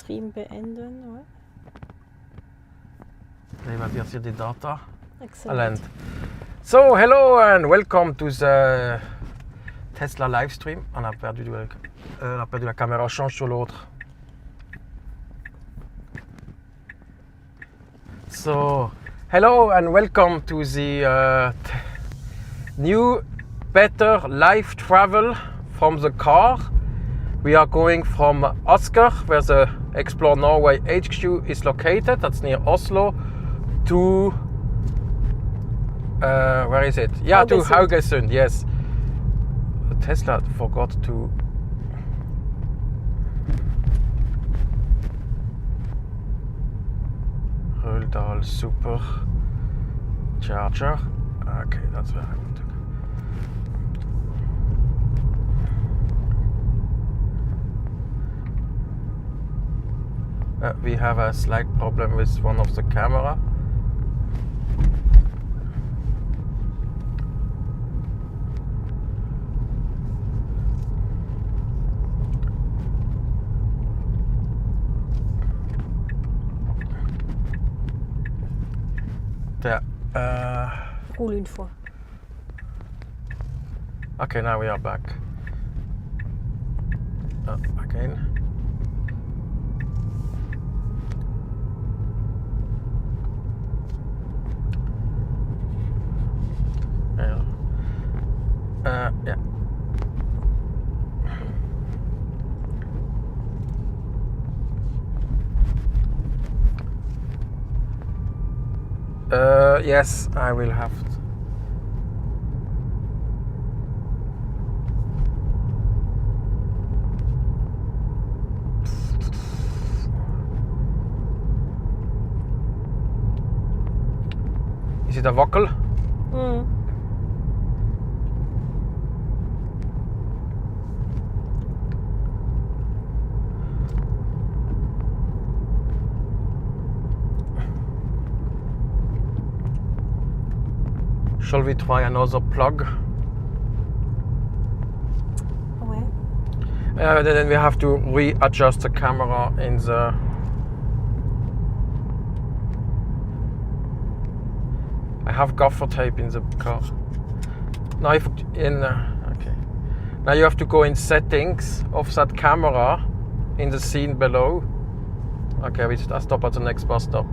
Livestream beenden. Ouais. Il va dire sur des data. Excellent. So, hello and welcome to the Tesla Livestream. On a perdu la caméra, change sur l'autre. So, hello and welcome to the new, better live travel from the car. We are going from Oslo, where the Explore Norway HQ is located. That's near Oslo. To where is it? Yeah, Haugesund. to Haugesund. Yes. Tesla forgot to. Heddal super charger. Okay, that's where I want to go. We have a slight problem with one of the camera. There. Roule une fois. Okay, now we are back. Again. Yeah. Yes, I will have to. Is it a vocal? Shall we try another plug? Ouais. Then we have to readjust the camera in the. I have gaffer tape in the car. Now okay. Now you have to go in settings of that camera in the scene below. Okay, I stop at the next bus stop.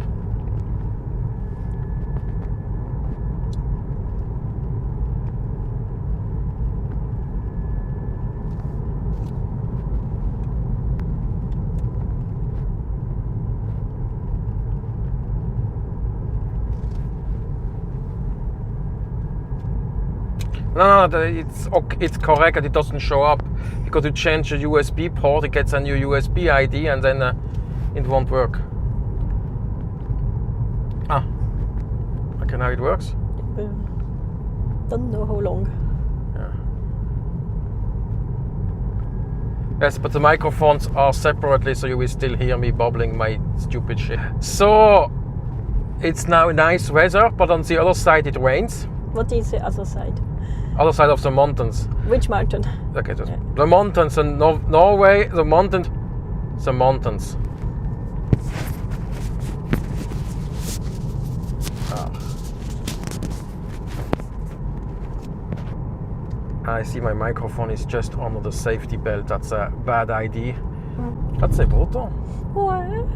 No, it's correct and it doesn't show up because you change the USB port, it gets a new USB ID and then it won't work. Okay, now it works? Don't know how long. Yeah. Yes, but the microphones are separately, so you will still hear me babbling my stupid shit. So, it's now nice weather, but on the other side it rains. What is the other side? Other side of the mountains. Which mountain? Okay, the mountains in Norway, the mountains. I see my microphone is just under the safety belt. That's a bad idea. That's a bra. Ouais.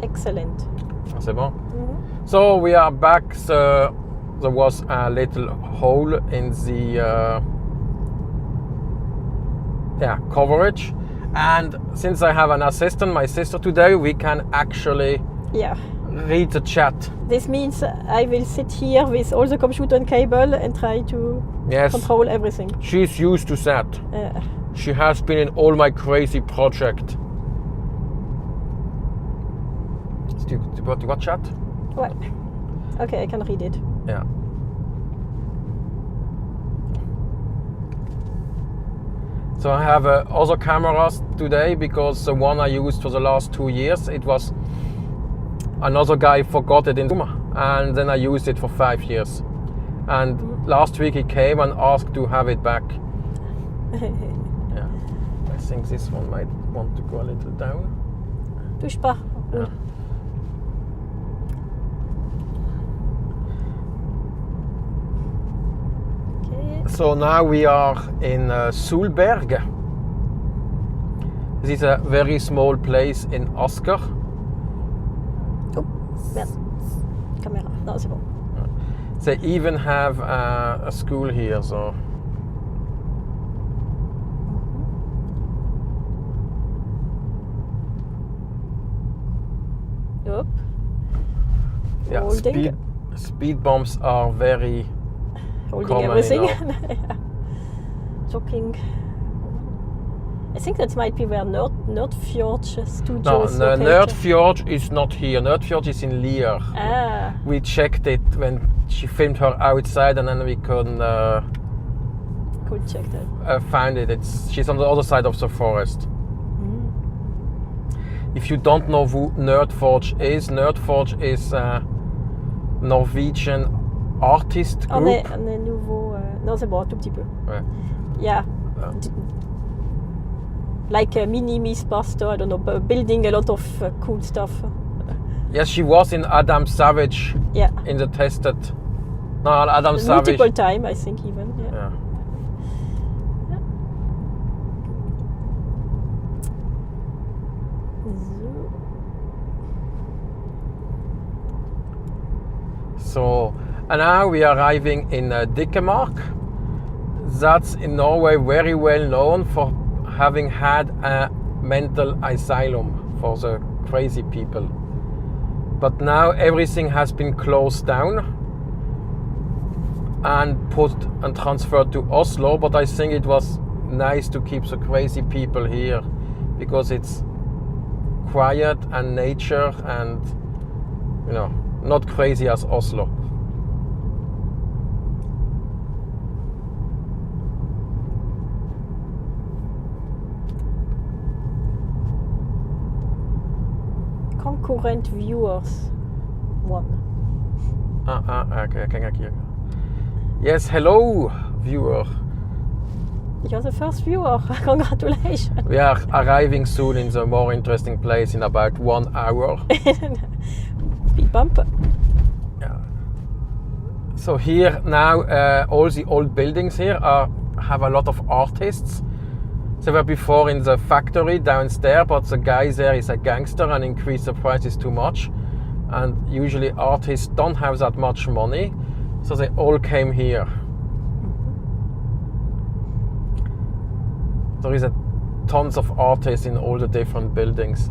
Excellent. C'est bon? So we are back. So there was a little hole in the coverage, and since I have an assistant, my sister today, we can actually read the chat. This means I will sit here with all the computer and cable and try to control everything. She's used to that. She has been in all my crazy projects. You got chat? Ouais. Okay, I can read it. Yeah. So I have other cameras today because the one I used for the last 2 years, it was another guy forgot it in Zoom, and then I used it for 5 years. And last week he came and asked to have it back. Yeah, I think this one might want to go a little down. Touche pas. Yeah. Okay. So now we are in Solberg. This is a very small place in Asker. Oh, merde. Caméra. Non, c'est bon. They even have a school here, so. Hop. Yeah, Holding. speed bumps are very Holding common everything. Yeah. Talking. I think that might be where Fjords studio No, is located. Nordfjord is not here. Nordfjord is in Lier. Ah. We checked it when she filmed her outside, and then we couldn't Cool, check that. find it. She's on the other side of the forest. If you don't know who Nordfjord is a Norwegian artist group. On est nouveau. Non, c'est bon, un tout petit peu. Ouais. Yeah. Like a mini Miss Pastor, I don't know, building a lot of cool stuff. Yes, she was in Adam Savage. Yeah. In the tested. No, Adam Savage. Multiple time, I think even. Yeah. Yeah. So, and now we are arriving in Dikemark. That's in Norway very well known for having had a mental asylum for the crazy people. But now everything has been closed down and put and transferred to Oslo. But I think it was nice to keep the crazy people here because it's quiet and nature and, you know, not crazy as Oslo. Concurrent viewers. One. Okay, kijk hier. Yes, hello, viewer. You're the first viewer. Congratulations. We are arriving soon in the more interesting place in about 1 hour. Speed bump. Yeah. So here now, all the old buildings here have a lot of artists. They were before in the factory downstairs, but the guy there is a gangster and increased the prices too much. And usually artists don't have that much money, so they all came here. There is tons of artists in all the different buildings.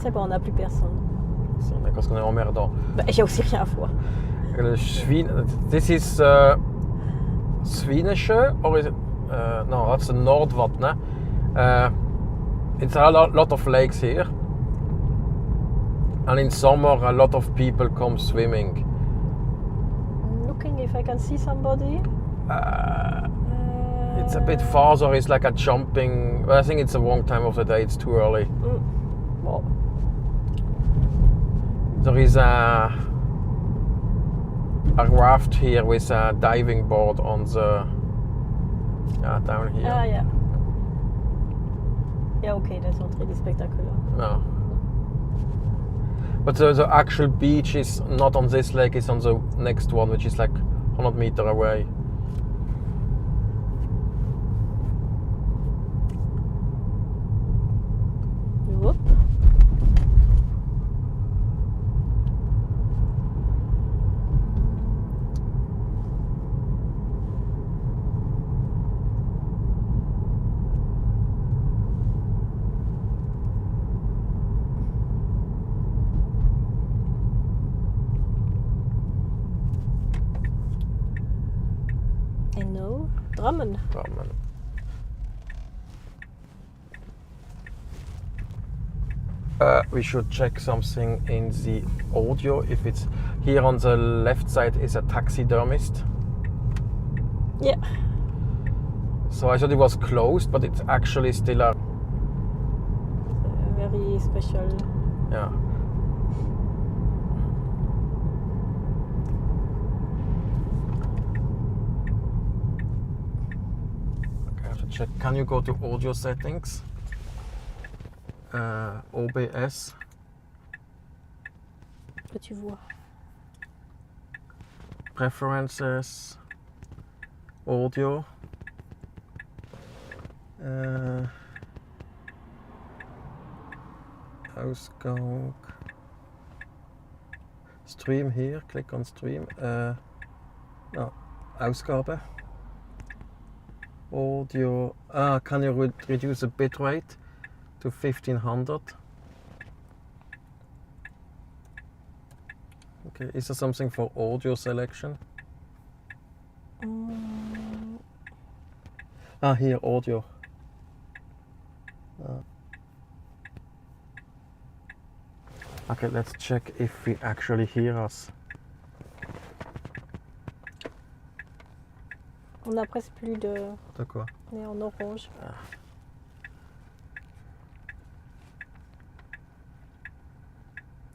C'est bon, on n'a plus personne. Parce qu'on est emmerdant. Bah, j'ai aussi rien à voir. This is Svinesjø, or is it? No, that's the Nordvatnet. It's a lot of lakes here. And in summer, a lot of people come swimming. I'm looking if I can see somebody. It's a bit farther, it's like a jumping. Well, I think it's the wrong time of the day, it's too early. Well. There is a raft here with a diving board on the down here. Ah, yeah. Yeah, okay, that's not really spectacular. No. But the actual beach is not on this lake, it's on the next one, which is like 100 meters away. Whoop. Drammen. Drammen. We should check something in the audio. If it's here on the left side is a taxidermist. Yeah. So I thought it was closed, but it's actually still a very special. Yeah. Okay, I have to check. Can you go to audio settings? OBS. Que tu vois. Preferences. Audio. Ausgang. Stream here. Click on stream. No. Ausgabe. Audio. Can you reduce the bitrate to 1500? Okay. Is there something for audio selection? Here, audio. Okay, let's check if we actually hear us. On a presque plus de... De quoi? On est en orange.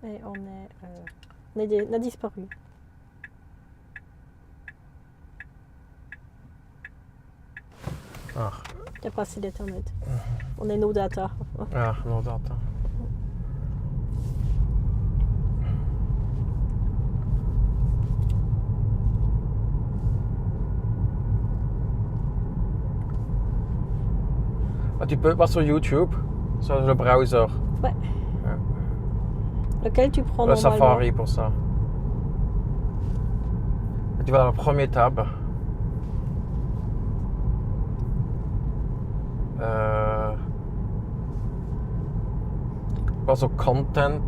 Et on a disparu. Il n'y a pas assez d'internet. On est no data. No data. Tu peux pas sur YouTube, sur le browser. Ouais. Lequel tu prends le normalement? Safari pour ça. Et tu vas dans le premier tab. Pas sur Content.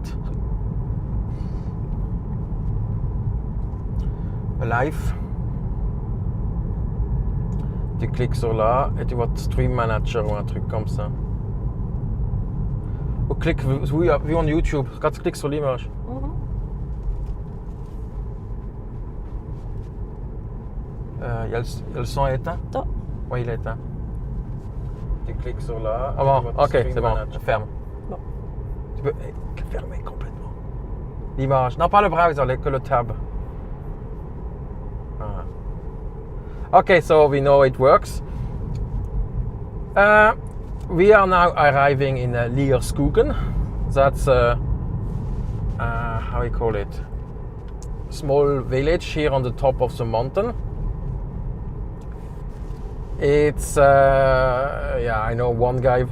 Live. Tu cliques sur là et tu vois Stream Manager ou un truc comme ça. Ou clique, oui, on YouTube, quand tu cliques sur l'image. Il y a le son éteint? Non. Oui, il est éteint. Tu cliques sur là. Ah bon, ok, c'est bon, je ferme. Bon. Tu peux fermer complètement. L'image. Non, pas le browser, que le tab. Okay, so we know it works. We are now arriving in Lierskogen. That's how we call it? Small village here on the top of the mountain. It's I know one guy,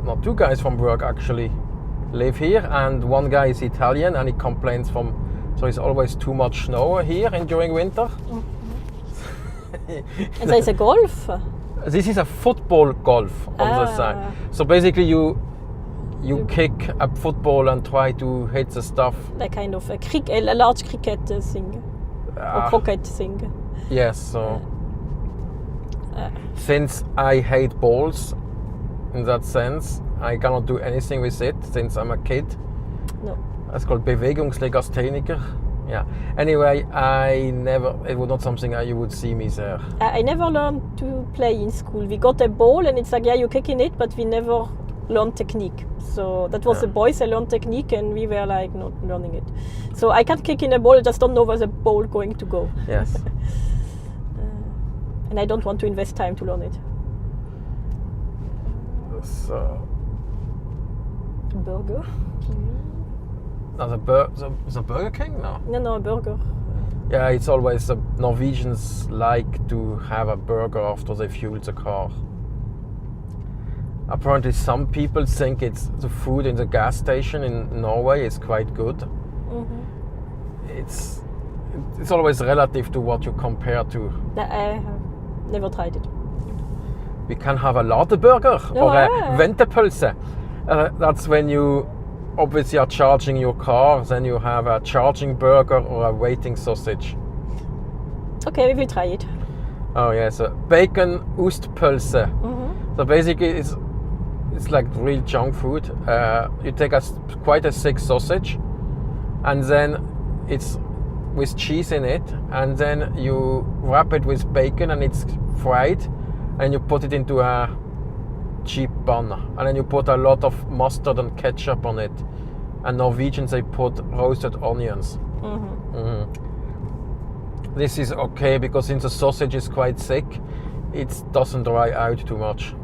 not two guys from work actually live here, and one guy is Italian and he complains so it's always too much snow here during winter. And there is a golf? This is a football golf on the side. So basically you kick a football and try to hit the stuff. Like kind of a large cricket thing. Or croquet thing. Yes, so since I hate balls in that sense, I cannot do anything with it since I'm a kid. No. It's called Bewegungslegastheniker. Yeah. Anyway, it was not something you would see me there. I never learned to play in school. We got a ball and it's like, you're kicking it, but we never learned technique. So that was the boys, they learned technique and we were like not learning it. So I can't kick in a ball, I just don't know where the ball going to go. Yes. And I don't want to invest time to learn it. So. Burger? No, the Burger King? No, a burger. Yeah, it's always the Norwegians like to have a burger after they fuel the car. Apparently some people think the food in the gas station in Norway is quite good. Mm-hmm. It's always relative to what you compare to. I have never tried it. We can have a ladeburger or a ventepølse. That's when you obviously are charging your car, then you have a charging burger or a waiting sausage. Okay, we will try it. Oh yeah, so bacon Oostpølse. So basically it's like real junk food. You take quite a thick sausage, and then it's with cheese in it, and then you wrap it with bacon and it's fried, and you put it into a cheap bun, and then you put a lot of mustard and ketchup on it. And Norwegians, they put roasted onions. This is okay because since the sausage is quite thick, it doesn't dry out too much.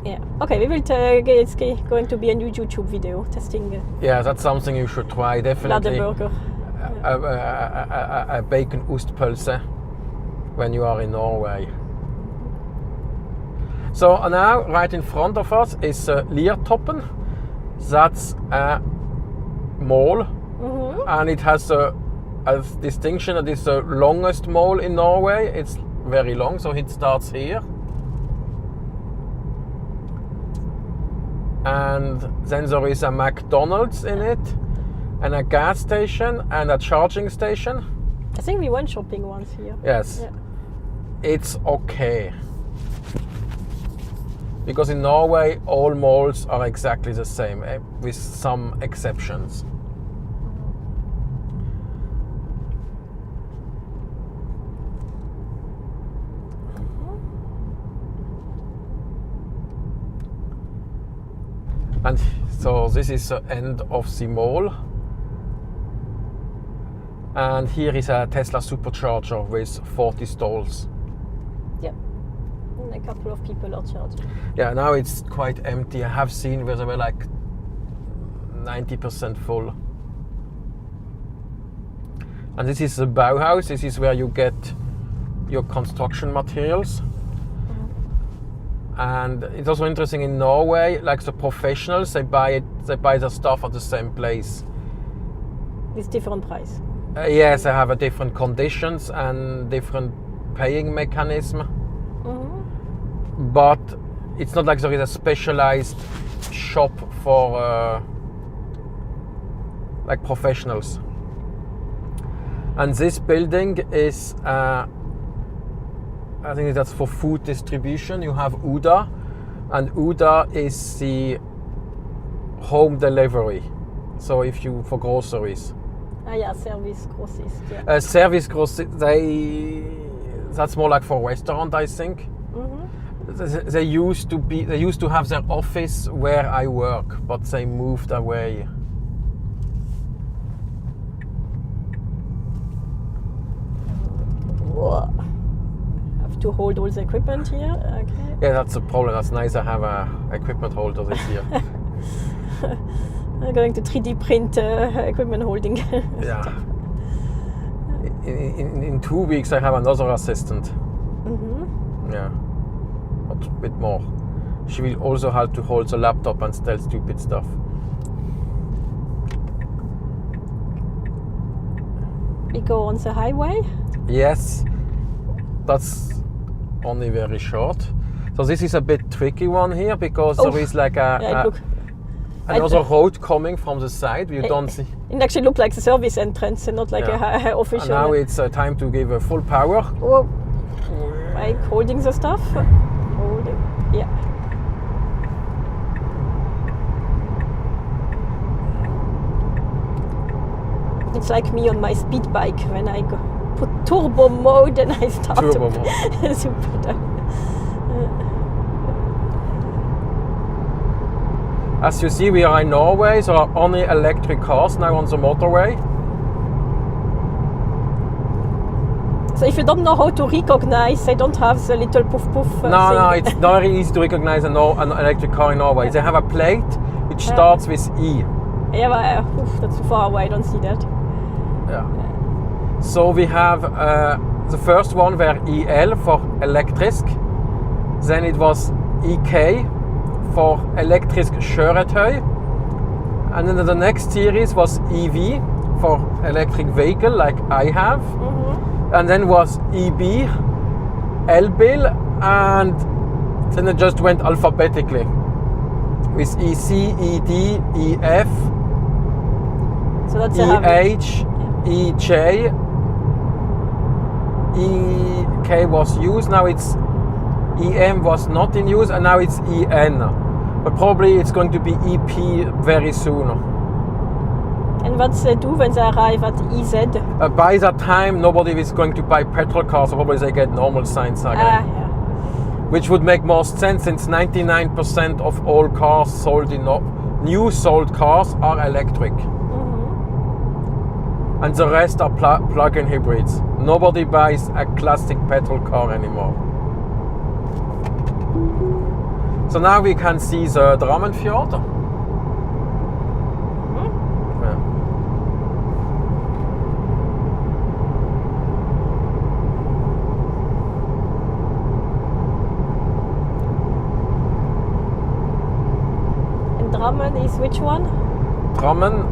Yeah. Okay, we will. It's going to be a new YouTube video testing. Yeah, that's something you should try definitely. Burger. A bacon Oostpølse when you are in Norway. So now, right in front of us is Liertoppen. That's a mall, and it has a distinction that it's the longest mall in Norway. It's very long, so it starts here. And then there is a McDonald's in it, and a gas station, and a charging station. I think we went shopping once here. Yes. Yeah. It's okay. Because in Norway, all malls are exactly the same, with some exceptions. And so this is the end of the mall. And here is a Tesla supercharger with 40 stalls. Yeah. And a couple of people are charging. Yeah, now it's quite empty. I have seen where they were like 90% full. And this is the Bauhaus. This is where you get your construction materials. And it's also interesting in Norway, like the professionals, they buy their stuff at the same place. With different price. Yes, they have a different conditions and different paying mechanism. But it's not like there is a specialized shop for like professionals. And this building is, I think that's for food distribution. You have Uda, and Uda is the home delivery. So if you, for groceries. Yeah, service grossist. Yeah. Service grossist, that's more like for restaurant, I think. They used to have their office where I work, but they moved away. Whoa. Have to hold all the equipment here. Okay. Yeah, that's a problem. That's nice. I have a equipment holder this year. I'm going to 3D print equipment holding. Yeah. In 2 weeks, I have another assistant. Yeah. But a bit more. She will also have to hold the laptop and tell stupid stuff. We go on the highway? Yes. That's only very short. So this is a bit tricky one here because there is like another road coming from the side. You don't see. It actually looks like the service entrance and not like a official. And now it's time to give full power. Whoa. Like holding the stuff. Holding. Yeah. It's like me on my speed bike when I go put turbo mode and I start turbo mode. Super. As you see, we are in Norway, so there are only electric cars now on the motorway. So if you don't know how to recognize, they don't have the little poof poof thing. No, it's not very easy to recognize an electric car in Norway. They have a plate which starts with E. Yeah, but that's too far away, I don't see that. Yeah. So we have the first one were EL for elektrisk, then it was EK for elektrisk kjøretøy, and then the next series was EV for electric vehicle like I have, and then was EB, elbil, and then it just went alphabetically with EC, ED, EF, so that's EH, EJ, EK was used. Now it's EM was not in use, and now it's EN. But probably it's going to be EP very soon. And what they do when they arrive at EZ? By that time, nobody is going to buy petrol cars, so probably they get normal signs again. Yeah. Which would make most sense since 99% of all cars sold in new sold cars are electric. Mm-hmm. And the rest are plug-in hybrids. Nobody buys a classic petrol car anymore. So now we can see the Drammen Fjord. Drammen is which one? Drammen,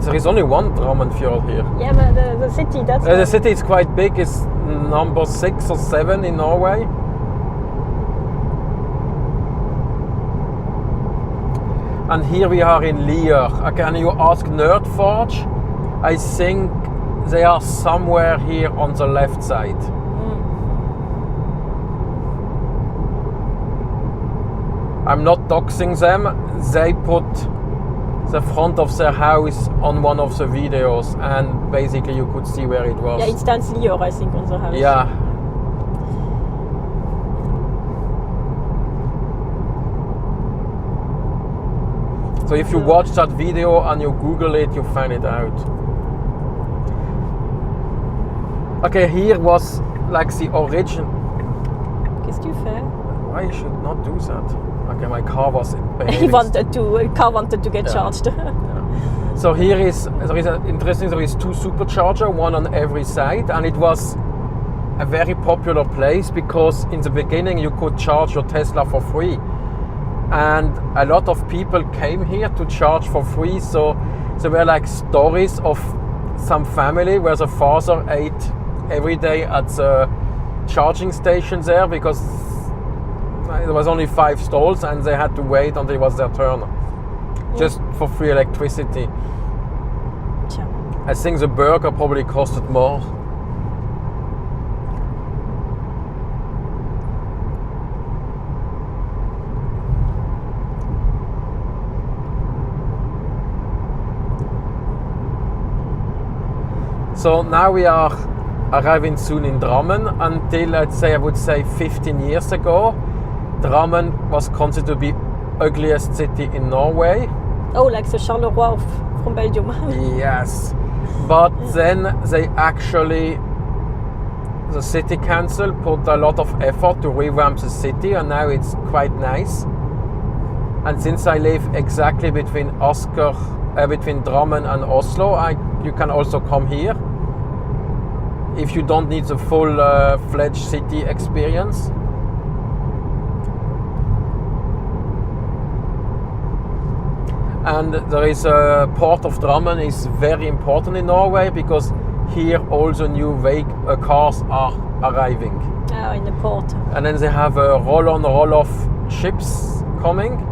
there is only one Drammen Fjord here. Yeah, but the city, that's the city is quite big. It's number 6 or 7 in Norway. And here we are in Lier. Can you ask Nordforge? I think they are somewhere here on the left side. I'm not doxing them. They put the front of their house on one of the videos, and basically you could see where it was. Yeah, it stands Lier, I think, on the house. Yeah. So if you watch that video and you Google it, you find it out. Okay, here was like the origin. Qu'est-ce que tu fais? Why you should not do that? Okay, my car was car wanted to get charged. Yeah. So there is two superchargers, one on every side, and it was a very popular place because in the beginning you could charge your Tesla for free. And a lot of people came here to charge for free, so there were like stories of some family where the father ate every day at the charging station there because there was only 5 stalls and they had to wait until it was their turn, just for free electricity. Sure. I think the burger probably costed more. So now we are arriving soon in Drammen. Until, let's say, I would say 15 years ago, Drammen was considered to be ugliest city in Norway. Oh, like the Charleroi from Belgium. Yes. But then they actually, the city council put a lot of effort to revamp the city, and now it's quite nice. And since I live exactly between Drammen and Oslo, you can also come here if you don't need the full-fledged city experience. And there is a port of Drammen is very important in Norway because here all the new cars are arriving. Oh, in the port. And then they have roll-on, roll-off ships coming.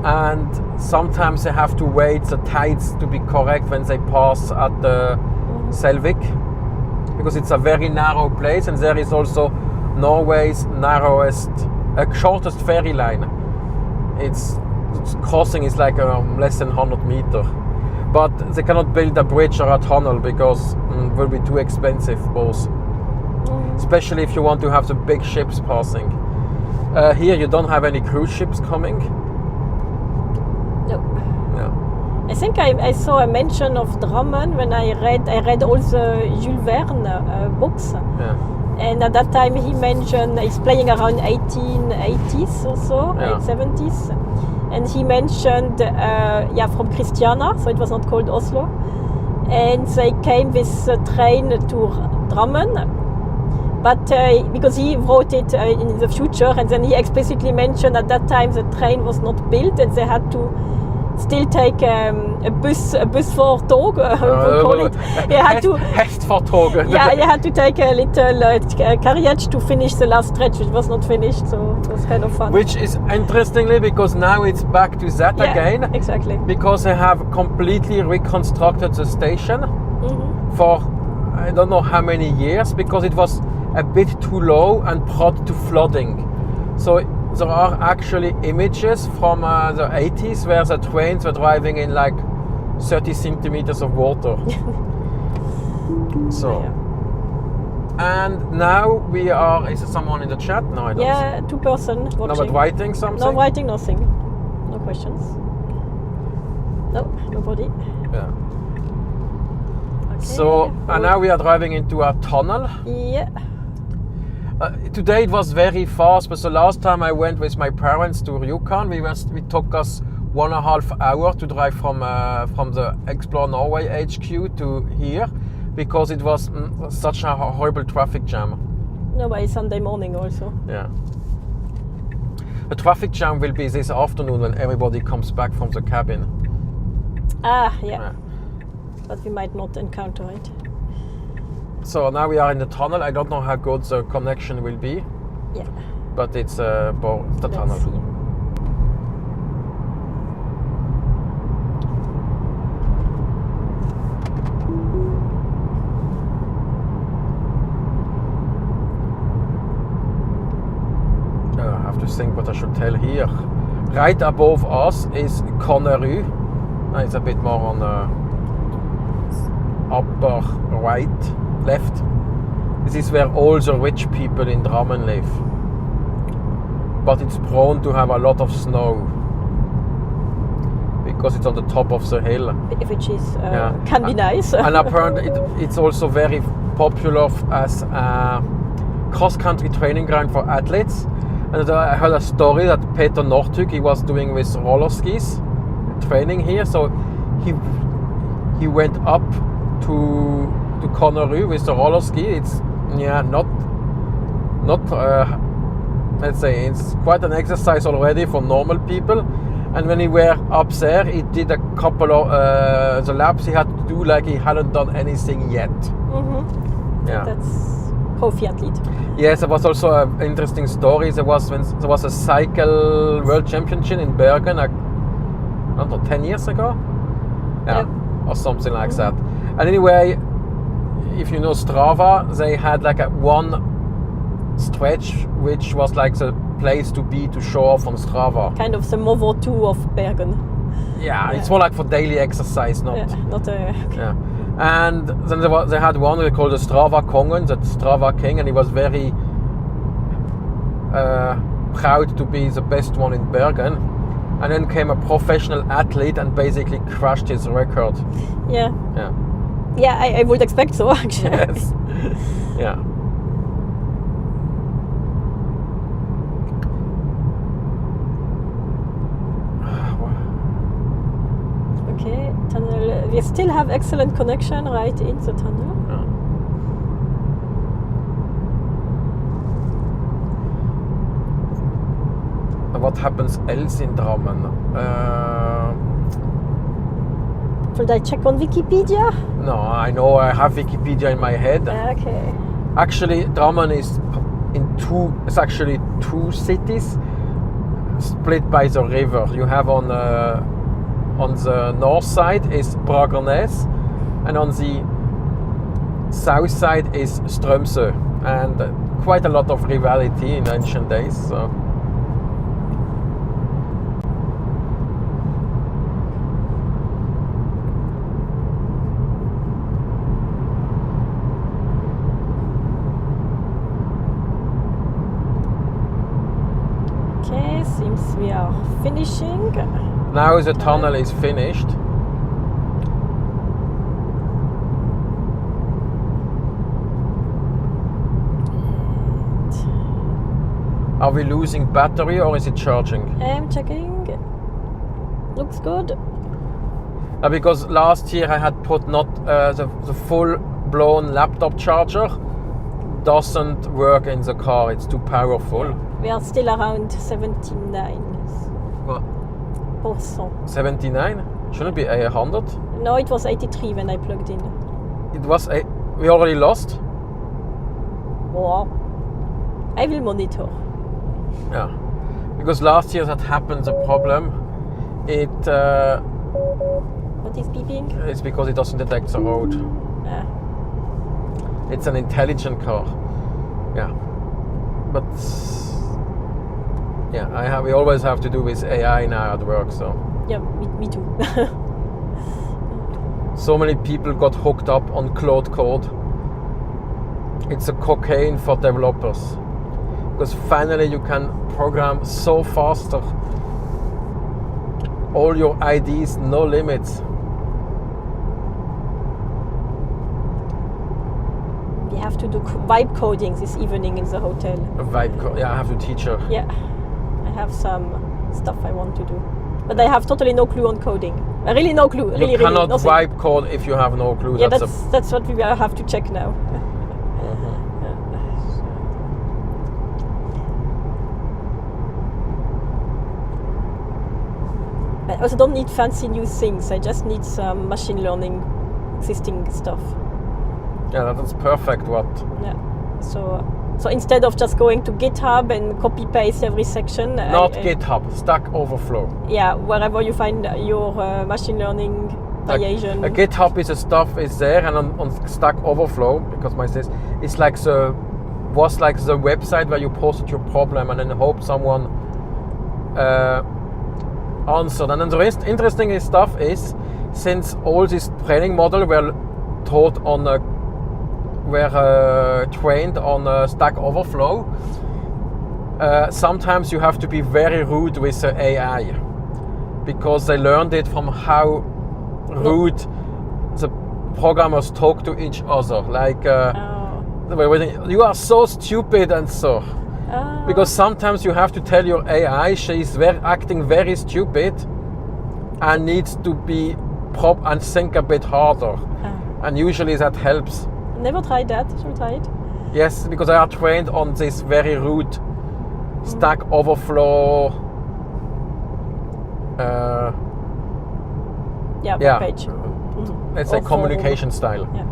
And sometimes they have to wait the tides to be correct when they pass at the Selvik, because it's a very narrow place, and there is also Norway's shortest ferry line. Its crossing is like less than 100 meters, but they cannot build a bridge or a tunnel because it will be too expensive both, especially if you want to have the big ships passing. Here you don't have any cruise ships coming. No. Yeah. I think I saw a mention of Drammen when I read all the Jules Verne books. Yeah. And at that time he mentioned he's playing around 1880s or so, Yeah. 1870s. And he mentioned from Christiania, so it was not called Oslo. And they came with a train to Drammen. But because he wrote it in the future, and then he explicitly mentioned at that time the train was not built and they had to still take a bus for tog. Hest for tog. Yeah, you had to take a little carriage to finish the last stretch, which was not finished, so it was kind of fun. Which is interestingly because now it's back to that again. Exactly. Because they have completely reconstructed the station for I don't know how many years, because it was a bit too low and brought to flooding. So there are actually images from the 80s where the trains were driving in like 30 centimeters of water. So, and now we are. Is there someone in the chat? No, I don't. Yeah, 2 person watching. No, but writing something. No writing, nothing. No questions. No, nobody. Yeah. Okay. So, and now we are driving into a tunnel. Yeah. Today it was very fast, but the last time I went with my parents to Yukon, it took us 1.5 hours to drive from the Explore Norway HQ to here, because it was such a horrible traffic jam. No, but it's Sunday morning also. Yeah. The traffic jam will be this afternoon when everybody comes back from the cabin. Ah, yeah. But we might not encounter it. So now we are in the tunnel. I don't know how good the connection will be. Yeah. But it's the tunnel. Let's see. I have to think what I should tell here. Right above us is Connerud. It's a bit more on the upper right, left. This is where all the rich people in Drammen live. But it's prone to have a lot of snow, because it's on the top of the hill. Which is can be nice. And apparently it's also very popular as a cross-country training ground for athletes. And I heard a story that Peter Northug, he was doing with roller skis, training here. So he went up to Connerud with the roller ski. It's not let's say it's quite an exercise already for normal people. And when he were up there, he did a couple of the laps he had to do like he hadn't done anything yet. Mm-hmm. Yeah, that's profi athlete. Yes, there was also an interesting story. There was a cycle world championship in Bergen, I don't know, 10 years ago, or something like that. And anyway, if you know Strava, they had like a one stretch which was like the place to be to show off on Strava. Kind of the Movo 2 of Bergen. Yeah, it's more like for daily exercise, not. Okay. Yeah. And then they had one they called the Strava Kongen, the Strava King, and he was very proud to be the best one in Bergen. And then came a professional athlete and basically crashed his record. Yeah. Yeah. Yeah, I would expect so, actually. Yes. Yeah. Okay, tunnel. We still have excellent connection right in the tunnel. Yeah. What happens else in Drammen? Should I check on Wikipedia? No, I know I have Wikipedia in my head. Okay. Actually, Drammen is it's actually two cities split by the river. You have on the north side is Bragernes, and on the south side is Strømsø, and quite a lot of rivalry in ancient days. So. Okay, seems we are finishing. Now the tunnel is finished. Are we losing battery or is it charging? I'm checking. Looks good. Because last year I had put not the full-blown laptop charger. Doesn't work in the car, it's too powerful. We are still around 79%. What? 79? Shouldn't it be 100? No, it was 83 when I plugged in. It was we already lost? Wow. I will monitor. Yeah. Because last year that happened, the problem. What is beeping? It's because it doesn't detect the road. It's an intelligent car. Yeah. But yeah, we always have to do with AI now at work, so. Yeah, me too. So many people got hooked up on Cloud Code. It's a cocaine for developers. Because finally you can program so faster. All your IDs, no limits. We have to do vibe coding this evening in the hotel. Yeah, I have to teach her. Yeah, I have some stuff I want to do. But I have totally no clue on coding. Really no clue. You cannot nothing. vibe code if you have no clue. Yeah, that's what we will have to check now. I also don't need fancy new things. I just need some machine learning existing stuff. Yeah, that's perfect. What? Yeah. So instead of just going to GitHub and copy paste every section. Not GitHub, Stack Overflow. Yeah, wherever you find your machine learning variation. GitHub is the stuff is there, and on Stack Overflow, because my sis, it's like the website where you posted your problem and then hope someone answered. And then the interesting stuff is, since all this training model were taught on trained on Stack Overflow, sometimes you have to be very rude with the AI, because they learned it from how rude the programmers talk to each other. Like, you are so stupid and so. Because sometimes you have to tell your AI she's acting very stupid and needs to be and think a bit harder. And usually that helps. Never tried that. Should we try it? Yes, because I are trained on this very rude Stack Overflow. Page. It's a communication style. Yeah.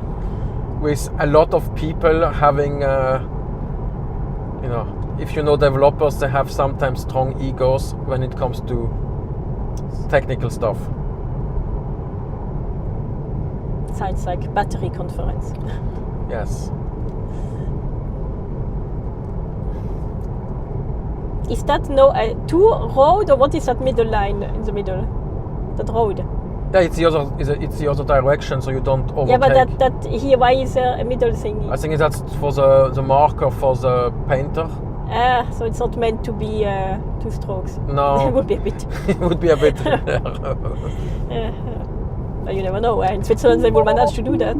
With a lot of people having, if you know developers, they have sometimes strong egos when it comes to technical stuff. Sounds like battery conference. Yes. Is that two road, or what is that middle line in the middle? That road? Yeah, it's the other direction, so you don't overtake. Yeah, but that here, why is there a middle thing? I think that's for the marker for the painter. So it's not meant to be 2 strokes. No. It would be a bit. It would be a bit. But you never know. In Switzerland, they will manage to do that.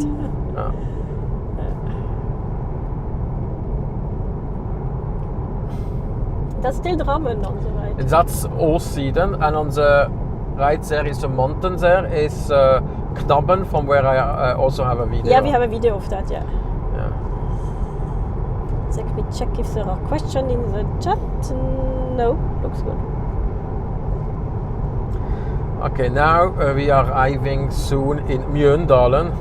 That's still Drammen on the right. That's Oslo, and on the right there is a mountain. There is Knabben, from where I also have a video. Yeah, we have a video of that. Yeah. Let me check if there are questions in the chat. No, looks good. Okay, now we are arriving soon in Mjøndalen.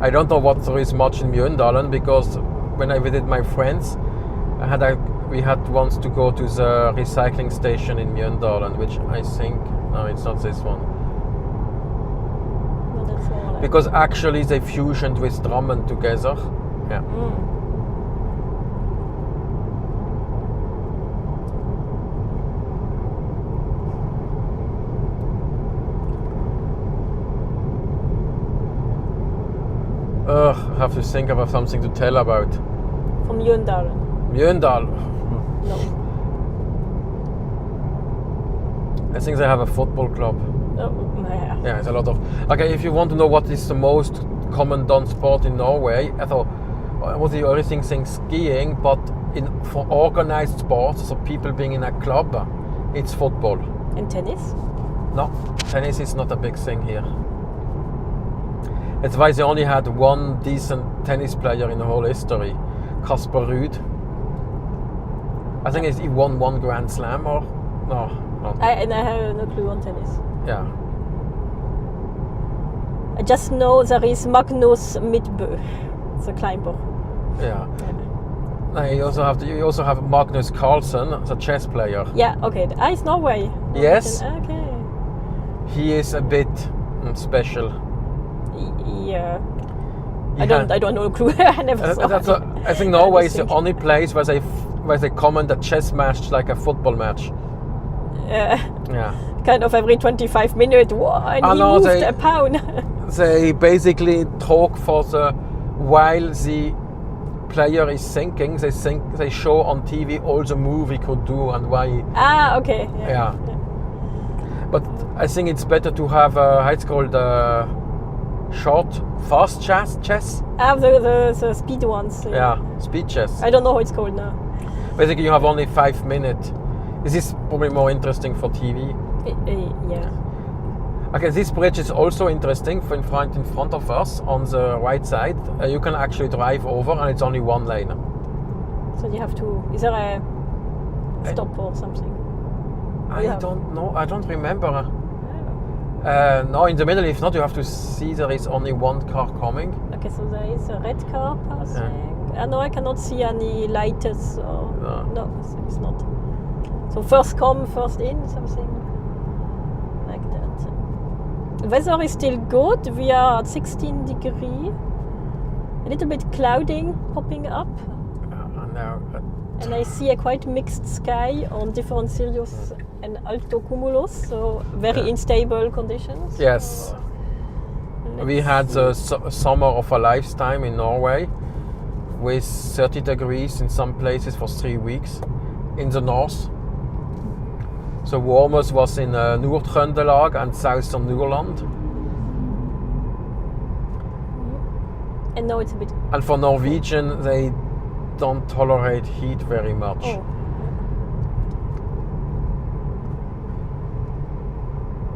I don't know what there is much in Mjøndalen, because when I visited my friends, we had once to go to the recycling station in Mjøndalen, which I think, no, it's not this one. No, that's more like because actually they fusioned with Drammen together. Yeah. I have to think of something to tell about. From Mjøndalen. Mjøndalen. No. I think they have a football club. Oh, yeah. Yeah, it's a lot of. Okay, if you want to know what is the most common done sport in Norway, I thought I was the only thing saying skiing, but for organized sports, so people being in a club, it's football. And tennis? No, tennis is not a big thing here. That's why they only had one decent tennis player in the whole history, Kasper Ruud. I think he won 1 Grand Slam, or no. I have no clue on tennis. Yeah. I just know there is Magnus Midtbø, the climber. Yeah. You also have Magnus Carlsen, the chess player. Yeah. Okay. It's Norway. Yes. Okay. He is a bit special. Yeah. I don't know a clue. I never saw it. I think Norway is the only place where they comment a chess match like a football match. Yeah. Kind of every 25 minutes. And he moved a pawn. They basically talk while the player is thinking. They show on TV all the move he could do and why. Okay. Yeah. But I think it's better to have how it's called short, fast chess. The speed ones. Yeah, speed chess. I don't know how it's called now. Basically, you have only 5 minutes. This is probably more interesting for TV. Yeah. Okay, this bridge is also interesting. In front of us, on the right side, you can actually drive over, and it's only one lane. So you have to. Is there a stop or something? I don't know. I don't remember. No, in the middle, if not, you have to see there is only one car coming. Okay, so there is a red car passing. No, I cannot see any lights. No, it's not. So first come, first in, something like that. Weather is still good. We are at 16 degrees. A little bit clouding popping up. And I see a quite mixed sky on different Sirius and Alto Cumulus, so very unstable conditions. Yes. We had the summer of a lifetime in Norway with 30 degrees in some places for 3 weeks in the north. The warmest was in Nord-Trøndelag and southern Nordland. And now it's a bit... And for Norwegian, they don't tolerate heat very much. Oh.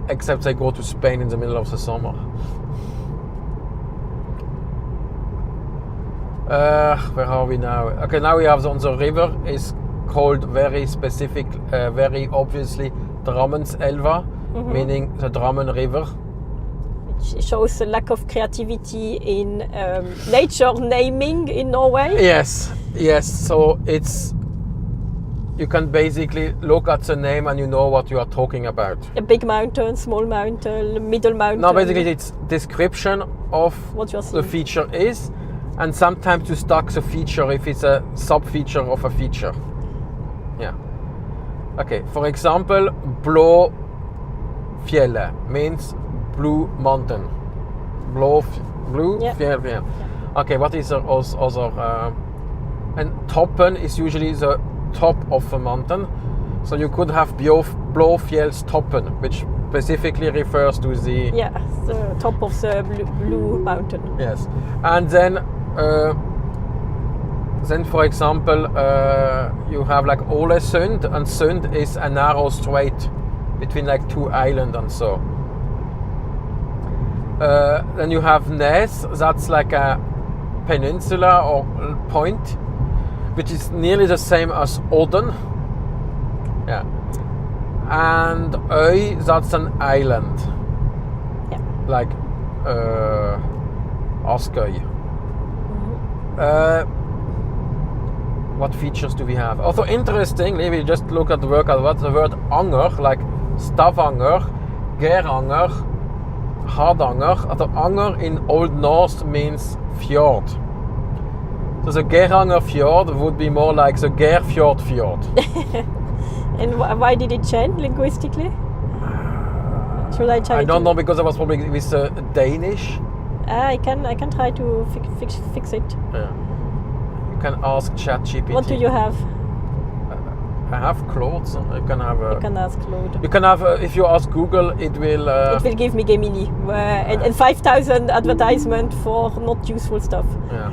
Except they go to Spain in the middle of the summer. Where are we now? Okay, now we have on the river is called very specific, very obviously Drammenselva, meaning the Drammen River. Which shows a lack of creativity in nature naming in Norway. Yes. So you can basically look at the name and you know what you are talking about. A big mountain, small mountain, middle mountain. No, basically it's description of what you're the feature is, and sometimes you stack the feature if it's a sub-feature of a feature. Yeah. Okay, for example, Blå Fjellet means blue mountain. Blue Fjell. Yeah. Okay, what is the other? And Toppen is usually the top of a mountain. So you could have Blåfjellstoppen, which specifically refers to the... Yeah, the top of the blue mountain. Yes. And then for example, you have like Ålesund, and Sund is a narrow strait between like two islands and so. Then you have Nes, that's like a peninsula or point, which is nearly the same as Odden. Yeah. And Øy, that's an island. Yeah. Like Askøy. What features do we have? Also interestingly, we just look at the word anger, like Stavanger, Geiranger, Hardanger. The anger in Old Norse means fjord. So the Geiranger fjord would be more like the Gerfjord fjord. And why did it change linguistically? Should I try? I don't know, because I was probably with Danish. I can try to fix it. Yeah. You can ask ChatGPT. What do you have? I have clothes. You can ask Claude. You can have if you ask Google, it will. It will give me Gemini and 5,000 advertisement for not useful stuff. Yeah.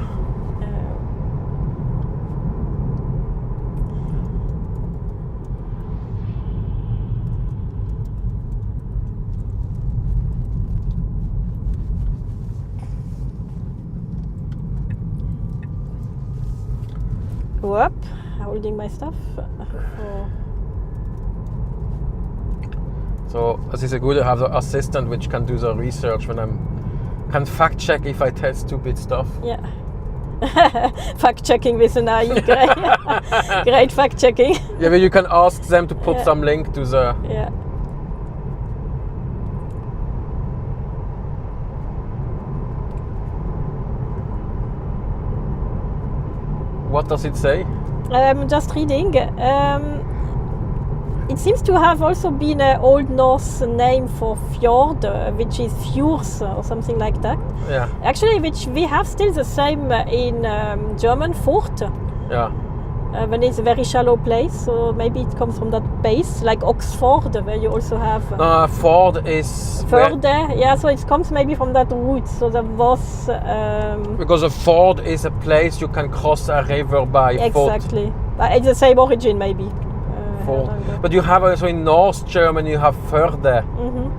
Up, holding my stuff. So this is good to have the assistant which can do the research when can fact check if I tell stupid stuff. Yeah. Fact checking with an AI. Great fact checking. Yeah, but you can ask them to put some link to the. Yeah. What does it say? Just reading. It seems to have also been an Old Norse name for fjord, which is Fjords or something like that. Yeah. Actually, which we have still the same in German, Fort. Yeah. When it's a very shallow place, so maybe it comes from that base, like Oxford, where you also have. Fjord is. Further, yeah. So it comes maybe from that route. So there was. Because a ford is a place you can cross a river by foot. Exactly. It's the same origin, maybe. Ford. But you have also in North German you have Förde. Mm-hmm.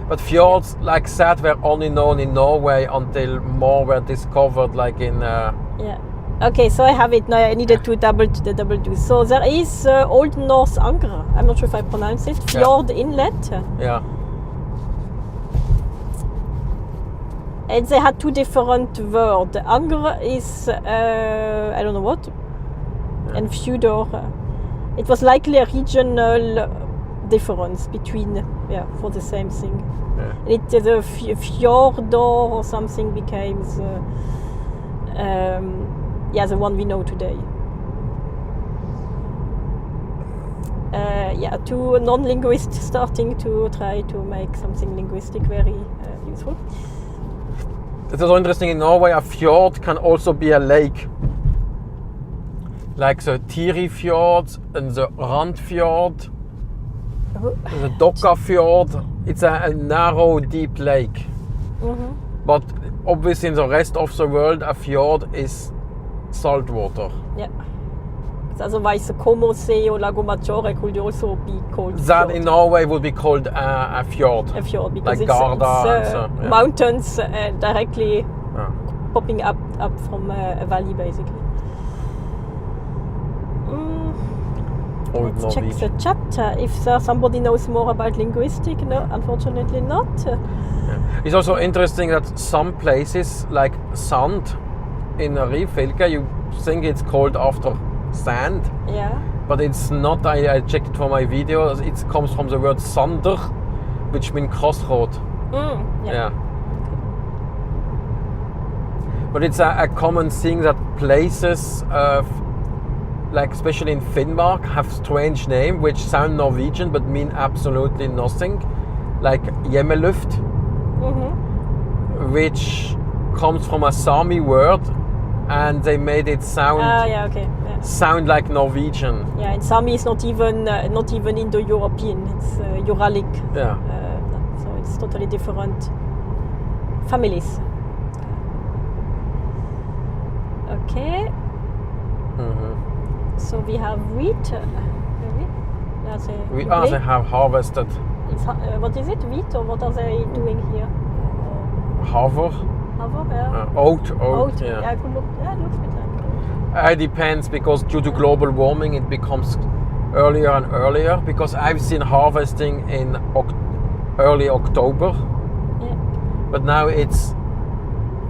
But fjords, like that, were only known in Norway until more were discovered, like in. Yeah. Okay, so I have it now. I needed to double do. So there is Old Norse Anger. I'm not sure if I pronounce it. Fjord Inlet. Yeah. And they had two different words. Anger is I don't know what. And Fjordur, it was likely a regional difference between, for the same thing. Yeah. The Fjordur or something became the one we know today. Two non-linguists starting to try to make something linguistic very useful. It's also interesting in Norway, a fjord can also be a lake. Like the Tiri Fjord and the Randfjord, the Dokka Fjord. It's a narrow, deep lake. Mm-hmm. But obviously in the rest of the world, a fjord is salt water. Yeah. Otherwise, the Como Sea or Lago Maggiore could also be called that fjord. In Norway would be called a fjord. A fjord, because like it's Garda mountains directly popping up from a valley, basically. Let's check the chat if somebody knows more about linguistic. No, unfortunately not. It's also interesting that some places, like Sand in Ryfylke, you think it's called after sand. Yeah. But it's not. I checked it for my video. It comes from the word Sander, which means crossroad. Yeah. Okay. But it's a common thing that places, like especially in Finnmark, have strange names which sound Norwegian but mean absolutely nothing. Like Hjemmeluft, which comes from a Sami word, and they made it sound sound like Norwegian. Yeah, and Sami is not even Indo-European. It's Uralic. Yeah. So it's totally different families. Okay. So we have wheat. They have harvested. It's, what is it? Wheat, or what are they doing here? Haver. Haver, yeah. Oat. Yeah, it looks a bit like. It depends, because due to global warming it becomes earlier and earlier. Because I've seen harvesting in early October. Yeah. But now it's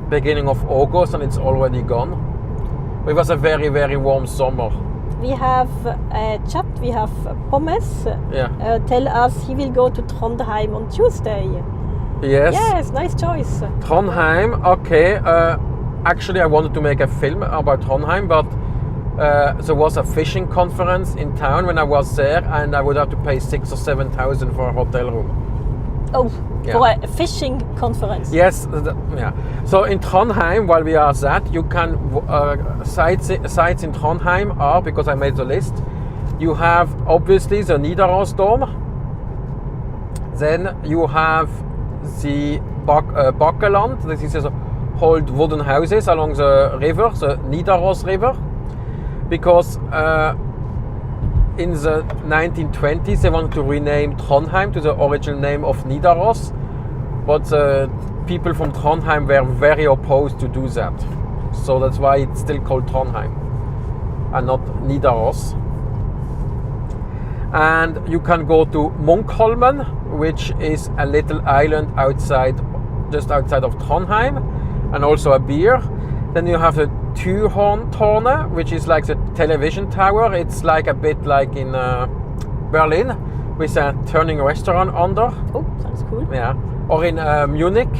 beginning of August and it's already gone. It was a very, very warm summer. We have a chat, we have Pommes. Tell us he will go to Trondheim on Tuesday. Yes. Yes, nice choice. Trondheim, okay. Actually, I wanted to make a film about Trondheim, but there was a fishing conference in town when I was there, and I would have to pay 6,000 or 7,000 for a hotel room. Oh, for a fishing conference? Yes, So in Trondheim, while we are that, you can sites in Trondheim are, because I made the list, you have obviously the Nidarosdom, then you have the Bakkeland, this is old wooden houses along the river, the Nidaros River, because in the 1920s they wanted to rename Trondheim to the original name of Nidaros, but people from Trondheim were very opposed to do that. So that's why it's still called Trondheim and not Nidaros. And you can go to Munkholmen, which is a little island just outside of Trondheim, and also a beer. Then you have the Turmtårnet, which is like the television tower. It's like a bit like in Berlin, with a turning restaurant under. Oh, sounds cool. Yeah. Or in Munich.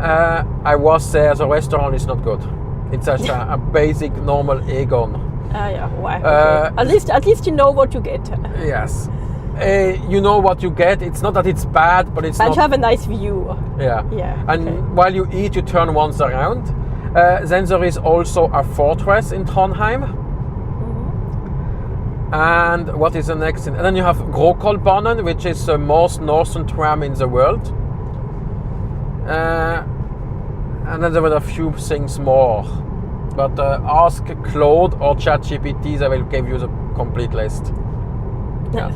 I was there. The restaurant is not good. It's just a basic normal Egon. Yeah. Why? Okay. At least you know what you get. Yes. You know what you get. It's not that it's bad, but it's and not. You have a nice view. Yeah. Yeah. And okay. while you eat, you turn once around. Then there is also a fortress in Trondheim. Mm-hmm. And what is the next thing? And then you have Gråkolbanen, which is the most northern tram in the world. And then there were a few things more. But ask Claude or ChatGPT, they will give you the complete list. Yeah.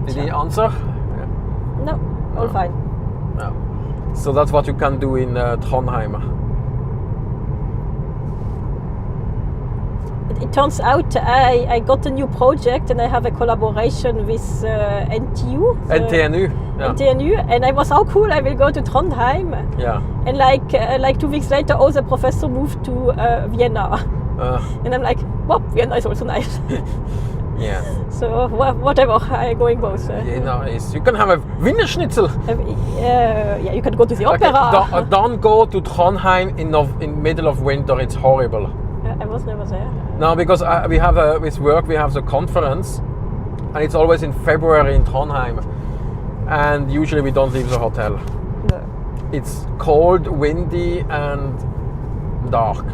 Did he answer? Yeah. No, all fine. No. So that's what you can do in Trondheim. It turns out I got a new project and I have a collaboration with NTU. NTNU. Yeah. NTNU, and I was so cool. I will go to Trondheim. Yeah. And like 2 weeks later, all the professor moved to Vienna. And I'm like, well, Vienna is also nice. Yeah. So whatever, I'm going both. You can have a Wiener Schnitzel. Yeah, you can go to the opera. Okay, don't go to Trondheim in middle of winter. It's horrible. I was never there. No, because we have with work we have the conference, and it's always in February in Trondheim, and usually we don't leave the hotel. No. It's cold, windy, and dark.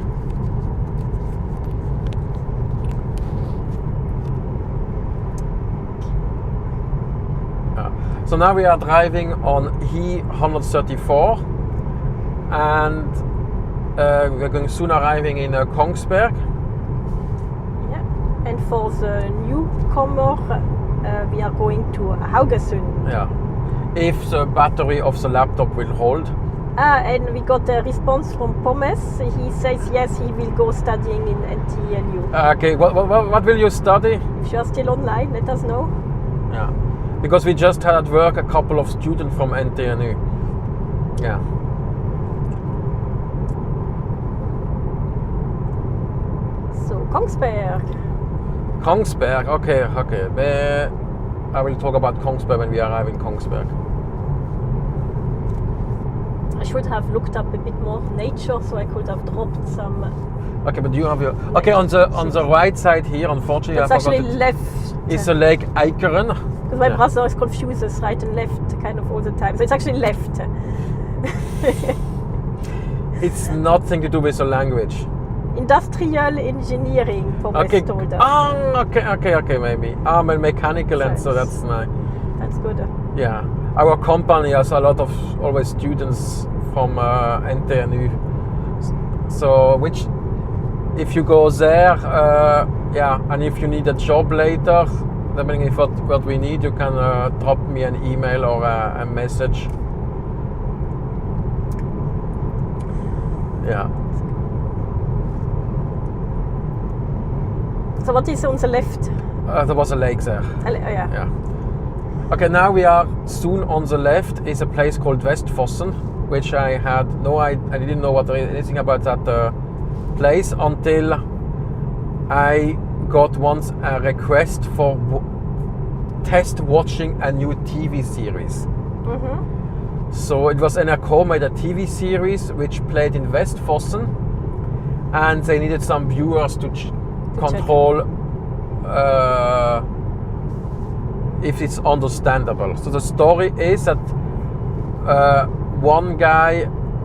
So now we are driving on E134, and we're going soon arriving in Kongsberg. Yeah, and for the newcomer, we are going to Haugesund. Yeah, if the battery of the laptop will hold. And we got a response from Pommes. He says yes, he will go studying in NTNU. Okay, what will you study? If you are still online, let us know. Yeah. Because we just had at work a couple of students from NTNU. Yeah. So, Kongsberg. Kongsberg, okay. I will talk about Kongsberg when we arrive in Kongsberg. I should have looked up a bit more nature, so I could have dropped some. Okay, but you have your. Okay, on the right side here, unfortunately, it's I forgot actually left. It's the Lake Eikeren. Because my brother is confuses right and left kind of all the time. So it's actually left. It's nothing to do with the language. Industrial engineering, Pommes told us. Okay, maybe. I'm mechanical, and so that's nice. That's good. Yeah. Our company has a lot of always students from NTNU. So, if you go there, and if you need a job later, depending on what we need, you can drop me an email or a message. Yeah. So what is on the left? There was a lake there. Yeah. Okay, now we are soon on the left is a place called Vestfossen, which I didn't know anything about that place until I got once a request for test watching a new TV series. Mm-hmm. So it was NRK made a TV series which played in Vestfossen, and they needed some viewers to control if it's understandable. So the story is that one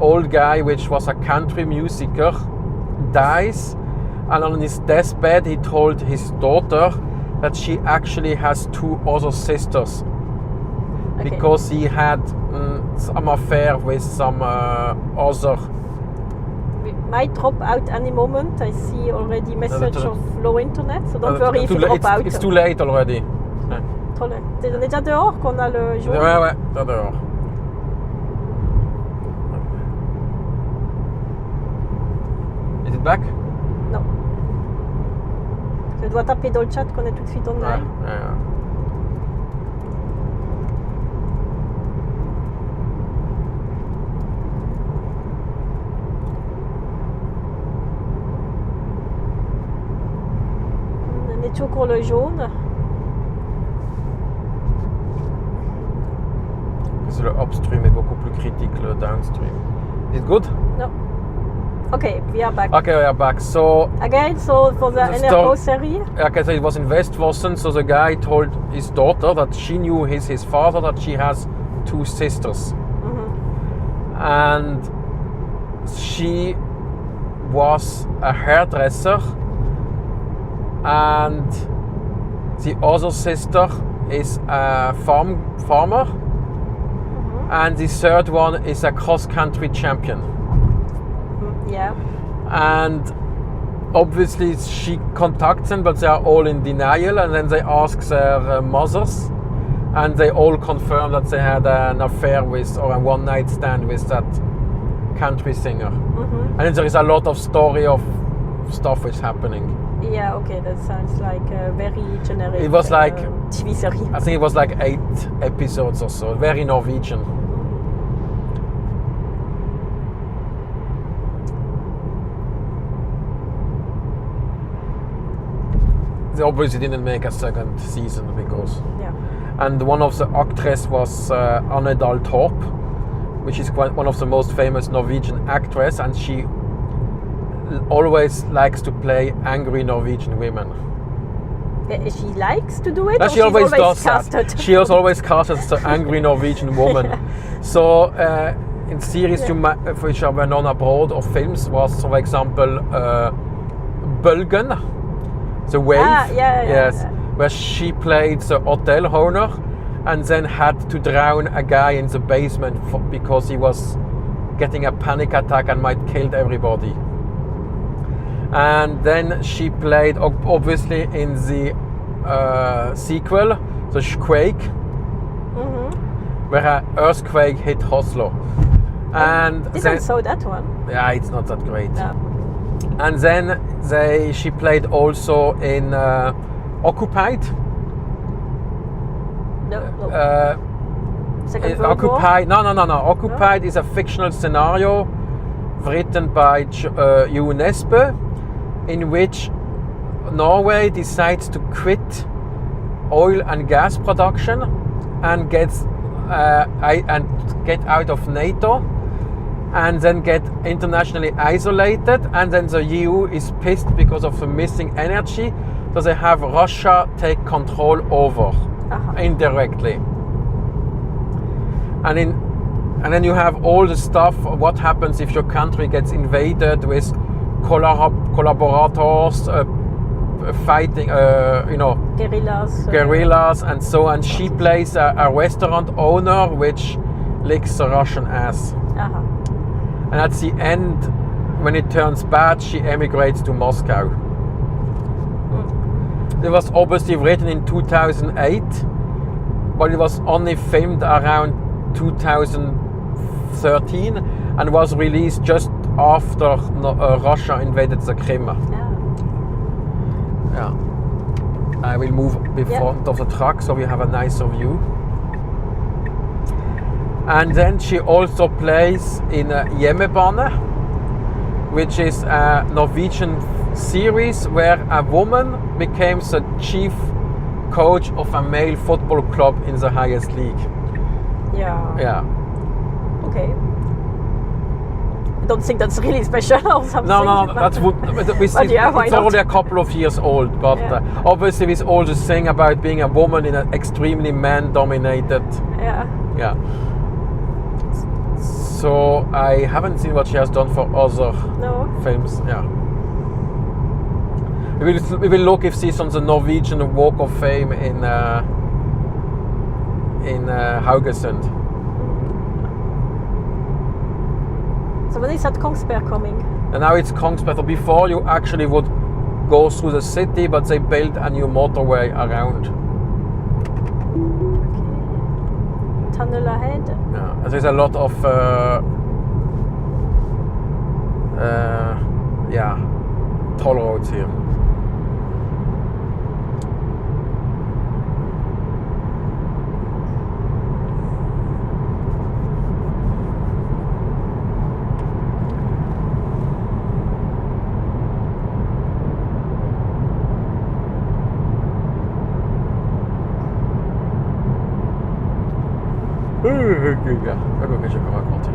old guy, which was a country musicer, dies, and on his deathbed he told his daughter that she actually has 2 other sisters. Okay. Because he had some affair with some other. We might drop out any moment. I see already message of low internet, so don't worry if you drop out. It's too late already. On est déjà dehors qu'on a le jour. Ouais, dehors. Is it back? Non. Je dois taper dans le chat qu'on est tout de suite online. Ouais. On est toujours pour le jaune. So le upstream est beaucoup plus critique, le downstream. Is it good? No. Okay, we are back. Okay, we are back. So Again, so for the NRK series. okay, so it was in Westfossen. So the guy told his daughter that she knew his father, that she has 2 sisters, and she was a hairdresser, and the other sister is a farmer, and the third one is a cross-country champion. Yeah. And obviously she contacts them, but they are all in denial, and then they ask their mothers, and they all confirm that they had an affair with, or a one-night stand with, that country singer. And then there is a lot of story of stuff is happening. Yeah, okay, that sounds like a very generic It was like TV series. I think it was like 8 episodes or so, very Norwegian. They obviously didn't make a second season because... Yeah. And one of the actresses was Heddal, which is one of the most famous Norwegian actresses, and she always likes to play angry Norwegian women. She likes to do it? No, or she always does casted? that. She always casts the angry Norwegian woman. So in series which were known abroad, or films, was, for example, Bølgen, the wave, yes, where she played the hotel owner and then had to drown a guy in the basement because he was getting a panic attack and might kill everybody. And then she played, obviously, in the sequel, the Quake, where an earthquake hit Oslo. And didn't saw that one. Yeah, it's not that great. No. And then she played also in Occupied. No. Second World Occupied. War? No. Occupied is a fictional scenario written by UNESCO, in which Norway decides to quit oil and gas production and get out of NATO, and then get internationally isolated, and then the EU is pissed because of the missing energy, so they have Russia take control over indirectly. And then you have all the stuff, what happens if your country gets invaded with collaborators, fighting, guerrillas and so on. She plays a restaurant owner which licks the Russian ass. And at the end, when it turns bad, she emigrates to Moscow. It was obviously written in 2008, but it was only filmed around 2013 and was released just after Russia invaded the Crimea. Yeah. I will move in front of the truck so we have a nicer view. And then she also plays in Hjemmebane, which is a Norwegian series where a woman becomes the chief coach of a male football club in the highest league. Yeah. Okay. I don't think that's really special or something. No, that's what. It's already a couple of years old, but obviously with all this thing about being a woman in an extremely man-dominated. Yeah. So I haven't seen what she has done for other films. Yeah. We will look if she's on the Norwegian Walk of Fame in Haugesund. So when is that Kongsberg coming? And now it's Kongsberg. So before you actually would go through the city, but they built a new motorway around. Okay. Tunnel ahead. Yeah, there's a lot of toll roads here. Ja, ecco che ci racconti.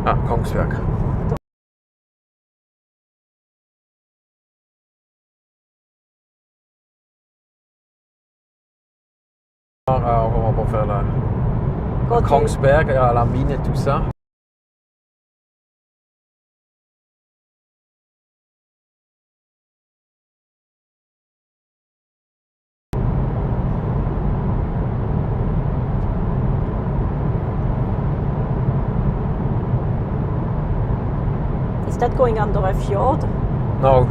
Ah, Kongsberg. On va pas faire la Kongsberg, la mine et tout ça. Is that going under a fjord? No.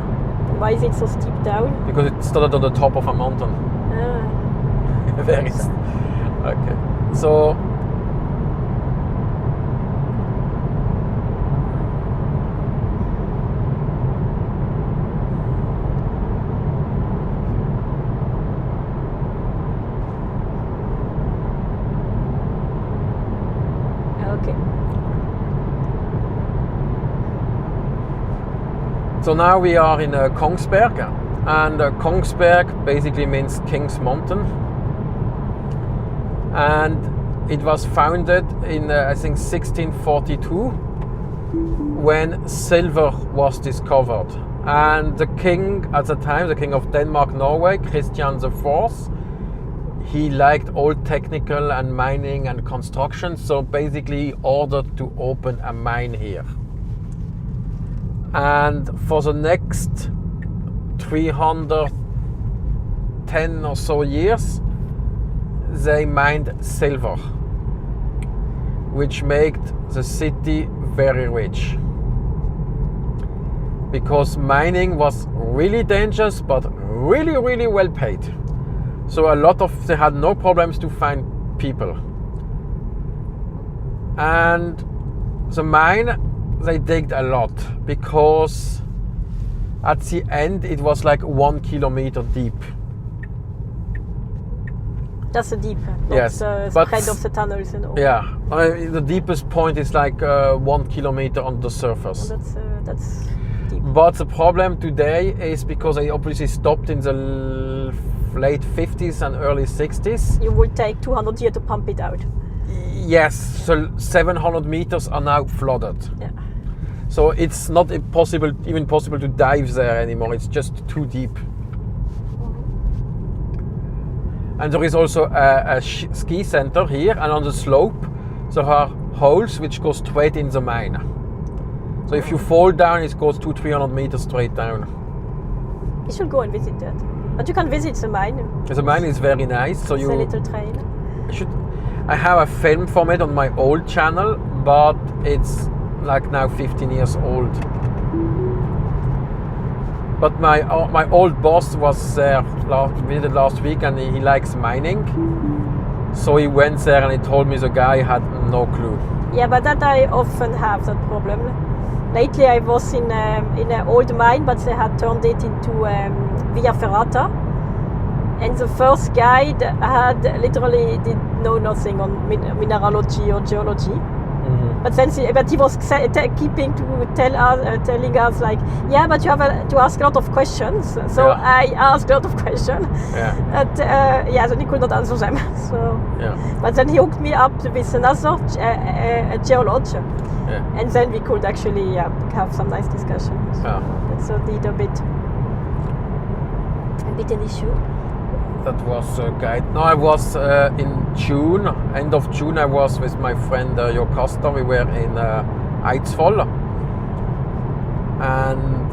Why is it so steep down? Because it started on the top of a mountain. Ah. Very. Okay. So. Okay. So now we are in Kongsberg, and Kongsberg basically means King's Mountain, and it was founded in I think 1642 when silver was discovered, and the king at the time, the king of Denmark, Norway, Christian IV, he liked all technical and mining and construction, so basically he ordered to open a mine here. And for the next 310 or so years, they mined silver, which made the city very rich. Because mining was really dangerous, but really, really well paid. So they had no problems to find people. And the mine, they digged a lot, because at the end it was like 1 kilometer deep. That's the deep, not yes, the but spread of the tunnels and all. Yeah, the deepest point is like 1 kilometer on the surface. That's deep. But the problem today is because they obviously stopped in the late 50s and early 60s. You would take 200 years to pump it out. Yes, so 700 meters are now flooded. Yeah. So it's not even possible to dive there anymore. It's just too deep. And there is also a ski center here, and on the slope there are holes which go straight in the mine. So if you fall down, it goes 200-300 meters straight down. You should go and visit that. But you can visit the mine. The mine is very nice. So it's a little train. I have a film from it on my old channel, but it's like now 15 years old. But my old boss was there visited last week, and he likes mining. So he went there and he told me the guy had no clue. Yeah, but that I often have that problem. Lately I was in an old mine, but they had turned it into Via Ferrata. And the first guide did know nothing on mineralogy or geology. Mm-hmm. But he was keeping to telling us like, yeah, but you have to ask a lot of questions. So yeah. I asked a lot of questions. Yeah. But then he could not answer them. So, yeah. But then he hooked me up with another geologist. Yeah. And then we could actually have some nice discussions. Yeah. That's indeed a bit an issue. That was a guide. No, I was in June, end of June, I was with my friend Jokasta. We were in Eidsvoll. And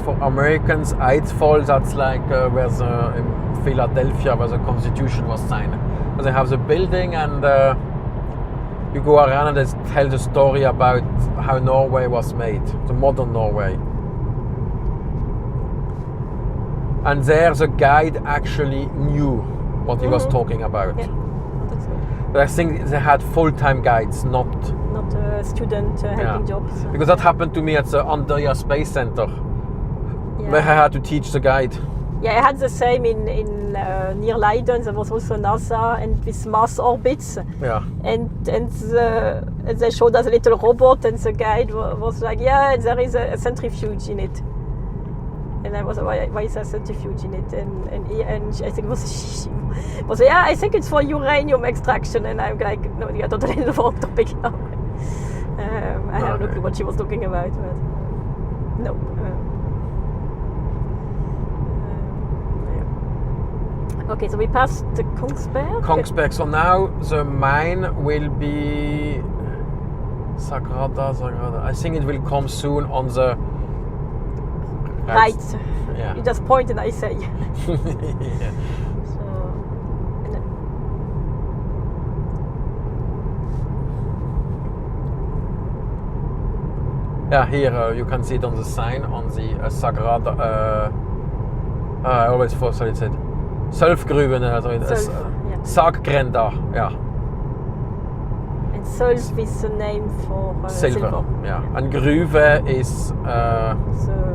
for Americans, Eidsvoll, that's like where in Philadelphia, where the Constitution was signed. So they have the building, and you go around and they tell the story about how Norway was made, the modern Norway. And there the guide actually knew what he was talking about. Yeah. That's good. But I think they had full-time guides, not student helping jobs. Because that happened to me at the Andøya Space Center, where I had to teach the guide. Yeah, I had the same in near Leiden. There was also NASA and with Mars orbits. Yeah. And they showed us a little robot, and the guide was like, yeah, there is a centrifuge in it. And I was like, why is there centrifuge in it? And I think it was yeah, I think it's for uranium extraction. And I'm like, no, I totally the wrong topic now. I have no clue what she was talking about, but no. Yeah. Okay, so we passed the Kongsberg. Kongsberg. So now the mine will be Sagrada. I think it will come soon on the right. Yeah. You just point and I say. Yeah. Yeah, here you can see it on the sign on the Sagrada. I always thought it said Sulfgruven, Sarggränder, yeah. And Sulf is the name for silver. Yeah. And Gruve is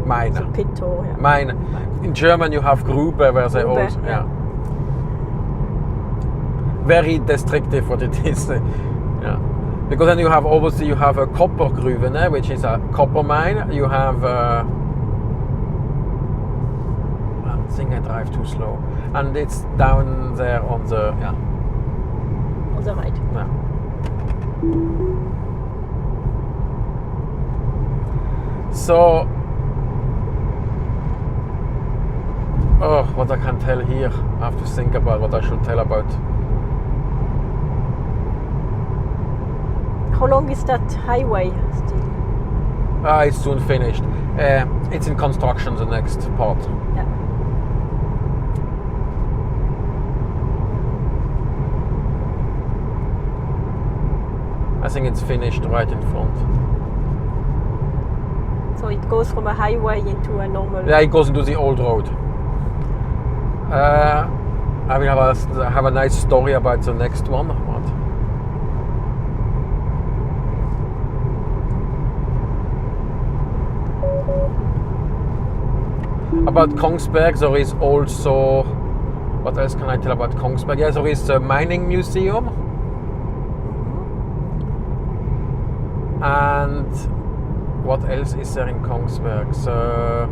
mine. The pit or yeah. Mine. In German you have Grube, where they also, yeah. Very descriptive what it is. Yeah. Because then you have obviously a copper gruven, which is a copper mine. You have I think I drive too slow, and it's down there on the on the right. Yeah. So what I can tell here, I have to think about what I should tell about. How long is that highway still? It's soon finished. It's in construction, the next part. Yeah. I think it's finished right in front. So it goes from a highway into a normal... Yeah, it goes into the old road. I will have a nice story about the next one. About Kongsberg, there is also, what else can I tell about Kongsberg? Yeah, there is the mining museum. And what else is there in Kongsberg? So,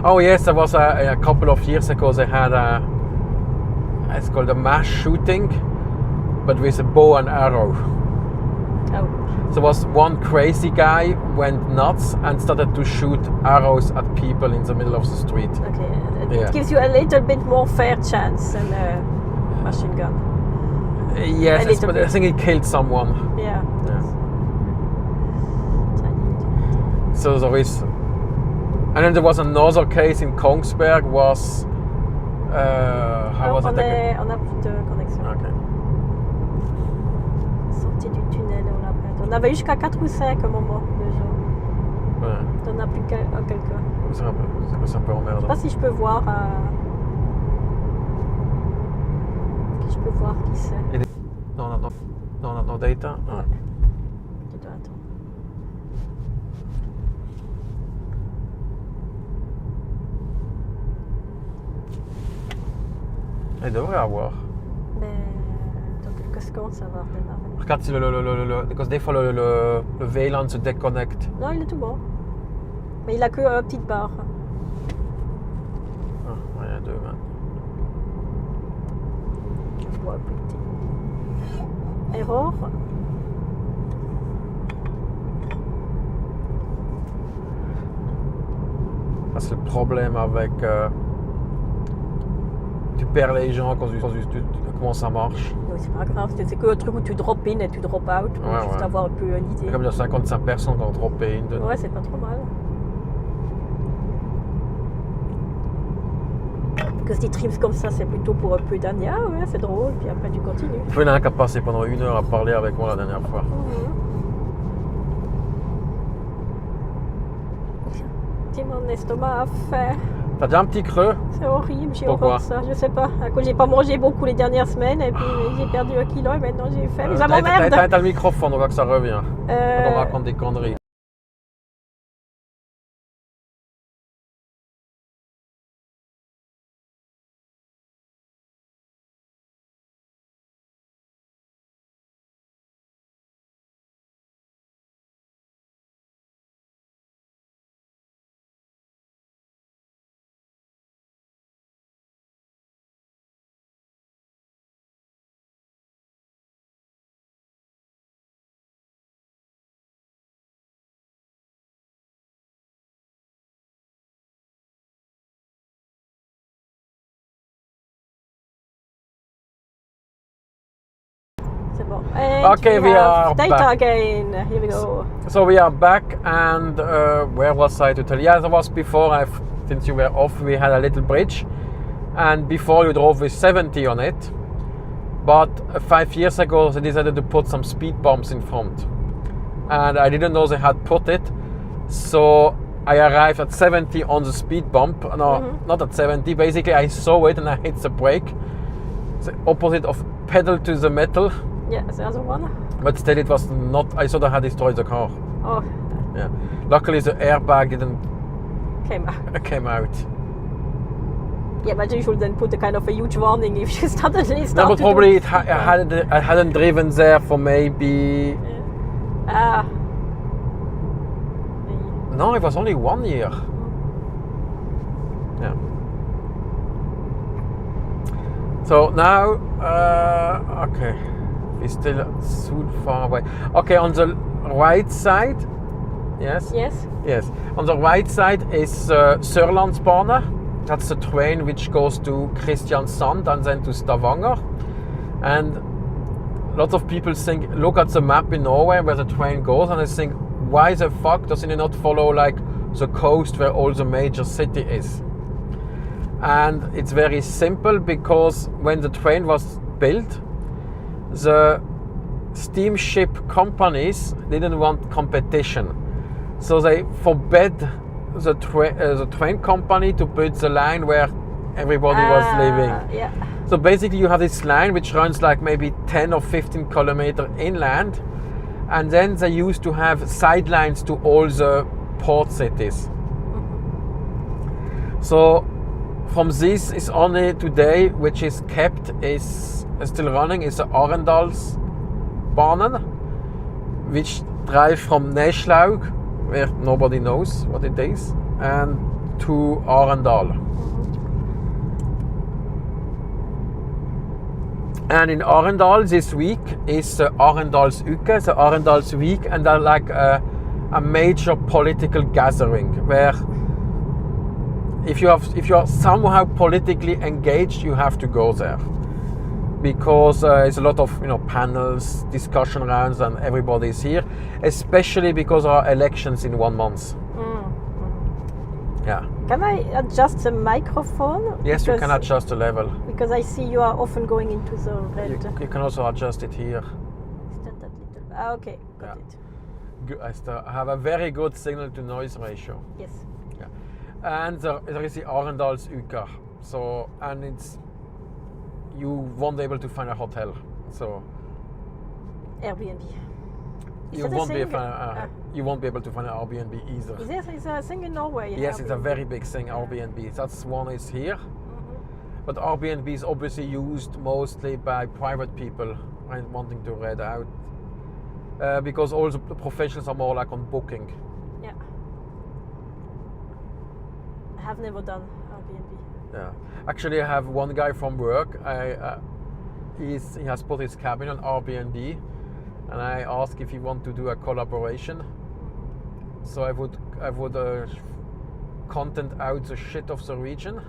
oh yes, there was a couple of years ago they had it's called a mass shooting, but with a bow and arrow. Oh. There was one crazy guy went nuts and started to shoot arrows at people in the middle of the street. Okay, it gives you a little bit more fair chance than a machine gun. Yes, but I think he killed someone. Yeah. So there is, and then there was another case in Kongsberg. Was how was it? On a plus de connexion. Okay. Sortie du tunnel, on avait jusqu'à 4 ou 5 à un moment déjà. Ouais. On a plus quelques. C'est un peu emmerdant. Je sais pas si je peux voir. Je peux voir qui c'est. No data. Ouais. Tu dois attendre. Il devrait avoir. Mais dans quelques secondes, ça va redémarrer. Regarde si parce que des fois le VLAN se déconnecte. Non, il est tout bon. Mais il a que une petite barre. Ah, il y a deux maintenant. Je vois petit. Error. C'est le problème avec... tu perds les gens quand comment ça marche. Oui, c'est pas grave, c'est que le truc où tu drop in et tu drop out pour juste avoir un peu une idée. Comme il y a 55 personnes qui ont droppé in dedans. Ouais, c'est pas trop mal. Que si trips comme ça, c'est plutôt pour un peu d'année. Ah ouais, c'est drôle, puis après tu continues. Il y en a un qui a passé pendant 1 heure à parler avec moi la dernière fois. Mon estomac a faim. T'as déjà un petit creux? C'est horrible, j'ai Pourquoi? horreur ça, je sais pas. À cause j'ai pas mangé beaucoup les dernières semaines et puis j'ai perdu 1 kilo et maintenant j'ai faim. Ça m'emmerde. T'as le microphone, on voit que ça revient. On raconte des conneries. C'est bon. And Okay, we are data back. again. Here we go. So we are back, and where was I to tell? Yeah, that was before. Since you were off, we had a little bridge, and before you drove with 70 on it. But 5 years ago, they decided to put some speed bumps in front, and I didn't know they had put it. So I arrived at 70 on the speed bump. No, not at 70. Basically, I saw it and I hit the brake. The opposite of pedal to the metal. Yeah, the other one. But still, it was not. I thought I had destroyed the car. Oh. Yeah. Luckily, the airbag didn't Came out. out. Yeah, but you should then put a kind of a huge warning if you suddenly start. No, but to probably do I hadn't driven there for maybe. Yeah. No, it was only 1 year. Yeah. So now, okay, we're still so far away. Okay, on the right side, yes? Yes. On the right side is Sørlandsbane. That's the train which goes to Kristiansand and then to Stavanger. And lots of people think, look at the map in Norway where the train goes, and they think, why the fuck doesn't it not follow like the coast where all the major city is? And it's very simple, because when the train was built, the steamship companies didn't want competition, so they forbade the train company to put the line where everybody was living. Yeah. So basically you have this line which runs like maybe 10 or 15 kilometers inland, and then they used to have sidelines to all the port cities. So from this is only today, which is kept, is still running, is the Arendalsbanen, which drive from Neslaug, where nobody knows what it is, and to Arendal. And in Arendal this week is the Arendalsuke, the Arendals week, and they're like a major political gathering where if you are somehow politically engaged, you have to go there, because it's a lot of panels, discussion rounds, and everybody is here, especially because there are elections in 1 month. Yeah. Can I adjust the microphone? Yes, you can adjust the level. Because I see you are often going into the red. You can also adjust it here. Is that little? Okay, got it. I have a very good signal to noise ratio. Yes. Yeah. And there is the Arendalsuke. So, and you won't be able to find a hotel. So Airbnb. you won't be able to find an Airbnb either. Is there a thing in Norway? Yes, Airbnb? it's a very big thing, Airbnb. That's one is here. But Airbnb is obviously used mostly by private people wanting to rent out. Because all the professionals are more like on booking. Yeah. I have never done Airbnb. Yeah. Actually, I have one guy from work. He has put his cabin on Airbnb, and I asked if he want to do a collaboration. So I would content out the shit of the region,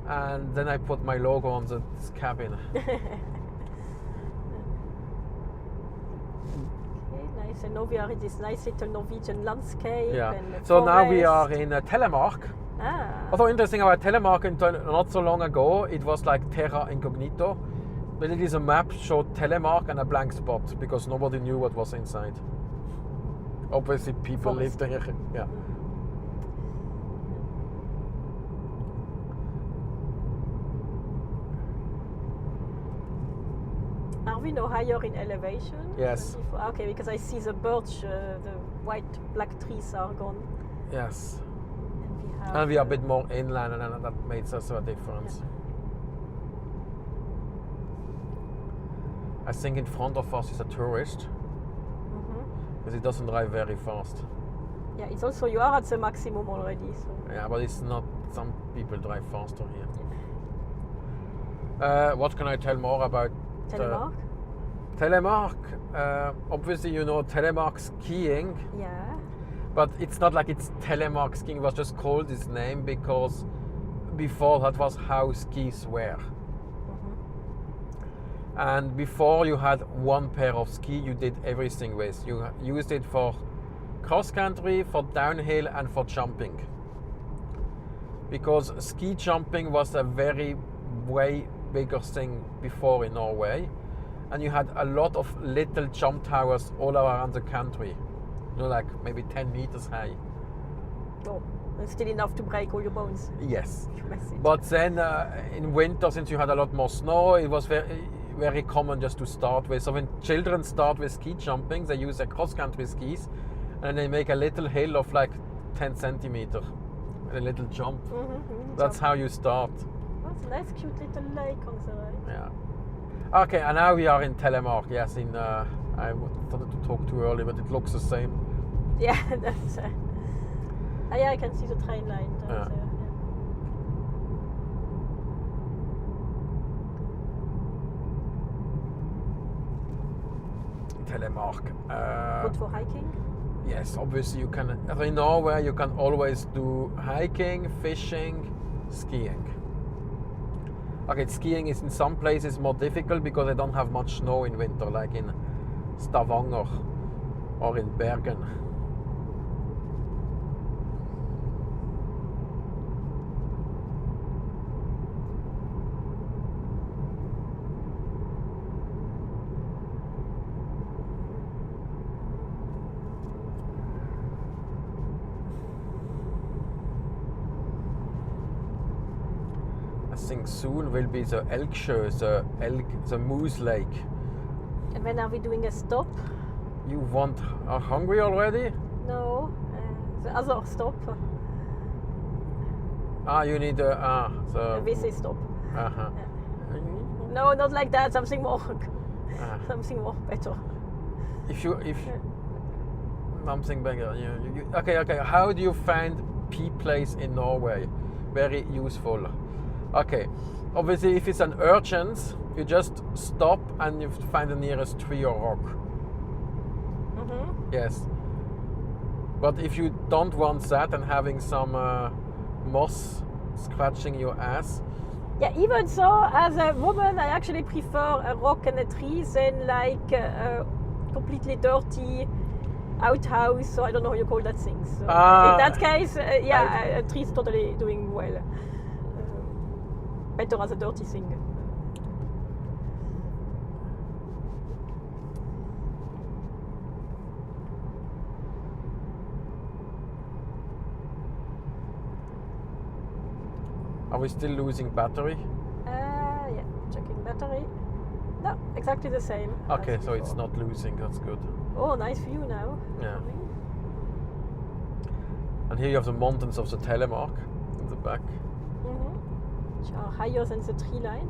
and then I put my logo on the cabin. Okay, nice. And now we are in this nice little Norwegian landscape. Yeah. And So now we forest. are in Telemark. Ah. Also interesting about Telemark, not so long ago, it was like terra incognito. But it is a map showed Telemark and a blank spot because nobody knew what was inside. Obviously people lived there. Yeah. Are we now higher in elevation? Yes. Okay, because I see the birch, the white black trees are gone. Yes. And we are a bit more inland, and that makes us a difference. Yeah. I think in front of us is a tourist, because he doesn't drive very fast. Yeah, it's also, you are at the maximum already. So. Yeah, but it's not, some people drive faster here. Yeah. What can I tell more about Telemark? Telemark, obviously you know Telemark skiing. Yeah. But it's not like it's Telemark skiing, it was just called this name because before that was how skis were. And before you had one pair of ski you did everything with. You used it for cross country, for downhill and for jumping. Because ski jumping was a way bigger thing before in Norway. And you had a lot of little jump towers all around the country. You know, like maybe 10 meters high. Oh, and still enough to break all your bones. Yes. Massive. But then in winter, since you had a lot more snow, it was very common just to start with. So when children start with ski jumping, they use their cross-country skis and they make a little hill of like 10 centimeters. A little jump. That's how you start. That's a nice cute little lake on the right. Yeah. Okay, and now we are in Telemark. Yes, I wanted to talk too early, but it looks the same. Yeah, that's. Yeah, I can see the train line. Yeah. Telemark. Good for hiking? Yes, obviously you can. In Norway, you can always do hiking, fishing, skiing. Okay, skiing is in some places more difficult because they don't have much snow in winter, like in Stavanger or in Bergen. I think soon will be the Elksjø, the Moose Lake. And when are we doing a stop? You are hungry already? No, the other stop. You need A VC stop. Uh-huh. Yeah. No, not like that. Something more, something more better. Something better. Okay. How do you find place in Norway? Very useful. Okay, obviously if it's an urgent, you just stop and you find the nearest tree or rock. Yes. But if you don't want that and having some moss scratching your ass. Yeah, even so, as a woman, I actually prefer a rock and a tree than like a completely dirty outhouse, so I don't know how you call that thing. So in that case, a tree is totally doing well. Better as a dirty thing. Are we still losing battery? Yeah, checking battery. No, exactly the same. Okay, so it's not losing, that's good. Oh, nice view now. Yeah. And here you have the mountains of the Telemark in the back. Which are higher than the tree line.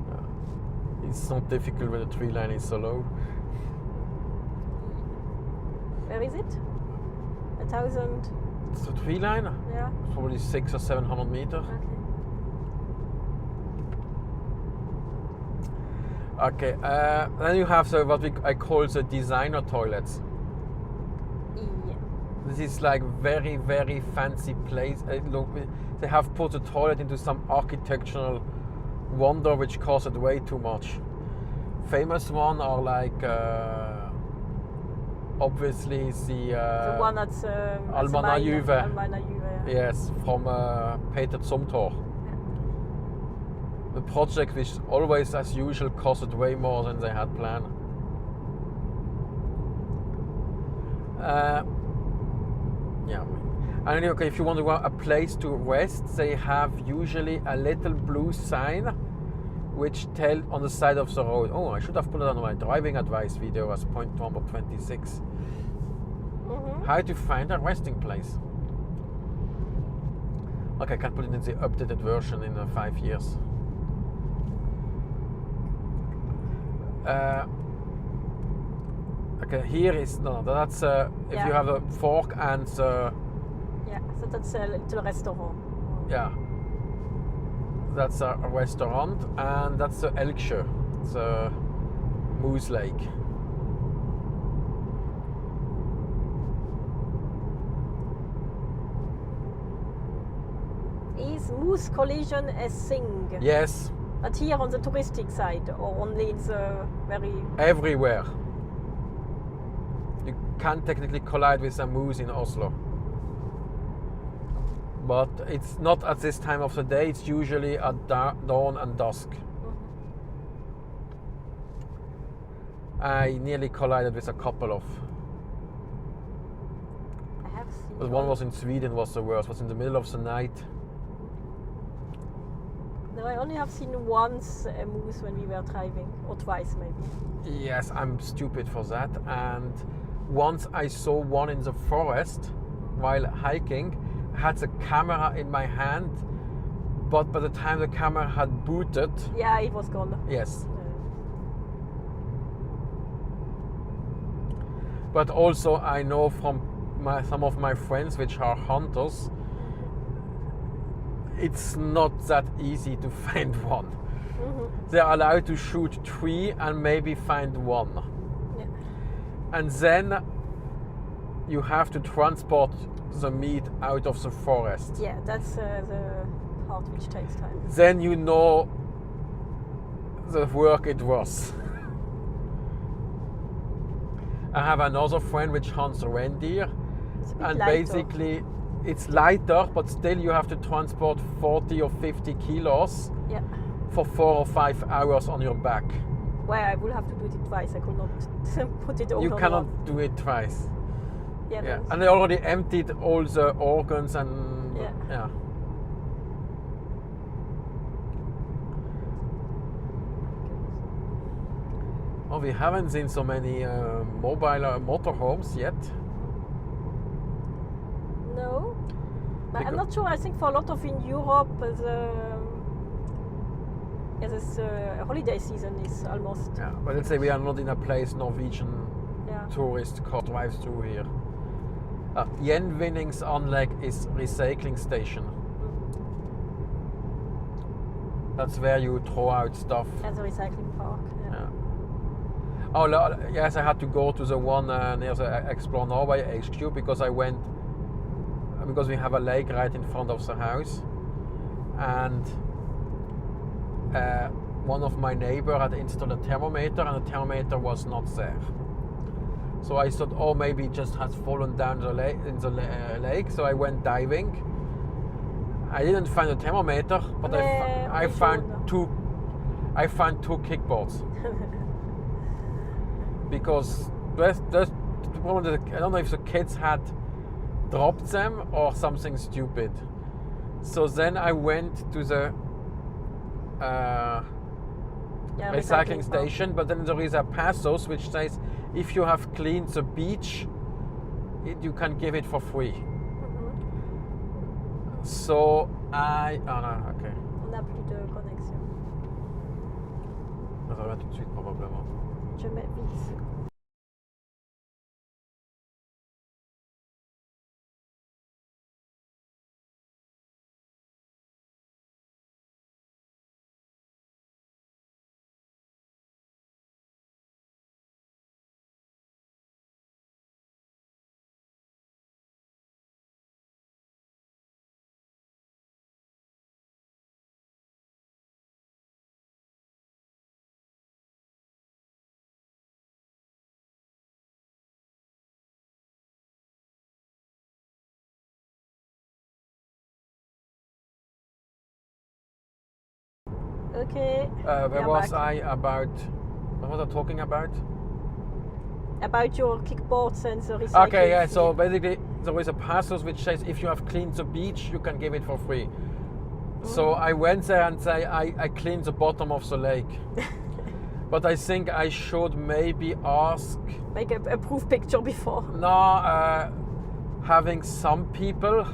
Yeah. It's not difficult when the tree line is so low. Where is it? 1,000? It's the tree line? Yeah. Probably 600 or 700 meters. Okay. Then you have what I call the designer toilets. Yeah. This is like very, very fancy place. They have put the toilet into some architectural wonder which cost way too much. Famous one are like obviously the one at Almanna Juve. Yeah. Yes, from Peter Zumthor. Yeah. The project, which always as usual costed way more than they had planned. Yeah. And okay, if you want to go a place to rest, they have usually a little blue sign which tell on the side of the road. Oh, I should have put it on my driving advice video as point number 26. How to find a resting place. Okay, I can put it in the updated version in 5 years. Okay, here is that's if you have a fork and yeah, so that's a little restaurant. Yeah, that's a restaurant, and that's the Elksjø, the Moose Lake. Is moose collision a thing? Yes, But here on the touristic side, or only in the very... Everywhere. You can technically collide with a moose in Oslo. But it's not at this time of the day, it's usually at dawn and dusk. I nearly collided with a couple of... I have seen... But one was in Sweden, was the worst. Was in the middle of the night. No, I only have seen once a moose when we were driving, or twice maybe. Yes, I'm stupid for that. And once I saw one in the forest while hiking. I had the camera in my hand, but by the time the camera had booted... Yeah, it was gone. Yes. But also I know from some of my friends which are hunters, it's not that easy to find one. They're allowed to shoot 3 and maybe find 1. Yeah. And then you have to transport the meat out of the forest. Yeah, that's the part which takes time. Then you know the work it was. I have another friend which hunts reindeer, and lighter. Basically it's lighter, but still you have to transport 40 or 50 kilos for 4 or 5 hours on your back. Well, I will have to do it twice. I could not put it all You on cannot one. do it twice. Yeah. And they already emptied all the organs and yeah. Oh, we haven't seen so many mobile motorhomes yet. No, but I'm not sure. I think for a lot of in Europe, this holiday season is almost. Yeah, but let's say we are not in a place Norwegian tourist car drives through here. Gjenvinningsanlegg is recycling station. That's where you throw out stuff. As a recycling park. Yeah. Oh yes, I had to go to the one near the Explore Norway HQ because we have a lake right in front of the house, and one of my neighbor had installed a thermometer, and the thermometer was not there. So I thought, oh, maybe it just has fallen down the lake. So I went diving. I didn't find a thermometer, but I found two kickboards. Because I don't know if the kids had dropped them or something stupid. So then I went to the recycling station, but then there is a passus which says if you have cleaned the beach, you can give it for free. So ok. On n'a plus de connexion. Ça va tout de suite probablement. Je mets vite. Okay. Where was I about? What was I talking about? About your kickboards and the recycling. Okay, yeah. So basically, there is a passus which says if you have cleaned the beach, you can give it for free. So I went there and say I cleaned the bottom of the lake. But I think I should maybe ask. Make a proof picture before. No, having some people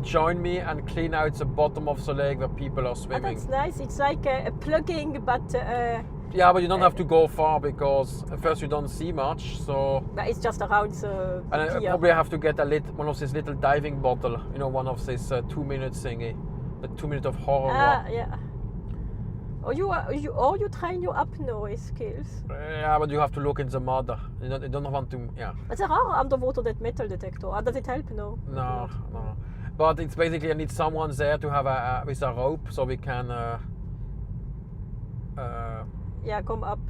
join me and clean out the bottom of the lake where people are swimming. That's nice. It's like a plugging, but. Yeah, but you don't have to go far because at first you don't see much. So. But it's just around the. And I probably have to get one of these little diving bottle. You know, one of these 2-minute thingy, the 2 minute of horror. Yeah. Or you train your apnoe skills. Yeah, but you have to look in the mud. You don't want to. Yeah. But there are underwater metal detector. Does it help? No. No. But it's basically I need someone there to have with a rope so we can Yeah, come up.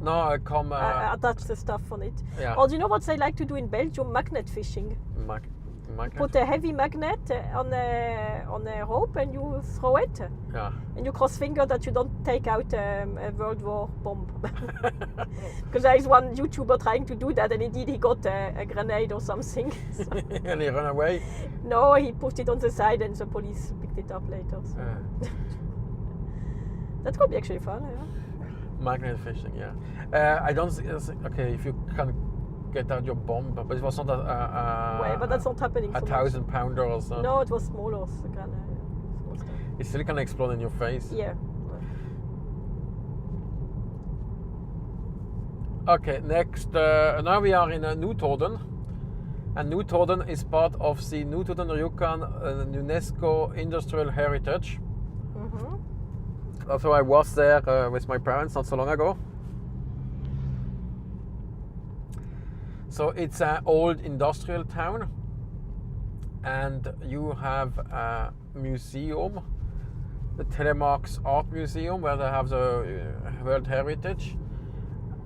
No, come. Attach the stuff on it. Yeah. Or do you know what they like to do in Belgium? Magnet fishing. Magnet? Put a heavy magnet on a rope and you throw it. Yeah. And you cross finger that you don't take out a World War bomb. Because there is one YouTuber trying to do that, and indeed he got a grenade or something. So. And he ran away? No, he put it on the side and the police picked it up later. So. That could be actually fun, yeah. Magnet fishing, yeah. I don't see, okay, if you can get out your bomb, but it was not Wait, but that's not happening so 1,000 pounder or so. No, it was smaller. So small stuff. It still can explode in your face. Yeah. Okay, next, now we are in Notodden, and Notodden is part of the Notodden Rjukan UNESCO Industrial Heritage. So I was there with my parents not so long ago. So it's an old industrial town, and you have a museum, the Telemark's Art Museum, where they have the World Heritage.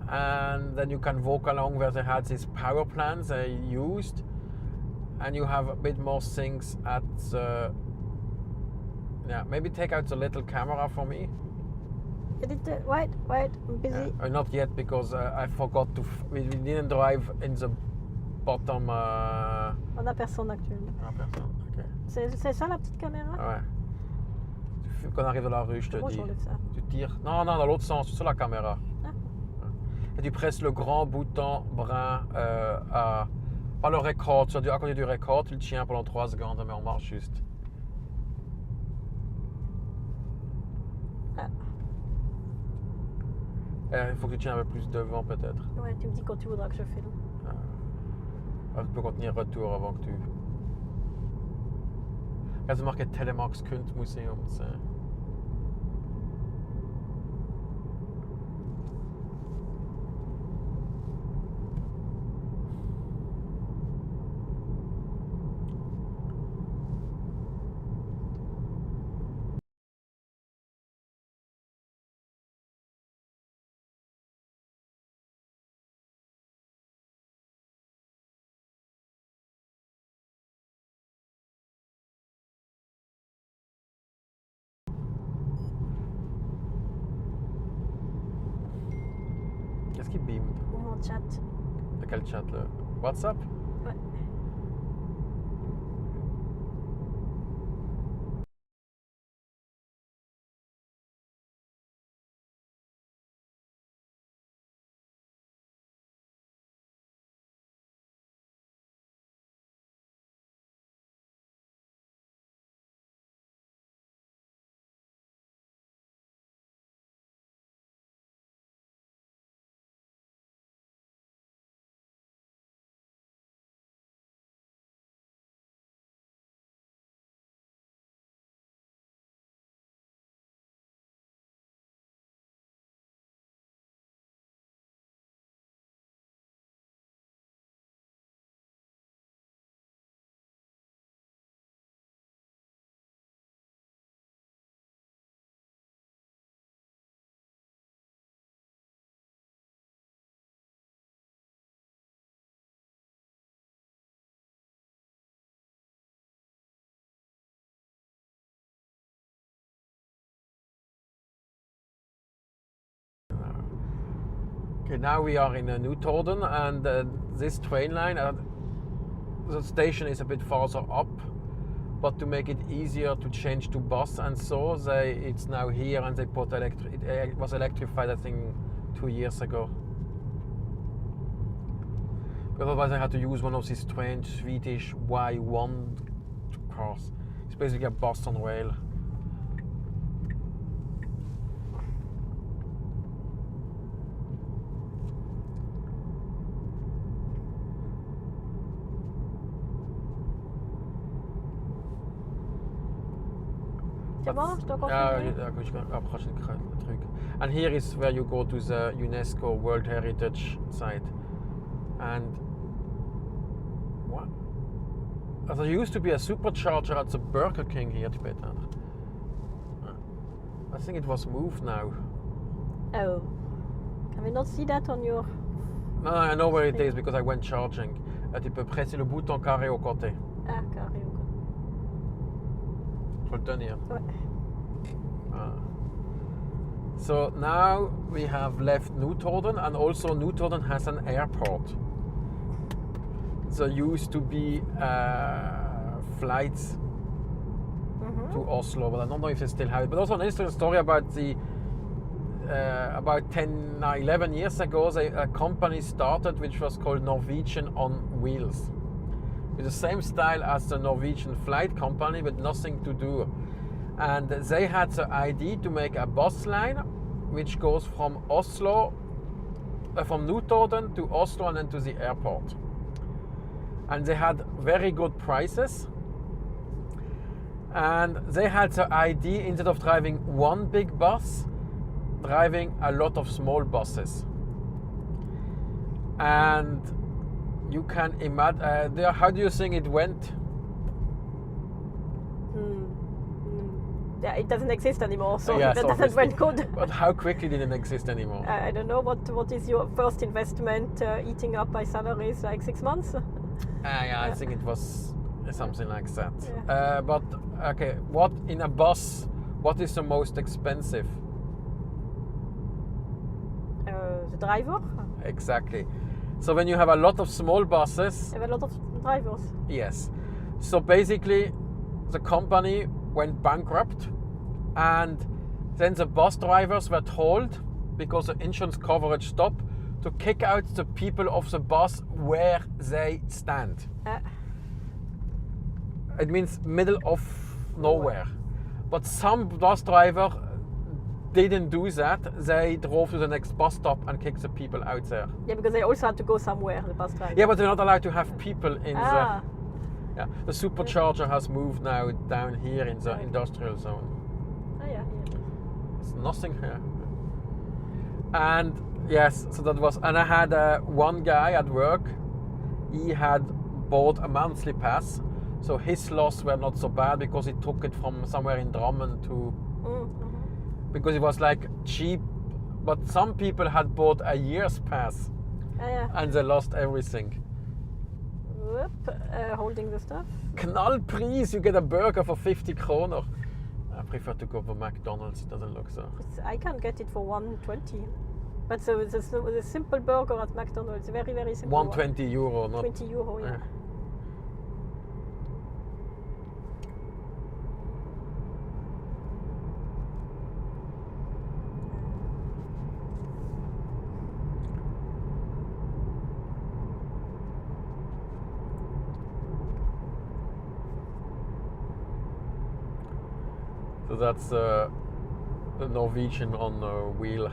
And then you can walk along where they had these power plants they used, and you have a bit more things at the... Yeah, maybe take out the little camera for me. Wait, I'm busy. Not yet, because I forgot to... We didn't drive in the bottom... On a personne actuellement. Ah, personne, ok. C'est ça la petite caméra? Ouais. Quand on arrive dans la rue, je te Comment dis. j'enlève ça? Tu tires... Non, dans l'autre sens, sur la caméra. Ah. Et tu presses le grand bouton brun pas le record, à côté du record, tu le tiens pendant 3 secondes, mais on marche juste. Ah. Il faut que tu tiennes un peu plus devant peut-être. Ouais, tu me dis quand tu voudras que je filme. Tu peux continuer retour avant que tu... Regarde, c'est marqué Telemarks Kunstmuseum. Qu'est-ce qui beam? Mon chat. Quel chat là? WhatsApp? Ouais. Okay, now we are in Notodden, and this train line, the station is a bit farther up, but to make it easier to change to bus and so, it's now here, and they put it was electrified I think 2 years ago. Because otherwise I had to use one of these strange Swedish Y1 cars. It's basically a bus on rail. C'est bon, je dois continuer. And here is where you go to the UNESCO World Heritage site. And what? There used to be a supercharger at the Burger King here, I think it was moved now. Oh, can we not see that on your... No, I know where it is because I went charging. Tu peux presser le bouton carré au côté. Ah, carré. Faut le tenir. Ouais. So now we have left Notodden, and also Notodden has an airport. There used to be flights to Oslo, but I don't know if they still have it. But also an interesting story about the about 10, 11 years ago, a company started which was called Norwegian on wheels, with the same style as the Norwegian flight company, but nothing to do. And they had the idea to make a bus line which goes from Oslo, from Notodden to Oslo and then to the airport. And they had very good prices. And they had the idea, instead of driving one big bus, driving a lot of small buses. And you can imagine, how do you think it went? Yeah, it doesn't exist anymore, so Yes, that doesn't went good. But how quickly did it exist anymore? I don't know, what is your first investment eating up by salaries, like 6 months? I think it was something like that. Yeah. But okay, what in a bus, what is the most expensive? The driver? Exactly. So when you have a lot of small buses, Have a lot of drivers. yes. So basically, the company went bankrupt, and then the bus drivers were told, because the insurance coverage stopped, to kick out the people of the bus where they stand. It means middle of nowhere. But some bus driver didn't do that. They drove to the next bus stop and kicked the people out there. Yeah, because they also had to go somewhere, the bus driver. Yeah, but they're not allowed to have people in Ah. the supercharger has moved now down here in the industrial zone. Oh, yeah. There's nothing here. And yes, so that was, and I had one guy at work, he had bought a monthly pass, so his loss were not so bad because he took it from somewhere in Drammen to, because it was like cheap, but some people had bought a year's pass and they lost everything. Whoop, holding the stuff. Knallpris, you get a burger for 50 kroner. I prefer to go for McDonald's, it doesn't look so. I can get it for 120. But so the simple burger at McDonald's, very, very simple. 120 euro, not 20 euro, yeah. So that's the Norwegian on the wheel.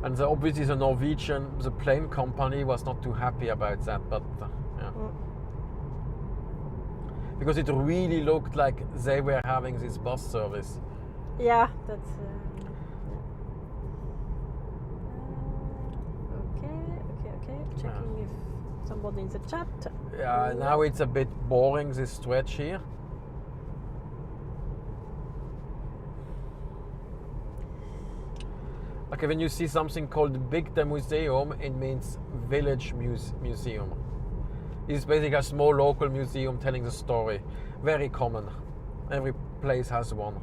And obviously the Norwegian, the plane company was not too happy about that, but yeah. Because it really looked like they were having this bus service. Yeah, that's... Okay. Checking if somebody in the chat. Yeah, now it's a bit boring, this stretch here. Okay, when you see something called Bygde Museum, it means village museum. It's basically a small local museum telling the story. Very common. Every place has one.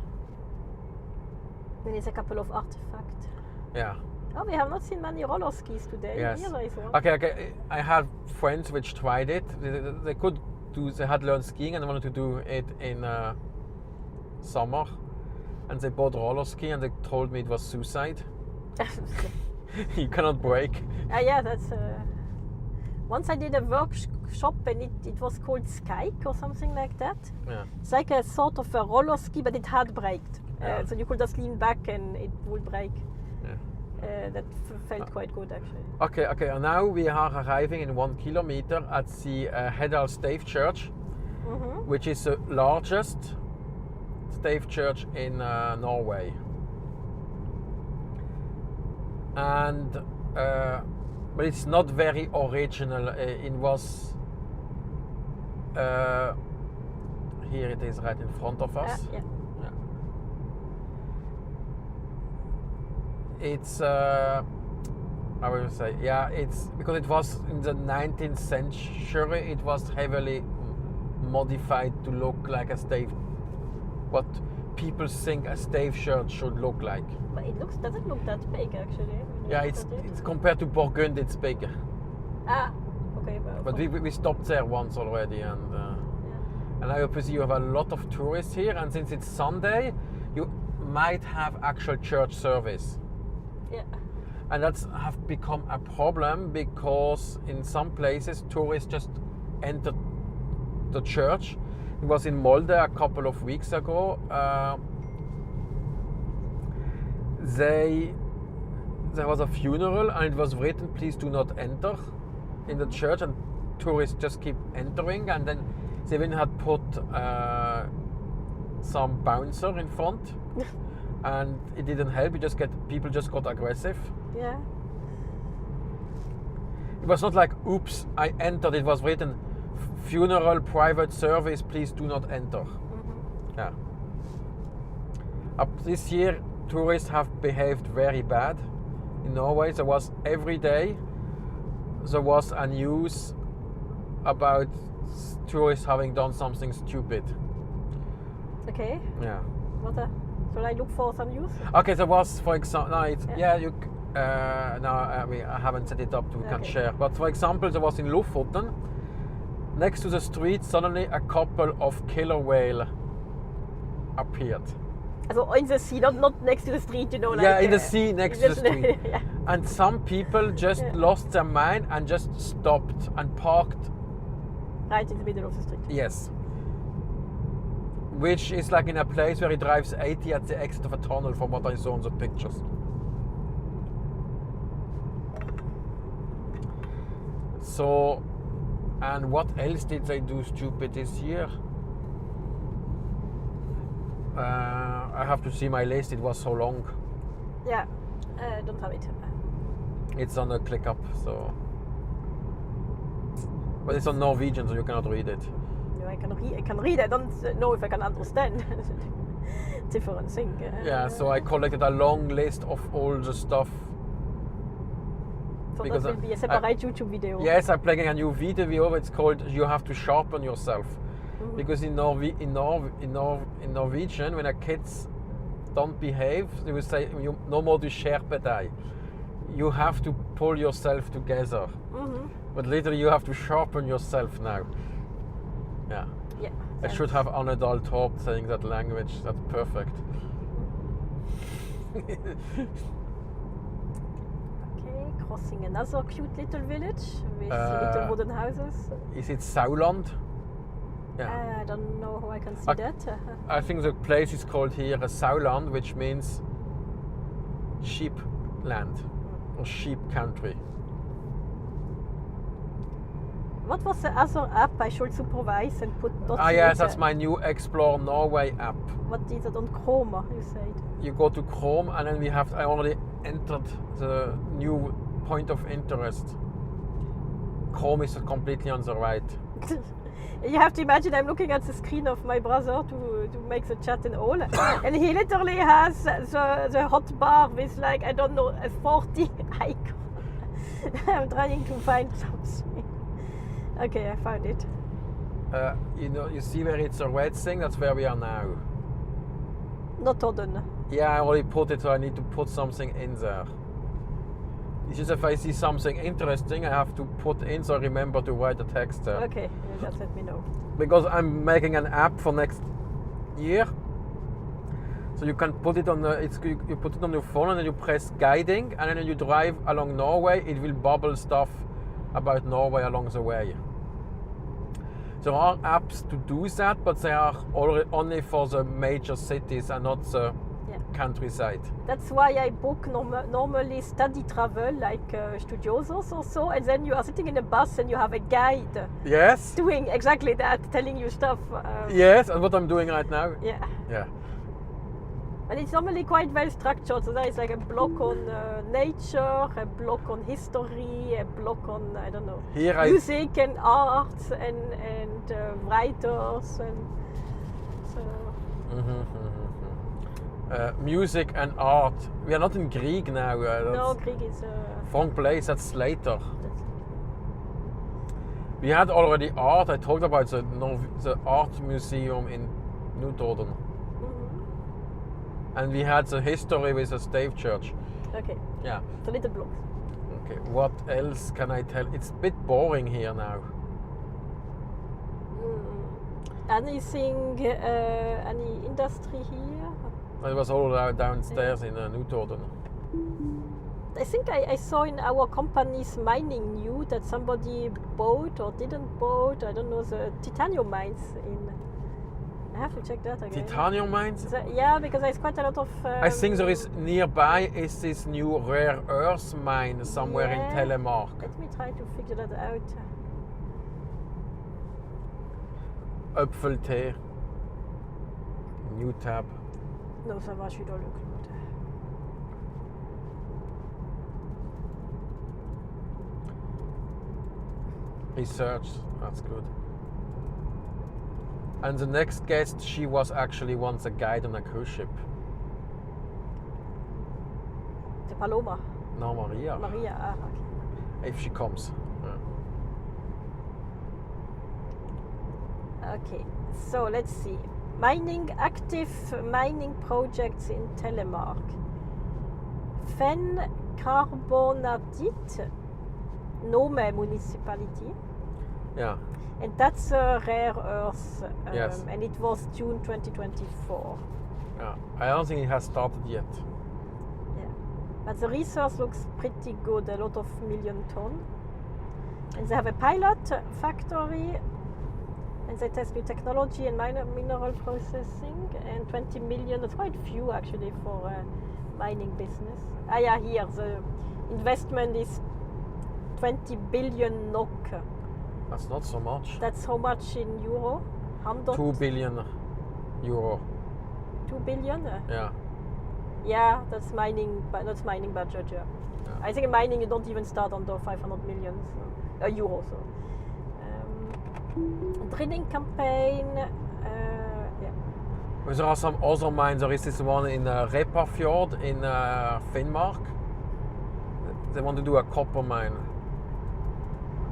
Then it's a couple of artifacts. Yeah. Oh, we have not seen many roller skis today. Yes. Here there is one. Okay. I had friends which tried it. They had learned skiing and they wanted to do it in summer. And they bought roller ski and they told me it was suicide. You cannot brake. Yeah, that's... Once I did a workshop and it was called Skike or something like that. Yeah. It's like a sort of a roller ski, but it had braked. Yeah. So you could just lean back and it would brake. Yeah. That felt quite good actually. Okay, and now we are arriving in 1 kilometer at the Heddal Stave Church, which is the largest Stave church in Norway. And but it's not very original. It was here it is right in front of us. Yeah. it's I would say, yeah, it's because it was in the 19th century. It was heavily modified to look like a Stave, what people think a Stave shirt should look like. But it doesn't look that big actually. Yeah, it's compared to Burgundy, it's bigger. Ah, okay. But we stopped there once already, and and obviously you have a lot of tourists here, and since it's Sunday, you might have actual church service. Yeah. And that's have become a problem because in some places tourists just enter the church. It was in Molde a couple of weeks ago. There was a funeral and it was written, "Please do not enter," in the church, and tourists just keep entering. And then they even had put some bouncer in front. And it didn't help. People just got aggressive. Yeah. It was not like, "Oops, I entered." It was written, "Funeral, private service, please do not enter." Mm-hmm. Yeah. This year, tourists have behaved very bad in Norway. There was every day there was a news about tourists having done something stupid. Okay. Yeah. Shall I look for some news? Okay, there was, for example, I haven't set it up we can share. But for example, there was in Lofoten, next to the street, suddenly a couple of killer whale appeared. Also in the sea, not next to the street, you know. Like, yeah, in the sea next to the street. Yeah. And some people just lost their mind and just stopped and parked. Right in the middle of the street. Yes. Which is like in a place where he drives 80 at the exit of a tunnel, from what I saw in the pictures. So, and what else did they do stupid this year? I have to see my list, it was so long. Yeah, I don't have it. It's on a ClickUp, so. But it's on Norwegian, so you cannot read it. No, I can read. I don't know if I can understand. Different thing. Yeah, so I collected a long list of all the stuff. So that will be a separate YouTube video. Yes, I'm playing a new video. It's called "You Have to Sharpen Yourself," because in Norwegian, when a kids don't behave, they will say, "No more du skjerpe deg." You have to pull yourself together. But literally, you have to sharpen yourself now. Yeah. Yeah. I should have an adult taught saying that language. That's perfect. Okay, crossing another cute little village with little wooden houses. Is it Sauland? Yeah. I don't know how I can see that. I think the place is called here Sauland, which means sheep land or sheep country. What was the other app I should supervise and put dots in yes, it? that's my new Explore Norway app. What is it on Chrome, you said? You go to Chrome and then I already entered the new point of interest. Chrome is completely on the right. You have to imagine I'm looking at the screen of my brother to make the chat and all. And he literally has the hot bar with like, I don't know, a 40 icon. I'm trying to find something. Okay, I found it. You see where it's a red thing? That's where we are now. Notodden. Yeah, I already put it, so I need to put something in there. It's just if I see something interesting, I have to put in, so I remember to write the text there. Okay, just let me know. Because I'm making an app for next year. So you can put it on you put it on your phone and then you press guiding, and then when you drive along Norway, it will bubble stuff about Norway along the way. There are apps to do that, but they are only for the major cities and not the countryside. That's why I book normally study travel, like Studiosos or so, and then you are sitting in a bus and you have a guide. Yes. Doing exactly that, telling you stuff. Yes, and what I'm doing right now. Yeah. Yeah. And it's normally quite well structured, so there is like a block on nature, a block on history, a block on, I don't know, music and arts and writers and so. music and art. We are not in Greek now. No, Greek is... wrong place, that's later. We had already art. I talked about the art museum in Notodden. Mm-hmm. And we had the history with the Stave church. Okay. Yeah. The little blocks. Okay, what else can I tell? It's a bit boring here now. Anything, any industry here? It was all downstairs in Notodden. I think I saw in our company's mining news that somebody bought or didn't bought, I don't know, the titanium mines in... I have to check that again. Titanium mines? Yeah, because there's quite a lot of... I think there is nearby is this new rare earth mine somewhere in Telemark. Let me try to figure that out. Apfeltee. New tab. No, ça va, je suis dans le cloud. Research, that's good. And the next guest, she was actually once a guide on a cruise ship. The Paloma. No, Maria. Maria, okay. If she comes. Yeah. Okay, so let's see. Active mining projects in Telemark. Fen Carbonatite, Nome municipality. Yeah. And that's a rare earth. Yes. And it was June 2024. Yeah. I don't think it has started yet. Yeah. But the resource looks pretty good, a lot of million ton. And they have a pilot factory. And they test new technology and mineral processing. And 20 million, that's quite few actually for mining business. Yeah, here the investment is 20 billion NOK. That's not so much. That's how much in euro? 2 billion euro. 2 billion? Yeah. Yeah, that's mining, but not mining budget. Yeah. I think in mining you don't even start under 500 million euro. So. Drilling campaign. Yeah. But there are some other mines. There is this one in Repa Fjord in Finnmark. They want to do a copper mine.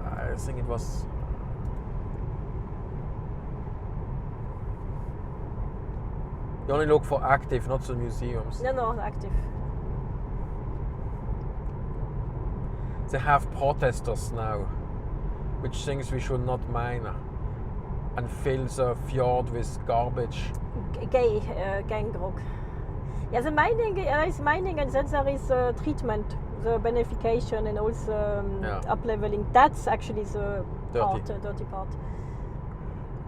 I think it was. You only look for active, not the museums. No, active. They have protesters now, which thinks we should not mine and fill the fjord with garbage. Gang rock. Yeah, the mining is mining, and then there is treatment, the beneficiation, and also up leveling. That's actually the dirty part.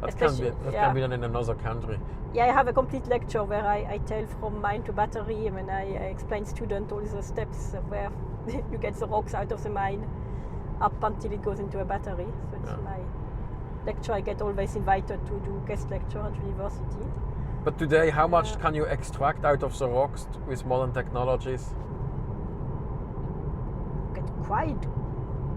That can be done in another country. Yeah, I have a complete lecture where I tell from mine to battery, and I explain students all the steps where you get the rocks out of the mine up until it goes into a battery. So it's my lecture. I get always invited to do guest lecture at university. But today, how much can you extract out of the rocks with modern technologies? Get quite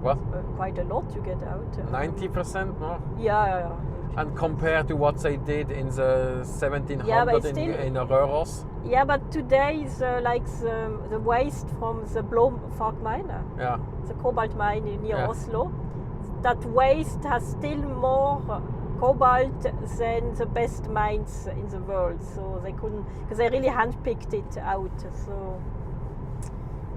a lot you get out. 90% more? Yeah. And compared to what they did in the 1700s in Røros? Yeah, but today is like the waste from the Blomfark mine, the cobalt mine near Oslo. That waste has still more cobalt than the best mines in the world. So they couldn't, because they really handpicked it out. So,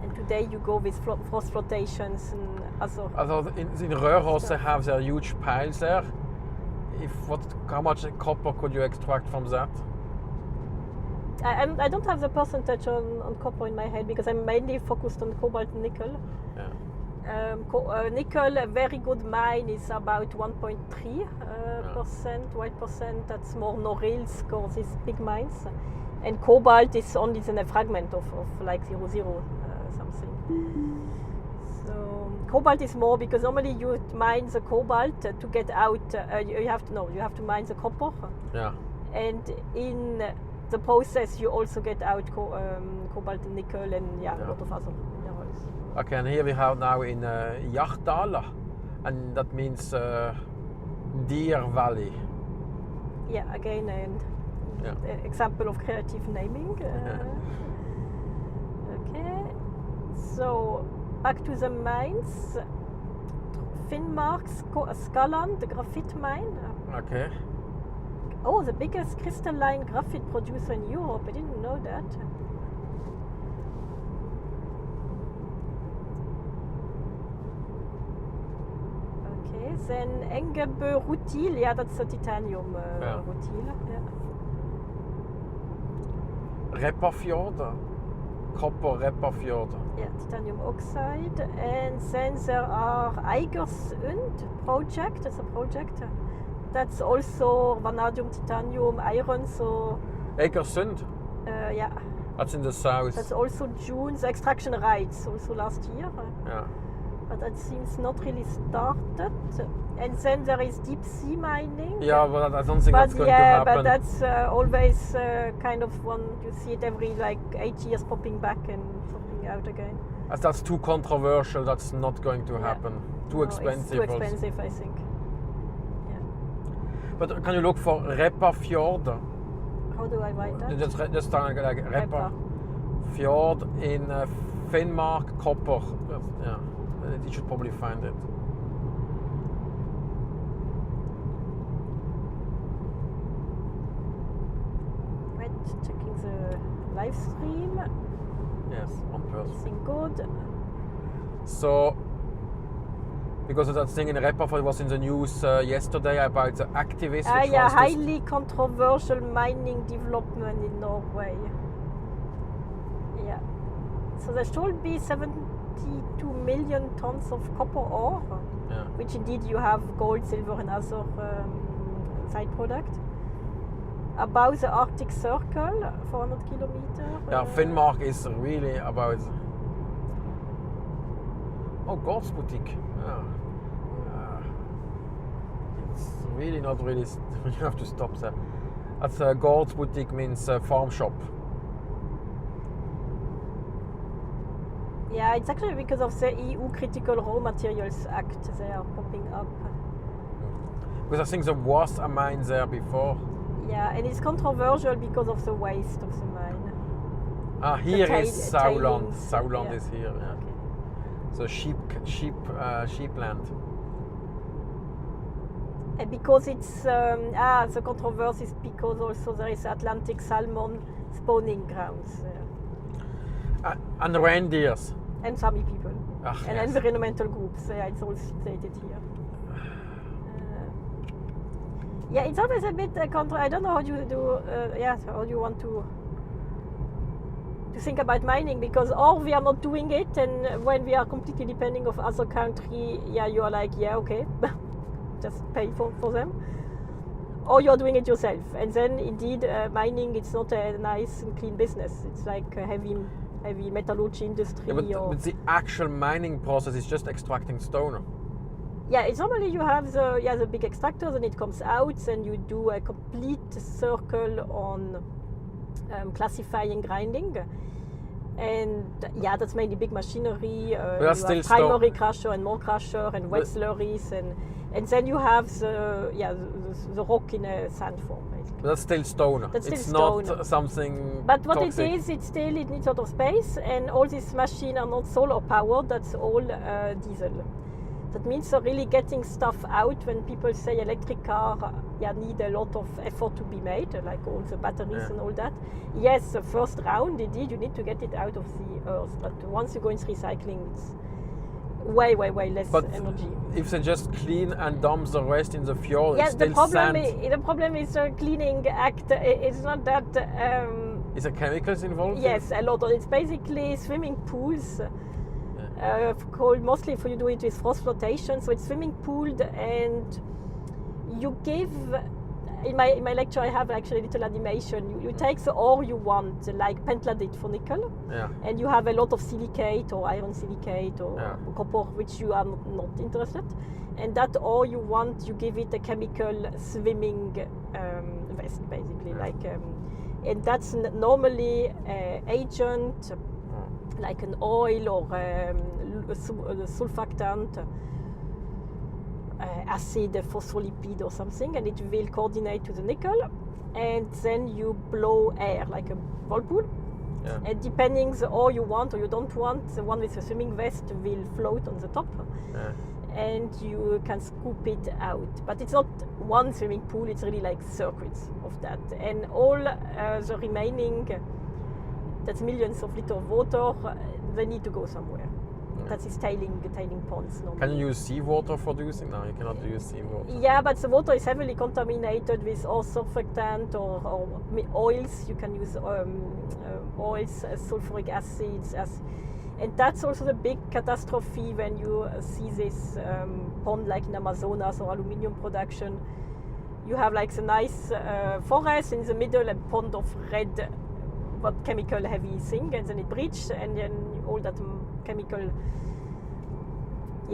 and today you go with frost flotations and other. In Røros they have their huge piles there. How much copper could you extract from that? I don't have the percentage on copper in my head because I'm mainly focused on cobalt and nickel. Yeah. Nickel, a very good mine, is about 1.3%, white percent. That's more Norilsk or these big mines. And cobalt is only in a fragment of like 0.0 something. So cobalt is more because normally you mine the cobalt to get out. You have to mine the copper. Yeah. And in the process, you also get out cobalt and nickel and a lot of other minerals. Okay, and here we have now in Heddal, and that means Deer Valley. Yeah, again, and example of creative naming. Okay, so back to the mines. Finnmark, Skaland, the graphite mine. Okay. Oh, the biggest crystalline graphite producer in Europe. I didn't know that. Okay, then Engebø rutil. Yeah, that's a titanium rutil. Yeah. Repparfjord, copper Repparfjord. Yeah, titanium oxide. And then there are Eigersund project. That's a project. That's also vanadium, titanium, iron. So. Eigersund. Yeah. That's in the south. That's also June. The extraction rights also last year. Yeah. But that seems not really started. And then there is deep sea mining. Yeah, but I don't think that's going to happen. But that's always kind of one, you see it every like 8 years popping back and popping out again. As that's too controversial, that's not going to happen. Too expensive. It's too expensive, I think. Yeah. But can you look for Repparfjord? How do I write that? Just like Repparfjord in Finnmark, copper. Yeah, you should probably find it. Checking the live stream. Yes, on person. Everything good. So, because of that thing in Repparfjord was in the news yesterday about the activists. Highly controversial mining development in Norway. Yeah. So there should be 72 million tons of copper ore, which indeed you have gold, silver, and other side products. Above the Arctic Circle, 400 kilometers. Yeah, Finnmark is really about. Oh, God's boutique. Yeah. It's really not really. You have to stop there. That's God's boutique means farm shop. Yeah, it's actually because of the EU Critical Raw Materials Act they are popping up. Because I think there was a mine there before. Yeah, and it's controversial because of the waste of the mine. Here is Sauland. Sauland is here. Yeah. Okay. So sheep land. And because it's the controversy is because also there is Atlantic salmon spawning grounds. And reindeers. And Sami people. And yes. environmental groups. It's all stated here. Yeah, it's always a bit I don't know how you do. How you want to think about mining, because or we are not doing it, and when we are completely depending on other country, you are like, okay, just pay for them, or you are doing it yourself, and then indeed Mining, it's not a nice and clean business. It's like a heavy metallurgy industry. Yeah, but the actual mining process is just extracting stone. Yeah, it's normally you have the big extractors, and it comes out, and you do a complete circle on classifying, grinding, and that's mainly big machinery. You have primary crusher and more crusher and wet slurries, and then you have the rock in a sand form. Basically. But that's still stone. It's not something. But what toxic. it needs a lot of space, and all these machines are not solar powered. That's all diesel. That means really getting stuff out. When people say electric car need a lot of effort to be made, like all the batteries and all that. Yes, the first round indeed you need to get it out of the earth, but once you go into recycling, it's way less energy. If they just clean and dump the rest in the fjord, it's the still sand. The problem is the cleaning act. It's not that. Is there chemicals involved? Yes, a lot. It's basically swimming pools. Called mostly for you do it with frost flotation, so it's swimming pooled, and you give. In my lecture, I have actually a little animation. You take the ore you want, like pentlandite for nickel, and you have a lot of silicate or iron silicate or copper, which you are not interested. And that ore you want, you give it a chemical swimming vest, basically, and that's normally agent. Like an oil or a sulfactant, acid, phospholipid or something, and it will coordinate to the nickel, and then you blow air like a whirlpool. Yeah. And depending the ore you want or you don't want, the one with the swimming vest will float on the top. Yeah. And you can scoop it out. But it's not one swimming pool, it's really like circuits of that. And all the remaining, that's millions of liters of water, they need to go somewhere. Yeah. That is tailing ponds. Normally. Can you use seawater for using? No, you cannot use seawater. Yeah, but the water is heavily contaminated with all surfactant or oils. You can use oils, sulfuric acids, and that's also the big catastrophe when you see this pond like in Amazonas or aluminium production. You have like the nice forest in the middle, a pond of red, but chemical heavy thing, and then it breached, and then all that chemical,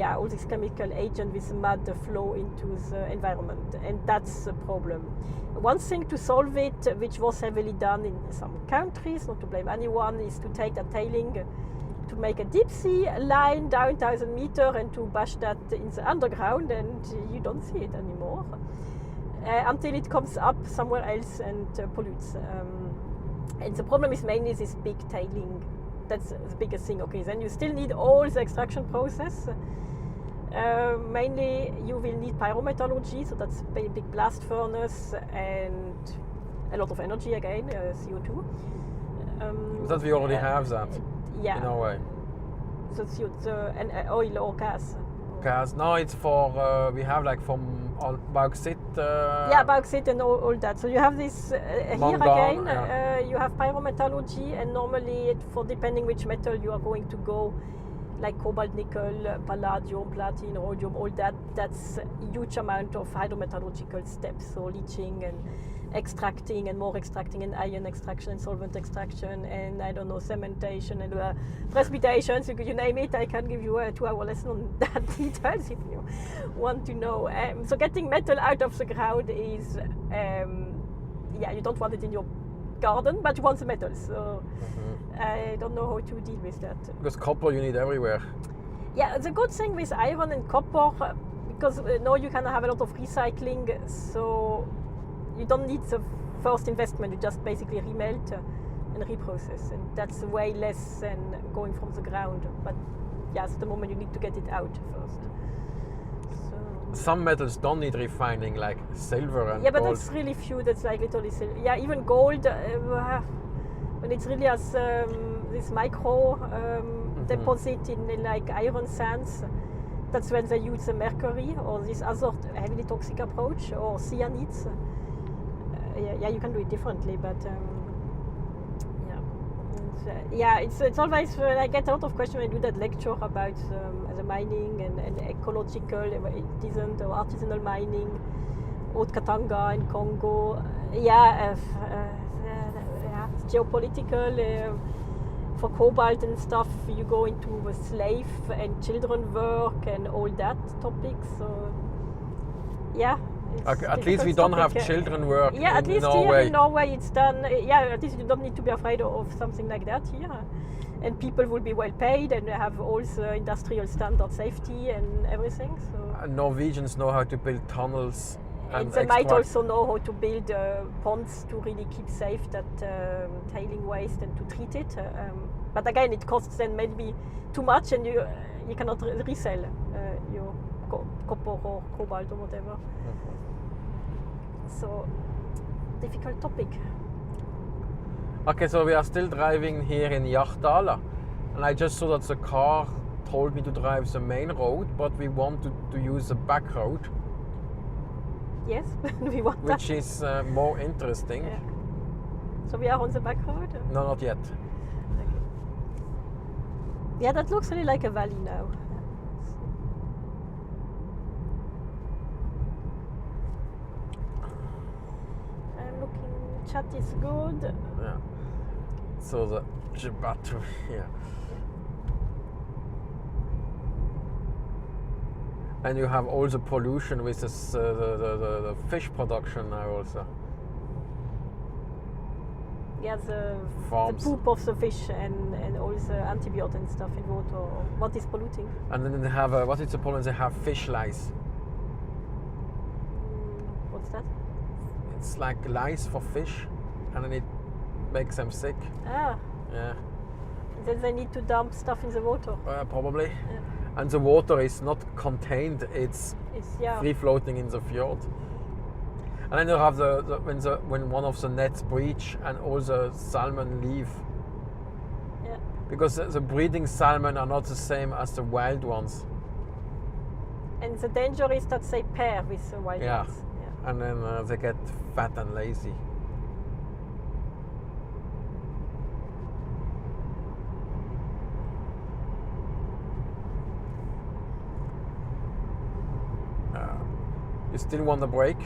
all this chemical agent with mud flow into the environment, and that's the problem. One thing to solve it, which was heavily done in some countries, not to blame anyone, is to take that tailing, to make a deep sea line down 1,000 meters and to bash that in the underground, and you don't see it anymore until it comes up somewhere else and pollutes. And the problem is mainly this big tailing. That's the biggest thing. Okay, then you still need all the extraction process. Mainly you will need pyrometallurgy, so that's a big blast furnace and a lot of energy again, CO2. That we already have that. Yeah. In Norway. So CO2 and oil or gas. Gas. No, it's for we have like from bauxite. Bauxite and all that. So you have this here again. You have pyrometallurgy, and normally for depending which metal you are going to go, like cobalt, nickel, palladium, platinum, rhodium, all that. That's a huge amount of hydrometallurgical steps. So leaching and extracting and more extracting and ion extraction and solvent extraction and I don't know, cementation and precipitation, so you name it. I can give you a 2-hour lesson on that details if you want to know. So getting metal out of the ground is, you don't want it in your garden, but you want the metal. So I don't know how to deal with that. Because copper you need everywhere. Yeah, the good thing with iron and copper, because now you can have a lot of recycling, so you don't need the first investment, you just basically remelt and reprocess, and that's way less than going from the ground. But yes, at the moment you need to get it out first. So some metals don't need refining, like silver and but gold. that's really few, that's like literally silver. Yeah, even gold, when it's really as this micro deposit in like iron sands, that's when they use the mercury or this other heavily toxic approach, or cyanides. You can do it differently, but it's always when I get a lot of questions when I do that lecture about the mining and ecological, it isn't, or artisanal mining, Haute Katanga in Congo. Geopolitical. For cobalt and stuff, you go into slave and children work and all that topic. So at least we don't have children work in at least Norway. Here in Norway it's done. At least you don't need to be afraid of something like that here. And people will be well paid and have all the industrial standard safety and everything. So And Norwegians know how to build tunnels. And they might also know how to build ponds to really keep safe that tailing waste and to treat it. But again, it costs then maybe too much, and you cannot resell your copper or cobalt or whatever. So, difficult topic. Okay, so we are still driving here in Heddal, and I just saw that the car told me to drive the main road, but we want to use the back road. Yes, we want that. Which is more interesting. Yeah. So we are on the back road? No, not yet. Okay. Yeah, that looks really like a valley now. I'm looking, chat is good. Yeah. So the battery here. And you have all the pollution with this, the fish production now also. Yeah, the Farms. poop of the fish and all the antibiotics and stuff in water. What is polluting? And then they have, what is the problem? They have fish lice. What's that? it's like lice for fish, and then it makes them sick. Ah. Yeah. Then they need to dump stuff in the water. Probably. Yeah. And the water is not contained; it's Yeah. free floating in the fjord. And then you have when one of the nets breach and all the salmon leave. Yeah. Because the breeding salmon are not the same as the wild ones. And the danger is that they pair with the wild Yeah. ones. Yeah. And then they get fat and lazy. You still want a break?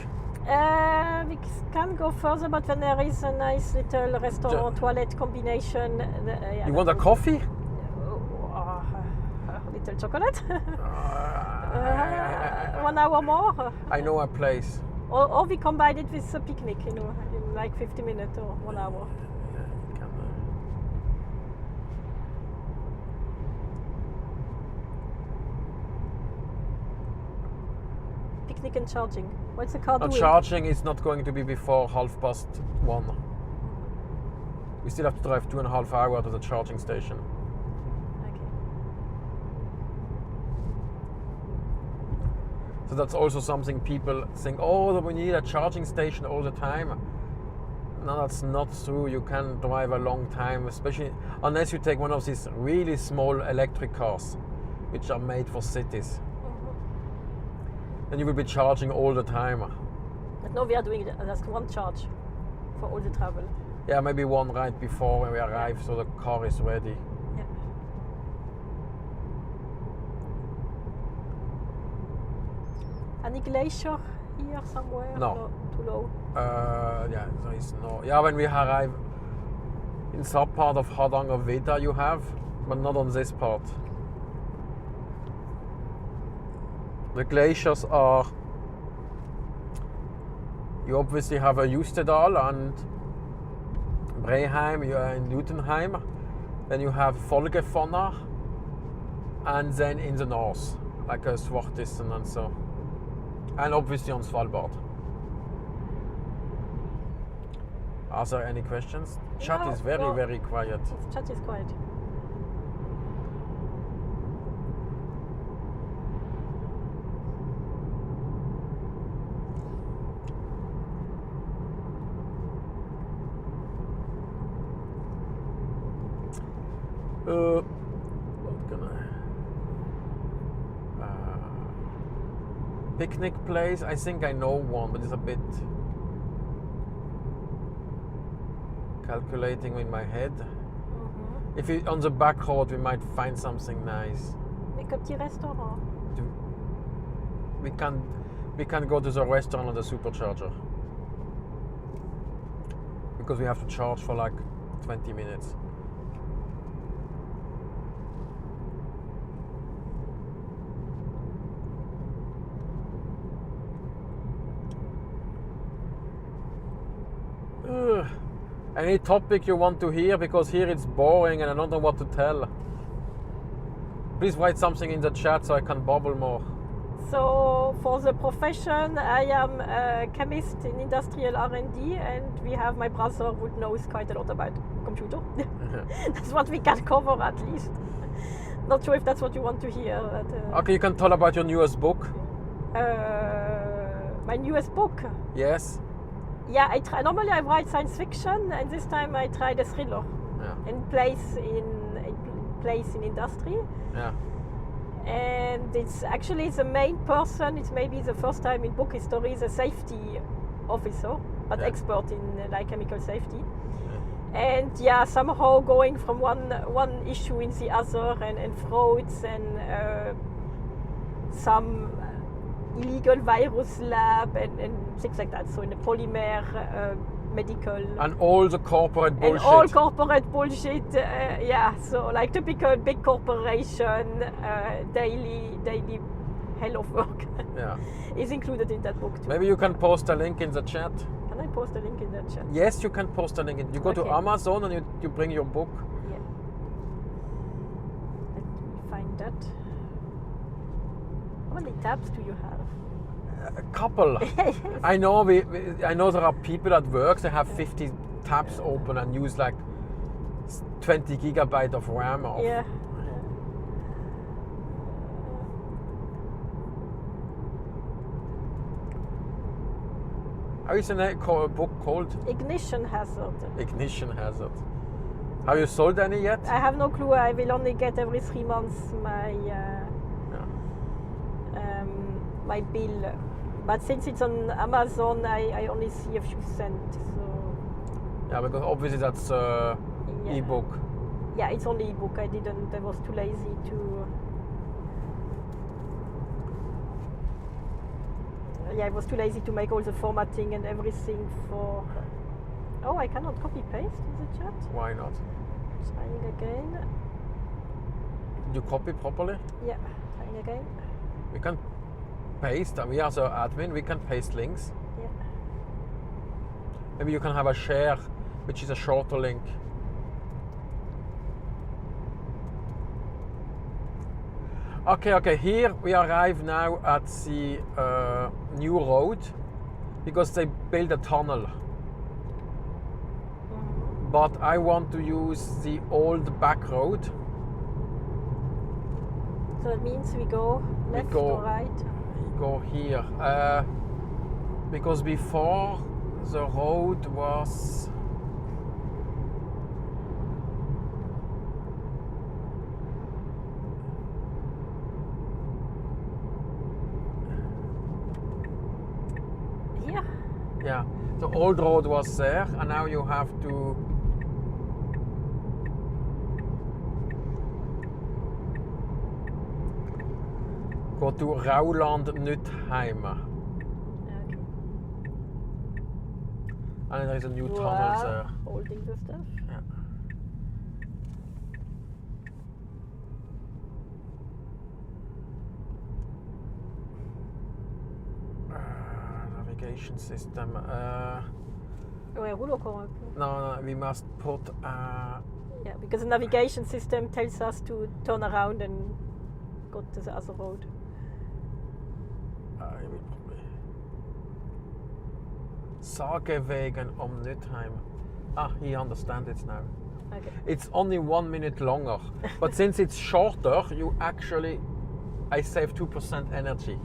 We can go further, but when there is a nice little restaurant toilet combination. You want a coffee? Little chocolate. 1 hour more. I know a place. Or we combine it with a picnic, in like 50 minutes or 1 hour. Yeah, you can. Picnic and charging. What's the car doing? Charging is not going to be before 1:30. We still have to drive 2.5 hours to the charging station. Okay. So that's also something people think, oh, we need a charging station all the time. No, that's not true. You can drive a long time, especially unless you take one of these really small electric cars, which are made for cities. Then you will be charging all the time. But no, we are doing just one charge for all the travel. Yeah, maybe one right before when we arrive, so the car is ready. Yeah. Any glacier here somewhere? No. Too low. Yeah, there is no. Yeah, when we arrive in some part of Hardangervidda you have, but not on this part. The glaciers are. You obviously have a Heddal and Breheim, you are in Notodden. Then you have Folgefonna, and then in the north, like a Svartisen and so. And obviously on Svalbard. Are there any questions? Chat is very, very quiet. Chat is quiet. What can I? Picnic place. I think I know one, but it's a bit calculating in my head. Mm-hmm. If we on the back road, we might find something nice. Like a petit restaurant. We can go to the restaurant on the supercharger because we have to charge for like 20 minutes. Any topic you want to hear, because here it's boring and I don't know what to tell. Please write something in the chat so I can bubble more. So for the profession, I am a chemist in industrial R&D, and we have my brother who knows quite a lot about computer. That's what we can cover at least. Not sure if that's what you want to hear. But, okay, you can tell about your newest book. My newest book? Yes. Yeah, normally I write science fiction, and this time I tried a thriller. Yeah. In place in industry. Yeah. And it's actually the main person, it's maybe the first time in book history, is a safety officer, but expert in like chemical safety. Yeah. And yeah, somehow going from one issue in the other, and frauds and some illegal virus lab and things like that. So in the polymer, medical. And all the corporate bullshit. And all corporate bullshit, yeah. So like typical big corporation, daily hell of work. Yeah. Is included in that book too. Maybe you can post a link in the chat. Can I post a link in that chat? Yes, you can post a link. You go to Amazon and you bring your book. Yeah. Let me find that. How many tabs do you have? A couple. I know. I know there are people at work that have 50 tabs open and use like 20 gigabyte of RAM. Yeah. How is the book called? Ignition Hazard. Ignition Hazard. Have you sold any yet? I have no clue. I will only get every 3 months my bill. But since it's on Amazon, I only see a few cents. So. Yeah, because obviously that's ebook. Yeah, it's only ebook. I was too lazy to. Yeah, I was too lazy to make all the formatting and everything for. Oh, I cannot copy paste in the chat. Why not? Trying again. You copy properly? Yeah, trying again. We can paste. We as an admin, we can paste links. Yeah. Maybe you can have a share, which is a shorter link. Okay. Here we arrive now at the new road because they built a tunnel. Mm-hmm. But I want to use the old back road. So that means we go left or right? We go here. Because before the road was. Here? Yeah, the old road was there, and now you have to. Go to Rauland-Nutheim. Okay. And there is a new tunnel there. Holding the stuff. Yeah. Navigation system. Ouais, roule encore un peu. No, we must put. Yeah, because the navigation system tells us to turn around and go to the other road. I will probably. Sagewegen om Nutheim. He understands it now. Okay. It's only 1 minute longer, but since it's shorter, you actually, I save 2% energy.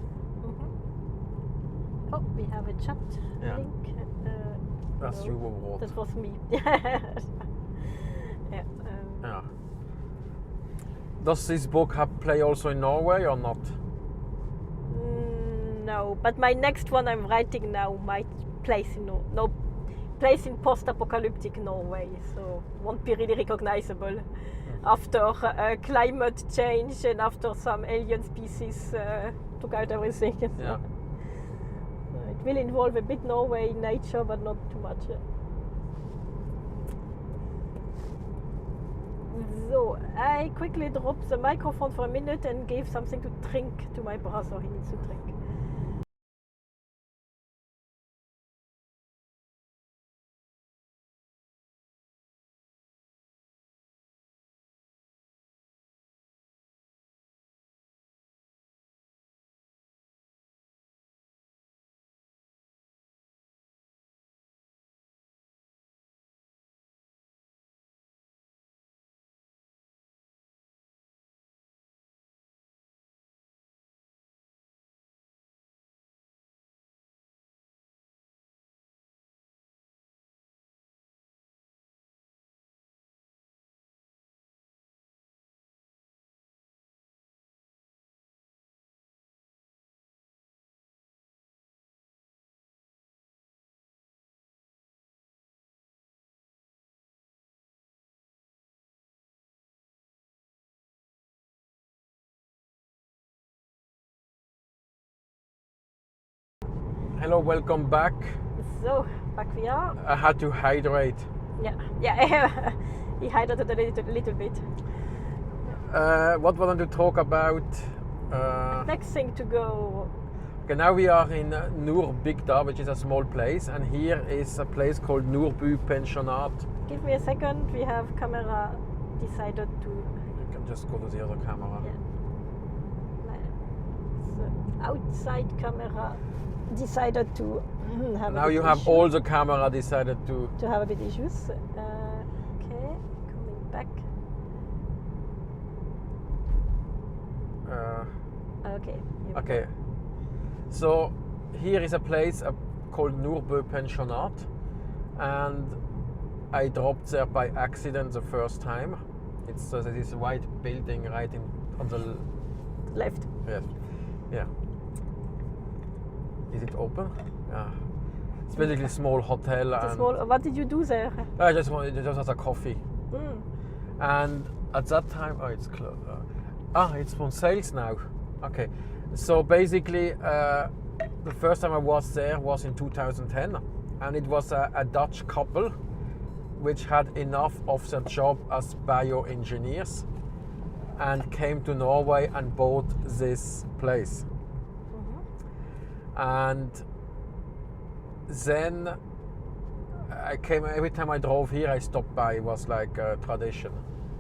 Mm-hmm. Oh, we have a chat link. That's you who wrote. That was me. Yeah. Yeah. Does this book play also in Norway or not? No, but my next one I'm writing now might place in place in post-apocalyptic Norway, so won't be really recognizable after climate change and after some alien species took out everything. Yeah. It will involve a bit Norway nature, but not too much. So I quickly dropped the microphone for a minute and gave something to drink to my brother. He needs to drink. Hello, welcome back. So back we are. I had to hydrate. Yeah. He hydrated a little bit. What want to talk about? Next thing to go. Okay, now we are in Nurbygda, which is a small place, and here is a place called Nordby Pensionat. Give me a second. We have camera decided to. You can just go to the other camera. Yeah. outside camera decided to have Now a bit you have issue. all the camera decided to. To have a bit issues. Okay, coming back. Okay. Here we Okay. go. So here is a place called Norway Pensionat, and I dropped there by accident the first time. It's this white building right on the Left. yes, yeah. Is it open? Yeah. It's basically a small hotel. It's a And small, what did you do there? I just wanted just as a coffee. Mm. And at that time, oh, it's closed. It's on sales now. Okay. So basically, the first time I was there was in 2010, and it was a Dutch couple which had enough of their job as bioengineers and came to Norway and bought this place. And then I came, every time I drove here, I stopped by. It was like a tradition.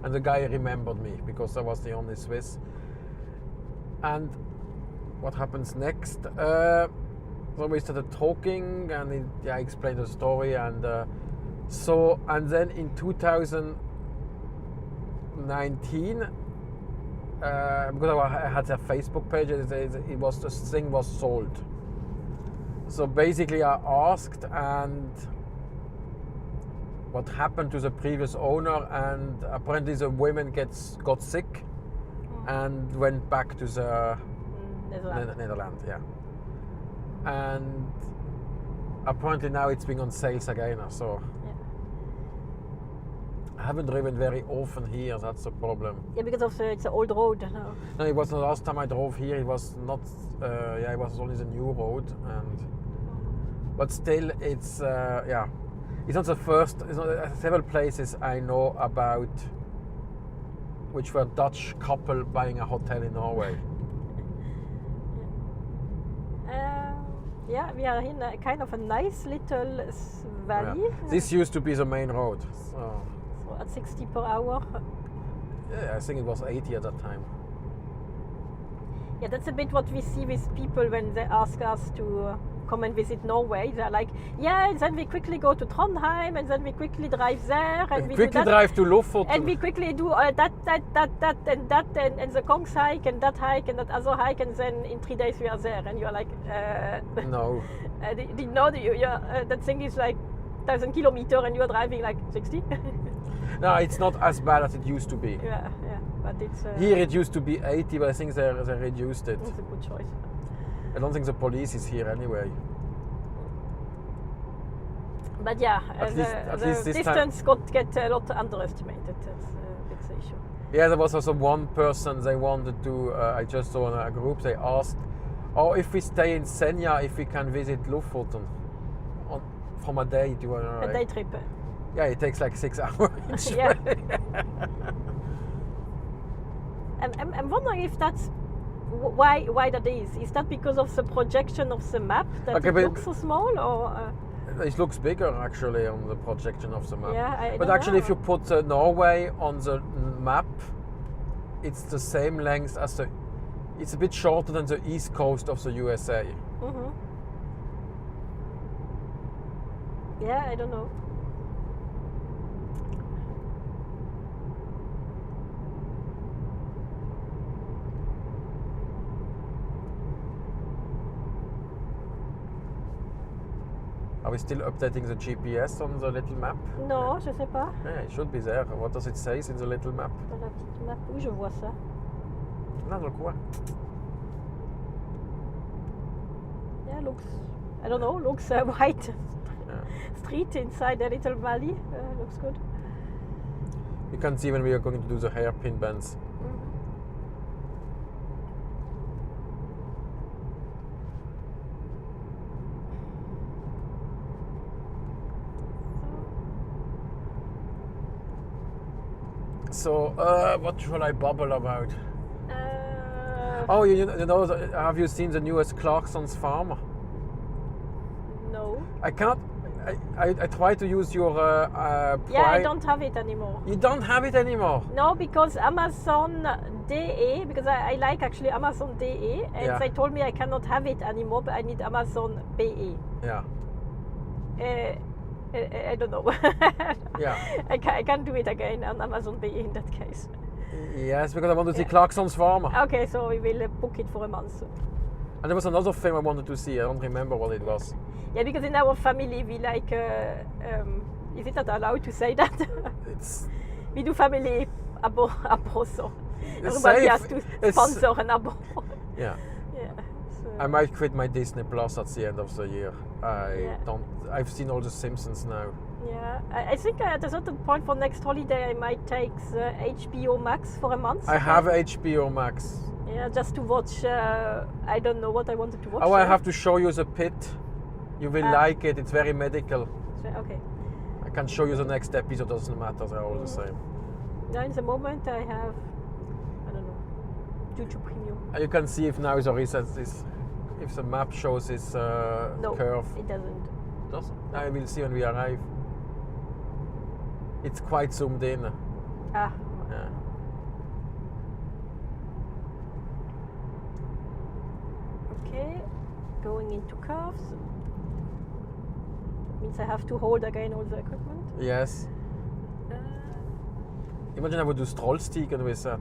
And the guy remembered me because I was the only Swiss. And what happens next? So we started talking, and I explained the story, and and then in 2019, because I had a Facebook page, the thing was sold. So basically, I asked, and what happened to the previous owner, and apparently the women got sick and went back to the Netherlands, yeah. And apparently now it's been on sales again, so Yeah. I haven't driven very often here, that's the problem. Yeah, because of it's an old road. No. No, it was the last time I drove here, it was not, it was only the new road, but still it's, it's not the first, it's not, several places I know about which were Dutch couple buying a hotel in Norway. Yeah, we are in a kind of a nice little valley. Yeah. This used to be the main road. So at 60 per hour. yeah, I think it was 80 at that time. Yeah, that's a bit what we see with people when they ask us to come and visit Norway. They're like, yeah, and then we quickly go to Trondheim, and then we quickly drive there, and we quickly do that, drive to Lofoten. and we quickly do that, and the Kongs hike, and that other hike, and then in 3 days we are there, and you're like, No. that thing is like 1,000 kilometers, and you're driving like 60. No, it's not as bad as it used to be. Yeah, but it's Here it used to be 80, but I think they reduced it. it's a good choice. I don't think the police is here anyway. But yeah, At the least this distance get a lot underestimated. That's the issue. Yeah, there was also one person they wanted to, I just saw in a group, they asked, if we stay in Senja, if we can visit Lofoten from a day. A day trip. Yeah, it takes like 6 hours each Yeah. way. I'm wondering if that's why that is. Is that because of the projection of the map that Okay, it but- looks so small, or? It looks bigger actually on the projection of the map. Yeah, I But don't actually, if know. you put Norway on the map, it's the same length as it's a bit shorter than the east coast of the USA. Mm-hmm. Yeah, I don't know. Are we still updating the GPS on the little map? Non, je sais pas. Yeah, it should be there. What does it say in the little map? Dans la petite map, où je vois ça? Là, dans le coin. Yeah, looks. I don't know. Looks white Yeah. street inside a little valley. Looks good. You can see when we are going to do the hairpin bends. So, what shall I babble about? Oh, you know, have you seen the newest Clarkson's farm? No. I cannot. I try to use your Yeah, I don't have it anymore. You don't have it anymore? No, because Amazon.de, because I like actually Amazon.de, and Yeah. they told me I cannot have it anymore, but I need Amazon.be. Yeah. I don't know. Yeah. I can't do it again on Amazon.be in that case. Yes, because I want to see Clarkson's Farm. Okay, so we will book it for a month. And there was another film I wanted to see. I don't remember what it was. Yeah, because in our family we like. Is it not allowed to say that? It's We do family abo, so It's everybody safe. has to sponsor an abo. yeah. Yeah. So. I might quit my Disney Plus at the end of the year. Yeah. I've seen all the Simpsons now. Yeah, I think at a certain point for next holiday I might take the HBO Max for a month. I have HBO Max. Yeah, just to watch. I don't know what I wanted to watch. Oh, I have to show you the pit. You will like it. It's very medical. Okay. I can show you the next episode. Doesn't matter. They're all the same. Now in the moment I have, I don't know, YouTube Premium. And you can see if now there is this, if the map shows this No, curve. it doesn't. Doesn't. I will see when we arrive. It's quite zoomed in. Ah. Yeah. Okay, going into curves. Means I have to hold again all the equipment. Yes. Imagine I would do Strollstiegen with that.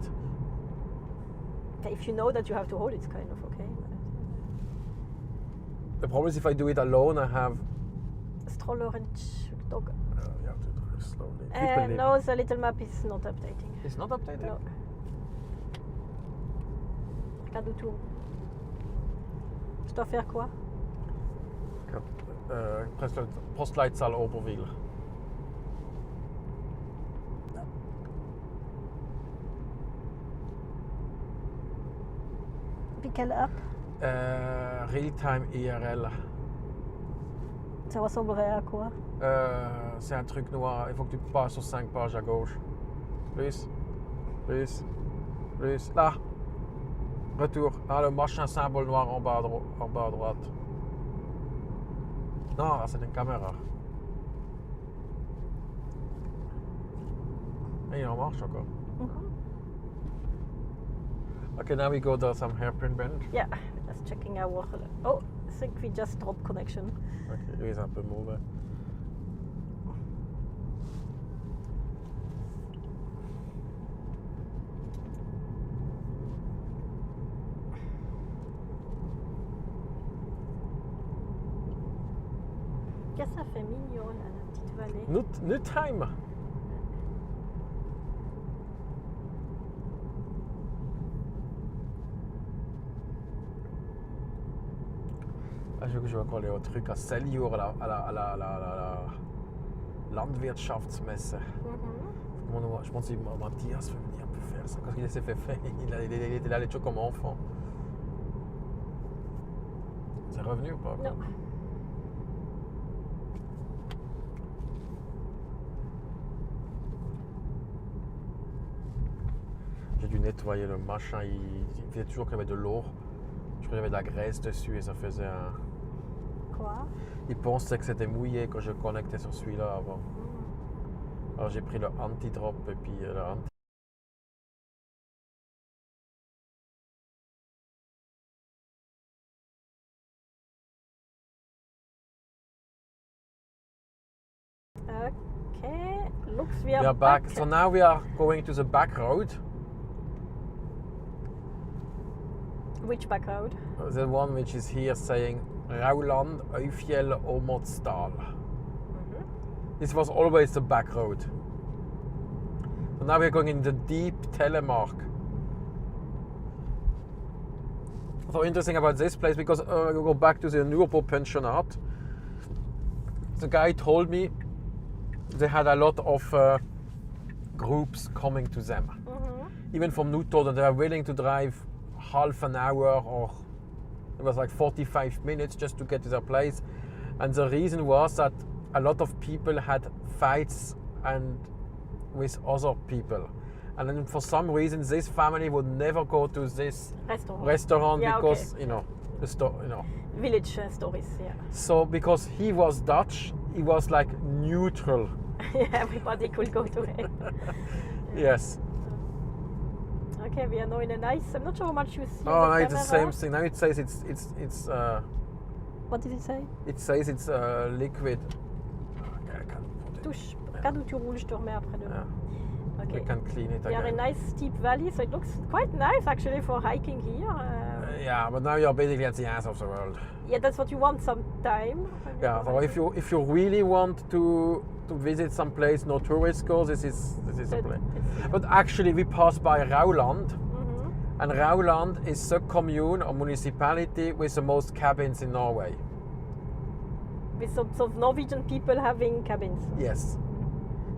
If you know that you have to hold, it's kind of okay. The problem is if I do it alone, I have. Stroller and dog. You have to do it slowly. No, the little map is not updating. It's not updated? No. I can do two. Je dois faire quoi? Postleitzahl Oberwil. Puis quelle app? Real-time IRL. Ça ressemblerait à quoi? C'est un truc noir. Il faut que tu passes sur 5 pages à gauche. Plus. Plus. Plus. Là. Retour. Ah, le machin symbole noir en bas à droite. Non, là, c'est une caméra. Et il en marche encore. Okay, now we go to some hairpin bend. Yeah, just checking our. Oh, I think we just dropped connection. Ok, lui, il est un peu mauvais. Qu'est-ce que ça fait mignon, là, la petite vallée. Notodden. Ah, je vais encore aller au truc à Seljord, à la Landwirtschaftsmesse. Je pense que Mathias veut venir un peu faire ça, parce qu'il s'est fait faire. Il était là les trucs comme enfant. C'est revenu ou pas? Non. J'ai dû nettoyer le machin, il faisait toujours qu'il y avait de l'eau. Je crois qu'il y avait de la graisse dessus et ça faisait un... Quoi? Il pensait que c'était mouillé quand je connectais sur celui-là avant. Alors j'ai pris le anti-drop et puis le anti... Okay, looks we We are are back. So now we are going to the back road. Which back road? The one which is here saying Rauland, Øyfjell, Åmotsdal. This was always the back road. So now we're going in the deep Telemark. So interesting about this place because we go back to the Nurbo pensionat. The guy told me they had a lot of groups coming to them. Even from Notodden, they were willing to drive half an hour or it was like 45 minutes just to get to their place. And the reason was that a lot of people had fights and with other people. And then for some reason, this family would never go to this restaurant Yeah, because, okay. you know, the store, you know. Village stories, yeah. So because he was Dutch, it was like neutral. Everybody could go to it. Yes. Okay, we are now in a nice. I'm not sure how much you see. Oh, on the it's the camera. same thing. Now it says it's. What did it say? It says it's liquid. Okay, I can't put it. Touche. Regarde où tu roules, je te remets après demain. We Okay. can clean it We are in again. a nice steep valley, so it looks quite nice actually for hiking here. Yeah, but now you're basically at the ass of the world. Yeah, that's what you want sometime. Yeah, so if you really want to visit some place no tourists go, this is the place. But actually, we passed by Rauland, and Rauland is the commune or municipality with the most cabins in Norway. With some of Norwegian people having cabins. Yes,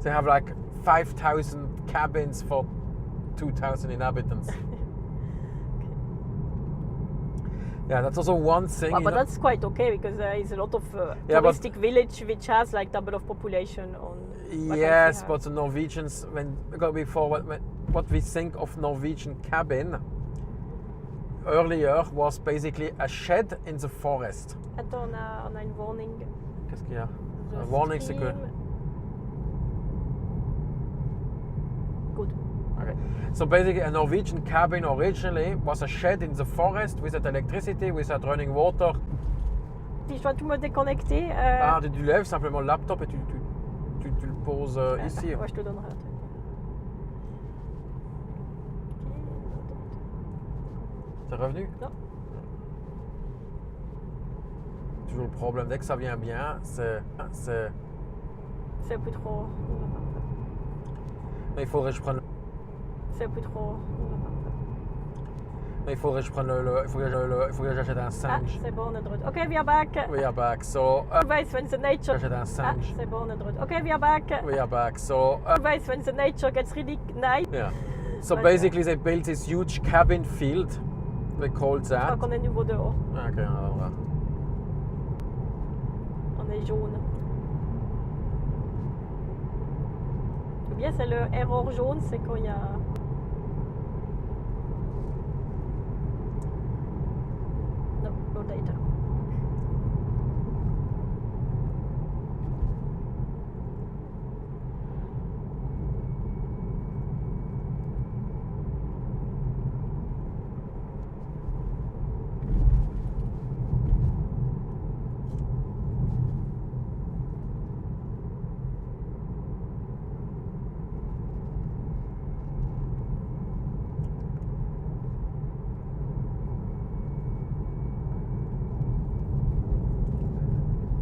they have like 5,000 cabins for 2,000 inhabitants. Yeah, that's also one thing. Well, you but know- that's quite okay because there is a lot of Yeah, but- touristic village which has like double of population on. what Yes, else we but have. the Norwegians, before what we think of Norwegian cabin earlier was basically a shed in the forest. Attends, on a une warning. Qu'est-ce qu'il y a? The Un warning, c'est que. stream. Good. Okay. So basically, a Norwegian cabin originally was a shed in the forest without electricity, without running water. Si je dois tout me déconnecter. Tu lèves simplement le laptop et tu le poses ici. Ouais, je te donnerai un truc. T'es revenu? Non. Toujours le problème, dès que ça vient bien, c'est... C'est plus trop. Mais il faudrait que je prenne... C'est plus trop. Mais il faudrait que je prenne il faudrait que j'achète un Ah, singe. c'est bon, on est de retour. Ok, we are back. We are back, so... Always when the nature. j'achète un Ah, singe. c'est bon, on est de retour. Ok, we are back. We are back, so... Always when the nature gets really nice. yeah. So Okay. basically they built this huge cabin field, they called Je crois that. qu'on est nouveau dehors. Ok, on va. On est jaune. Ou bien c'est le error jaune, c'est quand il y a. Non, no data.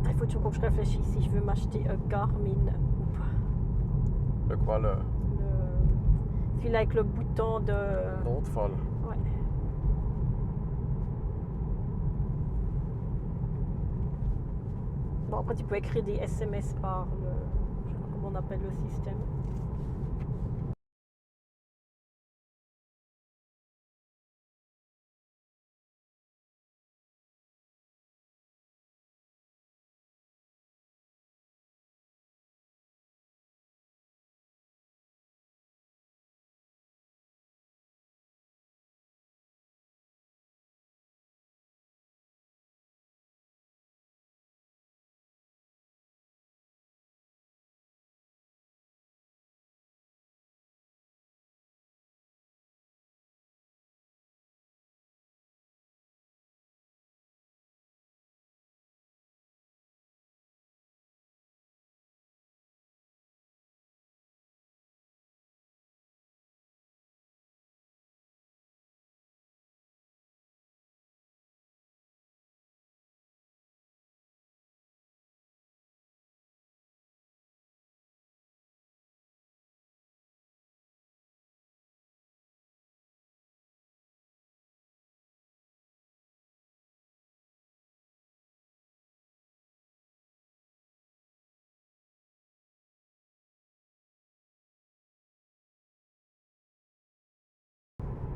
Il faut toujours que je réfléchisse si je veux m'acheter un Garmin ou pas. Le quoi, le Celui-là avec le bouton de. notfall? Ouais. Bon, après, tu peux écrire des SMS par le. Je sais pas comment on appelle le système.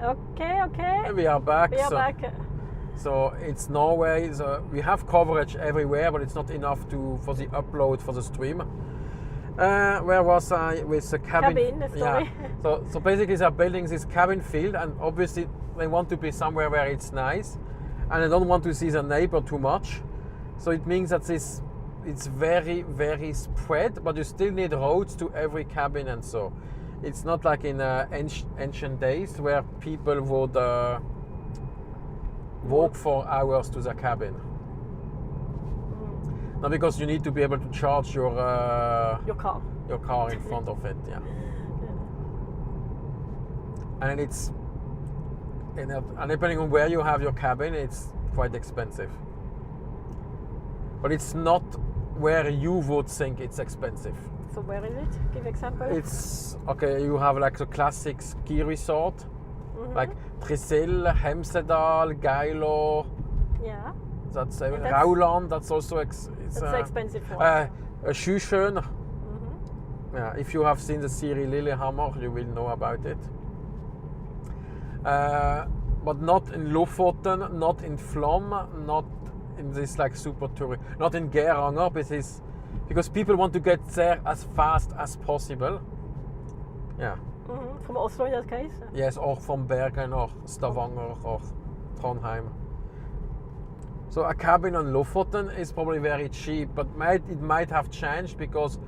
Okay. We are back. We are so, back. So it's Norway. So we have coverage everywhere, but it's not enough for the upload for the stream. Where was I with the cabin? Cabin, sorry. Yeah. So basically they're building this cabin field, and obviously they want to be somewhere where it's nice, and they don't want to see the neighbor too much. So it means that this it's very, very spread, but you still need roads to every cabin and so. It's not like in ancient days where people would walk for hours to their cabin. Now, because you need to be able to charge your car in front of it, yeah. And it's and depending on where you have your cabin, it's quite expensive. But it's not where you would think it's expensive. So where is it? Give example. It's okay. You have like the classic ski resort, like Trysil, Hemsedal, Geilo. Yeah. That's Rauland. That's also it's expensive for us. Sjusjøen. Yeah, if you have seen the series Lillehammer, you will know about it. But not in Lofoten, not in Flom, not in this like super tourist, not in Geiranger, because people want to get there as fast as possible. Yeah. From Oslo in that case? Yes, or from Bergen or Stavanger or Trondheim. So a cabin on Lofoten is probably very cheap, but it might have changed because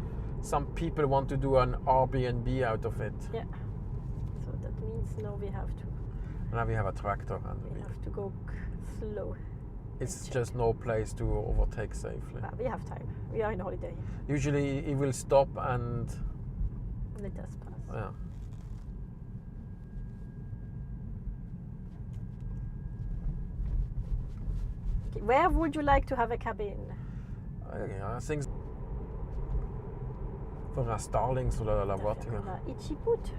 some people want to do an Airbnb out of it. Yeah. So that means now we have to. Now we have a tractor and we have to go slow. It's just no place to overtake safely. But we have time. We are in holiday. Usually it will stop and let us pass. Yeah. Okay. Where would you like to have a cabin? I think for a Starlings oder la voiture. Ichiput.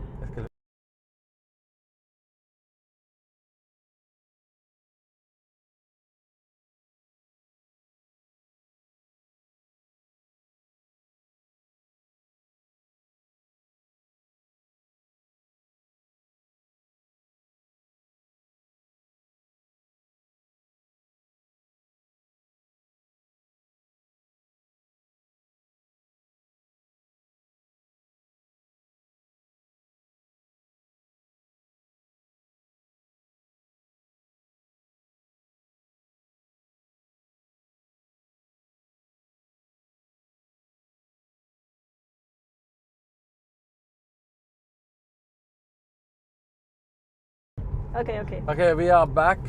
Okay, we are back.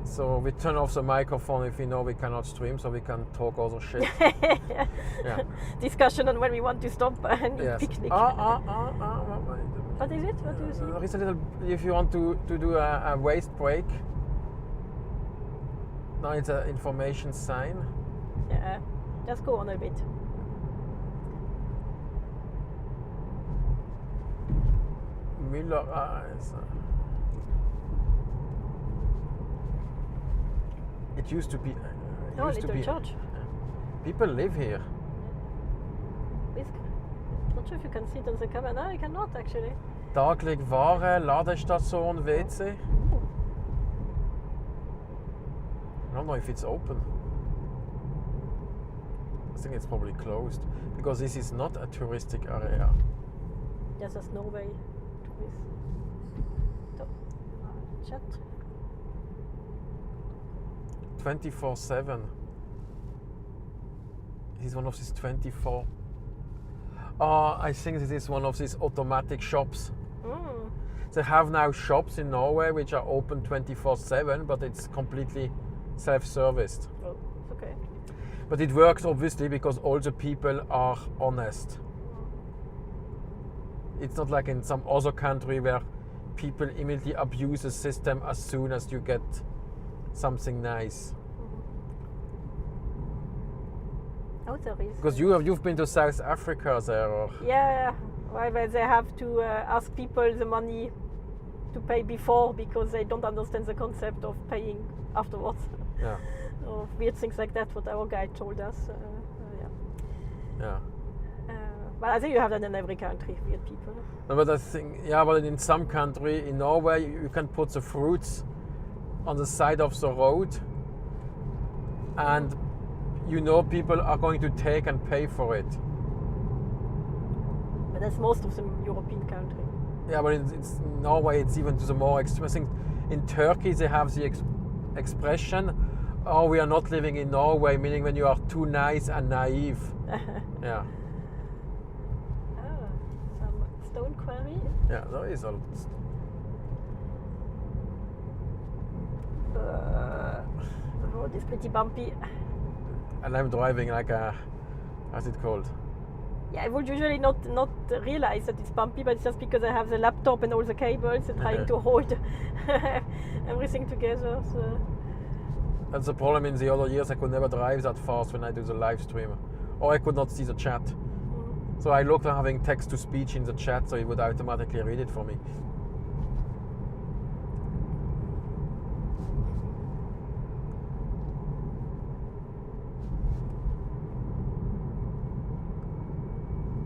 So we turn off the microphone if we know we cannot stream, so we can talk other shit. Yeah. Discussion on when we want to stop and picnic. What is it? What do you see? There is a little. If you want to do a waste break. Now it's an information sign. Yeah. Just go on a bit. Müller. It used to be. Little church. People live here. Not sure if you can see it on the camera. No, you cannot actually. Daglig Ware, Ladestation, WC. I don't know if it's open. I think it's probably closed because this is not a touristic area. Yes, that's Norway. Chat. 24/7. This is one of these 24. I think this is one of these automatic shops. They have now shops in Norway which are open 24/7, but it's completely self-serviced. Oh, okay. But it works obviously because all the people are honest. It's not like in some other country where people immediately abuse the system as soon as you get something nice. Oh, there is. Because you've been to South Africa there, or? Yeah, well, they have to ask people the money to pay before because they don't understand the concept of paying afterwards. Yeah. Or weird things like that. What our guide told us. Yeah. But I think you have that in every country, weird people. No, but I think, but in some country, in Norway, you can put the fruits on the side of the road, and people are going to take and pay for it. But that's most of the European country. Yeah, but in Norway, it's even to the more extreme. I think in Turkey they have the expression, Oh, we are not living in Norway, meaning when you are too nice and naive. Yeah. Oh, some stone quarry. Yeah, there is a. The road is pretty bumpy. And I'm driving like a. How's it called? Yeah, I would usually not realize that it's bumpy, but it's just because I have the laptop and all the cables and trying to hold everything together. So. That's the problem. In the other years, I could never drive that fast when I do the live stream, or I could not see the chat. So I looked at having text to speech in the chat, so it would automatically read it for me.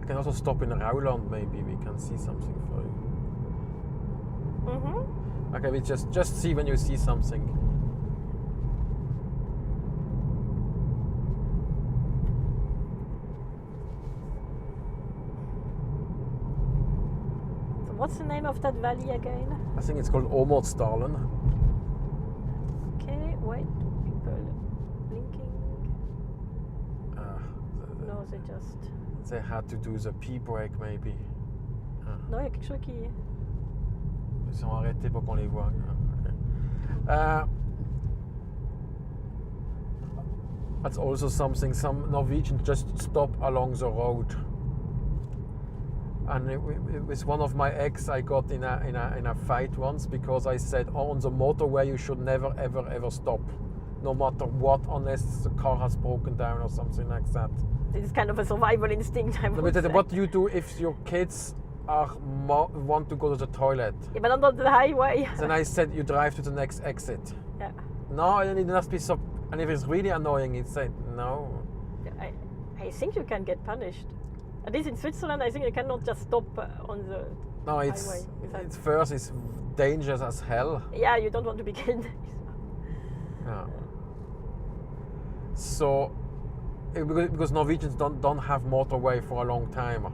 I can also stop in Rauland, maybe we can see something for you. Okay, we just see when you see something. So what's the name of that valley again? I think it's called Åmotsdalen. Okay, wait, people blinking. No, they just. They had to do the P-break, maybe. Non, il y a quelque chose qui. Ils sont arrêtés pour qu'on les voit. Okay. That's also something. Some Norwegians just stop along the road. And with one of my ex, I got in a fight once because I said, "Oh, on the motorway you should never ever stop, no matter what, unless the car has broken down or something like that." This is kind of a survival instinct, I would say. What do you do if your kids want to go to the toilet? Yeah, but not on the highway. Then I said, you drive to the next exit. Yeah. No, it must be so. And if it's really annoying, it said no. I think you can get punished. At least in Switzerland, I think you cannot just stop on the highway. It's first. It's dangerous as hell. Yeah, you don't want to be killed. Yeah. So, because Norwegians don't have motorway for a long time.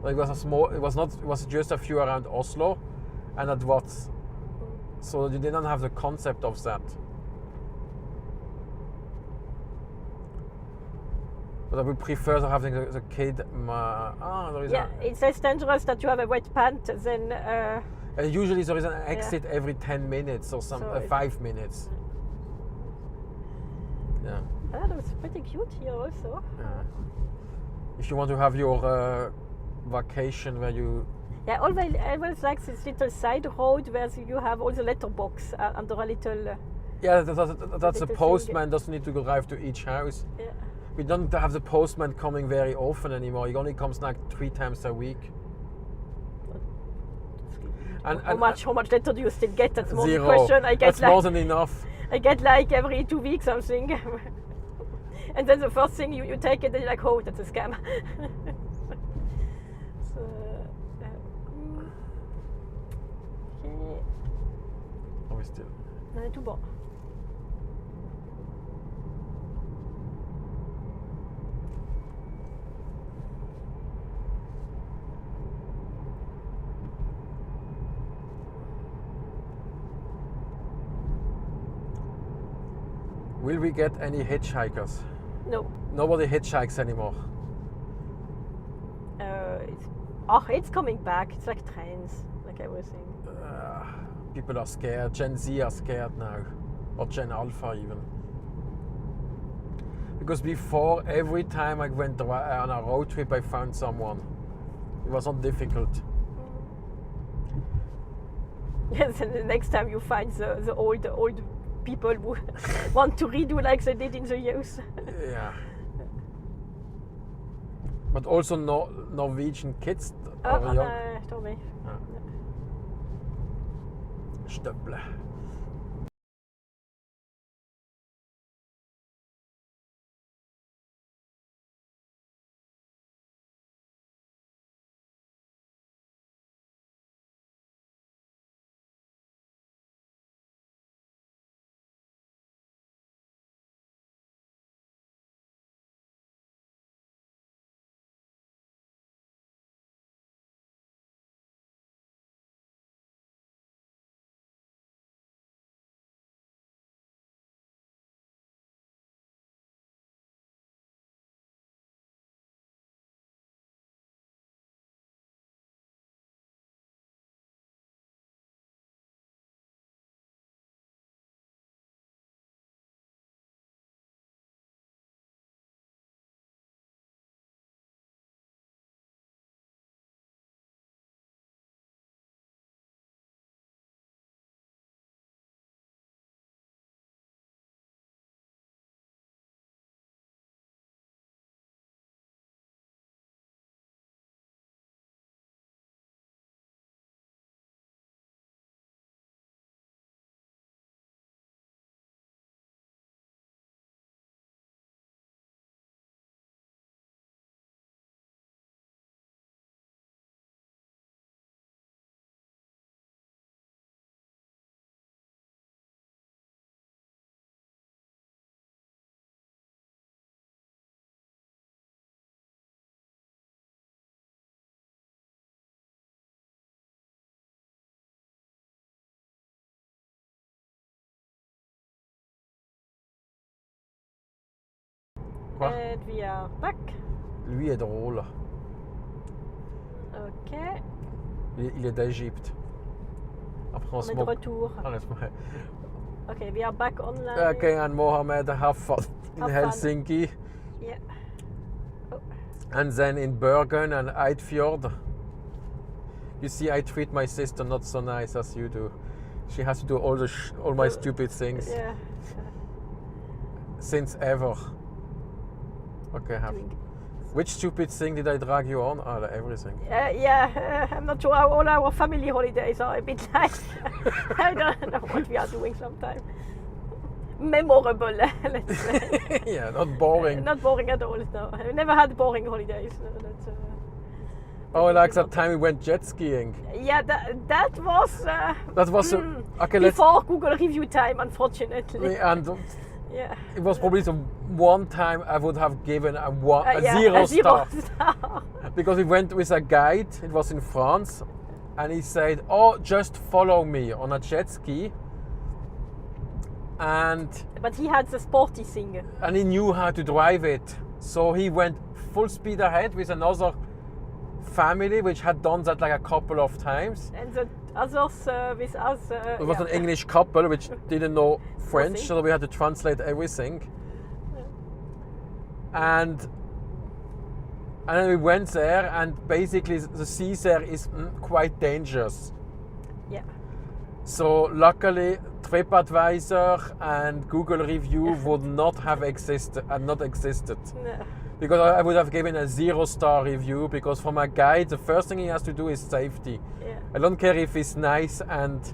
It was just a few around Oslo, and that was. So you didn't have the concept of that. But I would prefer having the kid. It says dangerous that you have a wet pant. Then. Usually there is an exit every 10 minutes or 5 minutes. Yeah. Ah, that's pretty cute here also. Yeah. If you want to have your vacation where you. Yeah, I always like this little side road where you have all the letterbox under a little. Yeah, that's the postman doesn't need to drive to each house. Yeah. We don't have the postman coming very often anymore. He only comes like 3 times a week. And how much letter do you still get? That's more the 0. question. I get That's more than enough. I get like every 2 weeks something. And then the first thing you take it and you're like, oh, that's a scam. So, okay. Are we still? Non, tout bon. Will we get any hitchhikers? No. Nobody hitchhikes anymore. It's coming back. It's like trends, like everything. People are scared. Gen Z are scared now, or Gen Alpha even. Because before, every time I went on a road trip, I found someone. It was not difficult. Yes, and the next time you find the old people who want to redo like they did in the youth. Yeah. But also Norwegian kids are young. Tommy. Støble. Quoi? And we are back. Lui est drôle. Ok. Il est d'Égypte. Après, on On se est de moque. retour. Ah, laisse-moi. Ok, we are back online. Okay, and Mohammed, have fun in Have fun. Helsinki. Yeah. Oh. And then in Bergen and Eidfjord. You see, I treat my sister not so nice as you do. She has to do all my stupid things. Yeah. Since ever. Okay, have. Which stupid thing did I drag you on? Oh, everything. I'm not sure how all our family holidays are a bit like. I don't know what we are doing sometimes. Memorable, let's say. Yeah, not boring. Not boring at all, no. I never had boring holidays. That's, oh, like that time we went jet skiing. Yeah, that was. That was okay. Before Google review time, unfortunately. And yeah. it was probably the one time I would have given a zero star. star. Because we went with a guide. It was in France, and he said, "Oh, just follow me on a jet ski." But he had the sporty thing. And he knew how to drive it, so he went full speed ahead with another family which had done that like a couple of times. And the others with us. It was an English couple which didn't know French, so we had to translate everything. Yeah. And then we went there, and basically the sea there is quite dangerous. Yeah. So luckily, TripAdvisor and Google review would not have existed. No. Because I would have given a 0-star review, because for my guide, the first thing he has to do is safety. Yeah. I don't care if it's nice and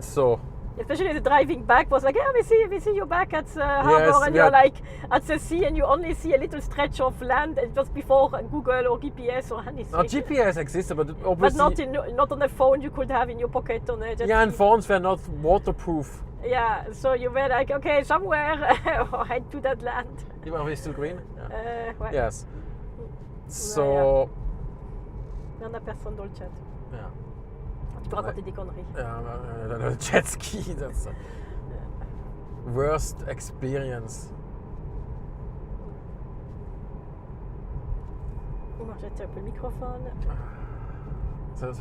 so. Especially the driving back was like, yeah, we see you back at the harbor, and you're like at the sea, and you only see a little stretch of land. It was before Google or GPS or anything. No, GPS existed, but obviously. But not on a phone you could have in your pocket on a jet ski. And phones were not waterproof. Yeah, so you were like, okay, somewhere head to that land. Are we still green? Ouais. Yes. So. Il n'y en a personne dans le chat. Yeah. Tu peux raconter des conneries. The jet ski, that's a worst experience. On va jeter un peu le microphone. So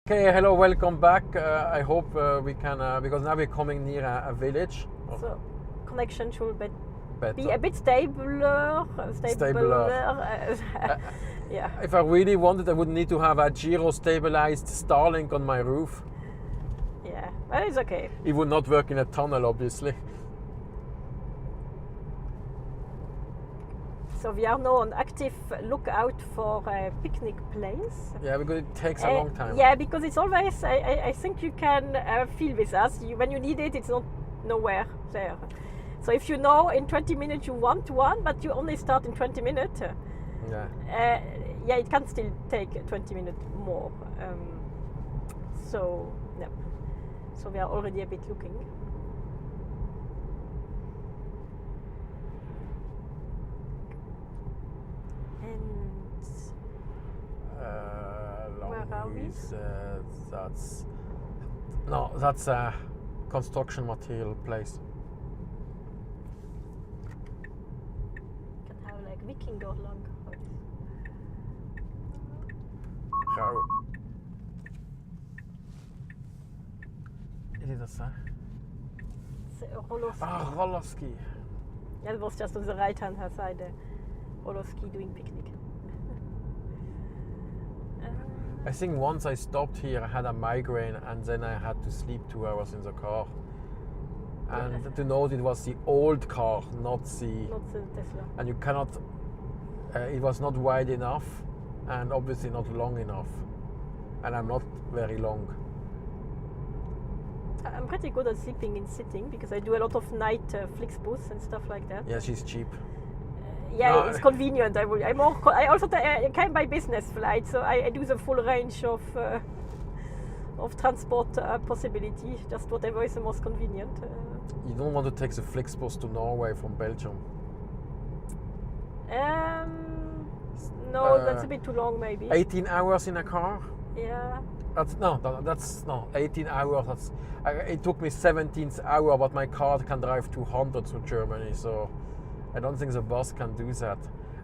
Okay, hello, welcome back. I hope we can, because now we're coming near a village. So connection should be Better. a bit stabler. Yeah. If I really wanted, I would need to have a gyro-stabilized Starlink on my roof. Yeah, but it's okay. It would not work in a tunnel, obviously. So we are now on active lookout for a picnic place. Yeah, because it takes a long time. Yeah, because it's always, I think you can feel with us. When you need it, it's not nowhere there. So if you know in 20 minutes you want one, but you only start in 20 minutes, yeah, it can still take 20 minutes more. So, yeah. So we are already a bit looking. Where are we? That's a construction material place. Can have like Viking door lang. How? Is it a sign? It's a roller ski. Ah, roller ski. Yeah, it was just on the right hand side, roller ski doing picnic. I think once I stopped here, I had a migraine, and then I had to sleep 2 hours in the car. And to note, it was the old car, not the Tesla. And you cannot. It was not wide enough, and obviously not long enough. And I'm not very long. I'm pretty good at sleeping in sitting because I do a lot of night Flixbus and stuff like that. Yeah, she's cheap. Yeah, No. it's convenient. I also came by business flight, so I do the full range of transport possibility. Just whatever is the most convenient. You don't want to take the Flixbus to Norway from Belgium. No, that's a bit too long, maybe. 18 hours in a car? Yeah. That's 18 hours. It took me 17th hour, but my car can drive 200 to Germany, so I don't think the bus can do that.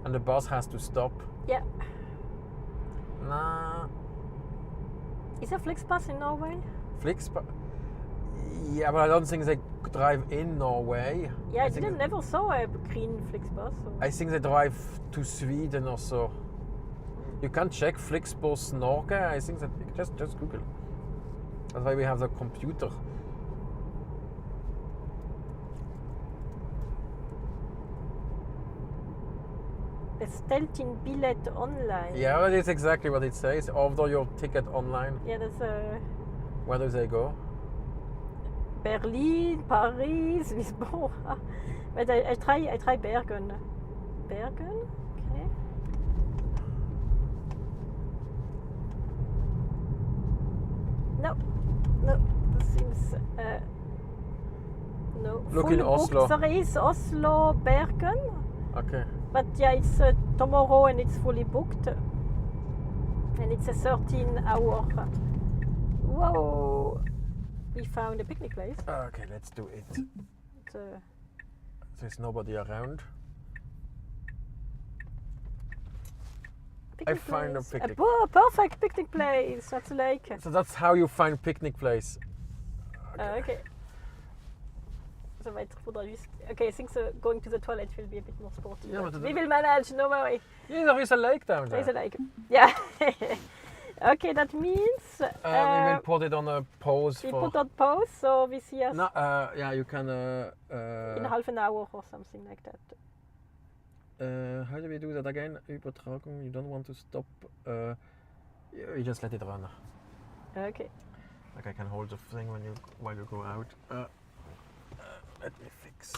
And the bus has to stop. Yeah. Nah. Is there Flixbus in Norway? Flixbus? Yeah, but I don't think they drive in Norway. Yeah, I never saw a green Flixbus. So. I think they drive to Sweden or so. You can check Flixbus Norge. I think that just Google. That's why we have the computer. Bestelt in billet online. Yeah, that is exactly what it says. Order your ticket online. Yeah, that's Where do they go? Berlin, Paris, Lisbon. But I try Bergen. Bergen? Okay. No, this seems no. Look Full in Oslo. Booked. There is Oslo, Bergen. Okay. But yeah, it's tomorrow and it's fully booked. And it's a 13-hour. Whoa! We found a picnic place. Okay, let's do it. There's nobody around. I find a picnic. Perfect picnic place. That's a lake. So that's how you find picnic place. Okay. So okay, I think so going to the toilet will be a bit more sporty. Yeah, but we will manage, no worry. Yeah, there is a lake down there. There's a lake. Yeah. Okay, that means we will put it on a pause. We put on pause, so we see us. No, yeah, you can. In half an hour or something like that. How do we do that again? Übertragung. You don't want to stop. You just let it run. Okay. Like I can hold the thing while you go out. Let me fix.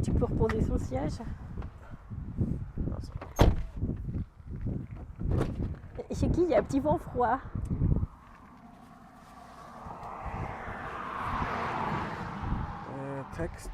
Tu peux reposer son siège. Chez qui il y a un petit vent froid. Text.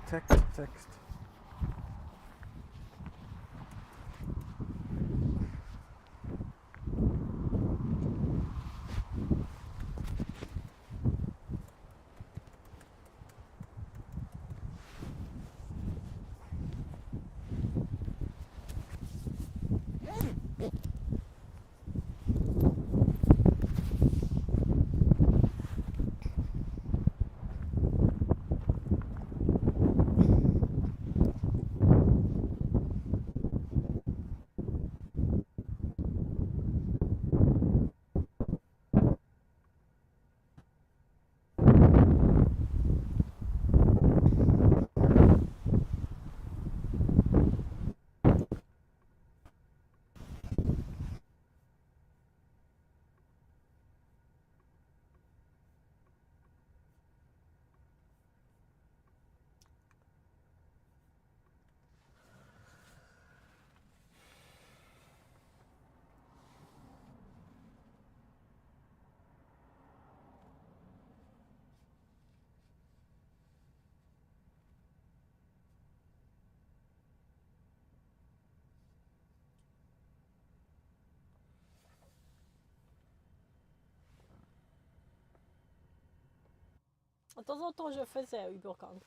De temps en temps, je faisais Ubergang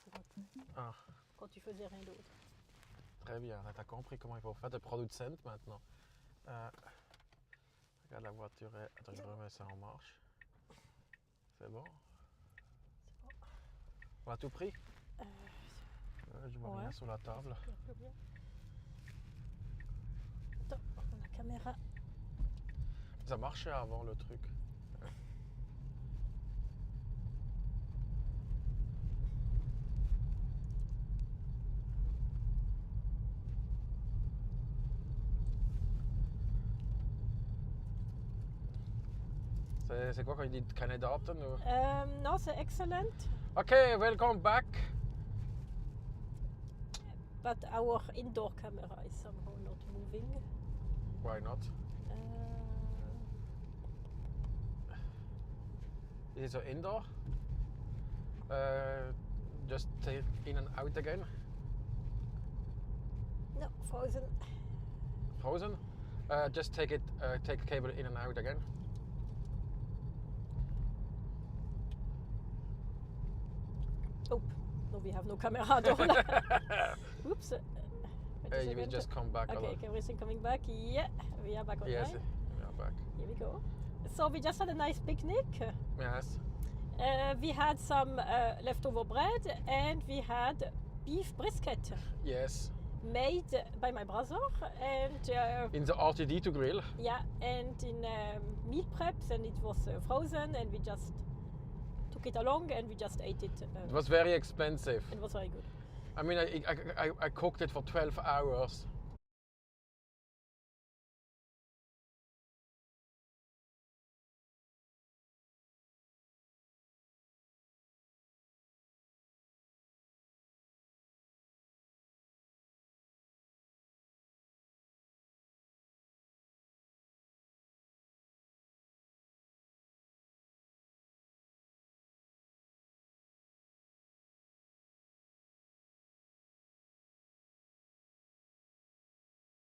Ah, quand tu faisais rien d'autre. très bien. T'as compris comment il faut faire de producent maintenant. Regarde, la voiture est... Attends, je remets ça en marche. C'est bon? C'est bon. On a tout pris? Je vois Ouais. rien sur la table. Attends, la caméra. Ça marchait avant le truc. C'est quoi quand il dit keine Daten? Non, c'est excellent. Okay, welcome back. But our indoor camera is somehow not moving. Why not? Is it indoor? Just take in and out again. No, frozen. Frozen? Just take cable in and out again. Oh, no, we have no camera at all. Oops. You will just come back. Okay, everything coming back. Yeah, we are back online. Yes, we are back. Here we go. So we just had a nice picnic. Yes. We had some leftover bread and we had beef brisket. Yes. Made by my brother and In the RTD2 grill. yeah, and in meal preps, and it was frozen, and we just took it along and we just ate it. It was very expensive. It was very good. I mean, I cooked it for 12 hours.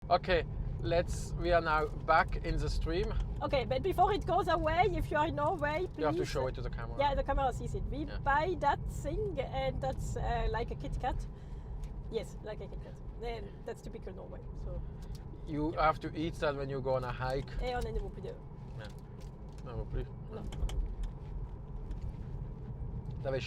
Okay, we are now back in the stream. Okay, but before it goes away, if you are in Norway, please. You have to show it to the camera. Yeah, the camera sees it. We buy that thing, and that's like a Kit Kat. Yes, like a Kit Kat. Then that's typical Norway. So. You have to eat that when you go on a hike. Et on est nouveau plus de. Non, plus. Non. T'avais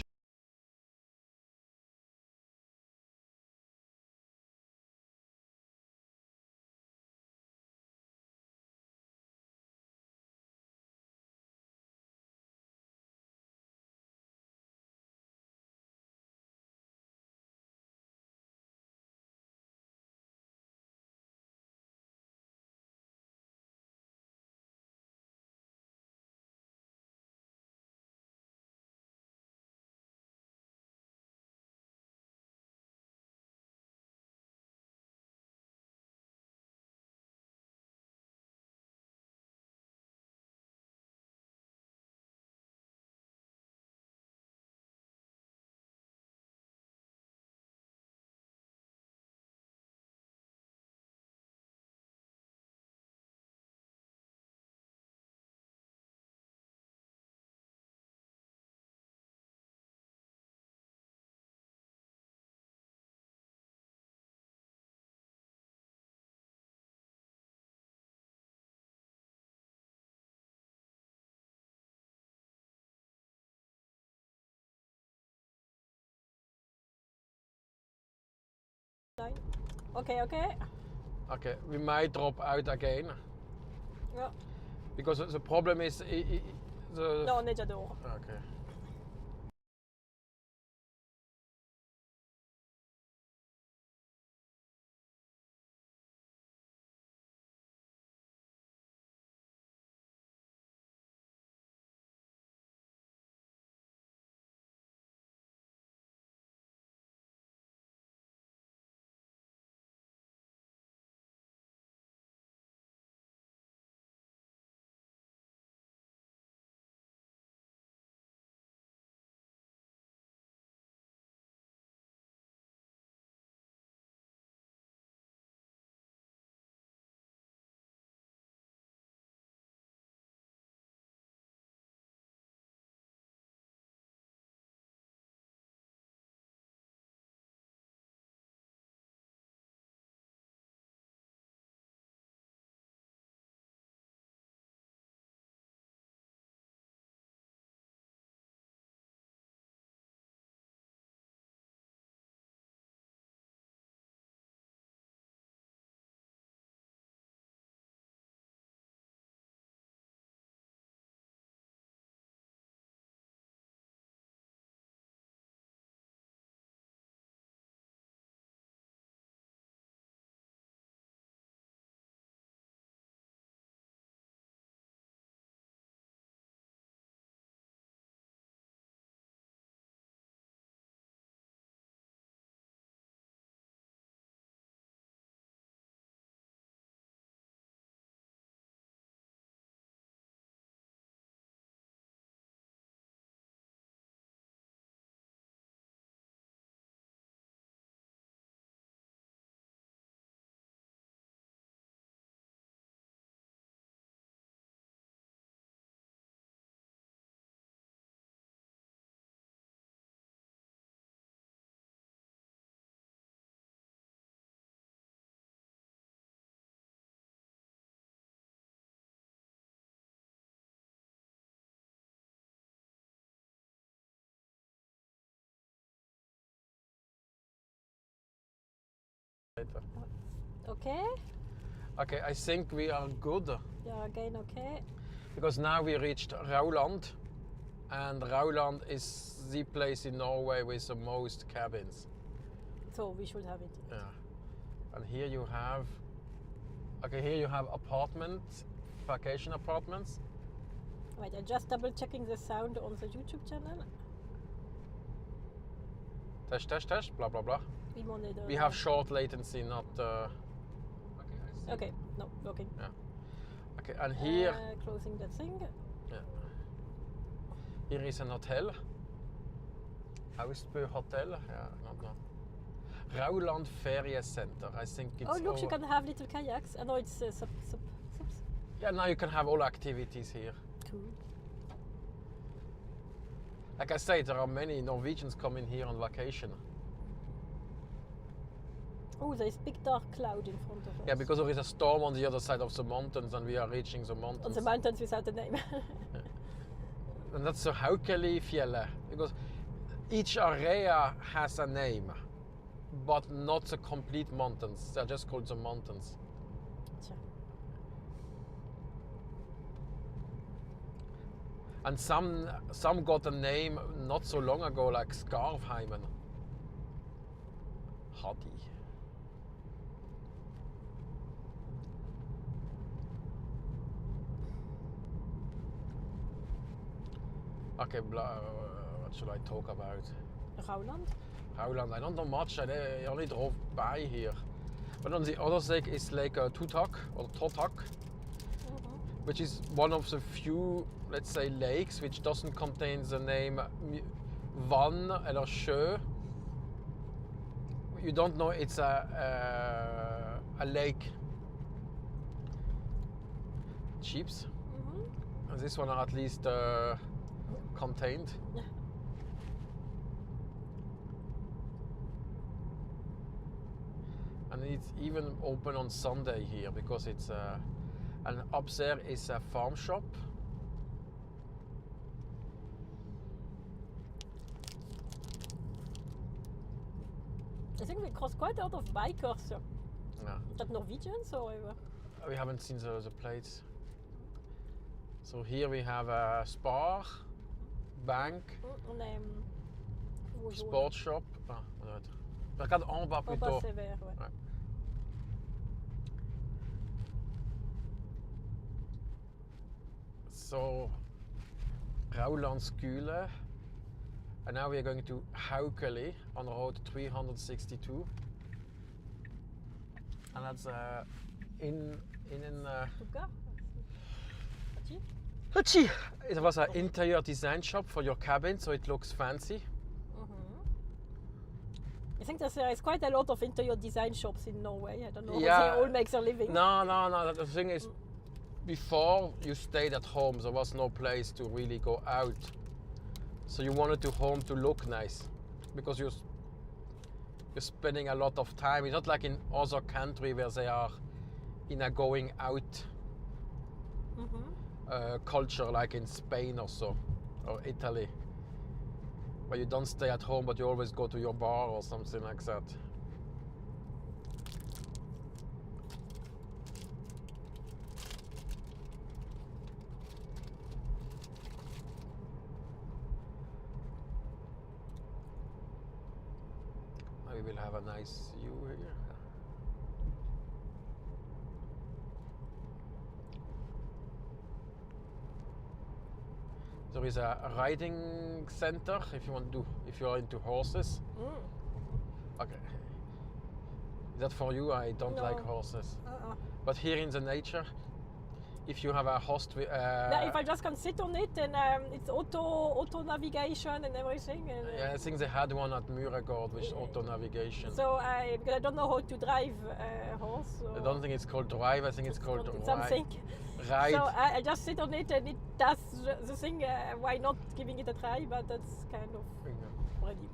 Okay, okay. Okay, we might drop out again. Yeah. Because the problem is... No, on est déjà dehors. Okay. later. Okay. Okay, I think we are good. Yeah, again, okay. Because now we reached Rauland, and Rauland is the place in Norway with the most cabins. So we should have it. Yeah. And here you have, okay, here you have apartments, vacation apartments. Right, I'm just double checking the sound on the YouTube channel. Test, blah, blah, blah. We have short latency, not... Okay, I see. Okay, no, working. Yeah. Okay, and here... Closing that thing. Yeah. Here is an hotel. Austbø Hotel. Yeah, no. Rauland Ferie Center. I think it's... Oh, look, you can have little kayaks. I know it's subs. Yeah, now you can have all activities here. Cool. Like I say, there are many Norwegians coming here on vacation. Oh, there is big dark cloud in front of us. Yeah, because there is a storm on the other side of the mountains and we are reaching the mountains. On the mountains without a name. Yeah. And that's the Haukeli Fjelle, because each area has a name, but not the complete mountains. They're just called the mountains. Sure. And some got a name not so long ago, like Skarvheimen. Hadi. Okay, what should I talk about? Rauland? Rauland, I don't know much, I only drove by here. But on the other side is like Tutak or Totak, which is one of the few, let's say, lakes which doesn't contain the name Vann eller Sjø. You don't know it's a lake. Ships. And this one are at least contained. And it's even open on Sunday here because it's and up there is a farm shop. I think we crossed quite a lot of bikers. Yeah. That Norwegians or? We haven't seen the plates. So here we have a Spar, bank, sport shop. Ah, regarde en bas plutôt. En bas, c'est vert, ouais. Ouais. So, Rauland Skule. And now we are going to Haukeli on road 362. And that's in Hachi. It was an interior design shop for your cabin, so it looks fancy. I think there is quite a lot of interior design shops in Norway. I don't know Yeah. how they all make their living. No. The thing is, before you stayed at home, there was no place to really go out. So you wanted to home to look nice, because you're spending a lot of time. It's not like in other countries where they are in a going out culture, like in Spain or so, or Italy, where you don't stay at home but you always go to your bar or something like that. We will have a nice view here. There is a riding center if you are into horses. Okay. Is that for you? I don't like horses. But here in the nature, if you have a host with... if I just can sit on it and it's auto navigation and everything. And, yeah, I think they had one at Muregård with auto navigation. So because I don't know how to drive a horse. So I don't think it's called drive, I think it's called something. Ride. So I just sit on it and it does the thing. Why not giving it a try? But that's kind of ready.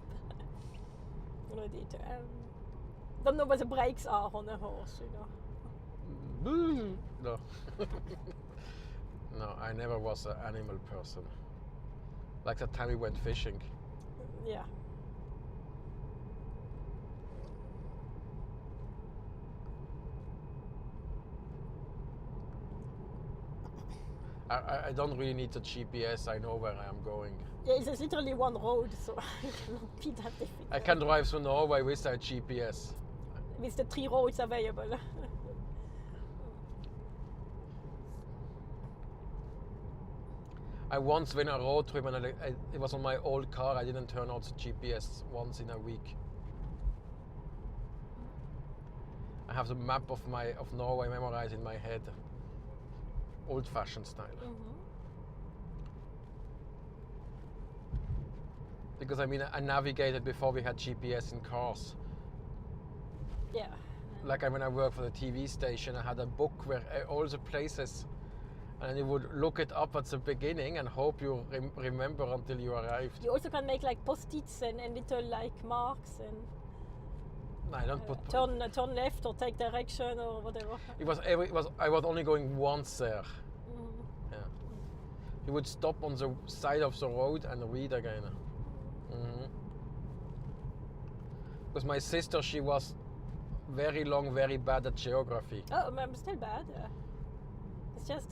Don't know what the brakes are on a horse, you know. No. No, I never was an animal person. Like that time we went fishing. Yeah. I don't really need the GPS. I know where I am going. Yeah, it's literally one road, so it cannot be that difficult. I can drive through Norway without GPS. With the 3 roads available. I once went on a road trip and it was on my old car. I didn't turn on the GPS once in a week. I have the map of Norway memorized in my head, old-fashioned style. Because I mean, I navigated before we had GPS in cars. Yeah. Like when I worked for the TV station, I had a book where all the places, and you would look it up at the beginning and hope you remember until you arrived. You also can make like post-its and little like marks and. No, I don't put. Turn left or take direction or whatever. I was only going once there. Yeah. You would stop on the side of the road and read again. Because my sister, she was very bad at geography. Oh, I'm still bad. It's just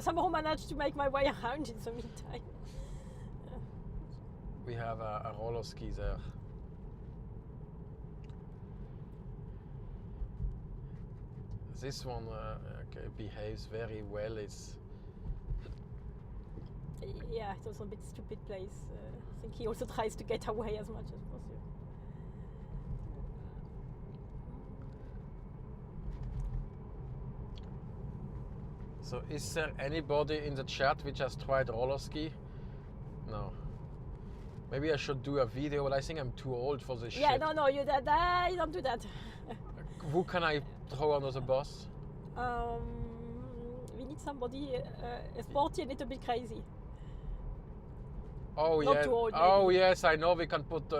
somehow managed to make my way around in the meantime. We have a roller ski there. This one behaves very well. Yeah, it's also a bit stupid place. I think he also tries to get away as much as possible. So is there anybody in the chat which has tried roller ski? No. Maybe I should do a video, but I think I'm too old for this shit. Yeah, no, you don't do that. Who can I throw under the bus? We need somebody sporty and a little bit crazy. Oh, Not yeah. too old, Oh, maybe. yes, I know we can put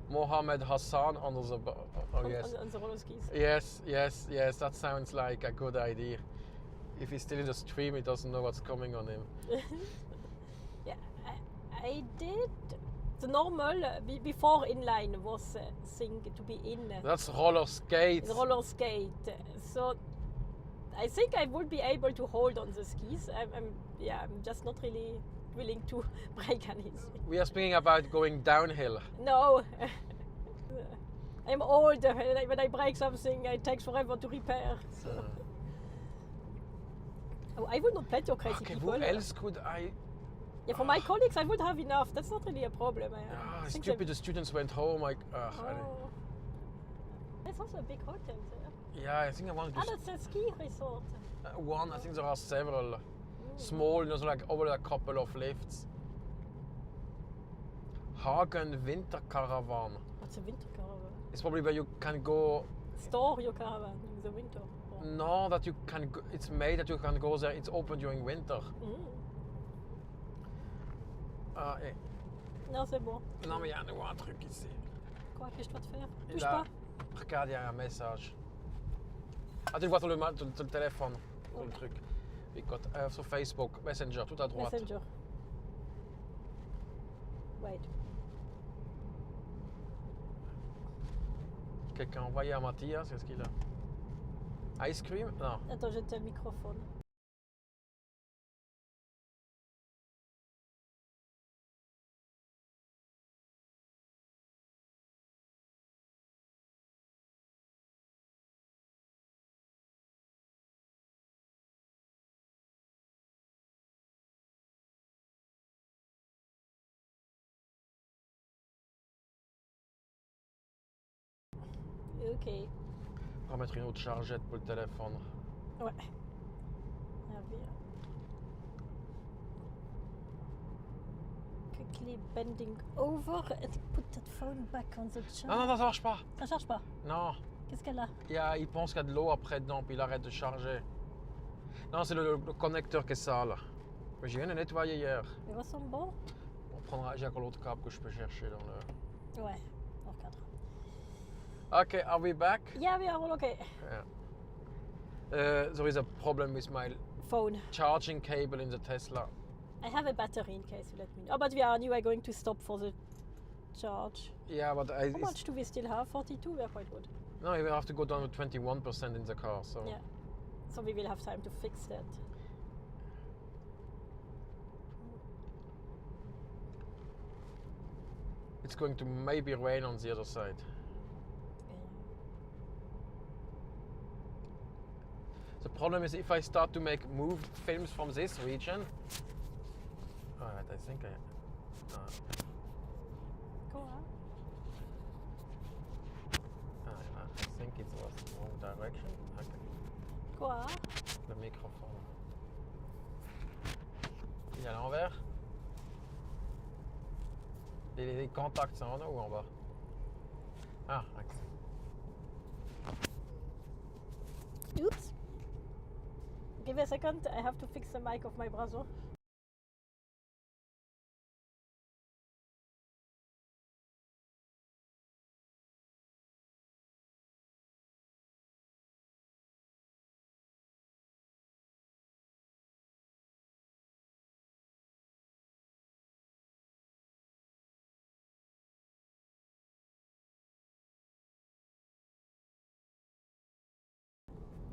Mohammed Hassan under the bus. Oh, yes. On the roller skis. Yes, that sounds like a good idea. If he's still in the stream, he doesn't know what's coming on him. Yeah, I did. The normal before inline was a thing to be in. That's roller skate. It's roller skate. So I think I would be able to hold on the skis. I'm just not really willing to break anything. We are speaking about going downhill. No. I'm old. When I break something, it takes forever to repair. So. Oh, I would not let your crazy people. Who else could I? Yeah, for my colleagues, I would have enough. That's not really a problem. Stupid, the students went home. There's also a big hotel there. Yeah, I think I want to do. That's a ski resort. One, I think there are several. Small, like over a couple of lifts. Hagen Winter Caravan. What's a winter caravan? It's probably where you can go. Store your caravan in the winter. No, that you can. It's made that you can go there. It's open during winter. Non, c'est bon. Non, mais il y a un truc ici. Quoi, que je dois te faire? Touche Là, pas. regarde, il y a un message. Ah, tu le vois sur le téléphone, sur le truc. Écoute, sur Facebook, Messenger, tout à droite. Messenger. Wait. Quelqu'un a envoyé à Mathias, qu'est-ce qu'il a? Ice cream? Non. Attends, j'ai un microphone. Ok. On va mettre une autre chargette pour le téléphone. Ouais. Ah bien. Quickly bending over and put that phone back on the charge. Non, ça marche pas. Ça charge pas. Non. Qu'est-ce qu'elle a? Il pense qu'il y a de l'eau après dedans, puis il arrête de charger. Non, c'est le connecteur qui est sale. Mais j'ai rien de nettoyer hier. Il ressemble bon? J'ai encore l'autre câble que je peux chercher dans le... Ouais, hors cadre. Okay, are we back? Yeah, we are all okay. Yeah. There is a problem with my Phone. charging cable in the Tesla. I have a battery in case you let me know. Oh, but we are anyway going to stop for the charge. Yeah, but How much do we still have? 42? We are quite good. No, we have to go down to 21% in the car, so... Yeah. So we will have time to fix that. it's going to maybe rain on the other side. The problem is if I start to make moved films from this region. Alright, I think Go on. I think it was the wrong direction. Okay. Quoi? Le microphone. Il est à l'envers. Les contacts sont en haut ou en bas? Ah, ok. Oops. Give me a second, I have to fix the mic of my brother.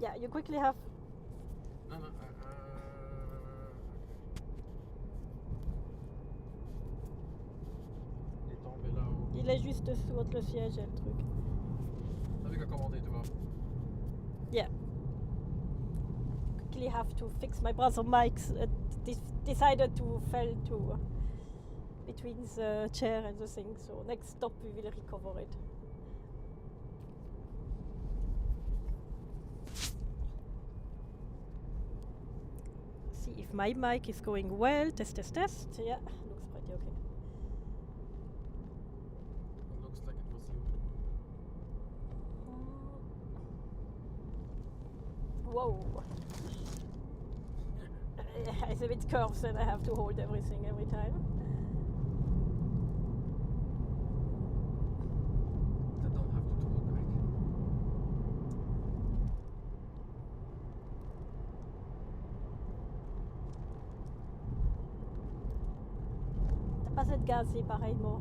Yeah, you quickly have. Non, non. Il est tombé là-haut. Il est juste sous le siège et le truc. T'as vu qu'à commander, toi? Yeah. Quickly have to fix my brother mics. Decided to fell to between the chair and the thing. So next stop we will recover it. See if my mic is going well. Test, test, test. Yeah, looks pretty okay. It looks like it was you. Whoa. It's a bit curves and I have to hold everything every time. They don't have to talk quick. T'as pas cette gazée pareillement.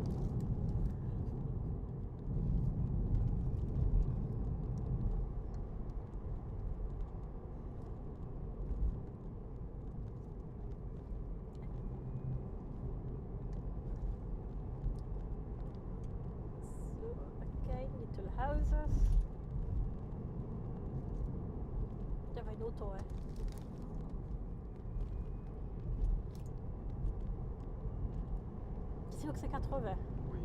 Little houses. Il y avait une auto, hein. C'est sûr que c'est 80. Oui.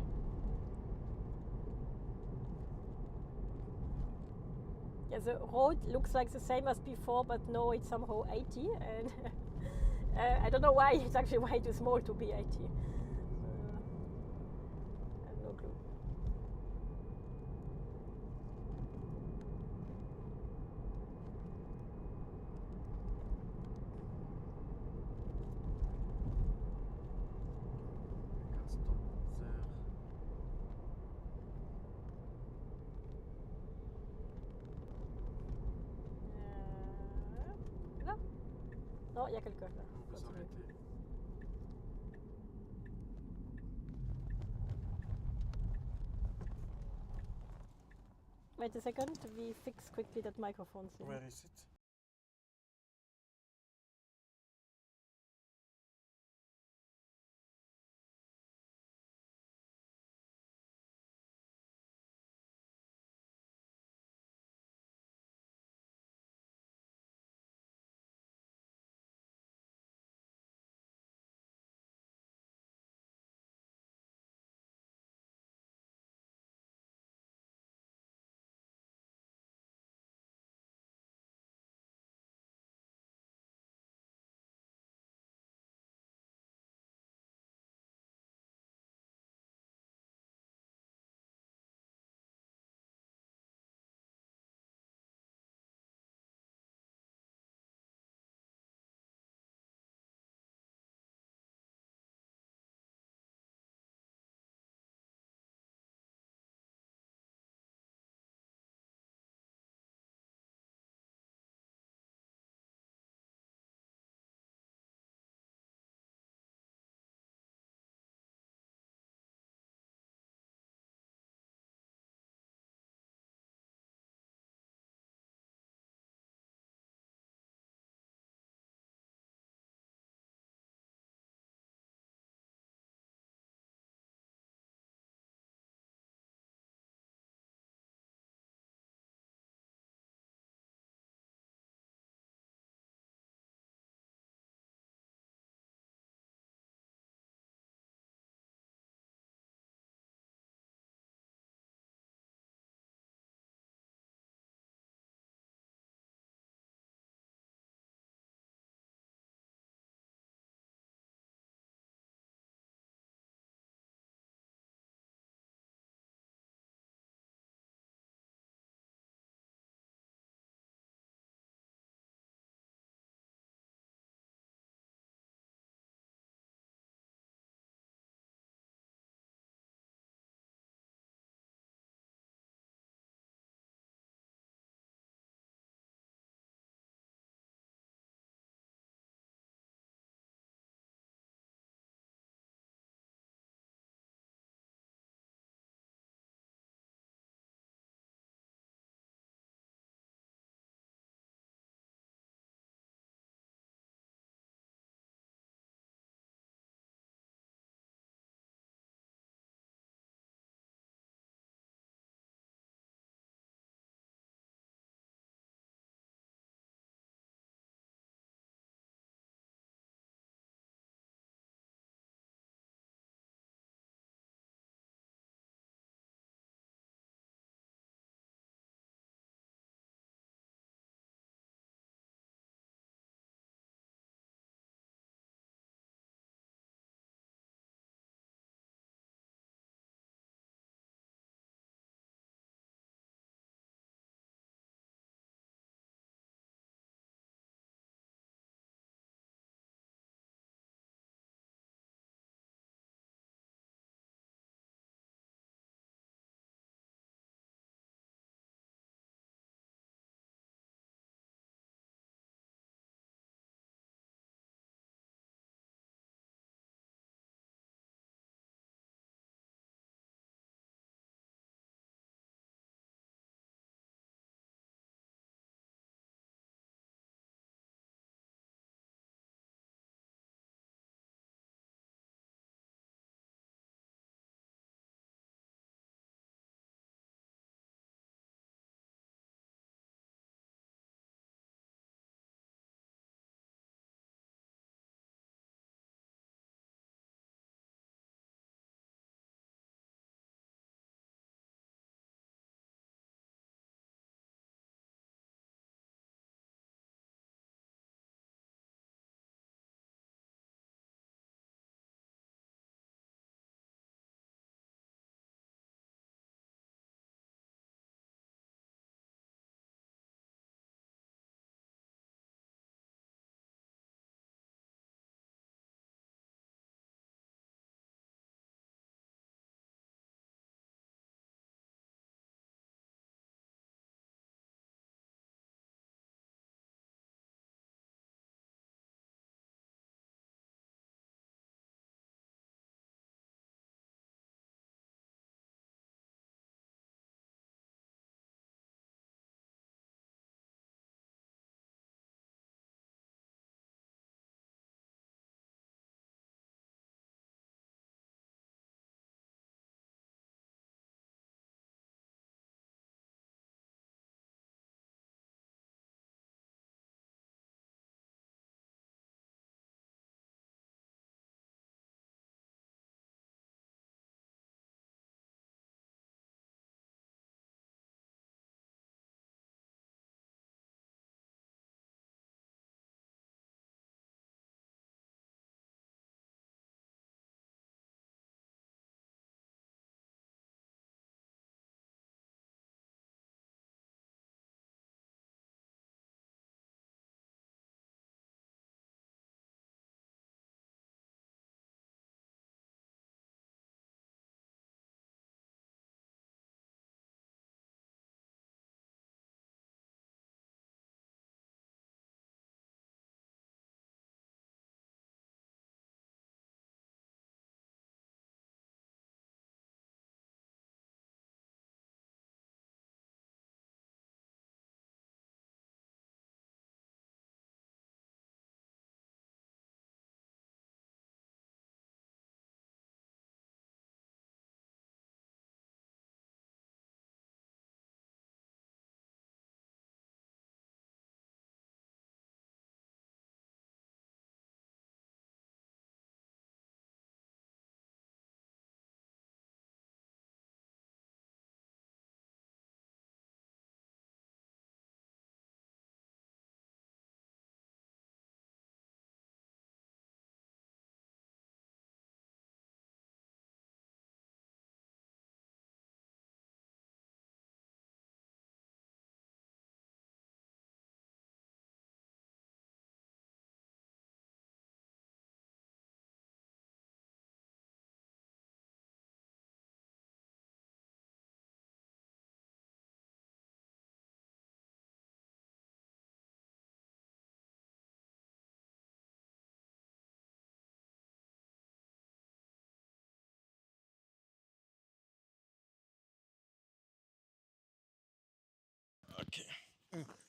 Yeah, the road looks like the same as before, but no, it's somehow 80, and I don't know why. It's actually way too small to be 80. I have no clue. I can stop there. Là? Non, il y a quelqu'un là. On peut Continue. s'arrêter. Wait a second, we fix quickly that microphone thing. Where is it?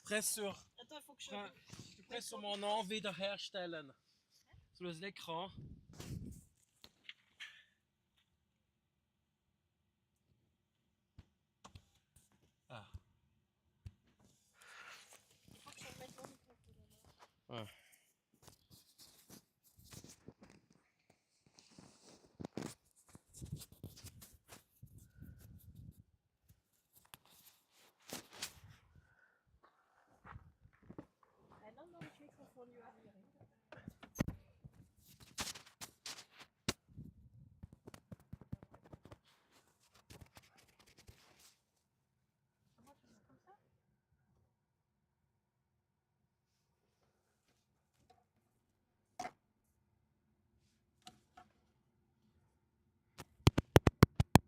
presse sur, Attends, il faut que je... je presse sur mon nom wiederherstellen. Sur l'écran. Ah. Il faut que je remette mon micro tout d'abord. Ouais. Non, ich Mikrofon nu aan hierin. Comment tu fais comme ça?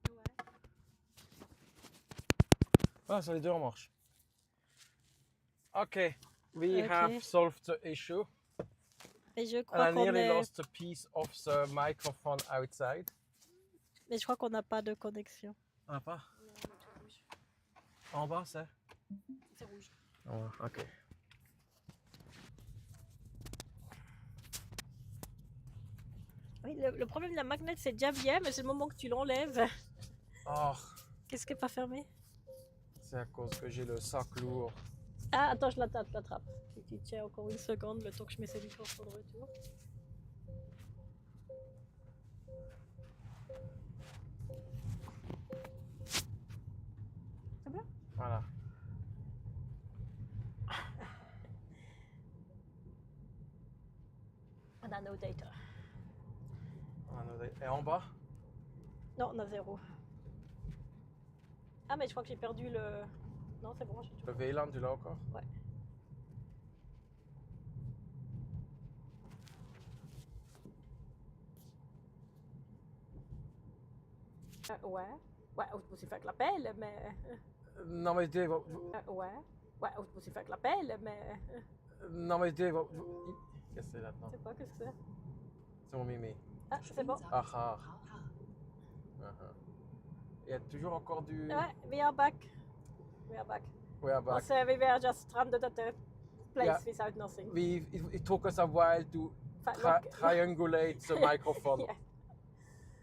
Ouais. Ah, sur les deux en marche. Okay, we have solved the issue. Et je And crois I qu'on nearly est... lost a piece of the microphone outside. Mais je crois qu'on n'a pas de connexion. On n'a pas? Non, c'est tout rouge. En bas, c'est? C'est rouge. Oh, ok. Oui, le problème de la magnète, c'est déjà bien, mais c'est le moment que tu l'enlèves. Oh, Qu'est-ce qui n'est pas fermé? c'est à cause que j'ai le sac lourd. Ah, attends, je l'attrape. Tu tiens encore une seconde, le temps que je mets ces microphones de retour. C'est bon? Voilà. On a no data. Et en bas? Non, on a 0. Ah, mais je crois que j'ai perdu le... Non, c'est bon, j'ai tout. Le VLAN, tu l'as encore? Ouais. Ouais. Ouais, on peut aussi faire que l'appel, mais... Non, mais dis... Ouais. Ouais, on peut aussi faire que l'appel, mais... Non, mais dis... Qu'est-ce que c'est là-dedans? Je sais pas, qu'est-ce que c'est? C'est mon mimi. Ah, c'est bon. Ah ah. Il y a toujours encore du... Ouais, we are back. We are back. We are back. Also, we were just stranded at a place without nothing. It took us a while to Look. triangulate the microphone. Yeah.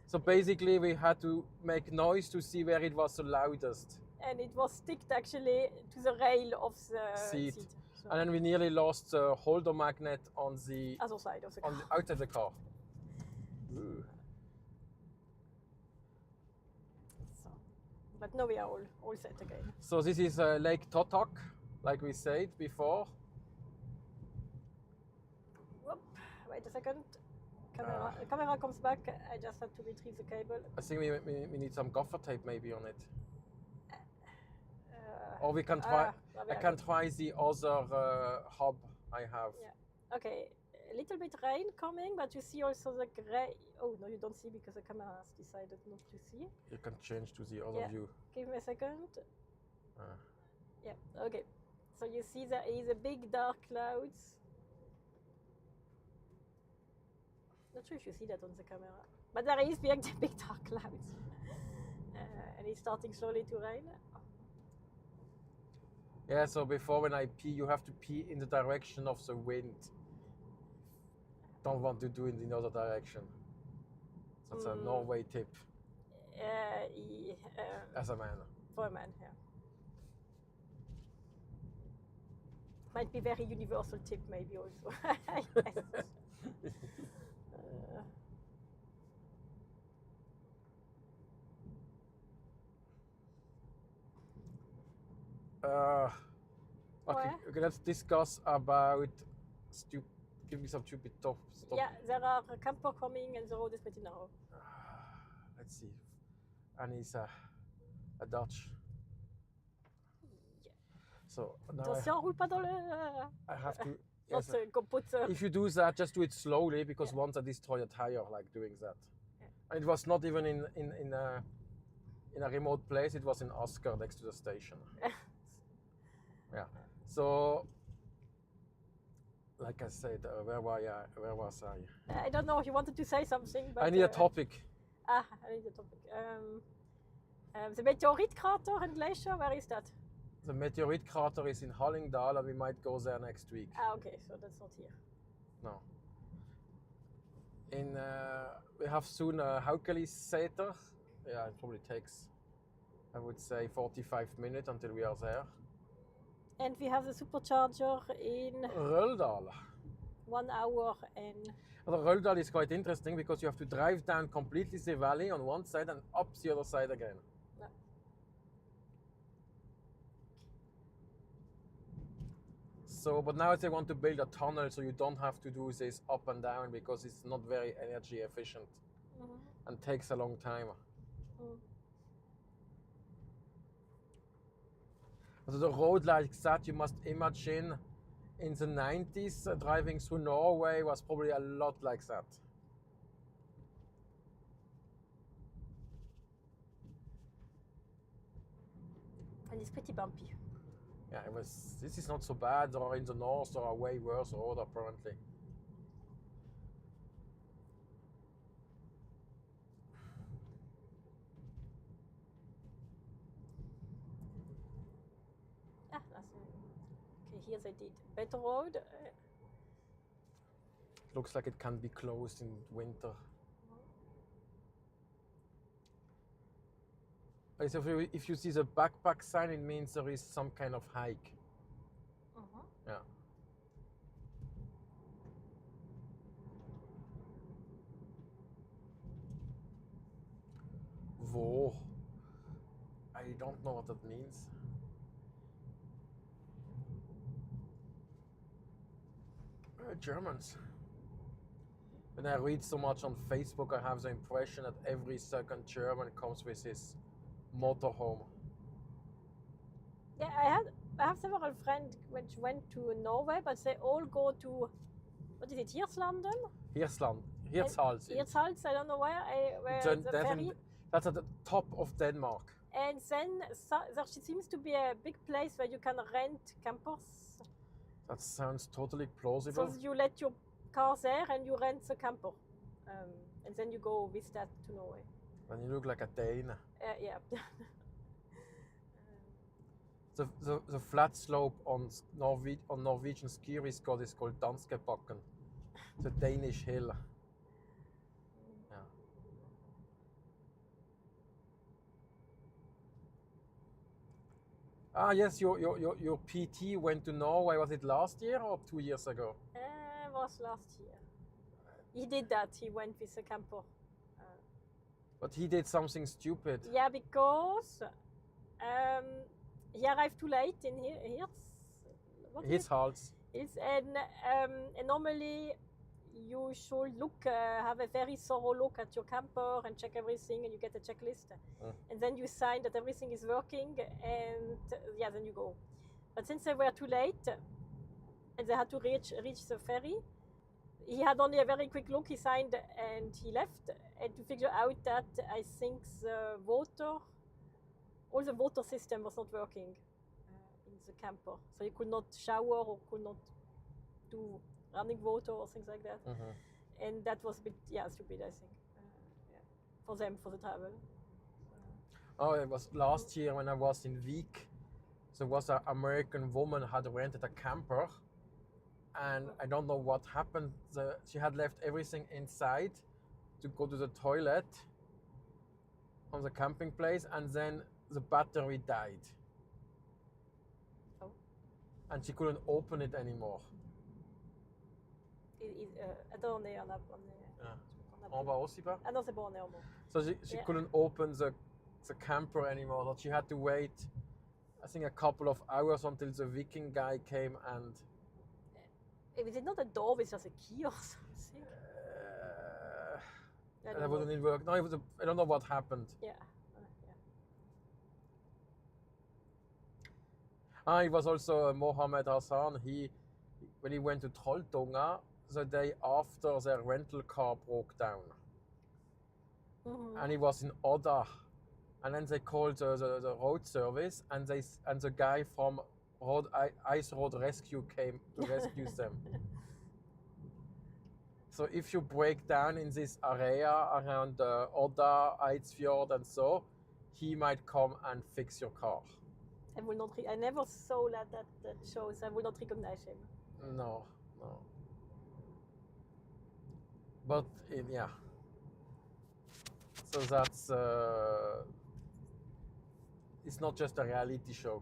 So basically we had to make noise to see where it was the loudest. And it was sticked actually to the rail of the seat. So. And then we nearly lost the holder magnet on the other side of the car. on the outside the car. Ooh. So, but now we are all set again. So this is Lake Totok, like we said before. Whoop. Wait a second. Camera comes back. I just had to retrieve the cable. I think we need some gaffer tape maybe on it. Or we can try. I can try the other hub I have. Yeah. Okay. A little bit rain coming, but you see also the grey. Oh no, you don't see because the camera has decided not to see. You can change to the other view. Give me a second. Yeah. Okay. So you see there is a big dark clouds. Not sure if you see that on the camera, but there is big dark clouds, and it's starting slowly to rain. Yeah, so before when I pee, you have to pee in the direction of the wind. Don't want to do it in the other direction. That's a Norway tip. As a man. For a man, yeah. Might be very universal tip maybe also. Okay, let's discuss about give me some stupid stuff. Yeah, there are camper coming and the road is pretty narrow. Let's see. And it's a Dutch. Yeah. So now attention, roule pas dans le... I have to... Yes, if you do that, just do it slowly, because once I destroy a tire, like doing that. Yeah. And it was not even in a remote place, it was in Asker next to the station. Yeah. So, like I said, where was I? I don't know, you wanted to say something, but... I need a topic. I need a topic. The meteorite crater and glacier, where is that? The meteorite crater is in Hallingdal, and we might go there next week. Ah, okay, so that's not here. No. We have soon a Haukeli Sæter. Yeah, it probably takes, I would say, 45 minutes until we are there. And we have the supercharger in Røldal. 1 hour and... Well, Røldal is quite interesting because you have to drive down completely the valley on one side and up the other side again. No. So, but now they want to build a tunnel so you don't have to do this up and down because it's not very energy efficient and takes a long time. So the road like that, you must imagine in the 90s driving through Norway was probably a lot like that. And it's pretty bumpy. Yeah, this is not so bad, or in the north there are way worse road apparently. Ah, that's okay. Here they did better road. Looks like it can be closed in winter. So if you see the backpack sign, it means there is some kind of hike. Yeah. Whoa. I don't know what that means. Germans. When I read so much on Facebook, I have the impression that every second German comes with his motorhome. Yeah, I have several friends which went to Norway, but they all go to, what is it, Hirslanden? Hirtshals. Hirtshals, I don't know where the ferry. That's at the top of Denmark. And then there seems to be a big place where you can rent campers. That sounds totally plausible. So you let your car there and you rent the camper. And then you go with that to Norway. And you look like a Dane. Yeah. The flat slope on Norwegian ski resort is called Danskebakken. It's a Danish hill. Yeah. Ah yes, your PT went to Norway. Was it last year or 2 years ago? It was last year. He did that. He went with a camper. But he did something stupid. Yeah, because he arrived too late in Hirtshals. And normally you should have a very thorough look at your camper and check everything, and you get a checklist. And then you sign that everything is working, and then you go. But since they were too late and they had to reach the ferry, he had only a very quick look, he signed and he left. And to figure out that I think all the water system was not working in the camper. So you could not shower or could not do running water or things like that. And that was a bit, stupid, I think, for them, for the travel. Oh, it was last year when I was in Vik. There was an American woman had rented a camper, and I don't know what happened. She had left everything inside to go to the toilet on the camping place, and then the battery died. Oh. And she couldn't open it anymore. So she couldn't open the camper anymore. So she had to wait, I think, a couple of hours until the Viking guy came and... Was it not a door with just a key or something? That wouldn't work. No, I don't know what happened. Yeah. It was also Mohammed Hassan. When he went to Trolltunga, the day after their rental car broke down. And he was in Odda. And then they called the road service, and the guy from Ice Road Rescue came to rescue them. So if you break down in this area around Odda, Eidsfjord and so, he might come and fix your car. I will not. I never saw that shows. I will not recognize him. No. But yeah. So that's. It's not just a reality show.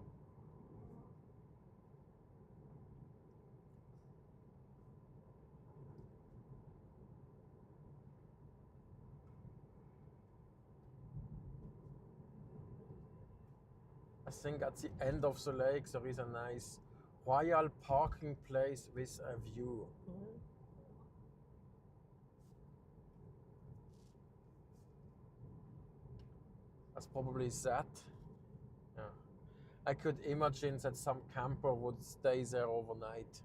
I think at the end of the lake there is a nice royal parking place with a view. Mm-hmm. That's probably that. Yeah. I could imagine that some camper would stay there overnight.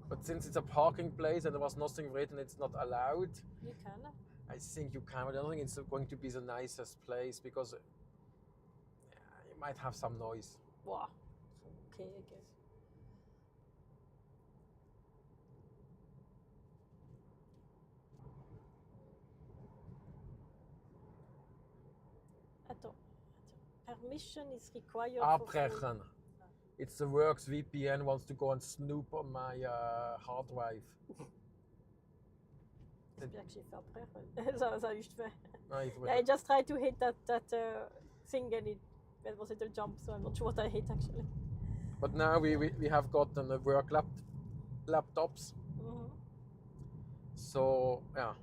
But since it's a parking place and there was nothing written, it's not allowed. You can. I think you can, but I don't think it's going to be the nicest place because you might have some noise. Wow. Okay, I guess. Attends. Permission is required. Abbrechen. It's the Works VPN wants to go and snoop on my hard drive. J'espère que j'ai fait après. ça a juste fait. No, I just tried to hit that thing and it was a little jump, so I'm not sure what I hit actually. But now we have gotten the work laptops. Mm-hmm. So yeah.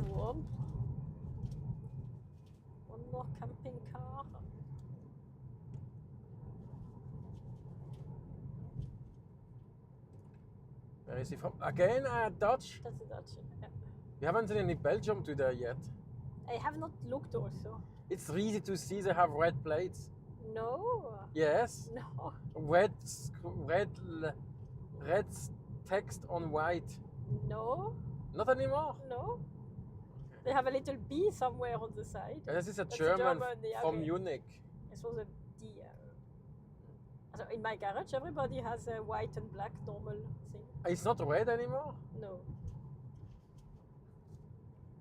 Whoa. One more camping car. Where is he from? Again, Dutch? That's a Dutch. Yeah. We haven't seen any Belgium today yet. I have not looked also. It's easy to see they have red plates. No. Yes. No. Red text on white. No. Not anymore. No. They have a little B somewhere on the side. Yeah, this is a That's German, yeah, from okay. Munich. This was a D. So in my garage, everybody has a white and black normal thing. It's not red anymore? No.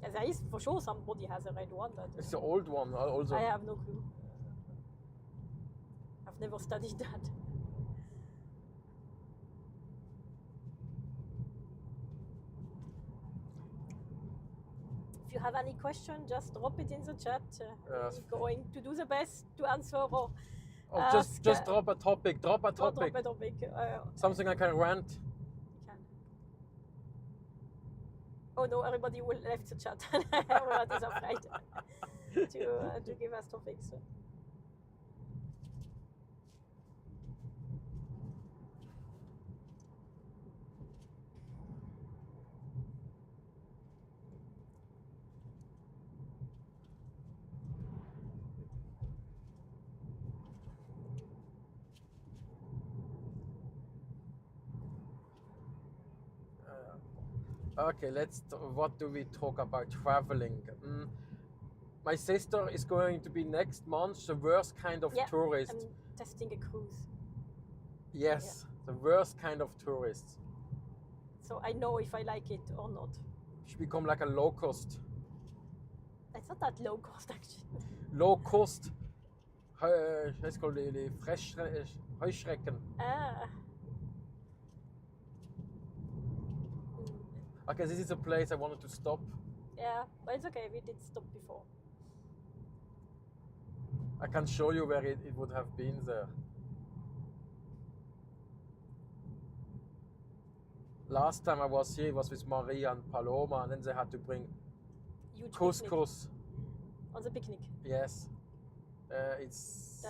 Yeah, there is for sure somebody has a red one. But It's the old one also. I have no clue. I've never studied that. If you have any question, just drop it in the chat. Yes. I'm going to do the best to answer or just drop a topic. Drop a topic. Drop a topic. Something I can rant. You can. Oh no, everybody will left the chat. Everybody's afraid to give us topics. Okay, what do we talk about traveling? My sister is going to be next month the worst kind of tourist. I'm testing a cruise. Yes, the worst kind of tourist. So I know if I like it or not. She become like a low cost. It's not that low cost actually. Low cost. Let's call it Heuschrecken. Okay, this is a place I wanted to stop. Yeah, but it's okay. We did stop before. I can show you where it would have been there. Last time I was here, it was with Maria and Paloma, and then they had to bring Huge couscous. On the picnic. Yes. It's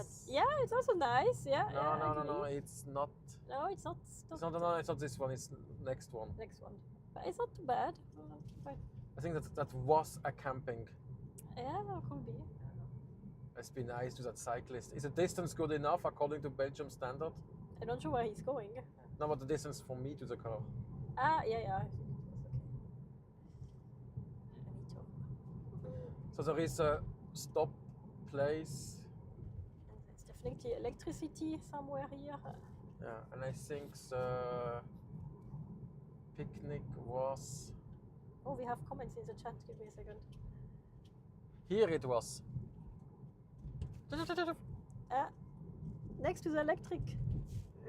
also nice. Yeah. No, it's not. No, it's not. It's not this one. It's next one. Next one. But it's not too bad. I think that was a camping. Yeah, that could be. It's been nice to that cyclist. Is the distance good enough according to Belgium standard? I'm not sure where he's going. No, but the distance from me to the car. Yeah. I think it was okay. Me too. So there is a stop place. It's definitely electricity somewhere here. Yeah, and I think the picnic was... Oh, we have comments in the chat. Give me a second. Here it was. Next to the electric.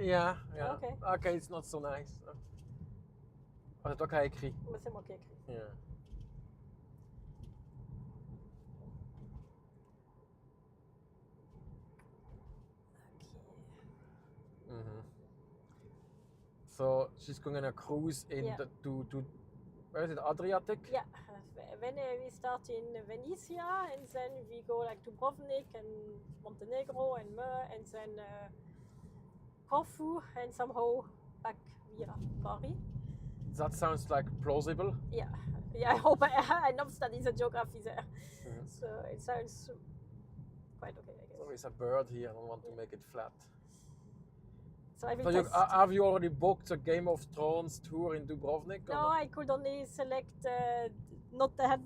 Yeah. Okay. Okay, it's not so nice. Oh, c'est toi qui as écrit. Mais c'est moi qui ai écrit. Yeah. Okay. Mm-hmm. So she's going on a cruise in to where is it, Adriatic? Yeah, when we start in Venezia and then we go like to Dubrovnik and Montenegro and Mö and then Corfu and somehow back via Bari. That sounds like plausible. Yeah, I hope I not study the geography there. Mm-hmm. So it sounds quite okay, I guess. There is a bird here. I don't want to make it flat. So I will have you already booked a Game of Thrones tour in Dubrovnik? No, I could only select.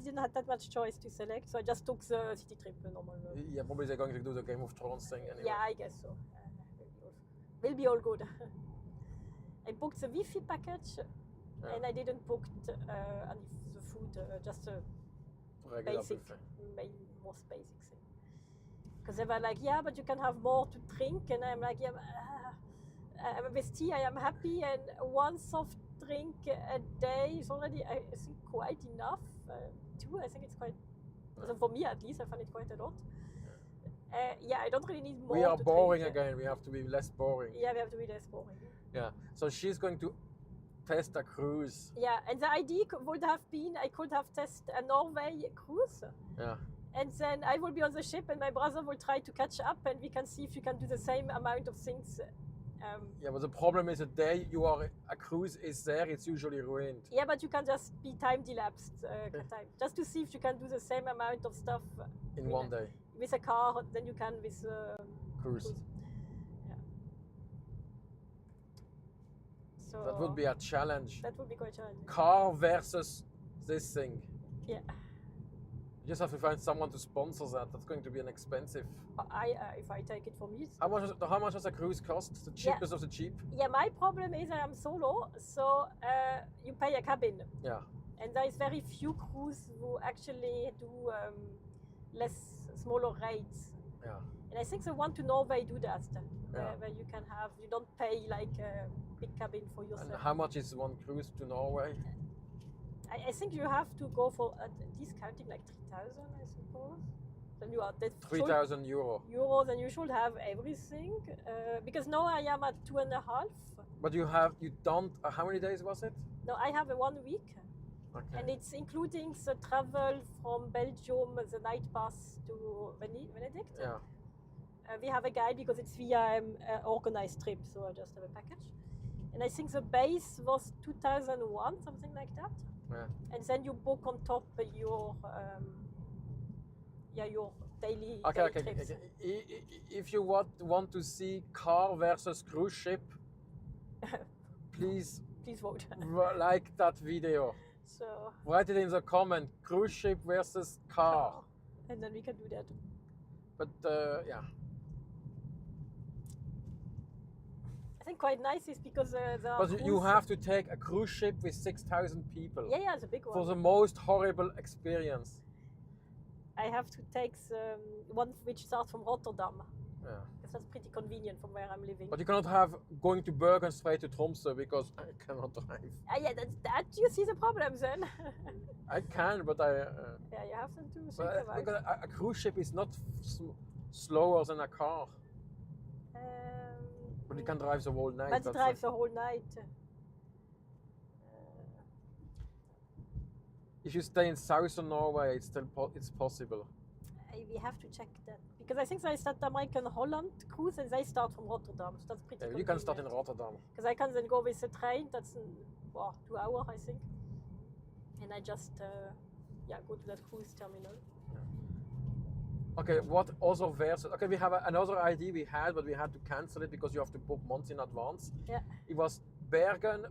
Didn't have that much choice to select, so I just took the city trip normal. Yeah, probably they're going to do the Game of Thrones thing anyway. Yeah, I guess so. Will be all good. I booked the Wi-Fi package, and I didn't book the food, just a regular basic, buffet. most basic thing. Because they were like, yeah, but you can have more to drink, and I'm like, yeah. With tea, I am happy, and one soft drink a day is already, I think, quite enough. Two, I think it's quite. So for me, at least, I find it quite a lot. I don't really need more. We are to boring drink. again. We have to be less boring. Yeah, we have to be less boring. Yeah. So she's going to test a cruise. Yeah, and the idea would have been I could have tested a Norway cruise. Yeah. And then I will be on the ship, and my brother will try to catch up, and we can see if you can do the same amount of things. Yeah, but the problem is the day a cruise is there, it's usually ruined. Yeah, but you can just be time elapsed, just to see if you can do the same amount of stuff in one day with a car than you can with cruise. Yeah. So that would be a challenge. That would be quite challenging. Car versus this thing. Yeah. You just have to find someone to sponsor that. That's going to be an expensive. If I take it from you. How much does a cruise cost? The cheapest of the cheap? Yeah, my problem is I am solo, so you pay a cabin. Yeah. And there is very few crews who actually do smaller rates. Yeah. And I think the one to Norway do that, where you can you don't pay like a big cabin for yourself. And how much is one cruise to Norway? I think you have to go for discounting like 3,000, I suppose. Then you are 3,000 euro. Euros, and you should have everything. Because now I am at 2.5. But you don't. How many days was it? No, I have a 1 week. Okay. And it's including the travel from Belgium, the night bus to Benedict. Yeah. We have a guide because it's via an organized trip, so I just have a package. And I think the base was 2001, something like that. Yeah. And then you book on top your daily trips. Okay. If you want to see car versus cruise ship, please vote. Like that video. So write it in the comment. Cruise ship versus car. And then we can do that. But yeah. I think quite nice is because But you have to take a cruise ship with 6,000 people. Yeah, it's a big one. For the most horrible experience. I have to take the one which starts from Rotterdam. Yeah. Because that's pretty convenient from where I'm living. But you cannot have going to Bergen straight to Tromsø because I cannot drive. Yeah, that you see the problem then. I can, but I. Yeah, you have to think about. Because a cruise ship is not slower than a car. But you can drive the whole night. But it drives the whole night. If you stay in southern Norway, it's possible. We have to check that because I think they start American Holland cruise and they start from Rotterdam, so that's pretty. Yeah, you can start in Rotterdam. Because I can then go with the train. That's 2 hours, I think. And I just go to that cruise terminal. Yeah. Okay, what other versus? Okay, we have another idea we had, but we had to cancel it because you have to book months in advance. Yeah. It was Bergen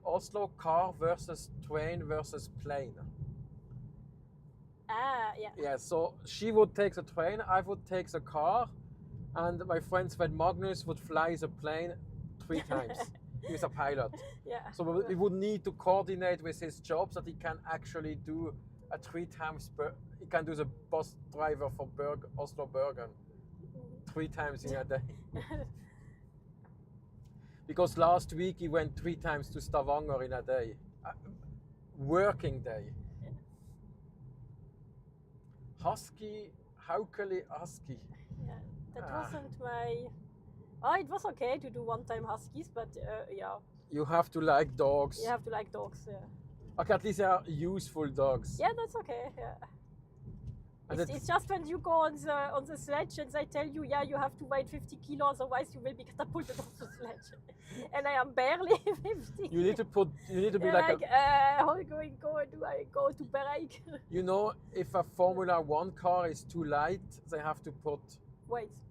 Oslo car versus train versus plane. Yeah. Yeah, so she would take the train, I would take the car, and my friend Sven Magnus would fly the plane 3 times. He was a pilot. Yeah. So we would need to coordinate with his job that he can actually do a 3 times he can do the bus driver for Oslo Bergen 3 times in a day. Because last week he went 3 times to Stavanger in a day. Working day. Husky, Haukeli Husky. Yeah, that wasn't my. Oh, it was okay to do one-time huskies, but yeah. You have to like dogs. You have to like dogs. Yeah. Okay, at least they are useful dogs. Yeah, that's okay. Yeah. It's just when you go on the sledge and they tell you, yeah, you have to weigh 50 kilos, otherwise you will be catapulted off the sledge. And I am barely 50. You need to be like how do I go to break? You know, if a Formula 1 car is too light, they have to put weights.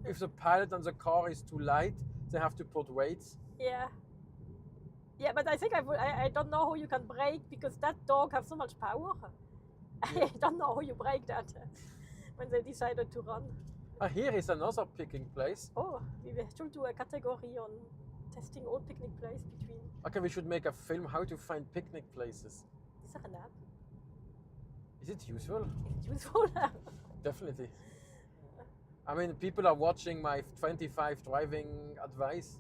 If the pilot and the car is too light, they have to put weights. Yeah. Yeah, but I think I don't know how you can brake because that dog has so much power. I don't know how you break that when they decided to run. Here is another picnic place. Oh, we should do a category on testing all picnic places between. Okay, we should make a film how to find picnic places. Is there an app? Is it useful? Is it useful? Definitely. I mean, people are watching my 25 driving advice.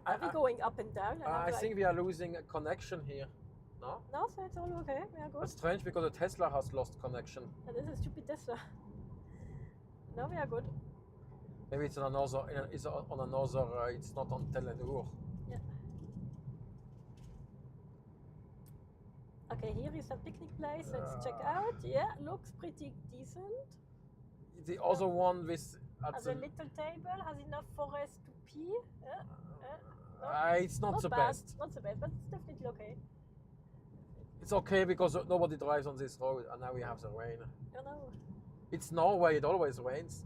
Are we going up and down? I think we are losing a connection here. No? No, so it's all okay. We are good. That's strange because the Tesla has lost connection. And this is a stupid Tesla. No, we are good. Maybe it's on another. It's on another. It's not on Telenor. Yeah. Okay, here is a picnic place. Let's check out. Yeah, looks pretty decent. The other one with. Has a little table. Has enough for us to pee. No? It's not the bad. best. Not the best, but it's definitely okay. It's okay because nobody drives on this road, and now we have the rain. I know. It's Norway, it always rains.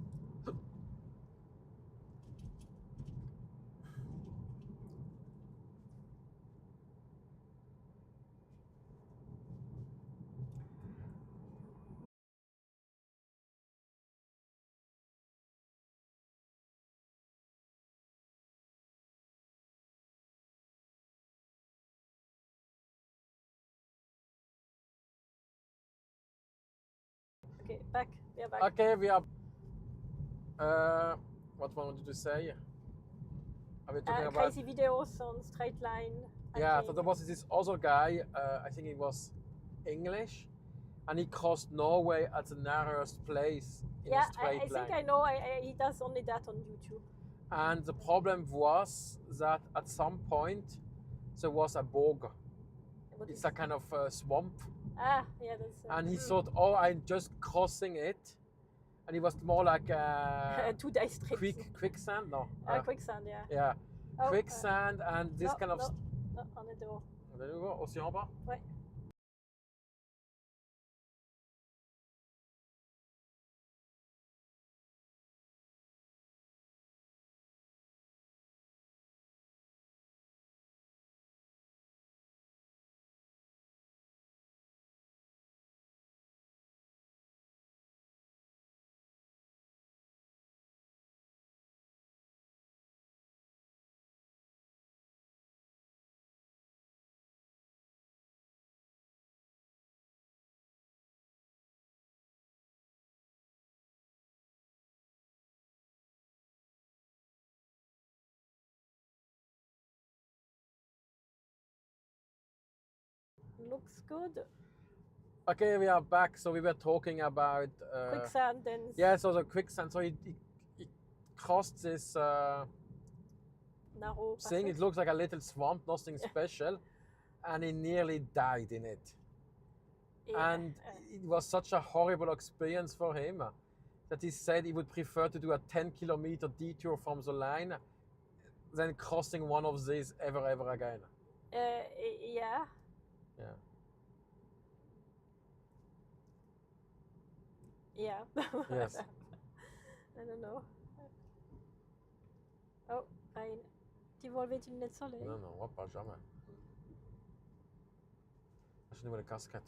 Okay, back. We are back. Okay, we are. What wanted to say? Are we talking about crazy videos on straight line? Yeah, so there was this other guy. I think he was English, and he crossed Norway at the narrowest place in a straight line. I think I know. He does only that on YouTube. And the problem was that at some point there was a bog. It's a kind of swamp. Ah, yeah, that's. And he thought, oh, I'm just crossing it, and it was more like a 2 days trip. Quicksand, no. Quicksand, yeah. Yeah, quicksand and this kind of. Non, on est devant. On est devant, aussi en bas. Ouais. Looks good. Okay, we are back. So we were talking about quicksand and. Yeah, so the quicksand. So he crossed this narrow thing. passage. It looks like a little swamp, nothing special, and he nearly died in it. Yeah. And it was such a horrible experience for him that he said he would prefer to do a 10-kilometer detour from the line than crossing one of these ever again. Yeah. Yeah. Yeah. Yes. I don't know. Oh, Ryan. Die wollen wir in den Soleil. Non, on va pas jamais. That's not a casket.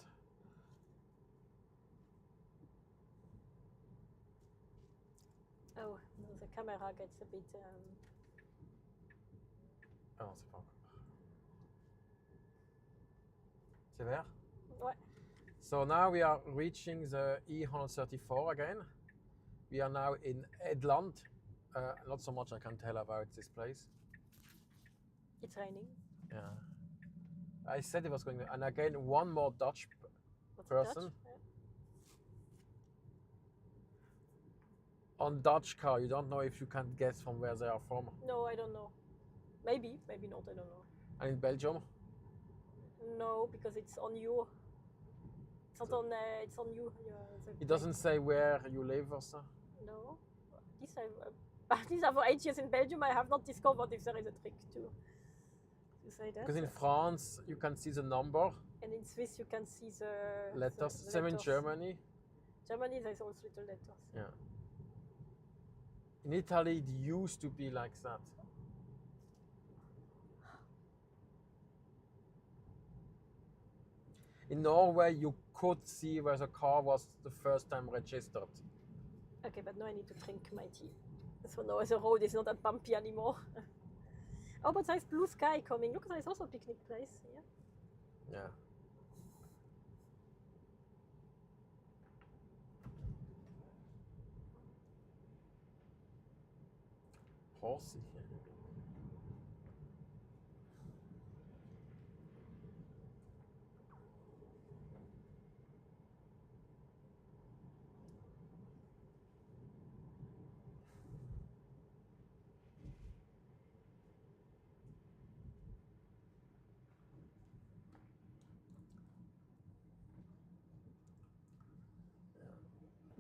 Oh, no, the camera gets a bit. Oh, c'est pas encore. C'est vert? Ouais. So now we are reaching the E134 again. We are now in Heddal. Not so much I can tell about this place. It's raining. Yeah. I said it was going to, and again, one more Dutch person. Dutch? Yeah. On Dutch car, you don't know if you can guess from where they are from. No, I don't know. Maybe not, I don't know. And in Belgium? No, because it's on you. It's not on. It's on you. It doesn't say where you live or so? No. These are for 8 years in Belgium. I have not discovered if there is a trick to say that. Because in France, you can see the number. And in Swiss, you can see the letters. The Same in letters. Germany. Germany, there's also little letters. Yeah. In Italy, it used to be like that. In Norway, you could see where the car was the first time registered. Okay, but now I need to drink my tea. So now the road is not that bumpy anymore. Oh, but there's blue sky coming. Look, there's also a picnic place here. Yeah. Horsey.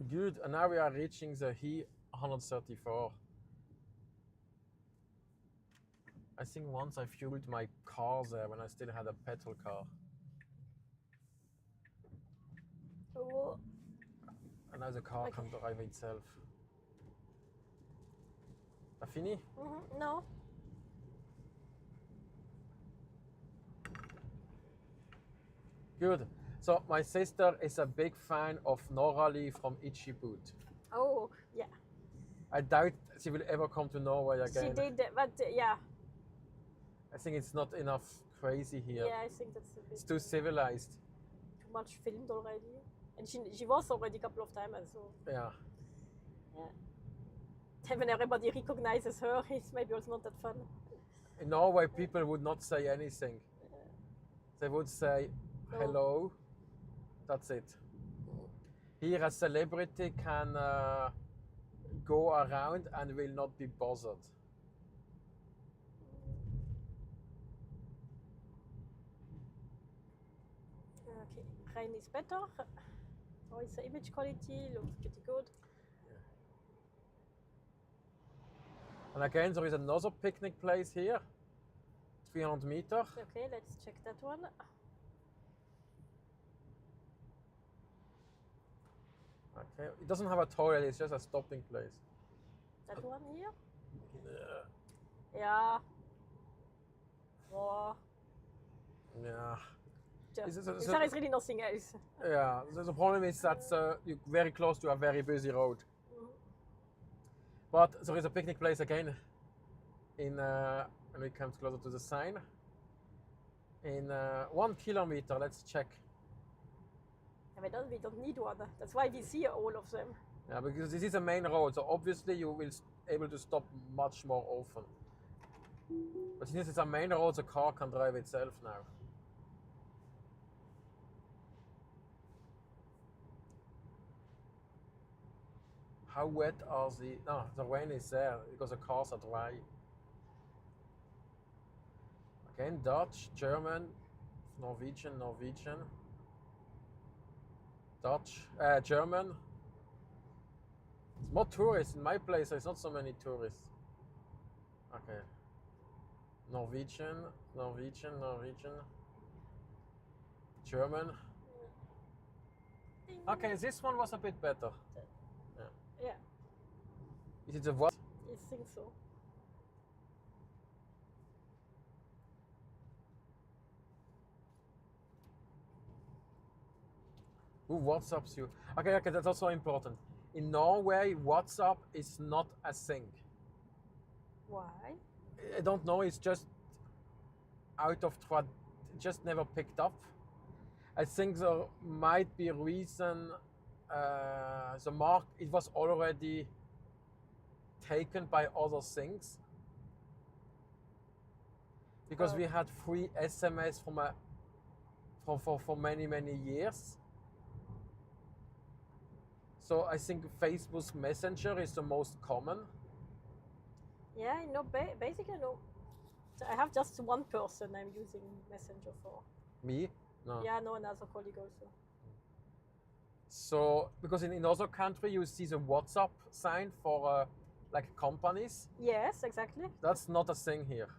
Good, and now we are reaching the E134. I think once I fueled my car there when I still had a petrol car. Oh. And now the car can drive itself. T'as fini? No. Good. So my sister is a big fan of Norway from Itchy Boot. Oh, yeah. I doubt she will ever come to Norway again. She did, but yeah. I think it's not enough crazy here. Yeah, I think that's a bit. It's too civilized. Too much filmed already. And she was already a couple of times, so. Yeah. Yeah. When everybody recognizes her, it's maybe also not that fun. In Norway, people would not say anything. They would say, hello, that's it. Here a celebrity can go around and will not be bothered. Okay, rain is better. Oh, it's the image quality, looks pretty good. Yeah. And again, there is another picnic place here, 300 meters. Okay, let's check that one. Okay, it doesn't have a toilet, it's just a stopping place. That one here? Yeah. Yeah. Oh. Yeah. There is really nothing else. Yeah, the problem is that you're very close to a very busy road. But there is a picnic place again in when we come closer to the sign. In 1 kilometer, let's check. Yeah, we don't need one. That's why we see all of them. Yeah, because this is a main road, so obviously you will able to stop much more often. But since it's a main road, the car can drive itself now. How wet are the... No, the rain is there because the cars are dry. Again, Dutch, German, Norwegian, Dutch, German. It's more tourists in my place, there's not so many tourists. Okay. Norwegian. German. Okay, this one was a bit better. Yeah. Is it a what? I think so. Who WhatsApps you? Okay, that's also important. In Norway, WhatsApp is not a thing. Why? I don't know. It's just out of just never picked up. I think there might be a reason. It was already taken by other things. Because we had free SMS for many years. So I think Facebook's Messenger is the most common. Yeah, no, basically no. I have just one person I'm using Messenger for. Me? No. Yeah, no, another colleague also. So, because in other countries you see the WhatsApp sign for like companies. Yes, exactly. That's not a thing here.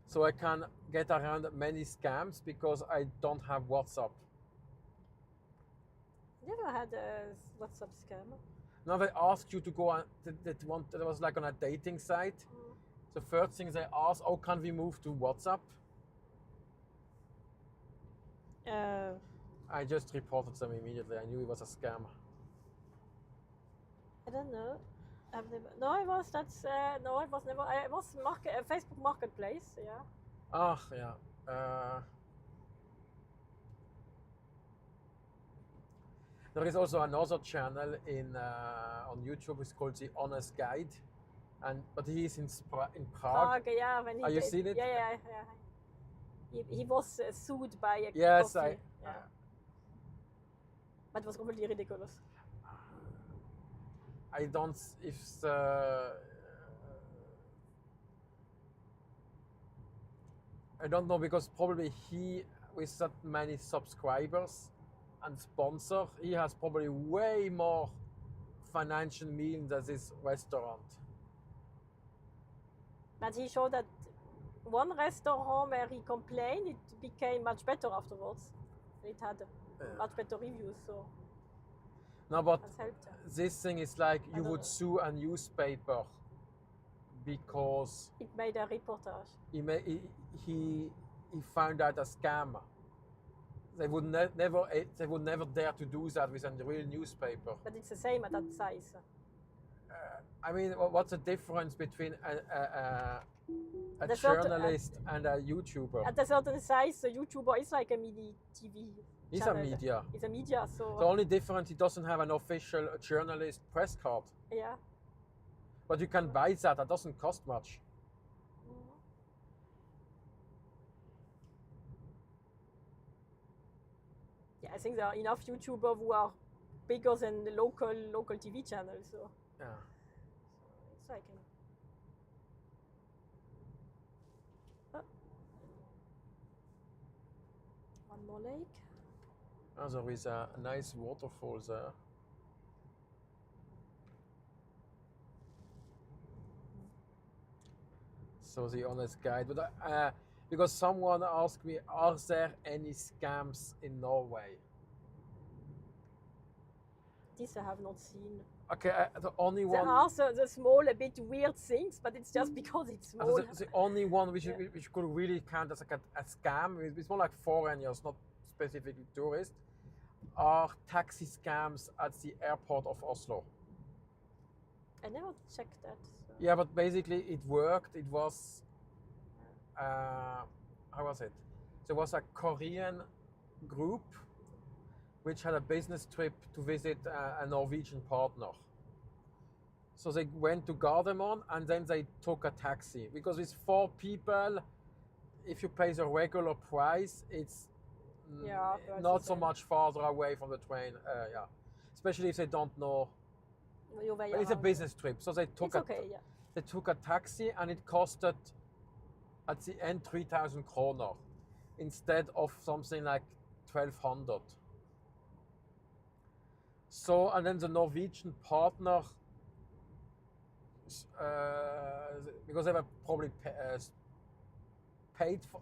So I can get around many scams because I don't have WhatsApp. Never had a WhatsApp scam. Now they ask you to go on, that was like on a dating site. The first thing they ask, oh, can we move to WhatsApp? I just reported them immediately. I knew it was a scam. I don't know. I've never. No, I was. That's no, I was never. I was Facebook Marketplace. Yeah. Ah, yeah. There is also another channel on YouTube. It's called The Honest Guide, but he is in Prague. Prague, yeah. When he Have you seen it? Yeah. He was sued by a yes, coffee. Yeah. But it was completely ridiculous. I don't. If the, I don't know, because probably he, with that many subscribers and sponsor, he has probably way more financial means than this restaurant. But he showed that one restaurant where he complained, it became much better afterwards. It had much better reviews, so. No, but this thing is like you would sue a newspaper because it made a reportage. He found out a scam. They would never dare to do that with a real newspaper. But it's the same at that size. I mean, what's the difference between a journalist and a YouTuber? At a certain size, a YouTuber is like a mini TV. He's a media. He's a media, so. The only difference, he doesn't have an official journalist press card. Yeah. But you can buy that. That doesn't cost much. Yeah, I think there are enough YouTubers who are bigger than the local TV channels. So. Yeah. It's like. One more lake. Oh, there is a nice waterfall there. So The Honest Guide, but because someone asked me, are there any scams in Norway? This I have not seen. Okay, the only one. There are the small, a bit weird things, but it's just because it's small. The only one which could really count as like a scam, it's more like foreigners, not specifically tourists, are taxi scams at the airport of Oslo. I never checked that. So. Yeah, but basically it worked. It was, how was it? There was a Korean group which had a business trip to visit a Norwegian partner. So they went to Gardermoen and then they took a taxi. Because with 4 people, if you pay the regular price, it's not so much farther away from the train. Especially if they don't know. But it's a business trip, so they took they took a taxi and it costed at the end 3,000 kroner instead of something like 1,200. So, and then the Norwegian partner, because they were probably paid for,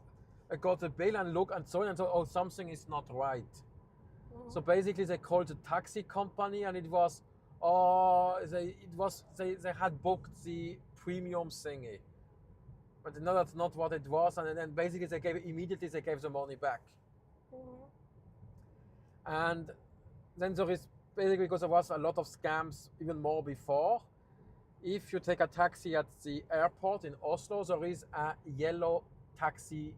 got the bill and looked and saw it and thought, oh, something is not right. Mm-hmm. So basically they called the taxi company and it was, they had booked the premium thingy. but no, that's not what it was. And then basically they gave the money back. Mm-hmm. And then there is basically, because there was a lot of scams even more before. If you take a taxi at the airport in Oslo, there is a yellow taxi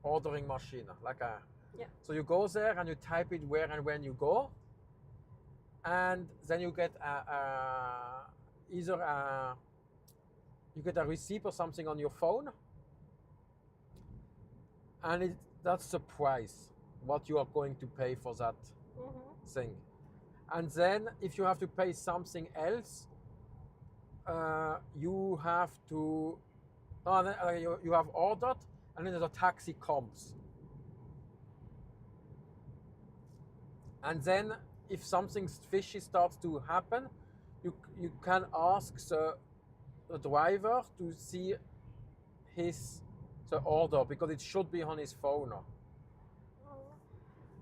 ordering machine, like a. Yeah. So you go there and you type it where and when you go, and then you get you get a receipt or something on your phone, and that's the price what you are going to pay for that thing. And then if you have to pay something else, you have to you have ordered, and then the taxi comes. And then if something fishy starts to happen, you can ask the driver to see the order, because it should be on his phone.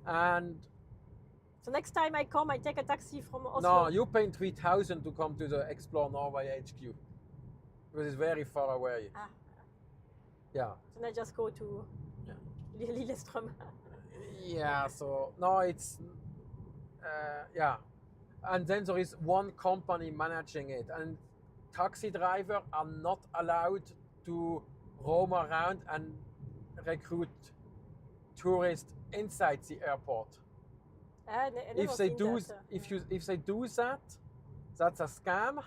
And so next time I come, I take a taxi from Oslo. No, you pay 3,000 to come to the Explore Norway HQ, because it's very far away. Yeah. So then I just go to Lillestrøm. Yeah. So no, it's yeah. And then there is one company managing it, and taxi drivers are not allowed to roam around and recruit tourists inside the airport. If they do that, that's a scam,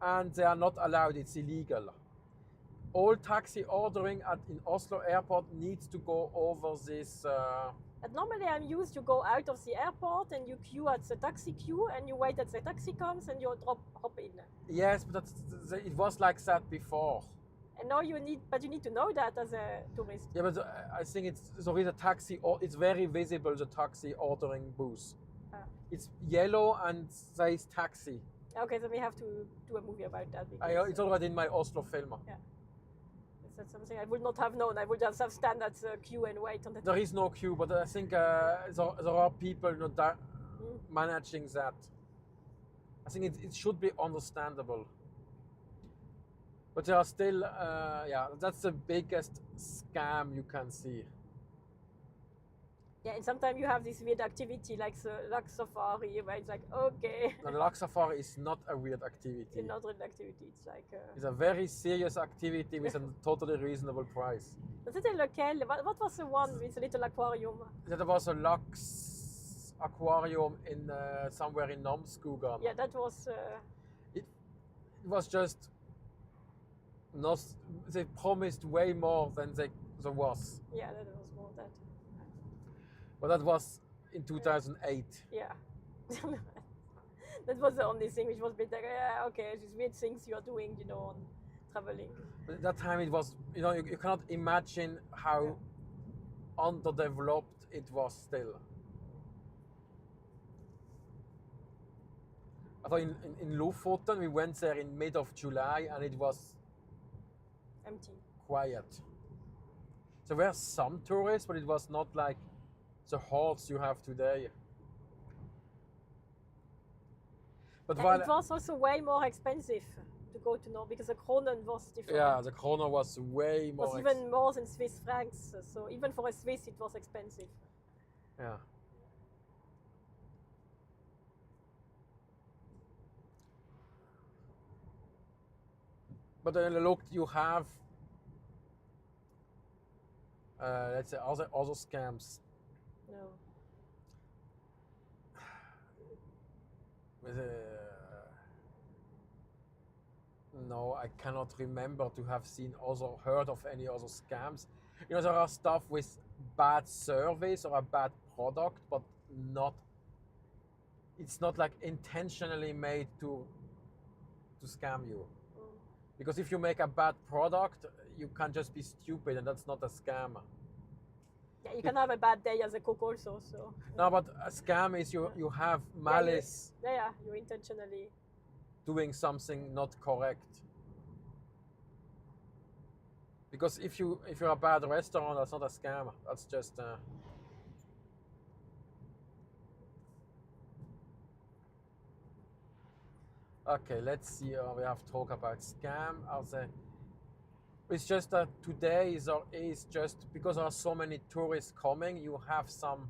and they are not allowed. It's illegal. All taxi ordering in Oslo airport needs to go over this. But normally I'm used to go out of the airport and you queue at the taxi queue and you wait that the taxi comes and you hop in. Yes, but it was like that before. And now you need to know that as a tourist. Yeah, but I think there is a taxi. It's very visible, the taxi ordering booth. It's yellow and says taxi. Okay, so we have to do a movie about that. It's already in my Oslo film. Yeah. That's something I would not have known. I would just have stand at the queue and wait on the. There is no queue, but I think there are people managing that. I think it should be understandable. But there are still, that's the biggest scam you can see. Yeah, and sometimes you have this weird activity like the Lux Safari, where it's like, okay. No, the Lux Safari is not a weird activity. It's not an activity, it's like... It's a very serious activity with a totally reasonable price. C'était lequel? What was the one with the little aquarium? That was a Lux aquarium in somewhere in Namsskogan. Yeah, that was... It was just... They promised way more than there was. Yeah, that was more that. But that was in 2008. Yeah. That was the only thing which was a bit like, yeah, okay, these weird things you are doing, on traveling. But at that time it was, you cannot imagine how underdeveloped it was still. I thought in Lofoten, we went there in mid of July and it was empty. Quiet. There were some tourists, but it was not like the hordes you have today. But it was also way more expensive to go to Norway because the kronen was different. Yeah, the kroner was way more. It was even more than Swiss francs. So even for a Swiss, it was expensive. Yeah. But then look, you have let's say other scams. No. No, I cannot remember to have heard of any other scams. There are stuff with bad service or a bad product, but it's not like intentionally made to scam you. Because if you make a bad product, you can just be stupid, and that's not a scam. Yeah, you can have a bad day as a cook also. So. No, but a scam is you have malice. Yeah, you intentionally doing something not correct. Because if you're a bad restaurant, that's not a scam. That's just. Okay, let's see. We have talk about scam. It's just that today is just because there are so many tourists coming, you have some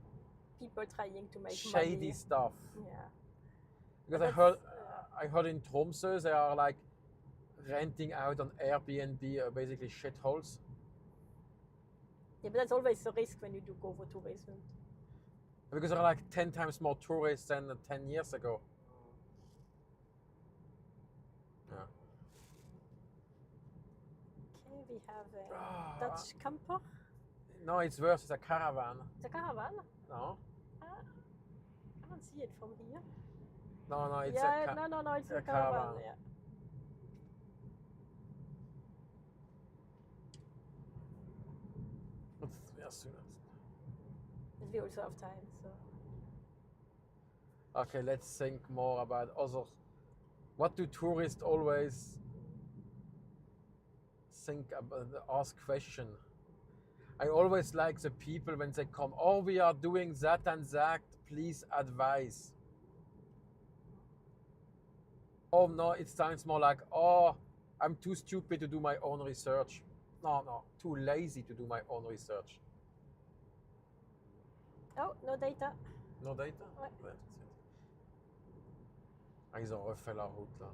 People trying to make shady money. stuff. Yeah. Because That's, I heard in Tromsø they are like renting out on Airbnb basically shitholes. yeah, but that's always the risk when you do go for tourism. Because there are like 10 times more tourists than 10 years ago. Yeah. Okay, we have a Dutch camper. No, it's worse. It's a caravan. It's a caravan. No. I can't see it from here. No, it's no, it's a caravan. Yeah. As soon as. But we also have time, so. Okay, let's think more about other. What do tourists always think about? Ask question. I always like the people when they come. Oh, we are doing that and that. Please advise. Oh no, it sounds more like, oh, I'm too stupid to do my own research. No, too lazy to do my own research. Oh, no data. No data? Ouais. Ah, ils ont refait la route là.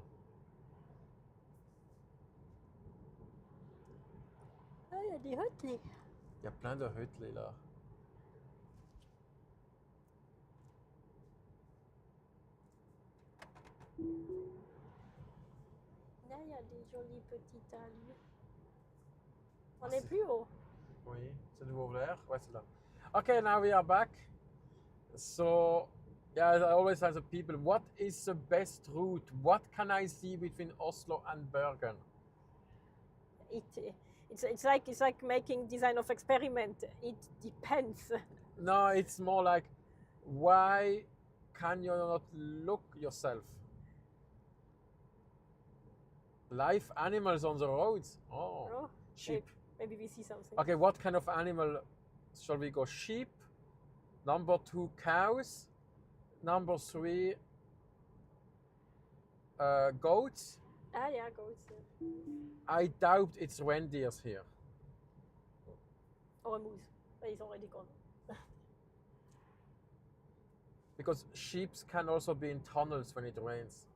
Ah, il y a des hôtels. Il y a plein de hôtels là. Là, il y a des jolis petits talus. On est plus haut. Oui, c'est nouveau vert. Ouais, c'est là. Okay, now we are back. So, yeah, I always ask the people, what is the best route? What can I see between Oslo and Bergen? It's like making design of experiment. It depends. No, it's more like, why can you not look yourself? Live animals on the roads. Oh, sheep. Maybe we see something. Okay, what kind of animal shall we go? Sheep. Number 2, cows. Number 3, goats. Ah, yeah, goats. I doubt it's reindeers here. Or a moose. But it's already gone. Because sheep can also be in tunnels when it rains.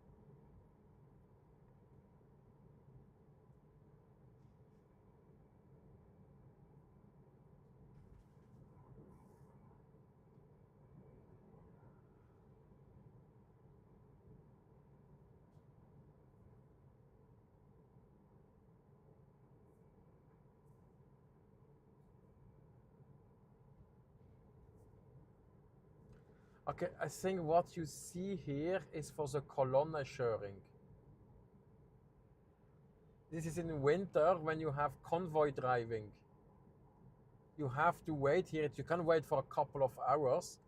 Okay, I think what you see here is for the colonne sharing. This is in winter when you have convoy driving. You have to wait here. You can wait for a couple of hours,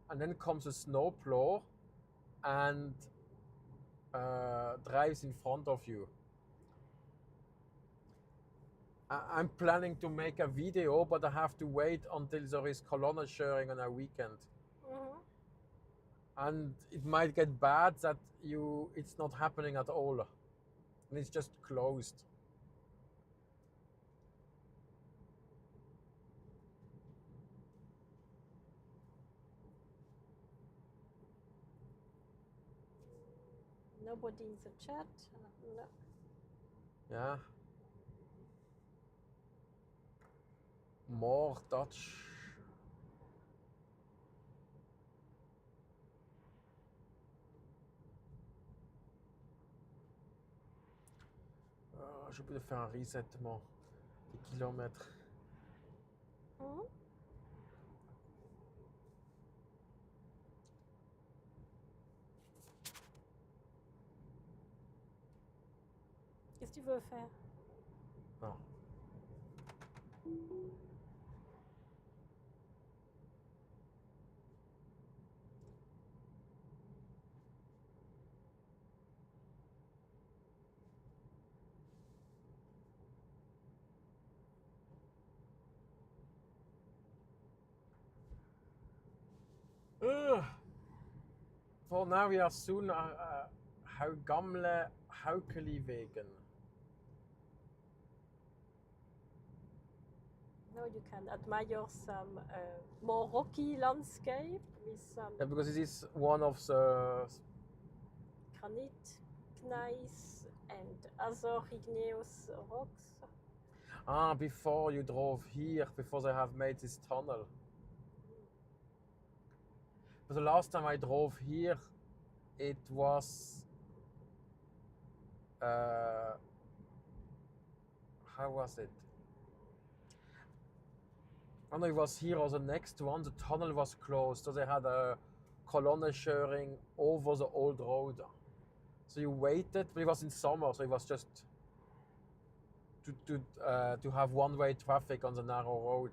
and then comes a snowplow and drives in front of you. I'm planning to make a video, but I have to wait until there is colonne sharing on a weekend. And it might get bad that it's not happening at all. And it's just closed. Nobody in the chat. No. Yeah. More Dutch. J'ai oublié de faire un resettement des kilomètres. Qu'est-ce que tu veux faire? Non. For now we are soon Gamle Haukeli wegen. Now you can admire some more rocky landscape with some because this is one of the granite, gneiss and other igneous rocks. Before you drove here, before they have made this tunnel. But the last time I drove here, it was how was it? Oh no, it was here or the next one. The tunnel was closed, so they had a kolonnenkjøring over the old road. So you waited, but it was in summer, so it was just to have one-way traffic on the narrow road.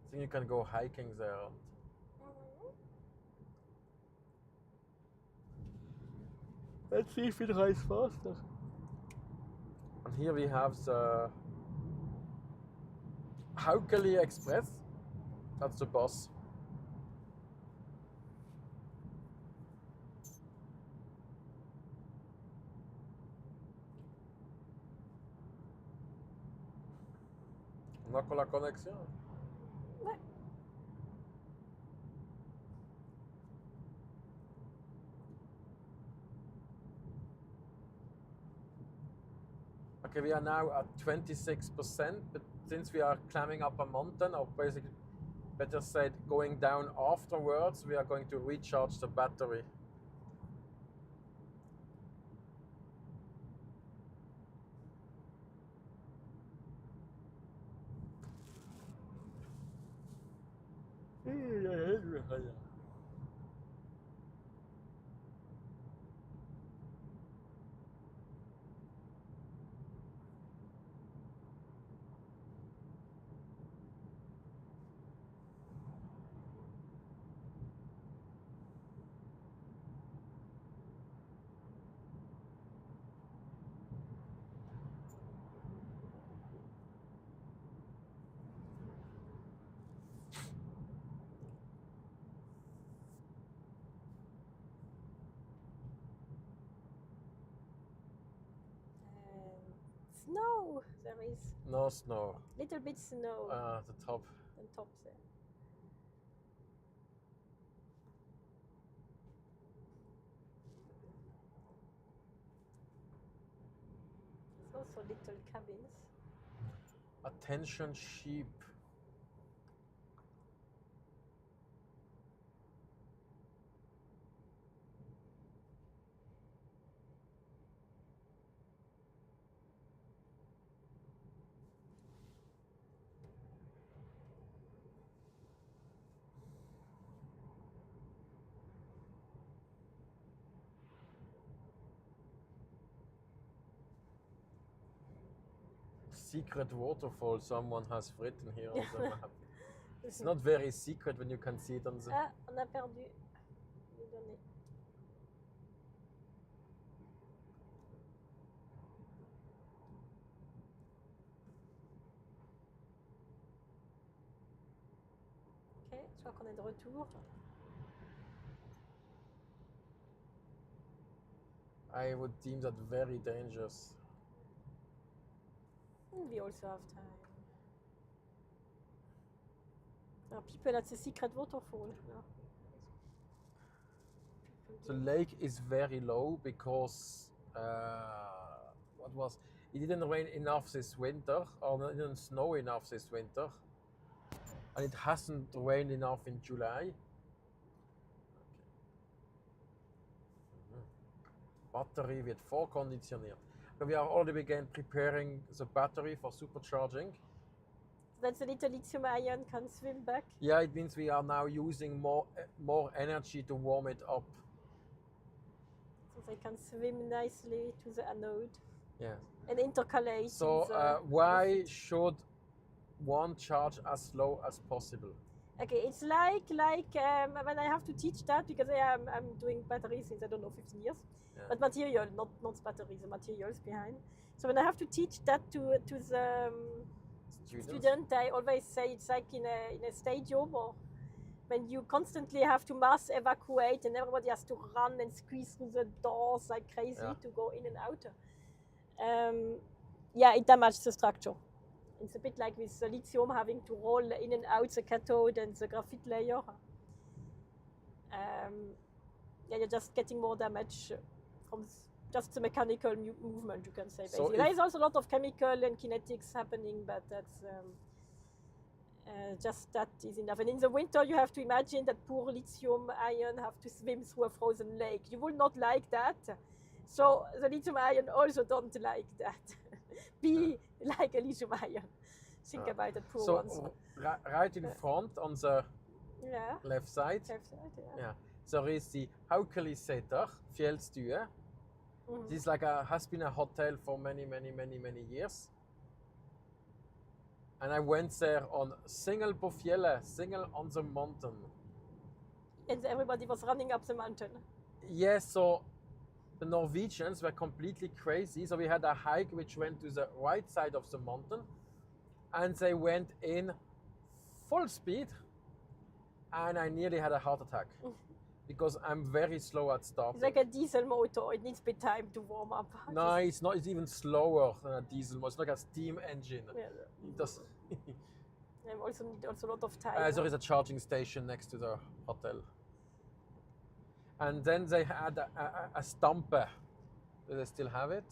I think you can go hiking there. Let's see if it rides faster. And here we have the Haukeli Express. That's the bus. On a encore la connexion. Ouais. Okay, we are now at 26%, but since we are climbing up a mountain, or basically, better said, going down afterwards, we are going to recharge the battery. Snow, there is No snow. little bit snow The top. on top there. There's also little cabins. Attention sheep. Secret waterfall someone has written here on the map. It's not very secret when you can see it on the... Ah, on a perdu les données. Ok, je crois qu'on est de retour. I would deem that very dangerous. We also have time. People at the secret waterfall. Yeah. The lake is very low because it didn't rain enough this winter, or it didn't snow enough this winter, and it hasn't rained enough in July. Batterie wird vorkonditioniert. We are already began preparing the battery for supercharging. That the little lithium ion can swim back. Yeah, it means we are now using more energy to warm it up. So they can swim nicely to the anode. Yeah. And intercalate. So why should one charge as slow as possible? Okay, it's like when I have to teach that, because I'm doing batteries since, I don't know, 15 years. Yeah. But material, not batteries, the materials behind. So when I have to teach that to the student, I always say it's like in a stadium, or when you constantly have to mass evacuate and everybody has to run and squeeze through the doors like crazy to go in and out. It damages the structure. It's a bit like with the lithium having to roll in and out the cathode and the graphite layer. You're just getting more damage from just the mechanical movement, you can say. So there is also a lot of chemical and kinetics happening, but that's just that is enough. And in the winter, you have to imagine that poor lithium ion have to swim through a frozen lake. You will not like that. So the lithium ion also don't like that. Be like a lithium ion. Think about the poor ones. So right in front on the left side. Yeah. There is the Haukeli Seter, Fjellstue. This has been a hotel for many years. And I went there on single på fjellet, single on the mountain. And everybody was running up the mountain. Yes, so the Norwegians were completely crazy. So we had a hike which went to the right side of the mountain. And they went in full speed. And I nearly had a heart attack. Because I'm very slow at starting. It's like a diesel motor. It needs a bit time to warm up. No, it's not. It's even slower than a diesel motor. It's like a steam engine. Yeah. It does. I also need a lot of time. There is a charging station next to the hotel. And then they had a stampe. Do they still have it?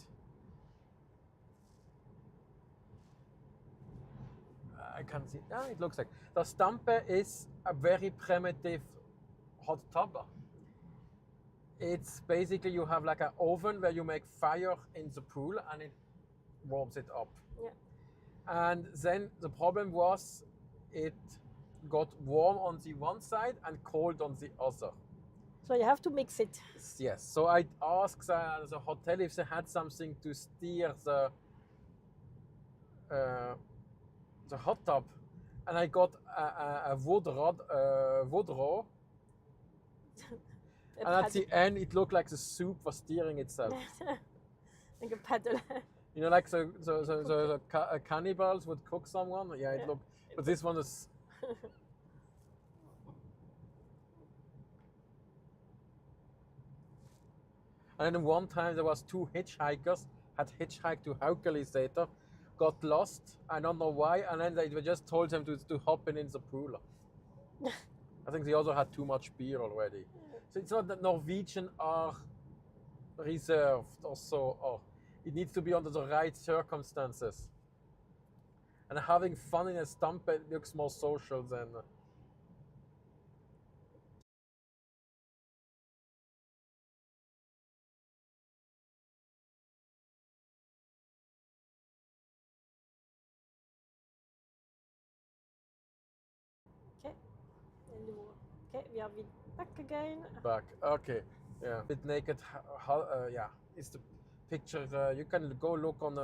I can't see. Yeah, it looks like. The stampe is a very primitive hot tub. It's basically you have like an oven where you make fire in the pool and it warms it up. Yeah. And then the problem was it got warm on the one side and cold on the other. So you have to mix it. Yes. So I asked the hotel if they had something to steer the hot tub, and I got a wood row. And at the end, it looked like the soup was steering itself. Like a paddle. You know, like the cannibals would cook someone. Yeah, it looked. But this one is. And then one time there was two hitchhikers had hitchhiked to Haukeli Seter, got lost. I don't know why, and then they just told them to hop in the pool. I think the other had too much beer already. So it's not that Norwegian are reserved or so. Or it needs to be under the right circumstances. And having fun in a stump looks more social than. Okay. Okay, we are back again. Back. Okay. Yeah. Bit naked. Yeah. It's the picture. You can go look on.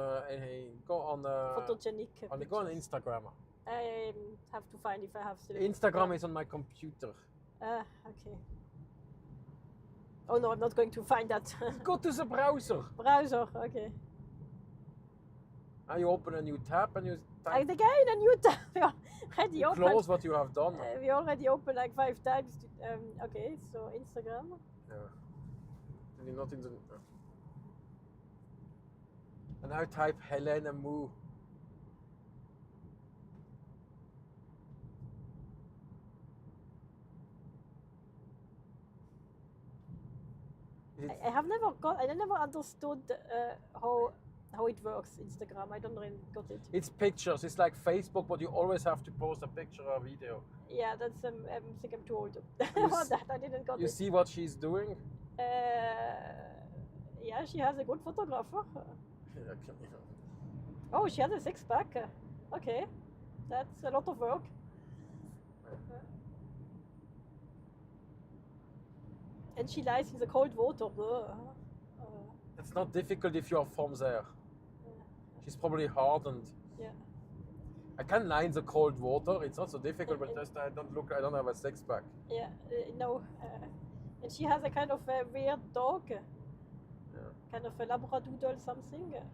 Go on. Photogenic. Go on Instagram. I have to find if I have still. Instagram is on my computer. Okay. Oh no, I'm not going to find that. Go to the browser. Browser. Okay. Now you open a new tab and you type. Again, a new tab. We already opened. Close what you have done. We already opened like 5 times. Okay, so Instagram. Yeah. And you're not in the. And now type Helene Moo. I never understood how it works, Instagram. I don't really got it. It's pictures. It's like Facebook, but you always have to post a picture or a video. Yeah, that's. I think I'm too old about that. I didn't got it. You see what she's doing? Yeah, she has a good photographer. Oh, she has a 6-pack. Okay, that's a lot of work. And she lies in the cold water. It's not difficult if you're from there. She's probably hardened. Yeah. I can lie in the cold water. It's not so difficult, but just I don't have a 6-pack. Yeah, no. And she has a kind of a weird dog. Yeah. Kind of a labradoodle something. Yeah.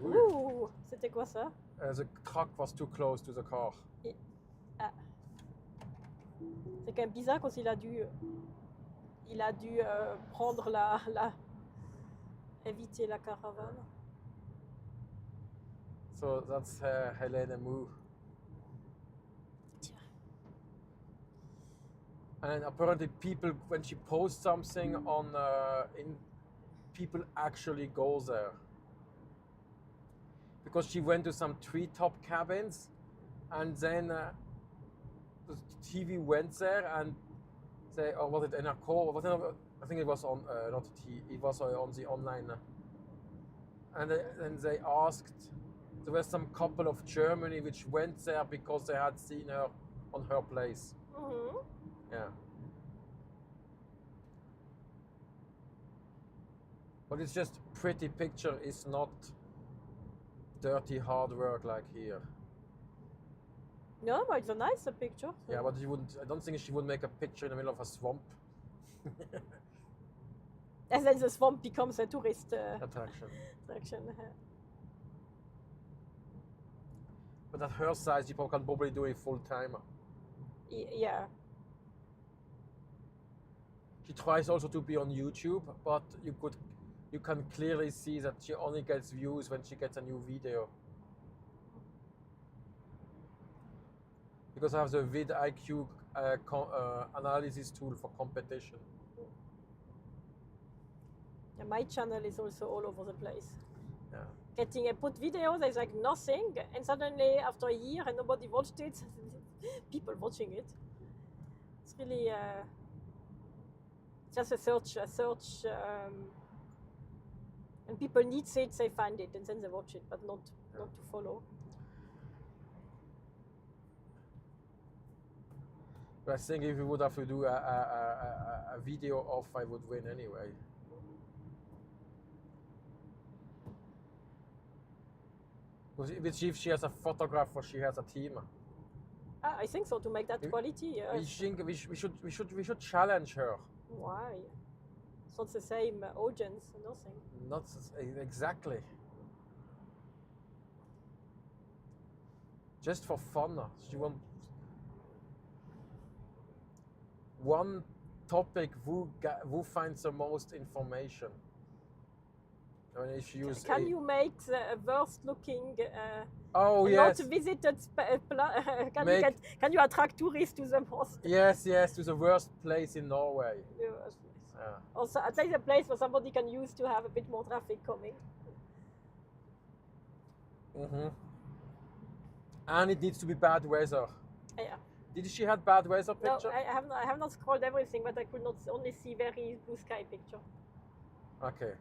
Ouh, c'était quoi ça? The truck was too close to the car. C'est quand même bizarre quand il a dû prendre éviter la caravane. So that's Helene Mu. Tiens. And apparently people, when she posts something on, people actually go there. Because she went to some treetop cabins, and then the TV went there, and they, or was it NRK? I think it was on, not TV, it was on the online. And then they asked, there was some couple of Germany which went there because they had seen her on her place. Mhm. Yeah. But it's just pretty picture, it's not dirty hard work like here. No, but it's a nice picture. So. Yeah, but you wouldn't, I don't think she would make a picture in the middle of a swamp. And then the swamp becomes a tourist Attraction. attraction. But at her size, you can probably do it full time. Yeah. She tries also to be on YouTube, but you can clearly see that she only gets views when she gets a new video. Because I have the vidIQ analysis tool for competition. Yeah, my channel is also all over the place. Yeah. Getting a put video, there's like nothing, and suddenly after a year and nobody watched it, people watching it. It's really just a search, and people need it, they find it, and then they watch it, but not to follow. But I think if we would have to do a video off, I would win anyway. Because if she has a photographer, she has a team. I think so, to make that quality. Yes. We think we should challenge her. Why? It's not the same audience, nothing. Not exactly. Just for fun. She want one topic who finds the most information. I mean, if you use can you make the worst looking oh yes, not visited can you attract tourists to the most yes to the worst place in Norway? the worst place. Yeah. Also at least a place where somebody can use to have a bit more traffic coming. And it needs to be bad weather. Yeah. Did she have bad weather picture? No, I have not scrolled everything, but I could not only see very blue sky picture. Okay.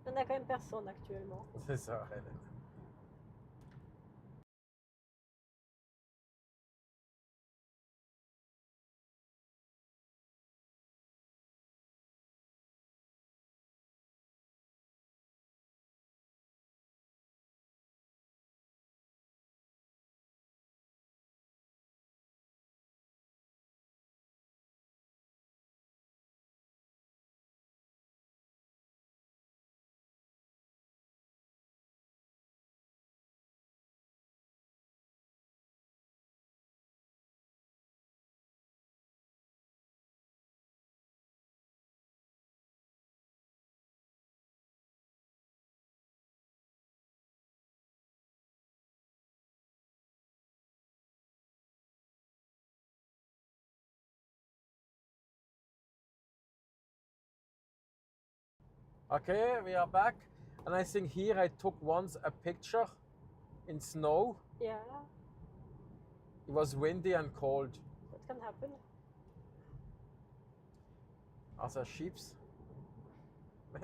Il n'y en a quand même personne actuellement. C'est ça, elle. Okay, we are back, and I think here I took once a picture in snow. Yeah. It was windy and cold. That can happen. As a sheeps. Un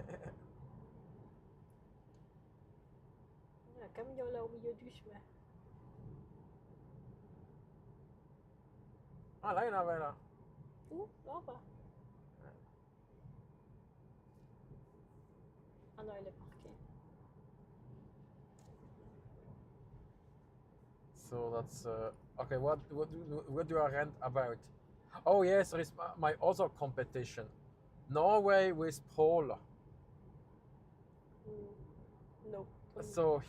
camion là au milieu du chemin. Ah, là, il y en avait là. Où? Là-bas. Ah non, elle est parquée. So that's okay. What do I rant about? Oh yes, there is my other competition, Norway with pole. No. So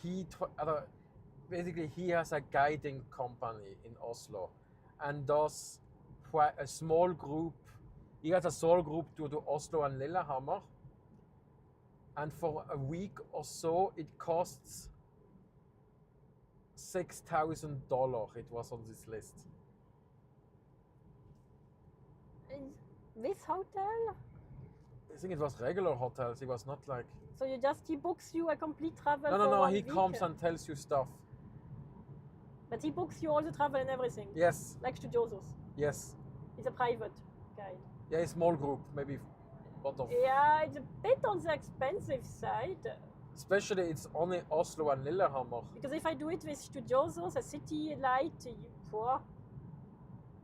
basically he has a guiding company in Oslo, and does quite a small group. He has a small group to Oslo and Lillehammer, and for a week or so it costs $6,000. It was on this list. In this hotel? I think it was regular hotels. It was not like. So he books you a complete travel. No. for 1 He week? comes and tells you stuff. But he books you all the travel and everything. Yes. Like Studiosos. Yes. It's a private guide. Yeah, a small group, maybe. Lot of. Yeah, it's a bit on the expensive side. Especially it's only Oslo and Lillehammer. Because if I do it with Studiosos, a city light,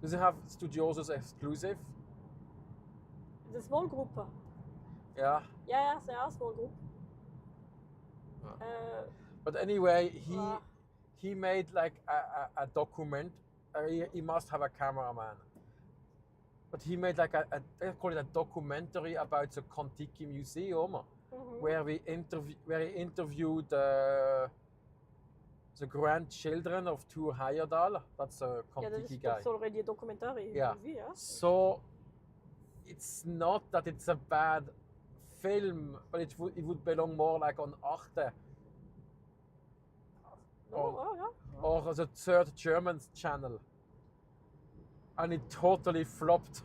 Does it have Studiosos exclusive? it's a small group. Yeah. Yeah, they are a small group. But anyway, he made like a document. He must have a cameraman. But he made like they call it a documentary about the Kon-Tiki Museum, where he interviewed the grandchildren of two Heddal. That's a Kon-Tiki guy. That's already a documentary movie, yeah. So it's not that it's a bad film, but it would belong more like on Arte. Or the third German channel. And it totally flopped.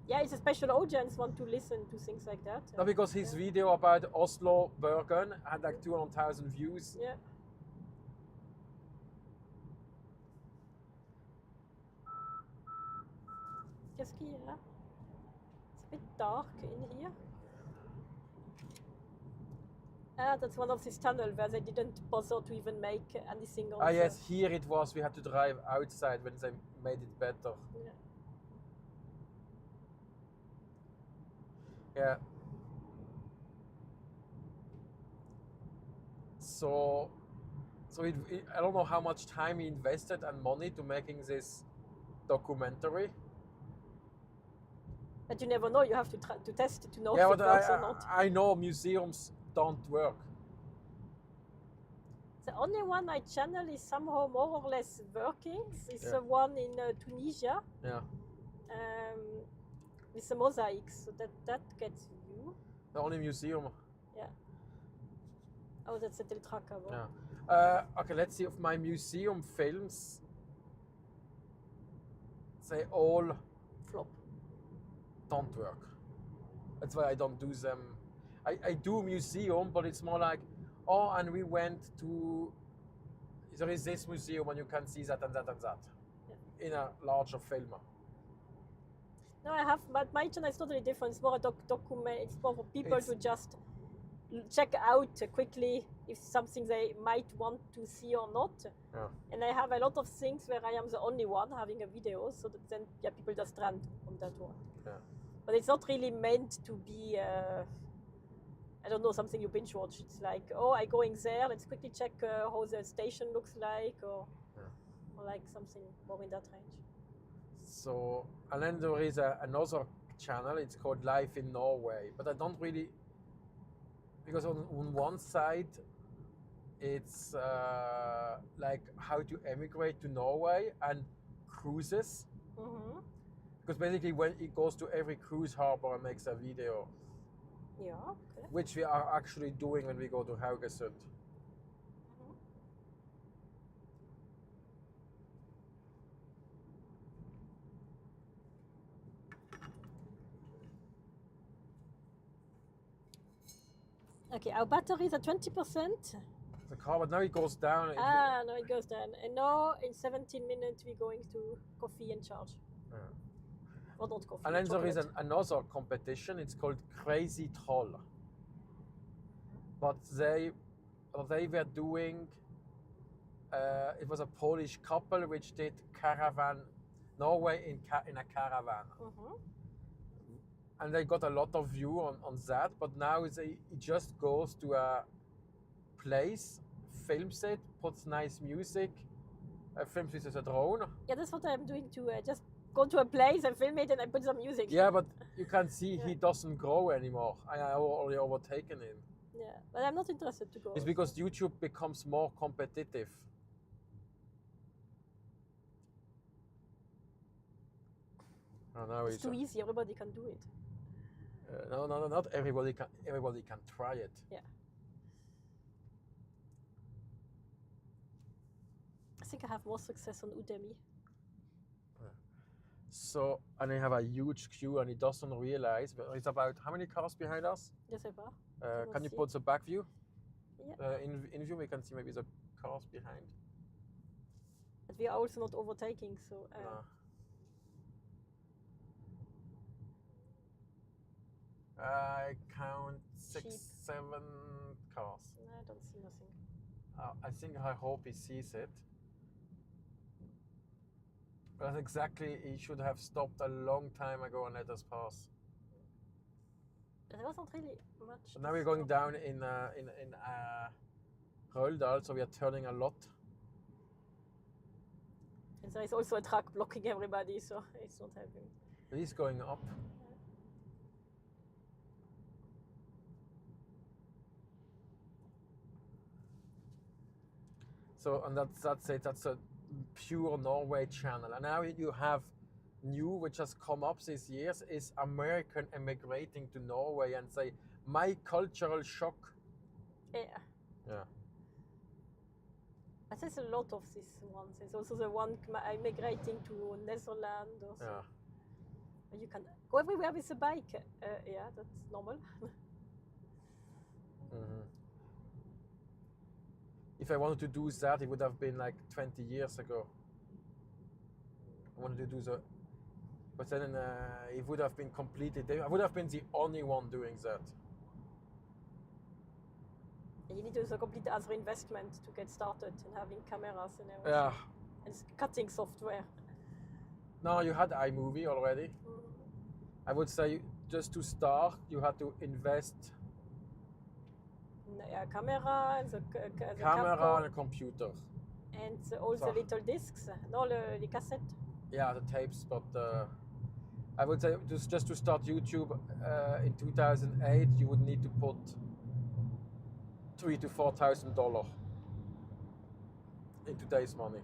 Yeah, it's a special audience want to listen to things like that. No, because his video about Oslo Bergen had like 200,000 views. Yeah. Qu'est-ce qu'il y a? It's a bit dark in here. That's one of these tunnels where they didn't bother to even make anything on yes, here it was. We had to drive outside when they made it better. Yeah. Yeah. So I don't know how much time he invested and money to making this documentary. But you never know. You have to test it to know if it works or not. I know museums don't work. The only one my channel is somehow more or less working. It's the one in Tunisia. Yeah. With the mosaics, so that gets view. The only museum. Yeah. Oh, that's a Teltraka one. Yeah. Okay, let's see if my museum films. They all flop. Don't work. That's why I don't do them. I do museum, but it's more like, oh, and we went to. There is this museum, and you can see that and that and that in a larger film. No, I have, but my channel is totally different. It's more a document. It's more for people to just check out quickly if something they might want to see or not. Yeah. And I have a lot of things where I am the only one having a video, so that then people just run on that one. Yeah. But it's not really meant to be. I don't know, something you binge watch. It's like, oh, I'm going there. Let's quickly check how the station looks like, or like something more in that range. So, and then there is another channel. It's called Life in Norway, but I don't really, because on one side, it's like how to emigrate to Norway and cruises. Mm-hmm. Because basically, when it goes to every cruise harbor and makes a video. Yeah, okay. Which we are actually doing when we go to Haugesund. Mm-hmm. Okay, our batteries are 20%. The car, but now it goes down. No, it goes down. And now in 17 minutes we're going to coffee and charge. Yeah. Or not coffee. And then there is another competition. It's called Crazy Troll. But they were doing. It was a Polish couple which did caravan, Norway in a caravan. Mm-hmm. And they got a lot of view on that. But now it just goes to a place, films it, puts nice music, films it with a drone. Yeah, that's what I'm doing too. I just go to a place and film it and I put some music. Yeah, but you can see he doesn't grow anymore. I already overtaken him. Yeah. Yeah, but I'm not interested to go. It's because YouTube becomes more competitive. Oh, no, It's too easy. Everybody can do it. No, not everybody can. Everybody can try it. Yeah. I think I have more success on Udemy. So, and I have a huge queue, and he doesn't realize. But it's about how many cars behind us? Je sais pas. Can you put the back view? Yeah. In view, we can see maybe the cars behind. But we are also not overtaking, so. No. I count 6, 7 cars. No, I don't see nothing. I hope he sees it. But exactly, he should have stopped a long time ago and let us pass. There wasn't really much. But now we're going down in Heddal, so we are turning a lot. And there is also a truck blocking everybody, so it's not helping. He's going up. So, and that's it. That's a pure Norway channel. And now you have new, which has come up these years, is American emigrating to Norway and say, my cultural shock. Yeah. Yeah. But there's a lot of these ones. There's also the one migrating to Netherlands or so. Yeah. You can go everywhere with a bike. Yeah, that's normal. Mm-hmm. If I wanted to do that, it would have been like 20 years ago. I wanted to do that. But then it would have been completed. I would have been the only one doing that. You need also complete other investment to get started and having cameras and everything. Yeah. And cutting software. No, you had iMovie already. I would say just to start, you had to invest. Yeah, camera and the camera and a computer. And all the little discs, no, the cassette. Yeah, the tapes, but I would say just to start YouTube in 2008, you would need to put $3,000 to $4,000 in today's money.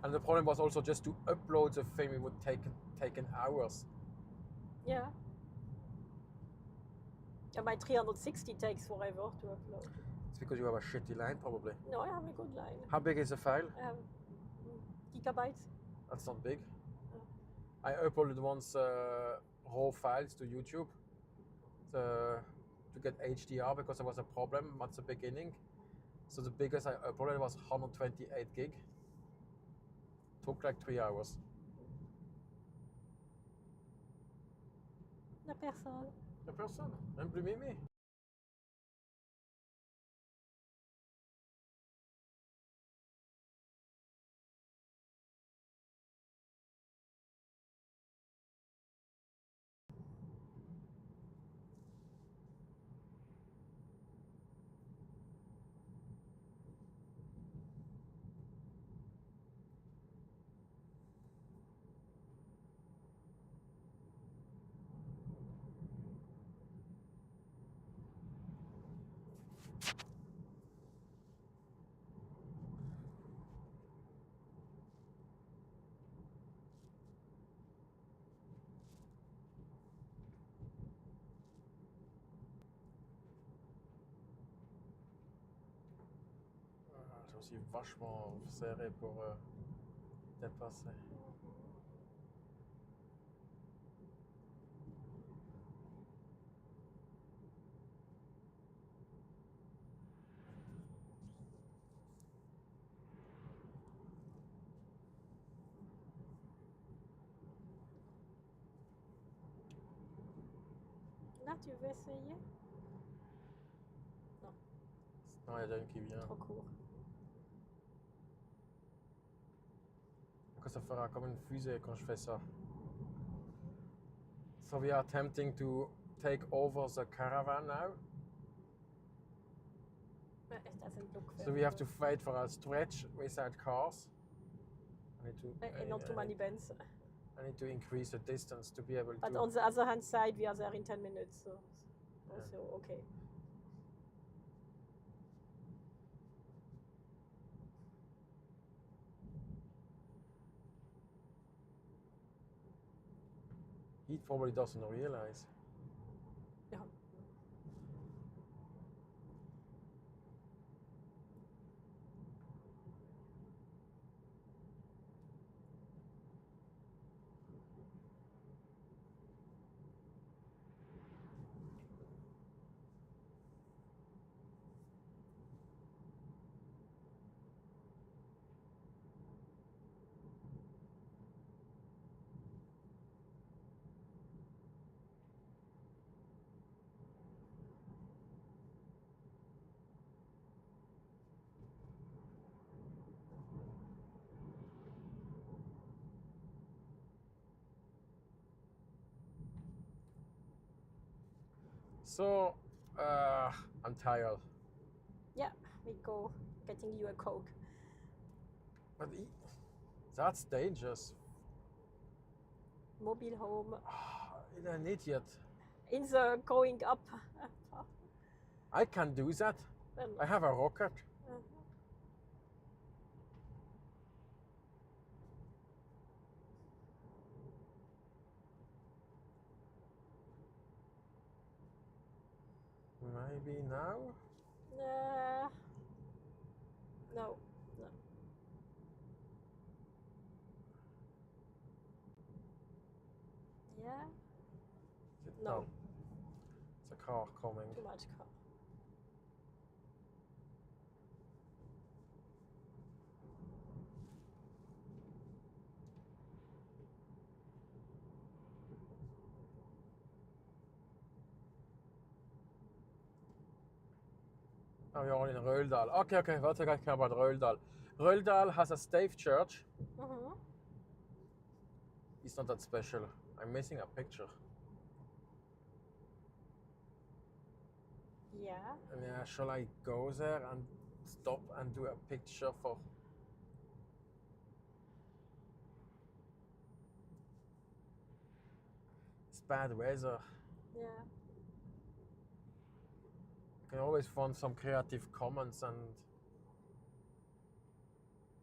And the problem was also just to upload the thing, it would taken hours. Yeah. And my 360 takes forever to upload. It's because you have a shitty line, probably. No, I have a good line. How big is the file? I have gigabytes. That's not big. No. I uploaded once raw files to YouTube to get HDR because there was a problem at the beginning. So the biggest I uploaded was 128 gig. Took like 3 hours. La personne. La personne, même plus Mimi. J'ai aussi vachement serré pour dépasser. Là, tu veux essayer? Non. Non, il y a déjà une qui vient. Trop court. Ça fera comme une fusée quand je fais ça. So we are attempting to take over the caravan now. But it doesn't look very So we have to wait for a stretch without cars. I need to, and not too many bands. I need to increase the distance to be able to... But on the other hand side, we are there in 10 minutes, so also okay. He probably doesn't realize. Yeah. So, I'm tired. Yeah, we go getting you a Coke. But that's dangerous. Mobile home. You're an idiot. In the going up. I can do that. Well, I have a rocket. Maybe now? no. No. Yeah. No. It's a car coming. Too much car. Oh, we are in Røldal. Okay, what I care about Røldal. Røldal has a Stave church. It's not that special. I'm missing a picture. Yeah. And yeah, shall I go there and stop and do a picture for... It's bad weather. Yeah. You can always find some creative comments and...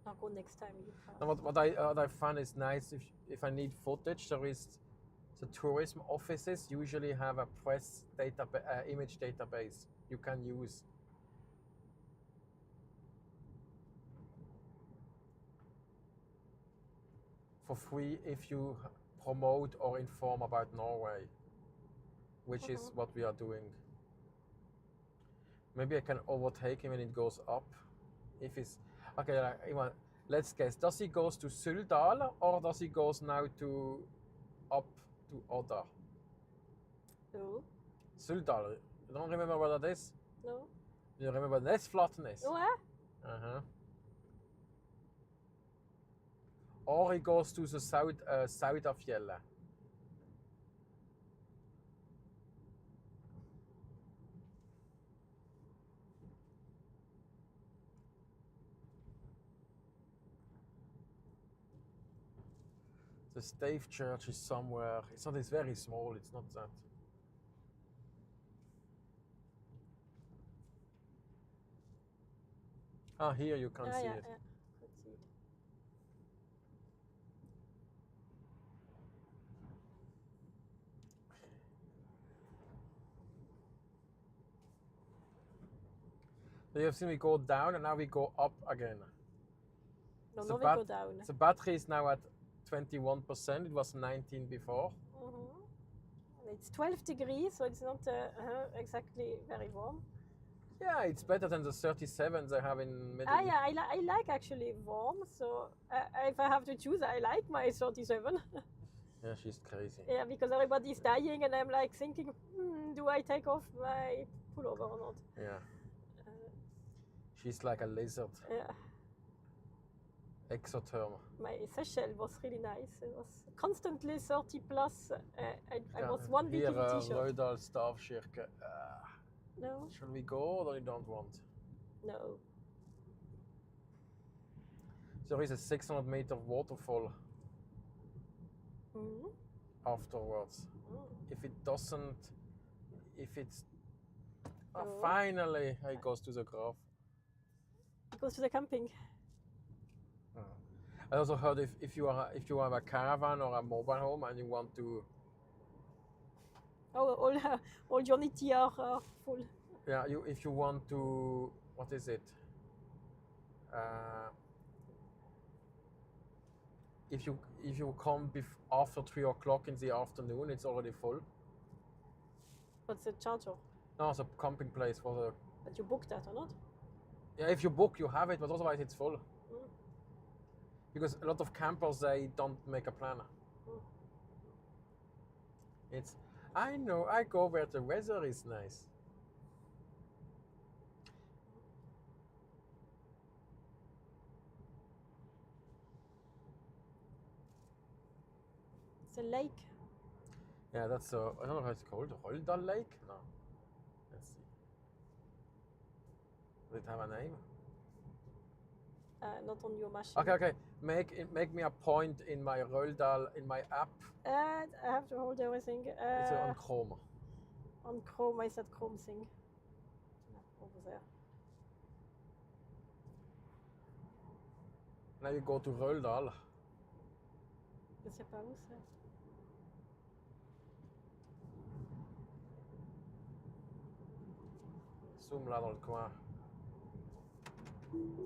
I'll go next time. You can. No, what I find is nice if I need footage, there is the tourism offices usually have a press image database you can use. For free if you promote or inform about Norway, which is what we are doing. Maybe I can overtake him when it goes up. If it's okay, let's guess. Does he goes to Suldal or does he goes now to up to Odda? No. Suldal. You don't remember what that is? No. You remember Nesflatnes? No. Or he goes to the south of Fjella. The Stave church is somewhere. It's not. It's very small. It's not that. Ah, here you can see it. Yeah. Could see it. So you have seen me go down and now we go up again. No, we go down. The battery is now at 21%. It was 19 before. It's 12 degrees, so it's not exactly very warm. Yeah, it's better than the 37 they have in middle. I like actually warm, so if I have to choose, I like my 37. Yeah, she's crazy. Yeah, because everybody's dying and I'm like thinking, do I take off my pullover or not? Yeah. She's like a lizard. Yeah. Exotherm. My Seychelles was really nice. It was constantly 30 plus. I was one week here, in t-shirt. Røldal Stavkirke. No. Shall we go or you don't want? No. There is a 600-meter waterfall. afterwards. If it doesn't, Oh. finally it goes to the graph. It goes to the camping. I also heard if you have a caravan or a mobile home and you want to, All Johnny T are full. yeah, if you want to, what is it? If you come after 3 o'clock in the afternoon, it's already full. What's the charger? No, it's a camping place for the. But you booked that or not? Yeah, if you book, you have it, but otherwise it's full. Because a lot of campers, they don't make a plan. I know, I go where the weather is nice. It's a lake. Yeah, that's I don't know how it's called. Heddal Lake? No. Let's see. Does it have a name? Not on your machine. Okay. Make me a point in my Røldal in my app. I have to hold everything. It's on Chrome. On Chrome, I said Chrome thing. No, over there. Now you go to Røldal. Je sais pas où c'est. Zoom là dans le coin.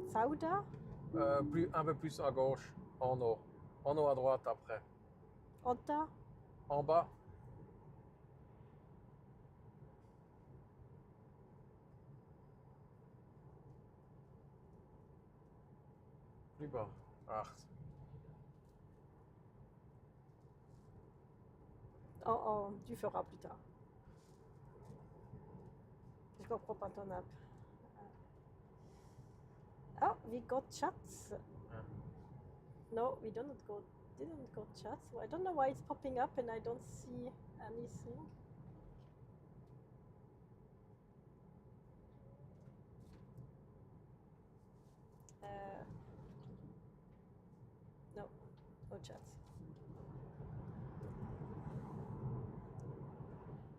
Sauda? Un peu plus à gauche, en haut. En haut à droite après. Otta? En bas. Plus bas. Oh, tu feras plus tard. Je comprends pas ton app. Oh, we got chats. No, we didn't go chats. So I don't know why it's popping up and I don't see anything. No chats.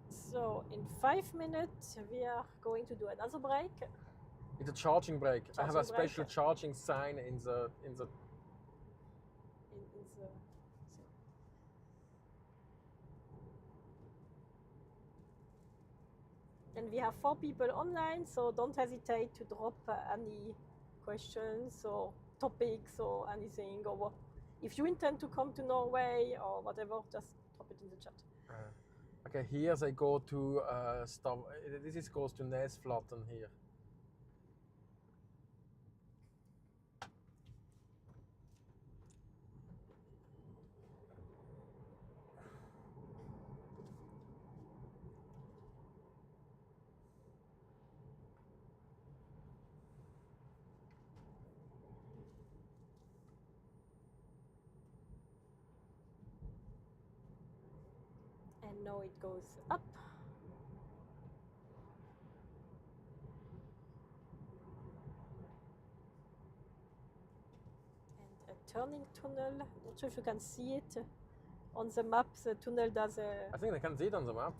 So in 5 minutes we are going to do another break. It's a charging break. I have a special break. charging sign in the. And we have 4 people online, so don't hesitate to drop any questions or topics or anything, or what. If you intend to come to Norway or whatever, just drop it in the chat. Okay, here they go to Stave. This goes to Nesflaten here. And now it goes up. And a turning tunnel. Not sure if you can see it on the map. The tunnel does a. I think they can see it on the map.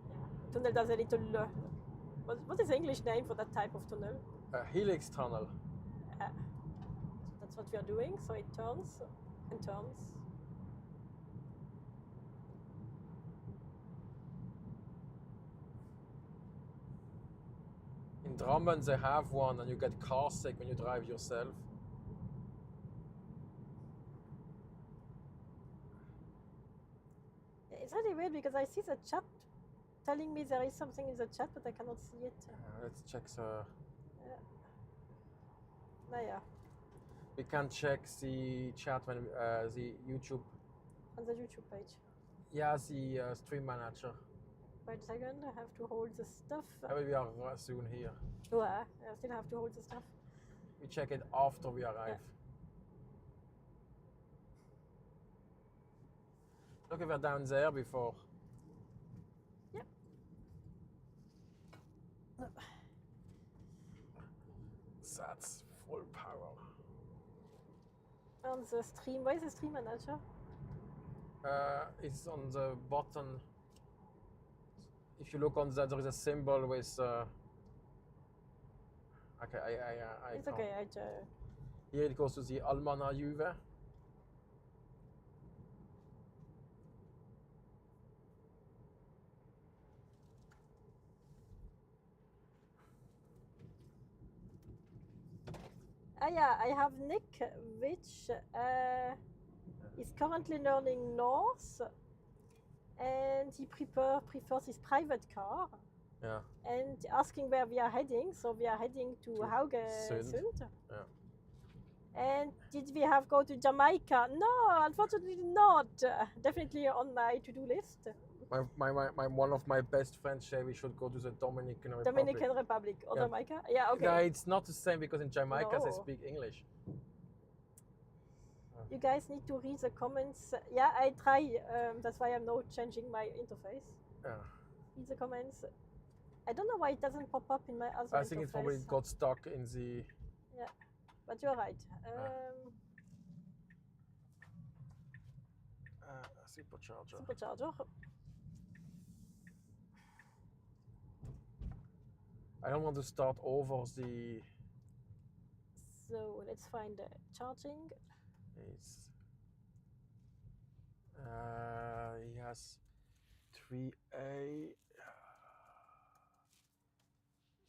Yeah, tunnel does a little. What is the English name for that type of tunnel? A helix tunnel. So that's what we are doing. So it turns and turns. In Drammen they have one and you get car sick when you drive yourself. It's really weird because I see the chat telling me there is something in the chat, but I cannot see it. Let's check the. Yeah. We can check the chat when the YouTube. On the YouTube page. Yeah, the stream manager. Wait a second, I have to hold the stuff. We are soon here. Yeah, I still have to hold the stuff. We check it after we arrive. Yeah. Look, we were down there before. Yep. That's full power. On the stream, where is the stream manager? It's on the bottom. If you look on that, there is a symbol with. Okay, I It's can't. okay. Here it goes to the Almanna Juve. Yeah, I have Nick, which is currently learning Norse, and he prefers his private car. Yeah. And asking where we are heading. So we are heading to Haugesund. Yeah. And did we have go to Jamaica? No, unfortunately not. Definitely on my to-do list. My one of my best friends say we should go to the Dominican Republic. Dominican Republic or Yeah. Jamaica? Yeah, okay. No, it's not the same because in Jamaica they No. speak English. You guys need to read the comments. Yeah, I try. That's why I'm now changing my interface. Yeah. Read the comments. I don't know why it doesn't pop up in my other I think interface. it probably got stuck in the. Yeah, but you're right. Supercharger. Supercharger. I don't want to start over the. So let's find the charging. It's. He has 3A.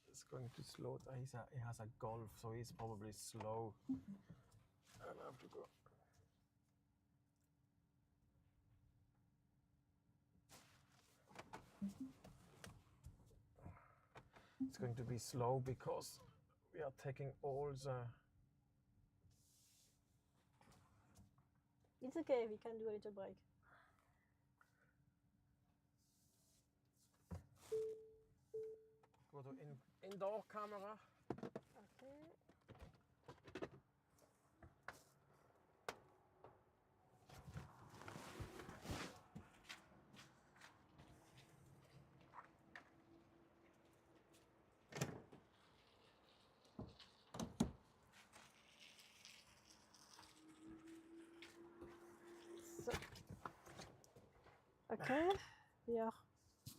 It's going to slow. He has a Golf, so he's probably slow. I have to go. It's going to be slow because we are taking all the. It's okay, we can do a little break. Go to indoor camera. Okay. So. Okay. Yeah.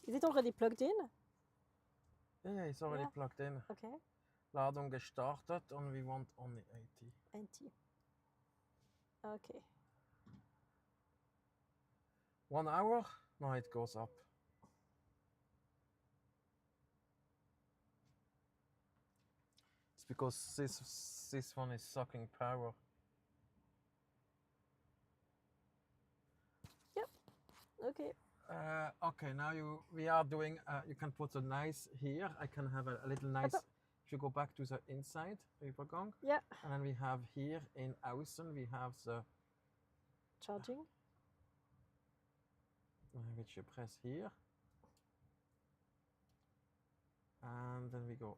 Is it already plugged in? Yeah, it's already plugged in. Okay. Ladung gestartet and we want only 80. 80. Okay. 1 hour? No, it goes up. It's because this one is sucking power. Yep. Okay. Okay, now we are doing. You can put a nice here. I can have a little nice. If you go back to the inside, Übergang. Yeah. And then we have here in Außen, we have the charging. Which you press here. And then we go.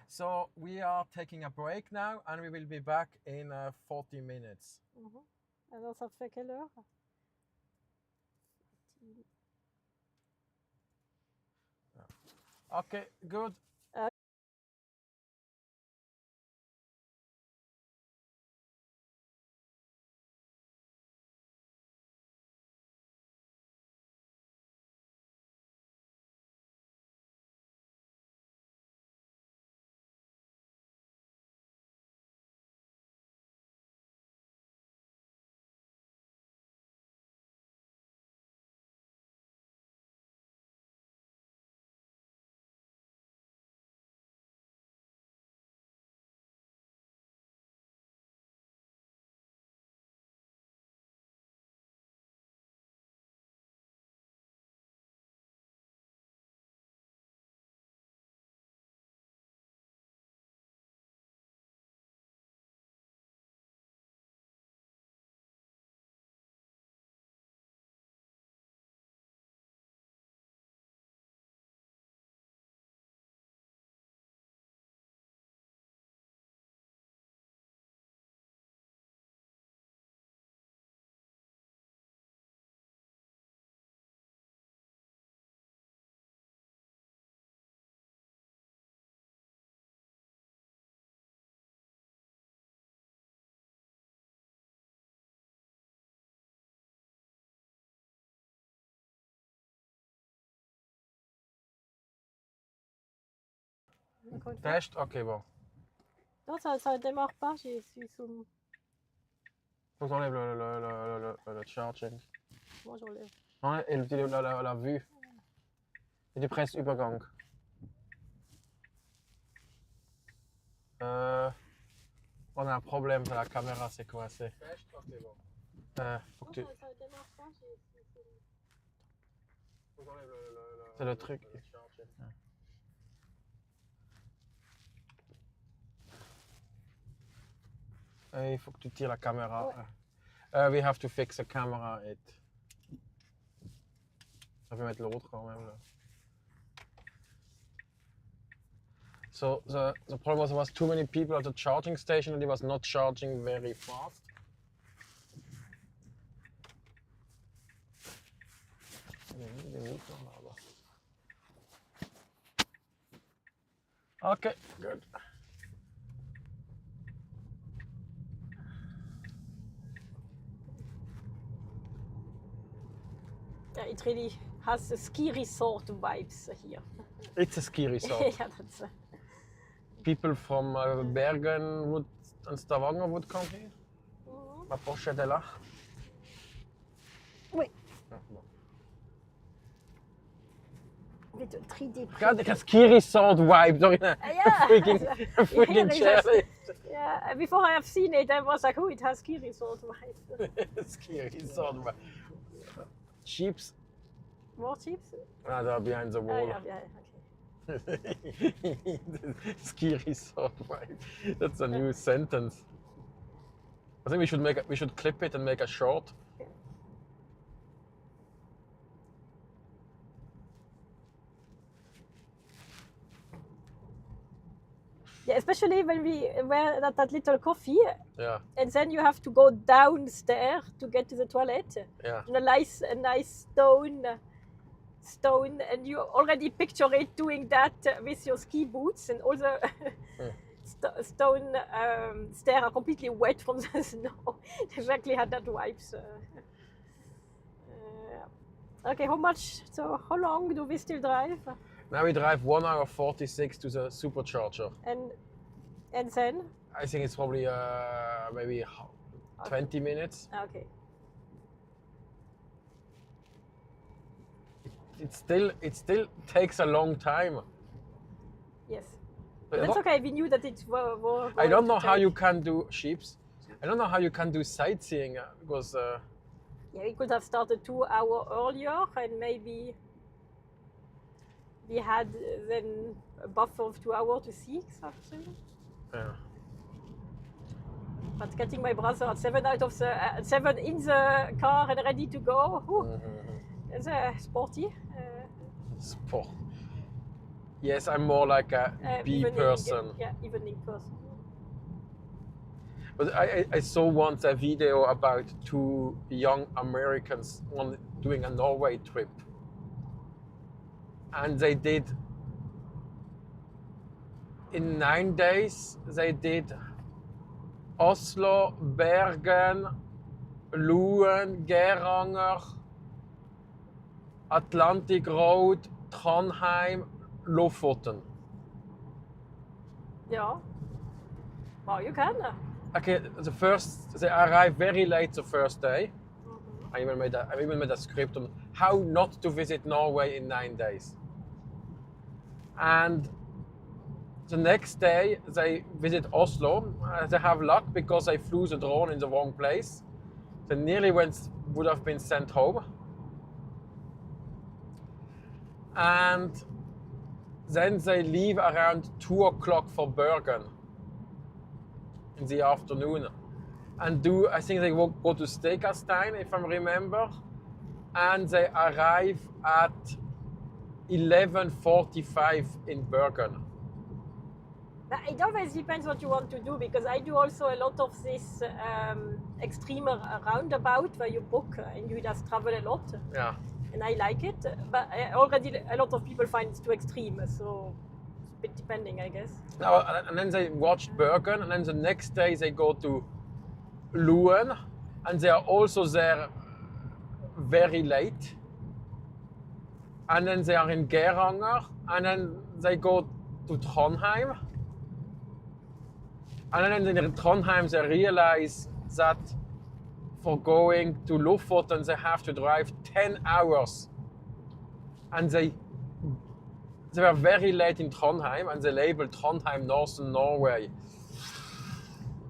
So we are taking a break now, and we will be back in 40 minutes. Alors ça fait quelle heure? Okay, good. Encore une fois. Test? Ok, bon. Non, ça démarre pas, je suis sous... Faut que t'enlèves le charging. Moi, j'enlève. Non, et la vue. Et tu presses Übergang. On a un problème, la caméra s'est coincée. Faut que tu... Ça démarre pas, je suis sous... C'est le truc. Il faut que tu tires la caméra. Ouais. We have to fix the camera. Ça peut mettre l'autre quand même. Là. So the problem was there was too many people at the charging station and it was not charging very fast. Okay, good. Yeah, it really has a ski resort vibes here. It's a ski resort. Yeah, that's... People from Bergen would, and Stavanger would come here. La pochette est là. Oui. Ah, bon. With a 3D Regarde, ik heb ski resort vibe. Sorry, yeah. freaking chair. Yeah, before I have seen it, I was like, oh, it has ski resort vibes. Ski resort vibe. Sheeps. More chips? Ah, they're behind the wall. Yeah, okay. Ski resort vibe. That's a new sentence. I think we should clip it and make a short. Yeah, especially when we were at that little coffee, Yeah. and then you have to go downstairs to get to the toilet. Yeah. And a nice stone, and you already picture it doing that with your ski boots, and all the stone stairs are completely wet from the snow. Exactly had that vibes. Okay, how long do we still drive? Now we drive 1 hour 46 to the supercharger. And then? I think it's probably maybe 20 minutes. Okay. It still takes a long time. Yes. But that's okay. We knew that it was. I don't know how you can do sheeps. I don't know how you can do sightseeing because. Yeah, we could have started 2 hours earlier, and maybe we had then a buffer of 2 hours to see something. Yeah. But getting my brother at 7 in the car and ready to go, it's sporty. Sport. Yes, I'm more like a bee person. Yeah, evening person. But I saw once a video about 2 young Americans doing a Norway trip. And they did, in 9 days, they did Oslo, Bergen, Luen, Geiranger, Atlantic Road, Trondheim, Lofoten. Yeah. Well, you can. Okay, they arrived very late the first day. I even made a script on how not to visit Norway in 9 days. And the next day they visit Oslo. They have luck because they flew the drone in the wrong place. They nearly would have been sent home. And then they leave around 2 o'clock for Bergen in the afternoon. And I think they will go to Stegastein, if I remember. And they arrive at 11:45 in Bergen. It always depends what you want to do, because I do also a lot of this extreme roundabout where you book and you just travel a lot. Yeah. And I like it, but already a lot of people find it too extreme, so it's a bit depending, I guess. Now, and then they watched Bergen, and then the next day they go to Luen, and they are also there very late. And then they are in Geiranger, and then they go to Trondheim. And then in Trondheim they realize that for going to Lofoten they have to drive 10 hours. And they were very late in Trondheim and they labeled Trondheim Northern Norway.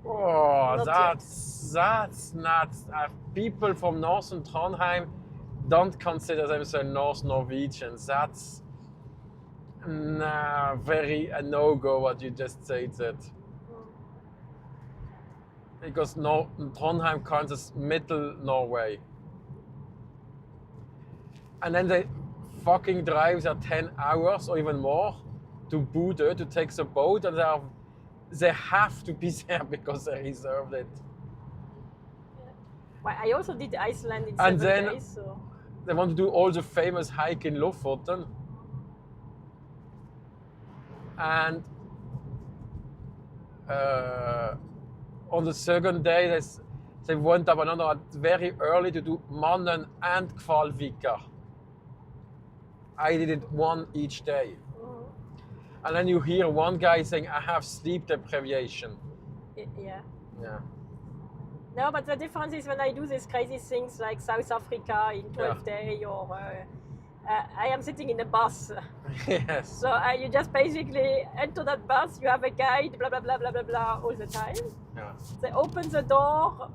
Oh, that's not. People from Northern Trondheim don't consider themselves North Norwegians. That's very a no-go what you just said that. Because Trondheim counts as middle Norway. And then they fucking drive there 10 hours or even more to Bodø to take the boat, and they have to be there because they reserved it. Well, I also did Iceland in 7 days. So. They want to do all the famous hike in Lofoten. And on the second day, they went up another very early to do Mannen and Kvalvika. I did it one each day. Mm-hmm. And then you hear one guy saying, I have sleep deprivation. Yeah. Yeah. No, but the difference is when I do these crazy things like South Africa in 12 days or I am sitting in a bus. Yes. So you just basically enter that bus, you have a guide, blah, blah, blah, blah, blah, blah, all the time. Yeah. They open the door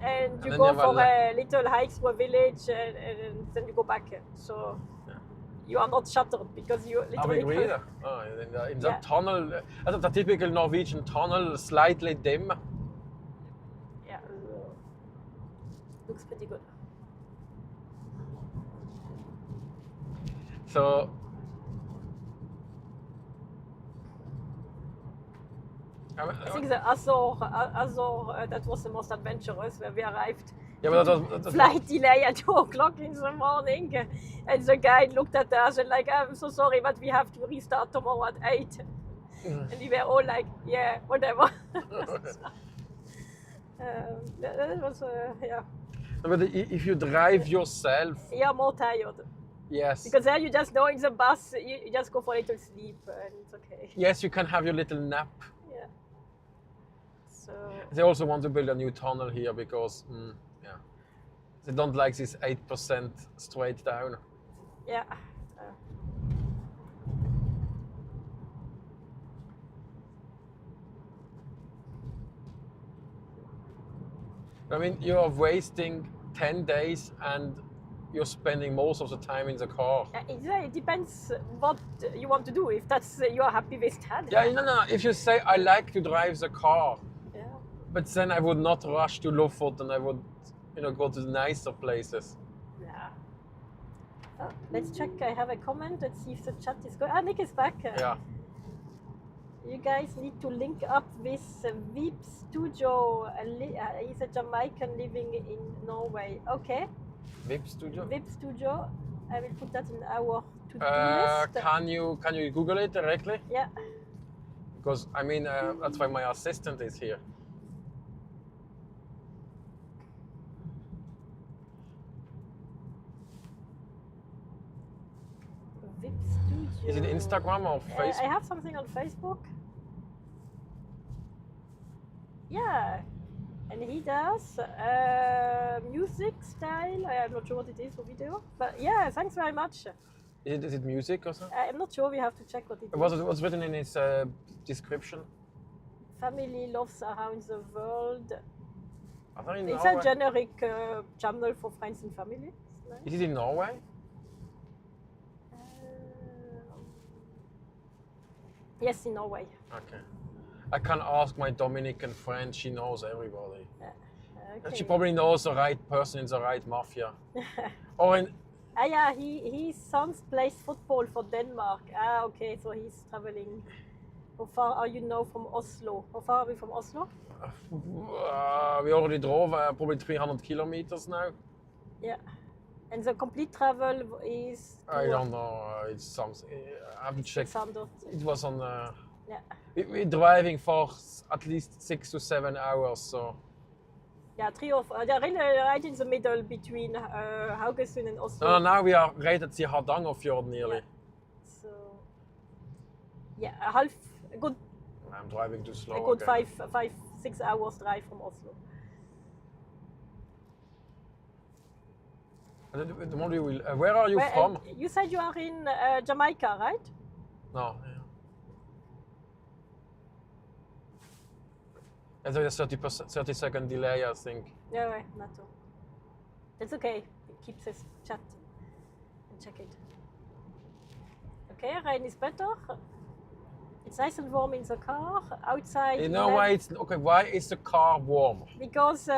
and you go for a little hike through a village and then you go back. So you are not shuttered because you literally... in the tunnel, the typical Norwegian tunnel, slightly dim. Yeah, looks pretty good. So, I think the Azor, that was the most adventurous, where we arrived. Yeah, but that was flight delay at 2 o'clock in the morning, and the guide looked at us and like, I'm so sorry, but we have to restart tomorrow at 8. And we were all like, yeah, whatever. That was, yeah. But if you drive yourself... You're more tired. Yes. Because there you just know in the bus, you just go for a little sleep and it's okay. Yes, you can have your little nap. Yeah. So... They also want to build a new tunnel here because, they don't like this 8% straight down. Yeah. I mean, you're wasting 10 days and you're spending most of the time in the car. It depends what you want to do. If that's you are happy with that. Yeah, no. If you say I like to drive the car, but then I would not rush to Lofoten. I would, go to the nicer places. Yeah. Let's check. I have a comment. Let's see if the chat is good. Nick is back. Yeah. You guys need to link up with Vip Studio. He's a Jamaican living in Norway. Okay. Vip Studio? Vip Studio. I will put that in our to-do list. Can you Google it directly? Yeah. Because, I mean, that's why my assistant is here. Vip Studio. Is it Instagram or Facebook? I have something on Facebook. Yeah. And he does music style. I'm not sure what it is for video. But yeah, thanks very much. Is it music or something? I'm not sure. We have to check what it is. What's written in his description? Family loves around the world. It's Norway? a generic channel for friends and family. Nice. Is it in Norway? Yes, in Norway. Okay. I can ask my Dominican friend, she knows everybody. Okay. And she probably knows the right person in the right mafia. Or in... yeah, his son plays football for Denmark. Okay, so he's traveling. How far are you now from Oslo? How far are we from Oslo? We already drove probably 300 kilometers now. Yeah. And the complete travel is... I don't know, it's something, I haven't checked. 600. It was on... Yeah. We're driving for at least 6 to 7 hours, so... Yeah, 3 or 4. They're really right in the middle between Haugesund and Oslo. No, now we are right at the Hardangerfjord nearly. Yeah. So... Yeah, a good I'm driving too slow. a good again. 6 hours drive from Oslo. The more you will, where are you from? You said you are in Jamaica, right? No. Yeah. There's a 30-second delay, I think. Yeah, right, not too. It's okay. It keeps us chat and check it. Okay, rain is better. It's nice and warm in the car. Outside. You know why it's okay? Why is the car warm? Because we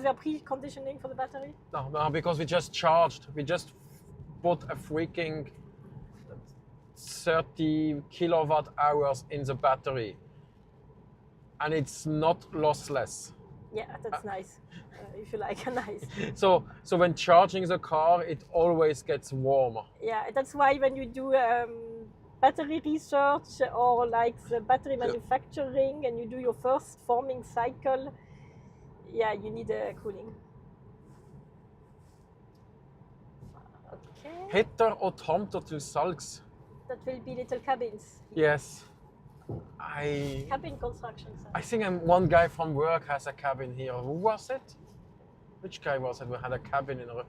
are preconditioning for the battery. No, because we just charged. We just put a freaking 30 kilowatt hours in the battery, and it's not lossless. Yeah, that's nice. If you like, nice. So when charging the car, it always gets warmer. Yeah, that's why when you do battery research or like the battery manufacturing and you do your first forming cycle, yeah, you need cooling. Okay. Hytter og tomter til salgs. That will be little cabins. Yes. Cabin construction. I think one guy from work has a cabin here. Who was it? Which guy was it who had a cabin in a...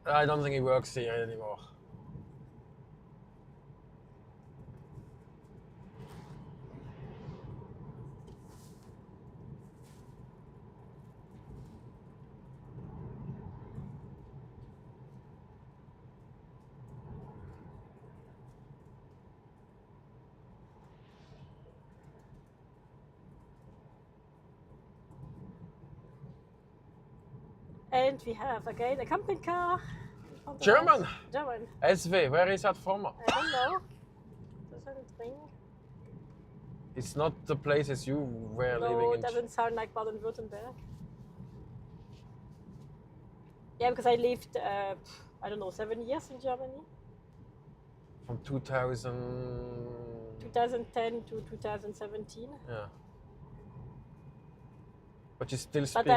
I don't think he works here anymore. And we have again a camping car. German? German. SV, where is that from? I don't know. Doesn't ring. It's not the places you were living No, in. it doesn't sound like Baden-Württemberg. Yeah, because I lived, I don't know, 7 years in Germany. From 2010 to 2017. Yeah. But you still But speak.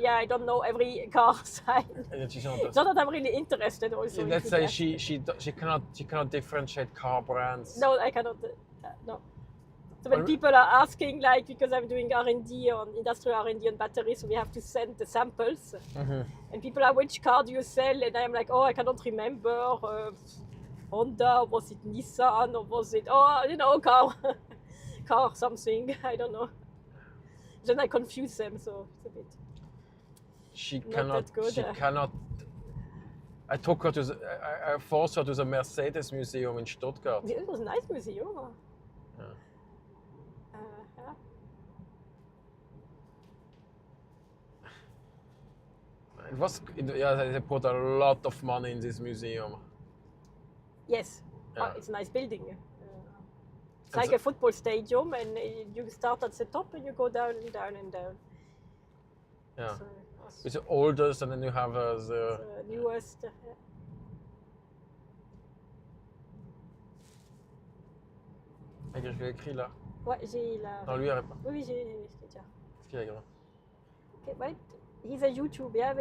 I don't know every car sign. It's not that I'm really interested also. Let's say she cannot differentiate car brands. No, I cannot. No. So when people are asking, like, because I'm doing R&D on industrial R&D on batteries, so we have to send the samples. And people are, which car do you sell? And I'm like, oh, I cannot remember. Honda, was it Nissan, or was it, car something, I don't know. Then I confuse them, so it's a bit. She not cannot. that good. She cannot. I took her to. I forced her to the Mercedes Museum in Stuttgart. It was a nice museum. Yeah. Yeah. It was. They put a lot of money in this museum. Yes, Yeah. It's a nice building. It's like a football stadium, and you start at the top and you go down and down and down. Yeah. So it's the oldest, and then you have the newest. Je l'ai écrit là. Ouais, j'ai la. Non, lui, il pas. Oui, j'ai déjà. Qu'est-ce qu'il y a écrit? Okay, wait. He's a YouTube. Yeah.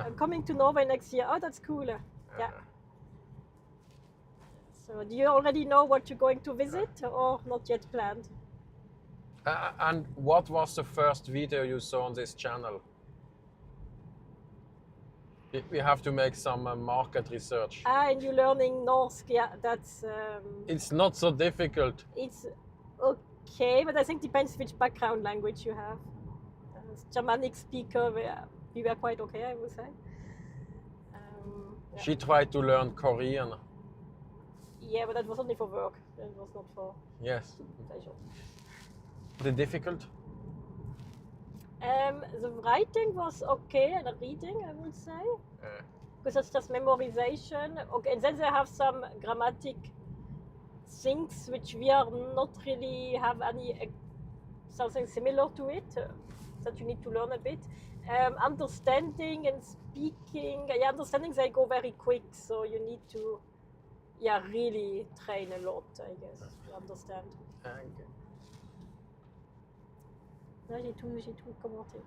I'm coming to Norway next year. Oh, that's cool. Yeah. So, do you already know what you're going to visit, or not yet planned? And what was the first video you saw on this channel? We have to make some market research. And you're learning Norsk. Yeah, that's. It's not so difficult. It's okay, but I think depends which background language you have. As Germanic speaker, we were quite okay, I would say. Yeah. She tried to learn Korean. Yeah, but that was only for work. It was not for pleasure. The difficult? The writing was okay, and the reading, I would say. Because that's just memorization. Okay, and then they have some grammatic things which we are not really have any something similar to it that you need to learn a bit. Understanding and speaking, understanding they go very quick, so you need to really train a lot, I guess, to understand. Okay. Là, j'ai tout commenté.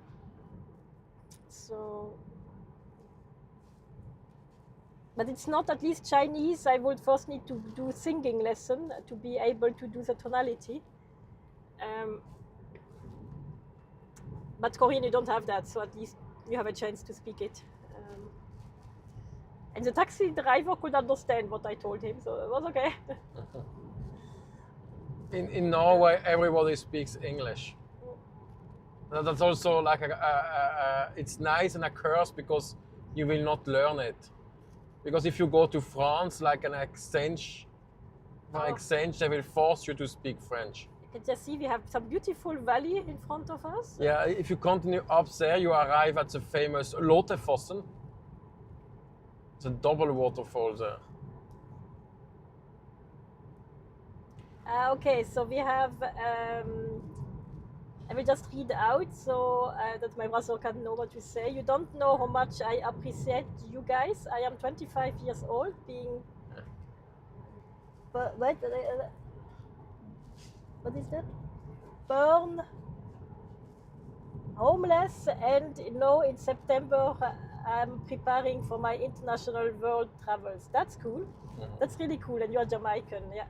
So, But it's not at least Chinese. I would first need to do singing lesson to be able to do the tonality. But Korean, you don't have that, so at least you have a chance to speak it. And the taxi driver could understand what I told him, so it was okay. In Norway, everybody speaks English. That's also like it's nice and a curse because you will not learn it. Because if you go to France, like an exchange, they will force you to speak French. You can just see we have some beautiful valley in front of us. Yeah, if you continue up there, you arrive at the famous Lotefossen. It's a double waterfall there. Okay, so we have, I will just read out so that my brother can know what to say. You don't know how much I appreciate you guys. I am 25 years old, being... But what is that? Born homeless, and now in September I'm preparing for my international world travels. That's cool. Mm-hmm. That's really cool, and you're Jamaican, yeah.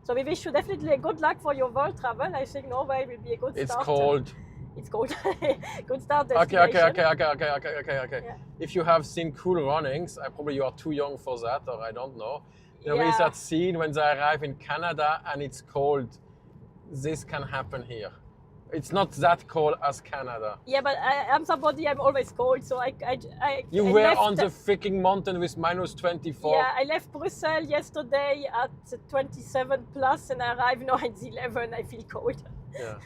So we wish you definitely good luck for your world travel. I think Norway will be a good start. It's cold. It's cold. Good start Okay. Yeah. If you have seen Cool Runnings, probably you are too young for that, or I don't know. There is that scene when they arrive in Canada and it's cold. This can happen here. It's not that cold as Canada. Yeah, but I'm somebody, I'm always cold, so You were on the freaking mountain with minus 24. Yeah, I left Brussels yesterday at 27 plus and I arrived now at 11. I feel cold. Yeah.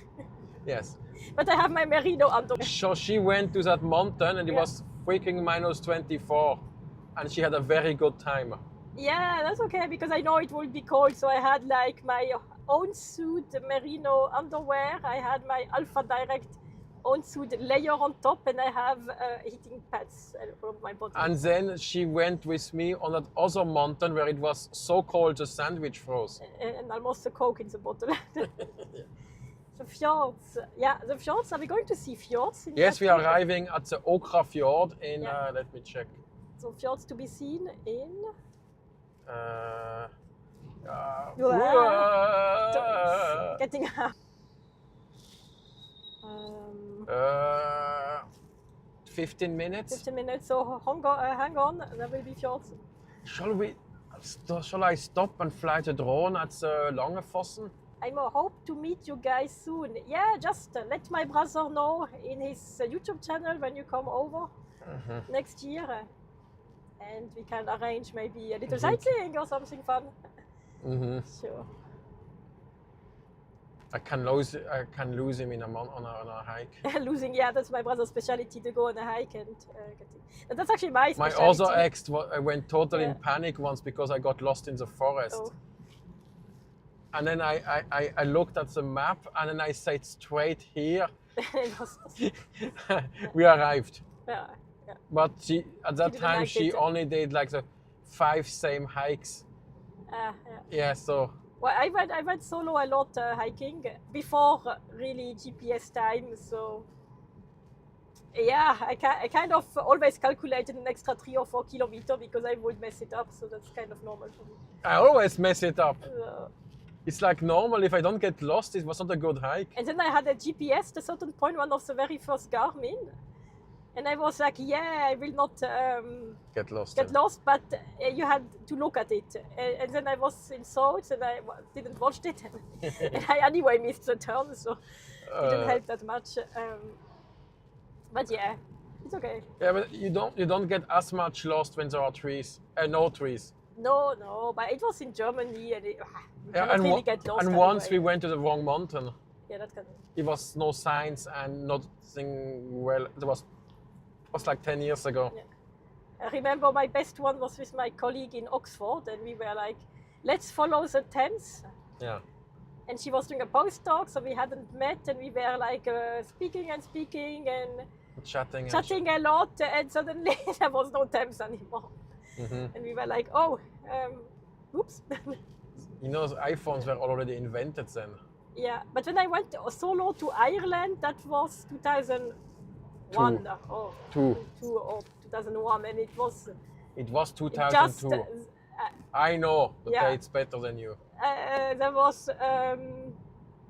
Yes. But I have my merino under. So she went to that mountain and it was freaking minus 24 and she had a very good time. Yeah, that's okay because I know it will be cold, so I had like my own suit, merino underwear. I had my Alpha Direct own suit layer on top, and I have heating pads on my body. And then she went with me on that other mountain where it was so cold the sandwich froze. And almost a Coke in the bottle. The fjords. Yeah, the fjords. Are we going to see fjords? Yes, we are arriving at the Okra Fjord in, let me check. So fjords to be seen in? Getting up. 15 minutes. 15 minutes, so hang on, there will be fjords. Shall I stop and fly the drone at the Langefossen? I hope to meet you guys soon. Yeah, just let my brother know in his YouTube channel when you come over next year. And we can arrange maybe a little sightseeing or something fun. Sure. I can lose him on a hike. Losing, yeah, that's my brother's specialty, to go on a hike and get it. That's actually my specialty. My other ex went totally in panic once because I got lost in the forest. Oh. And then I looked at the map and then I said straight here. We arrived. Yeah. But at that time she only did like the 5 same hikes. Yeah, so. Well, I went solo a lot hiking before really GPS time, so yeah, I kind of always calculated an extra 3 or 4 kilometers because I would mess it up, so that's kind of normal for me. I always mess it up. It's like normal, if I don't get lost, it was not a good hike. And then I had a GPS at a certain point, one of the very first Garmin. And I was like, yeah, I will not get lost, but you had to look at it. And then I was in thoughts and I didn't watch it. And I anyway missed the turn, so it didn't help that much. But yeah, it's okay. Yeah, but you don't get as much lost when there are trees, no trees. No, but it was in Germany and really get lost. And once we went to the wrong mountain. Yeah, that can. It was no signs and nothing. Well, it was like 10 years ago. Yeah. I remember my best one was with my colleague in Oxford, and we were like, let's follow the Thames. Yeah. And she was doing a postdoc, so we hadn't met, and we were like speaking and chatting a lot, and suddenly there was no Thames anymore. And we were like, oh, oops. You know, iPhones were already invented then. Yeah, but when I went solo to Ireland, that was 2001. 2001, and it was It was Just 2002. I know the yeah. dates better than you. There was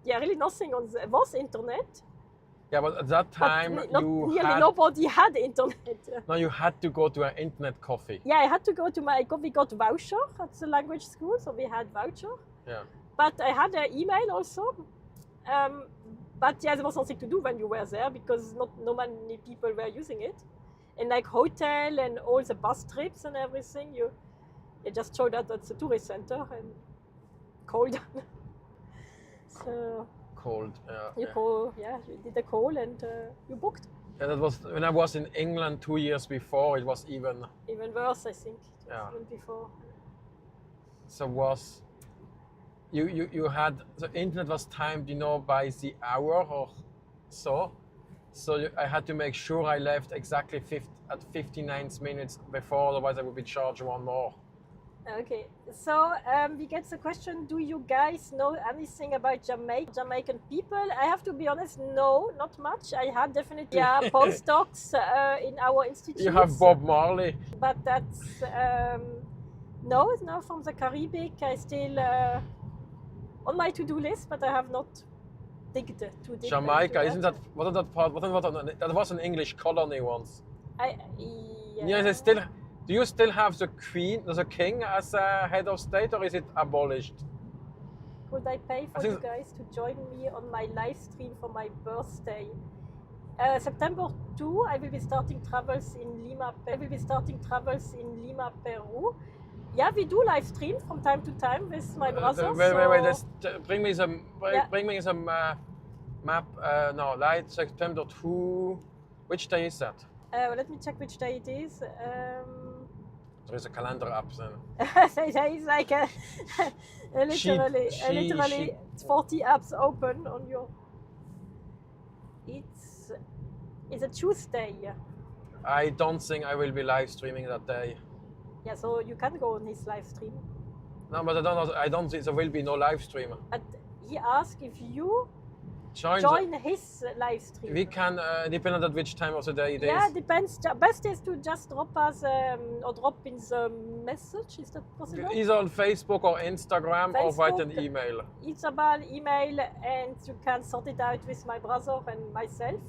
really nothing on. There was internet. Yeah, but at that time nearly nobody had internet. No, you had to go to an internet coffee. Yeah, I had to go to we got voucher at the language school, so we had voucher. Yeah. But I had an email also. But yeah, there was something to do when you were there because not many people were using it. And like hotel and all the bus trips and everything, you just showed up at the tourist center and cold. So cold. You did a call and you booked. Yeah, that was when I was in England 2 years before. It was even worse, I think. Even before. So you had the internet was timed, by the hour or so. So I had to make sure I left exactly at 59 minutes before, otherwise I would be charged one more. Okay, so we get the question, do you guys know anything about Jamaican people? I have to be honest, no, not much. I had definitely postdocs in our institute. You have Bob Marley. But that's, no, from the Caribbean. I still on my to-do list, but I have not digged too deep. Jamaica, wasn't that part? That was an English colony once. Yeah, they still. Do you still have the king as a head of state, or is it abolished? Could I pay for you guys to join me on my live stream for my birthday? September 2, I will be starting travels in Lima. Peru. Yeah, we do live stream from time to time with my brother. Wait. Bring me some map. No, light September 2. Which day is that? Let me check which day it is. There is a calendar app then. There is like literally 40 apps open on your. It's a Tuesday. I don't think I will be live streaming that day. Yeah, so you can go on his live stream. No, but I don't think there will be no live stream. But he asked if you join his live stream. We can, depending on which time of the day it is. Yeah, depends. Best is to just drop us or drop in the message. Is that possible? Either on Facebook or Instagram or write an email. Isabel, email, and you can sort it out with my brother and myself.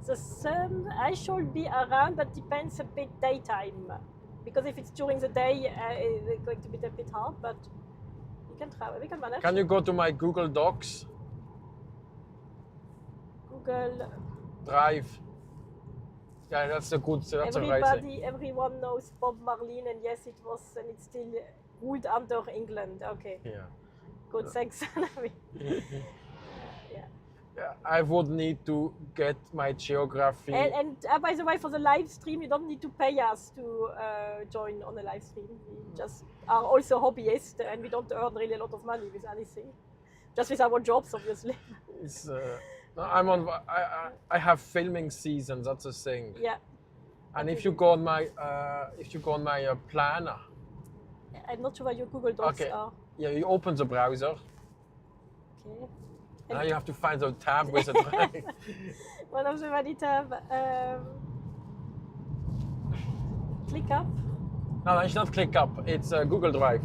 The sun, I should be around, but depends a bit daytime. Because if it's during the day, it's going to be a bit hard, but we can try. We can manage. Can you go to my Google Docs? Google Drive. Yeah, that's a good. Everyone knows Bob Marley, and yes, it was, and it's still ruled under England. Okay. Yeah. Good, thanks. Yeah, I would need to get my geography. And by the way, for the live stream, you don't need to pay us to join on the live stream. We just are also hobbyists, and we don't earn really a lot of money with anything. Just with our jobs, obviously. I have filming seasons. That's the thing. Yeah. And if you go on my planner. I'm not sure where your Google Docs are. Yeah, you open the browser. Okay. Now you have to find the tab with the drive. One of the many tabs. Click up. No, it's not click up. It's Google Drive.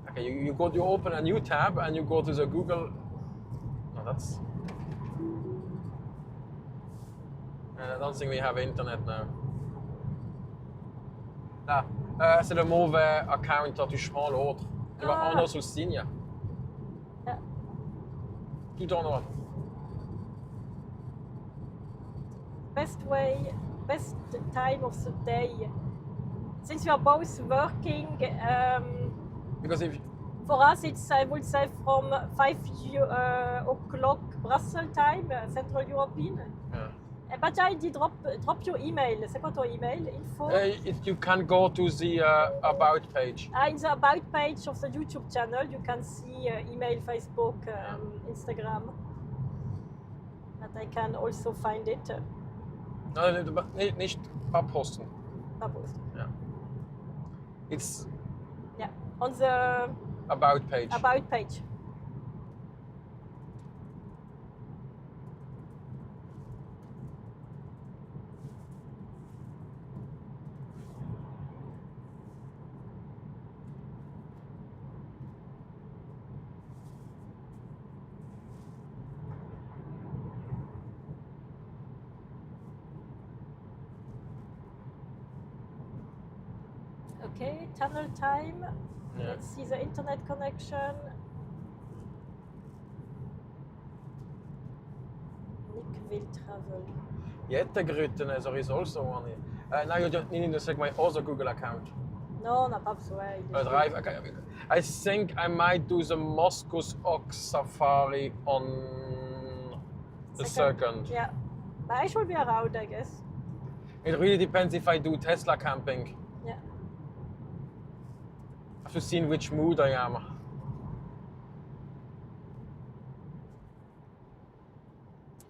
Okay, you open a new tab and you go to the Google. No, that's. I don't think we have internet now. C'est le mauvais account. Tu changes l'autre. Tu vas en haut sur le signe. Tout en haut. Best time of the day. Since we are both working, because for us it's, I would say, from 5 o'clock Brussels time, Central European. Yeah. But I did drop your email. C'est quoi ton email? Info? You can go to the about page. In the about page of the YouTube channel, you can see email, Facebook, Instagram. But I can also find it. No, nicht abposten. Abposten. Yeah. It's. Yeah, on the about page. About page. Okay, tunnel time. Yeah. Let's see the internet connection. Nick will travel. Jättegrytten there is also one here. Now you don't need to check my other Google account. No, not up so well. Drive. Okay. I think I might do the Moscow's Ox Safari on the second. Yeah, but I should be around, I guess. It really depends if I do Tesla camping. Yeah. I have to see in which mood I am.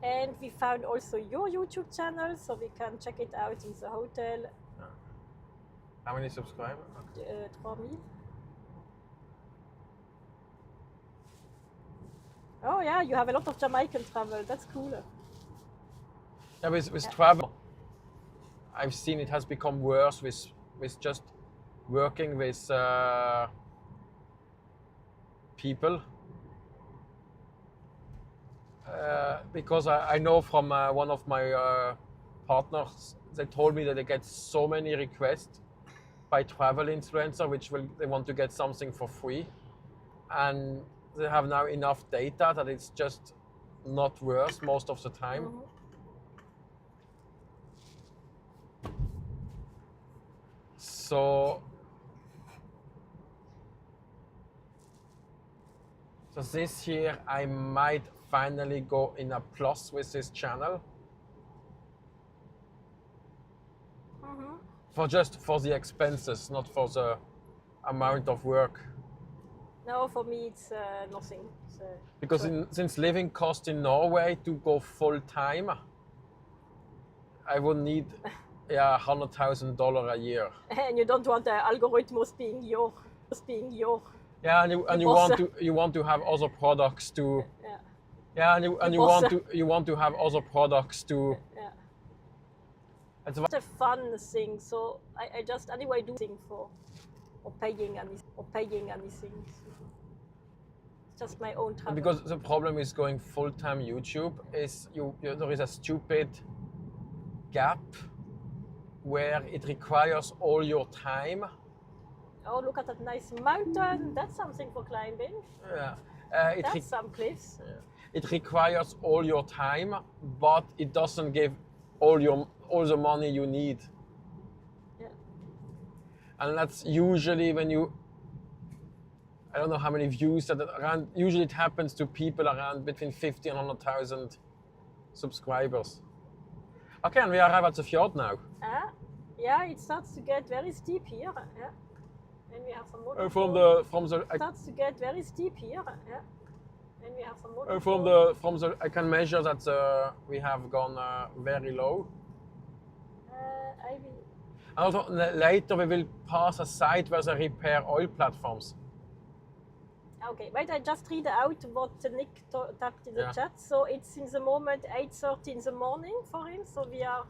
And we found also your YouTube channel, so we can check it out in the hotel. How many subscribers? 3,000. Oh yeah, you have a lot of Jamaican travel. That's cool. Yeah, with travel, I've seen it has become worse with just working with people. Because I know from one of my partners, they told me that they get so many requests by travel influencer, they want to get something for free, and they have now enough data that it's just not worth most of the time. Mm-hmm. So this year I might finally go in a plus with this channel. Mm-hmm. For the expenses, not for the amount of work. No, for me it's nothing. Because since living cost in Norway to go full time, I would need $100,000 a year. And you don't want the algorithms being your. Yeah, and you want to have other products to. Yeah. Yeah, and you want to have other products to. Yeah. It's a fun thing, so I just anyway do thing for or paying anything. It's just my own travel. Because the problem is going full-time YouTube is there is a stupid gap where it requires all your time. Oh, look at that nice mountain. That's something for climbing. Yeah. That's some cliffs. Yeah. It requires all your time, but it doesn't give all the money you need. Yeah. And that's usually when I don't know how many views usually it happens to people around between 50 and 100,000 subscribers. Okay, and we arrive at the fjord now. Yeah, it starts to get very steep here. Yeah. And we have some more. It starts to get very steep here. Yeah. And we have some more. I can measure that we have gone very low. I will. And also later we will pass a site where they repair oil platforms. Okay, wait, I just read out what Nick typed in the chat. So it's in the moment 8:30 in the morning for him. So we are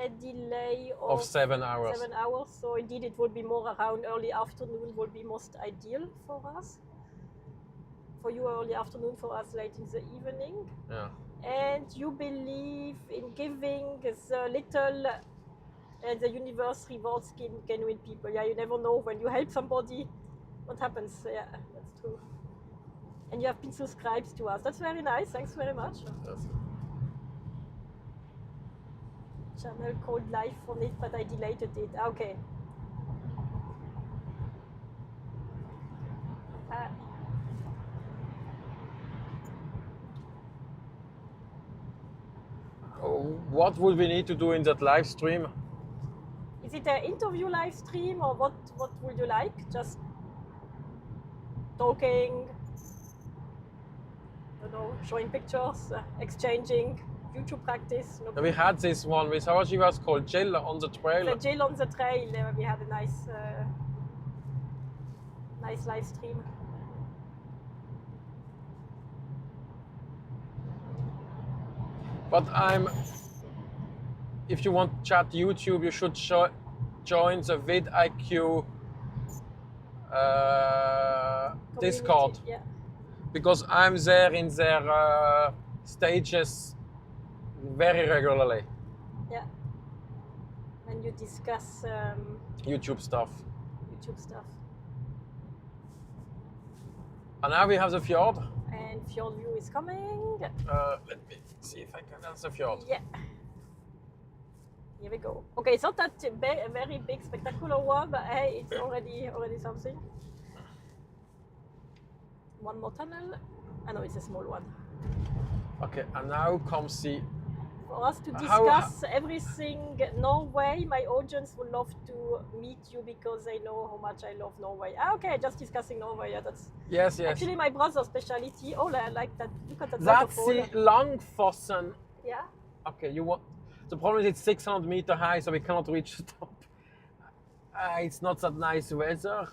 a delay of 7 hours. 7 hours. So indeed it would be more around early afternoon would be most ideal for us. For you early afternoon, for us late in the evening. Yeah. And you believe in giving the little the universe rewards genuine people. Yeah, you never know when you help somebody what happens. Yeah, that's true. And you have been subscribed to us. That's very nice. Thanks very much. Yes. Channel called live on it, but I deleted it. Okay. What would we need to do in that live stream? Is it an interview live stream or what would you like? Just talking, I don't know, showing pictures, exchanging, YouTube practice. No. We had this one with how she was called Jill on the trail. The Jill on the trail. We had a nice live stream. But if you want to chat YouTube, you should join the vidIQ Discord. Yeah. Because I'm there in their stages very regularly. Yeah. And you discuss YouTube stuff. YouTube stuff. And now we have the fjord. And fjord view is coming. Let me see if I can. That's the fjord. Yeah. Here we go. Okay, it's not that very big, spectacular one, but hey, it's already something. One more tunnel. I know it's a small one. Okay, and now comes the. For us to discuss everything Norway, my audience would love to meet you because they know how much I love Norway. Okay, just discussing Norway. Yeah, that's Yes. actually my brother's specialty. Oh, I like that. Look at that. That's waterfall. the Langfossen. Yeah. Okay, you want. The problem is it's 600 meter high, so we cannot reach the top. It's not that nice weather.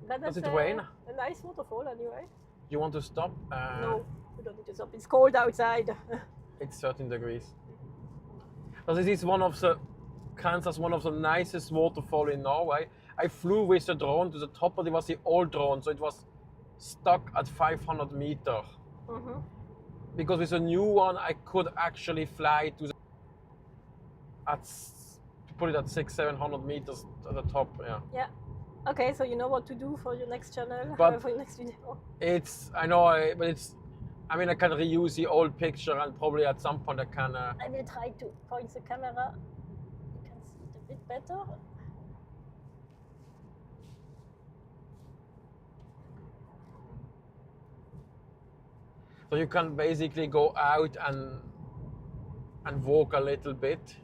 Does it rain? A nice waterfall anyway. You want to stop? No, we don't need to stop. It's cold outside. It's 13 degrees. So this is one of the nicest waterfall in Norway. I flew with the drone to the top, but it was the old drone, so it was stuck at 500 meter. Mm-hmm. Because with a new one, I could actually fly to put it at 600-700 meters at the top. Yeah. Yeah. Okay, so you know what to do for your next channel, But for your next video. I mean, I can reuse the old picture, and probably at some point I can. I will try to point the camera. You can see it a bit better. So you can basically go out and walk a little bit.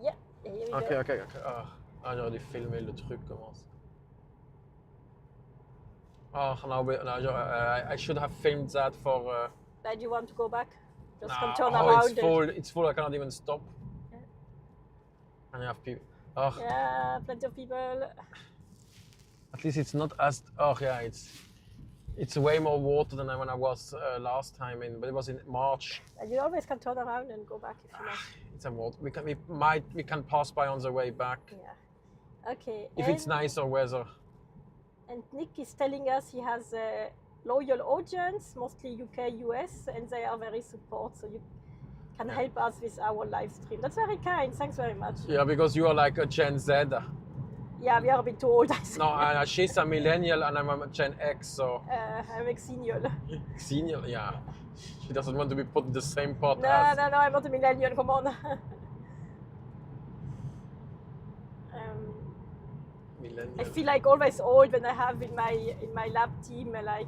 Yeah, here we go. Ok. J'aurais dû filmer le truc commence. I should have filmed that for. Do you want to go back? Just come No, turn around. it's full. It's full. I cannot even stop. Yeah. And you have people. Yeah, plenty of people. At least it's not as. It's way more water than when I was last time in. But it was in March. And you always can turn around and go back if you like. It's a water. We can pass by on the way back. Yeah. Okay. If it's nicer weather. And Nick is telling us he has a loyal audience, mostly UK, US, and they are very support. So you can help us with our live stream. That's very kind. Thanks very much. Yeah, because you are like a Gen Z. Yeah, we are a bit too old, I think. No, she's a millennial and I'm a Gen X, so. I'm a xennial. Xennial, yeah. She doesn't want to be put in the same pot No, I'm not a millennial. Come on. I feel like always old when I have in my lab team like.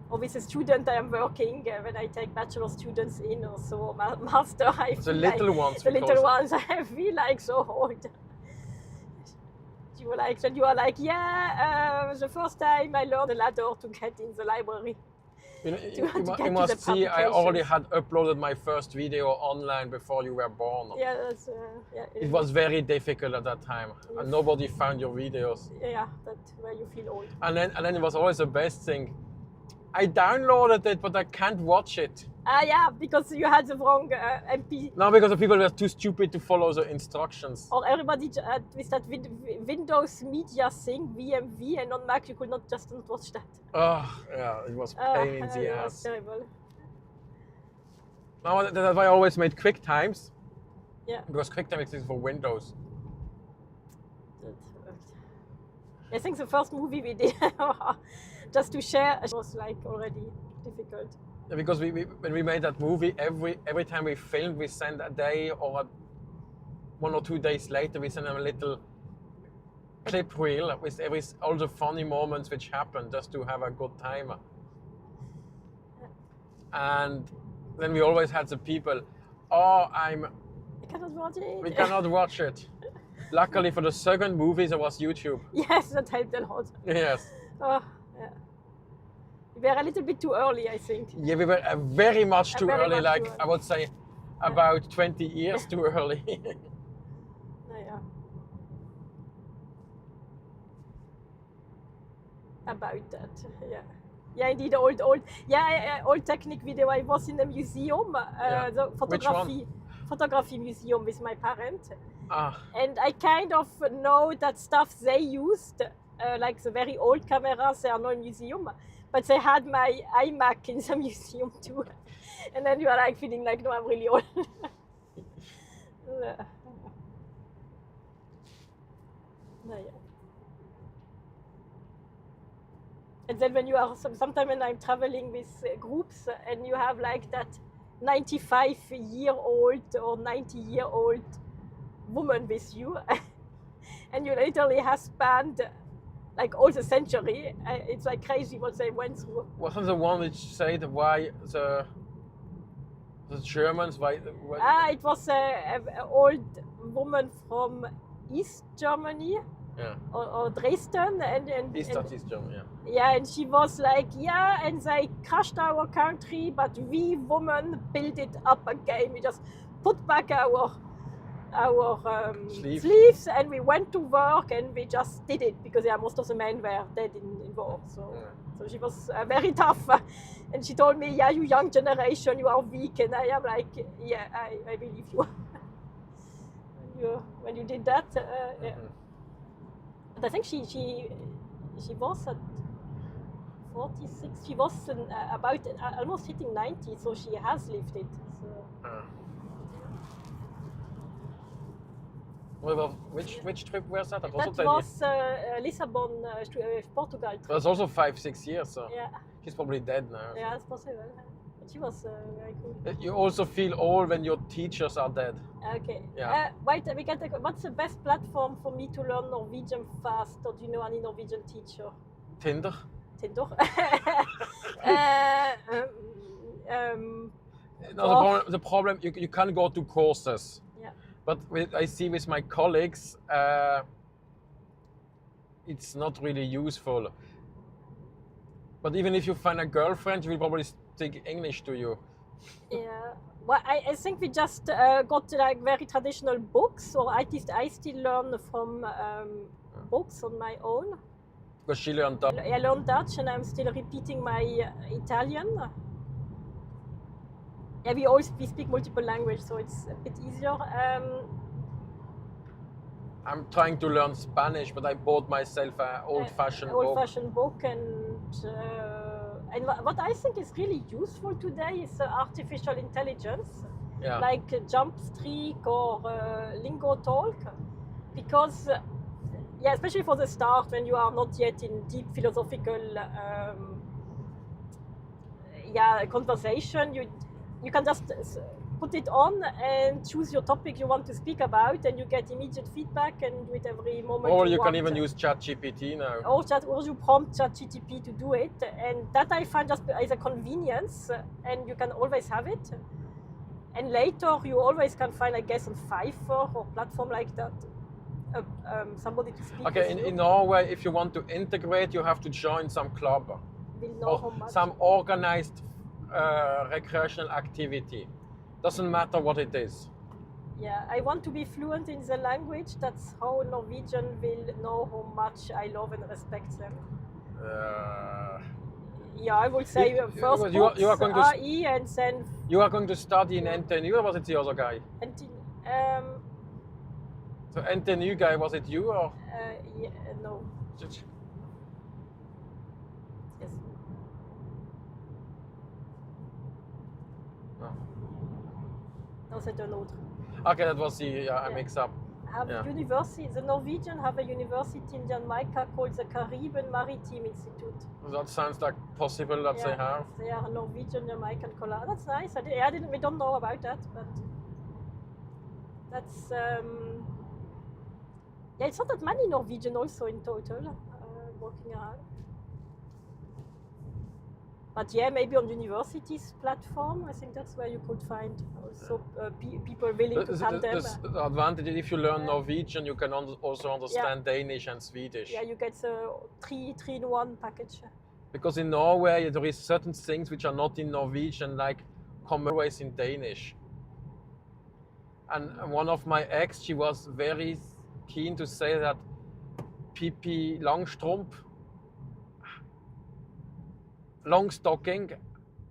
Or with a student I am working when I take bachelor students in or so master. I feel the little ones. The little ones. I feel like so old. You are like, yeah. The first time I learned a ladder to get in the library. You must see, I already had uploaded my first video online before you were born. Yeah, that's, it was very difficult at that time, and nobody found your videos. Yeah, that's where you feel old. And then it was always the best thing. I downloaded it, but I can't watch it. Yeah, because you had the wrong MP. No, because the people were too stupid to follow the instructions. Or everybody with that Windows Media thing, VMV, and on Mac you could not watch that. Oh, yeah, it was pain in the ass. Was terrible. No, that's why I always made QuickTimes. Yeah. Because QuickTime exists for Windows. I think the first movie we did, just to share, was like already difficult. Yeah, because when we made that movie, every time we filmed, we sent a day or 1 or 2 days later, we sent them a little clip reel with all the funny moments which happened, just to have a good time. And then we always had the people, I cannot watch it. We cannot watch it. Luckily for the second movie, there was YouTube. Yes, that helped a lot. Yes. Oh, yeah. We were a little bit too early, I think. Yeah, we were very much too early, I would say about 20 years too early. Yeah. About that, yeah. Yeah, indeed, old. Yeah, old technique video. I was in a museum, the photography museum with my parents. And I kind of know that stuff they used, like the very old cameras, they are not in museum, but they had my iMac in the museum too. And then you are like feeling like, no, I'm really old. No, yeah. And then when you are, sometimes when I'm traveling with groups and you have like that 95-year-old or 90-year-old woman with you, and you literally have spanned like all the century, it's like crazy what they went through. Wasn't the one which said why the Germans, why it was an old woman from East Germany. Yeah. Or Dresden and East Germany, yeah. Yeah, and she was like, yeah, and they crushed our country, but we women built it up again. We just put back our sleeves and we went to work and we just did it because most of the men were dead in war. So she was very tough. And she told me, yeah, you young generation, you are weak. And I am like, yeah, I believe you. when you did that, yeah. But I think she was at 46. She was about almost hitting 90, so she has lived it. So. Well, which trip was that? That was Lisbon, Portugal trip. That's also 5-6 years. So yeah. She's probably dead now. Yeah, it's possible. But she was very cool. You also feel old when your teachers are dead. Okay. Yeah. Wait, what's the best platform for me to learn Norwegian fast? Or do you know any Norwegian teacher? Tinder. Tinder. No, the problem you can go to courses. Yeah. But I see with my colleagues, it's not really useful. But even if you find a girlfriend, she will probably speak English to you. Yeah. Well, I think we just got like very traditional books, or at least I still learn from books on my own. Because she learned Dutch. I learned Dutch and I'm still repeating my Italian. Yeah, we speak multiple languages, so it's a bit easier. I'm trying to learn Spanish, but I bought myself an old-fashioned book. Old-fashioned book, and what I think is really useful today is artificial intelligence, like Jumpstreak or Linguistic, because especially for the start when you are not yet in deep philosophical conversation, you can just put it on and choose your topic you want to speak about, and you get immediate feedback and do it every moment. Or you can even use ChatGPT now. Or you prompt ChatGPT to do it, and that I find just as a convenience, and you can always have it. And later you always can find, I guess, on Fiverr or platform like that, somebody to speak. Okay, in Norway, if you want to integrate, you have to join some club or some organized recreational activity. Doesn't matter what it is. Yeah, I want to be fluent in the language. That's how Norwegian will know how much I love and respect them. Yeah, I would say first you are going to RE and then... You are going to study in NTNU, or was it the other guy? So NTNU guy, was it you or? No. Yes. No. No, c'est un autre. Okay, that was I mix up. University, the Norwegian have a university in Jamaica called the Caribbean Maritime Institute. That sounds like possible that they have. They are a Norwegian Jamaican collab. That's nice. We don't know about that, but that's it's not that many Norwegian also in total walking around. But maybe on universities platform, I think that's where you could find also people willing to tandem. The advantage is if you learn Norwegian, you can also understand Danish and Swedish. Yeah, you get a 3-in-1 package. Because in Norway, there is certain things which are not in Norwegian, like always in Danish. And one of my ex, she was very keen to say that Pippi Langstrump, Longstocking,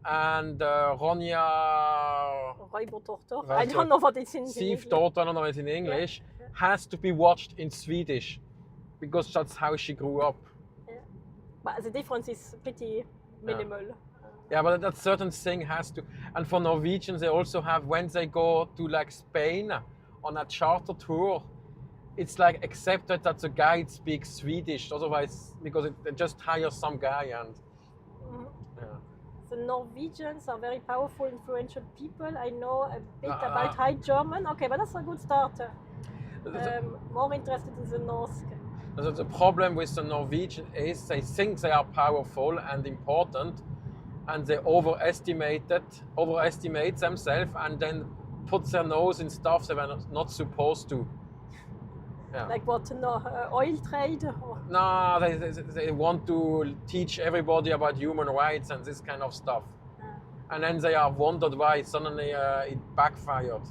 and Ronja Räubertochter. I don't know what it's in English. Daughter, I don't know what it's in English. Has to be watched in Swedish because that's how she grew up. Yeah. But the difference is pretty minimal. Yeah, but that certain thing has to. And for Norwegians, they also have, when they go to like Spain on a charter tour, it's like accepted that the guide speaks Swedish. Otherwise, because they just hire some guy and. Yeah. The Norwegians are very powerful, influential people. I know a bit about High German. Okay, but that's a good start. More interested in the Norse. The problem with the Norwegian is they think they are powerful and important, and they overestimate themselves, and then put their nose in stuff they were not supposed to. Yeah. Like what? No, oil trade? Or? No, they want to teach everybody about human rights and this kind of stuff. And then they are wondered why suddenly it backfired.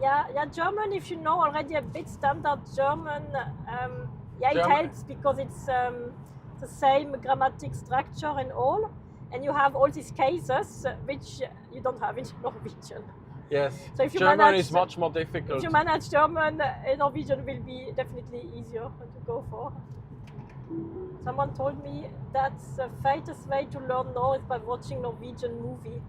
Yeah, German, if you know already a bit standard German, it helps because it's the same grammatic structure and all. And you have all these cases which you don't have in Norwegian. Yes, so if you German is much more difficult. If you manage German, Norwegian will be definitely easier to go for. Someone told me that's the fastest way to learn Norse by watching Norwegian movie.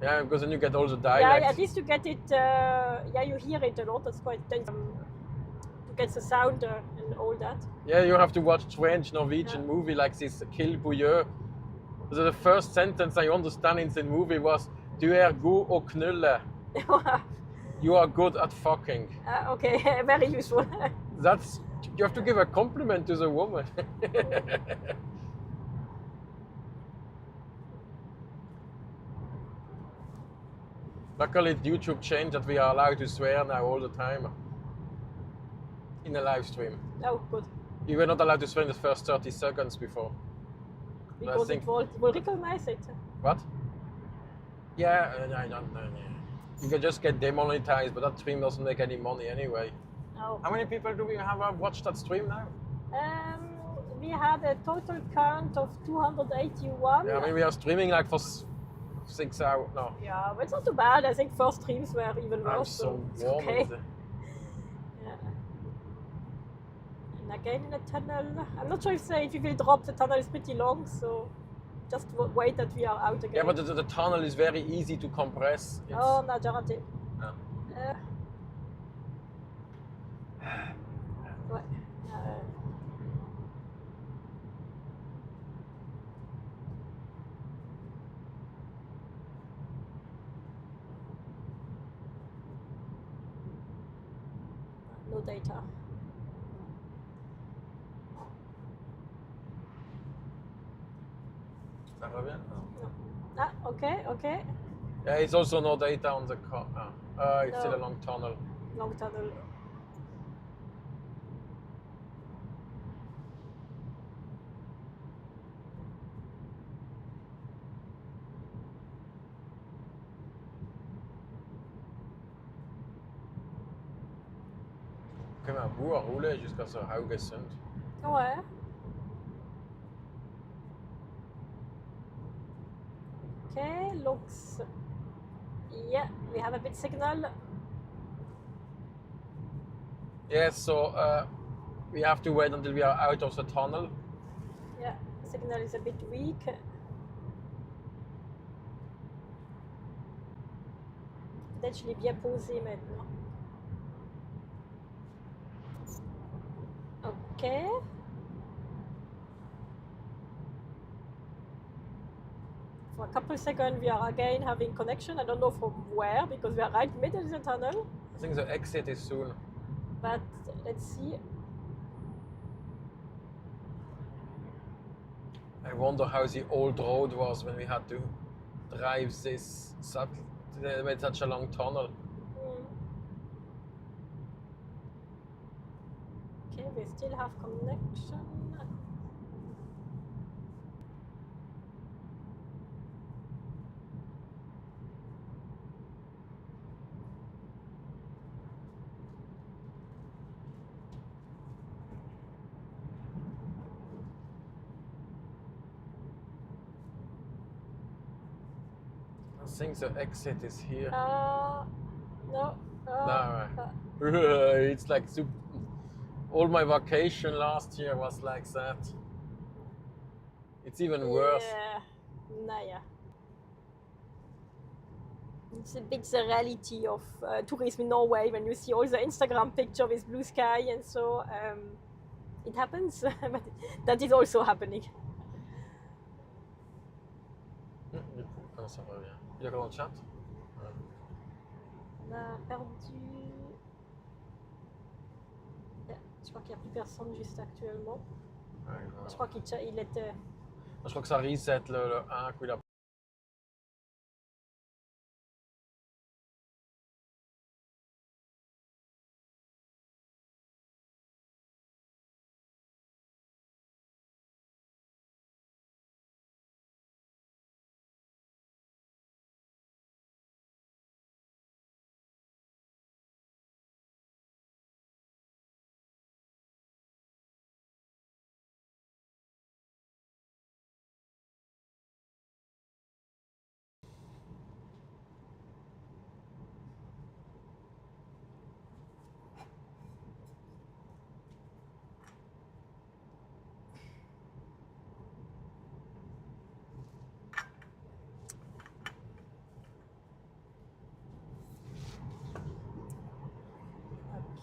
Yeah, because then you get all the dialects. Yeah, at least you get it, you hear it a lot, that's quite nice. You get the sound and all that. Yeah, you have to watch strange Norwegian movie like this Kill Bouilleux. So the first sentence I understand in the movie was Du er god å knulle. You are good at fucking. Okay, very useful. You have to give a compliment to the woman. Luckily, YouTube changed that we are allowed to swear now all the time in a live stream. Oh, good. You were not allowed to swear in the first 30 seconds before. Because it will recognize it. What? Yeah, I don't know. You can just get demonetized, but that stream doesn't make any money anyway. Oh. How many people do we have watched that stream now? We had a total count of 281. Yeah, I mean we are streaming like for 6 hours now. Yeah, but it's not too bad. I think first streams were even worse. I'm so warm. Okay. Yeah. And again in a tunnel. I'm not sure if we will drop. The tunnel is pretty long, so just wait that we are out again. Yeah, but the tunnel is very easy to compress. Oh, no, Jarate. Yeah. Ouais. No data. Ça revient? No. Ah, okay. Yeah, it's also no data on the car. It's still a long tunnel. Long tunnel. Comme un bout à rouler jusqu'à ce Haugesund. Ouais. Okay, looks. Yeah, we have a bit signal. Yes, so we have to wait until we are out of the tunnel. Yeah, signal is a bit weak. Peut-être je l'ai bien posé maintenant. Okay. For a couple of seconds we are again having connection. I don't know from where because we are right middle of the tunnel. I think the exit is soon. But let's see. I wonder how the old road was when we had to drive this with such a long tunnel. Okay, we still have connection. I think the exit is here. No. It's like super. All my vacation last year was like that. It's even worse. Yeah, naja. It's a bit the reality of tourism in Norway when you see all the Instagram picture with blue sky and so. It happens, but that is also happening. Il y a comment de chat? On a perdu. Je crois qu'il n'y a plus personne juste actuellement. Ouais, Je crois qu'il était. Je crois que ça reset le 1 coup il a.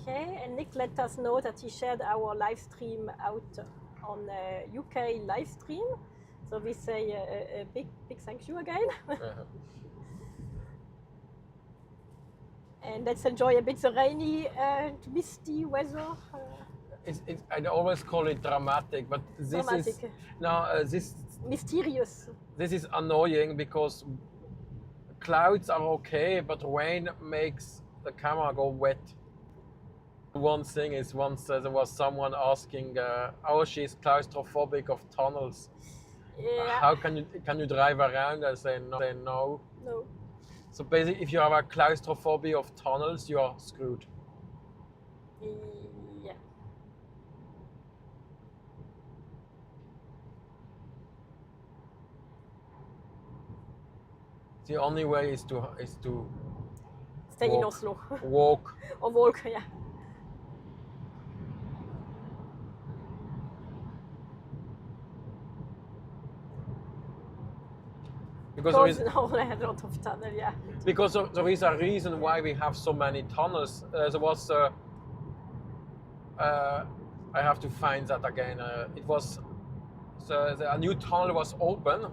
Okay, and Nick let us know that he shared our live stream out on UK live stream. So we say a big thank you again. And let's enjoy a bit the rainy, misty weather. I always call it dramatic, but this Dramatic. is no this Mysterious. This is annoying because clouds are okay, but rain makes the camera go wet. One thing is once there was someone asking how she's claustrophobic of tunnels. Yeah. How can you drive around? I say no. No. So basically, if you have a claustrophobia of tunnels, you are screwed. Yeah. The only way is to Stay walk, in Oslo. walk. Or walk, yeah. Because now a lot of tunnel, yeah. Because there is a reason why we have so many tunnels. There was I have to find that again. It was a new tunnel was open,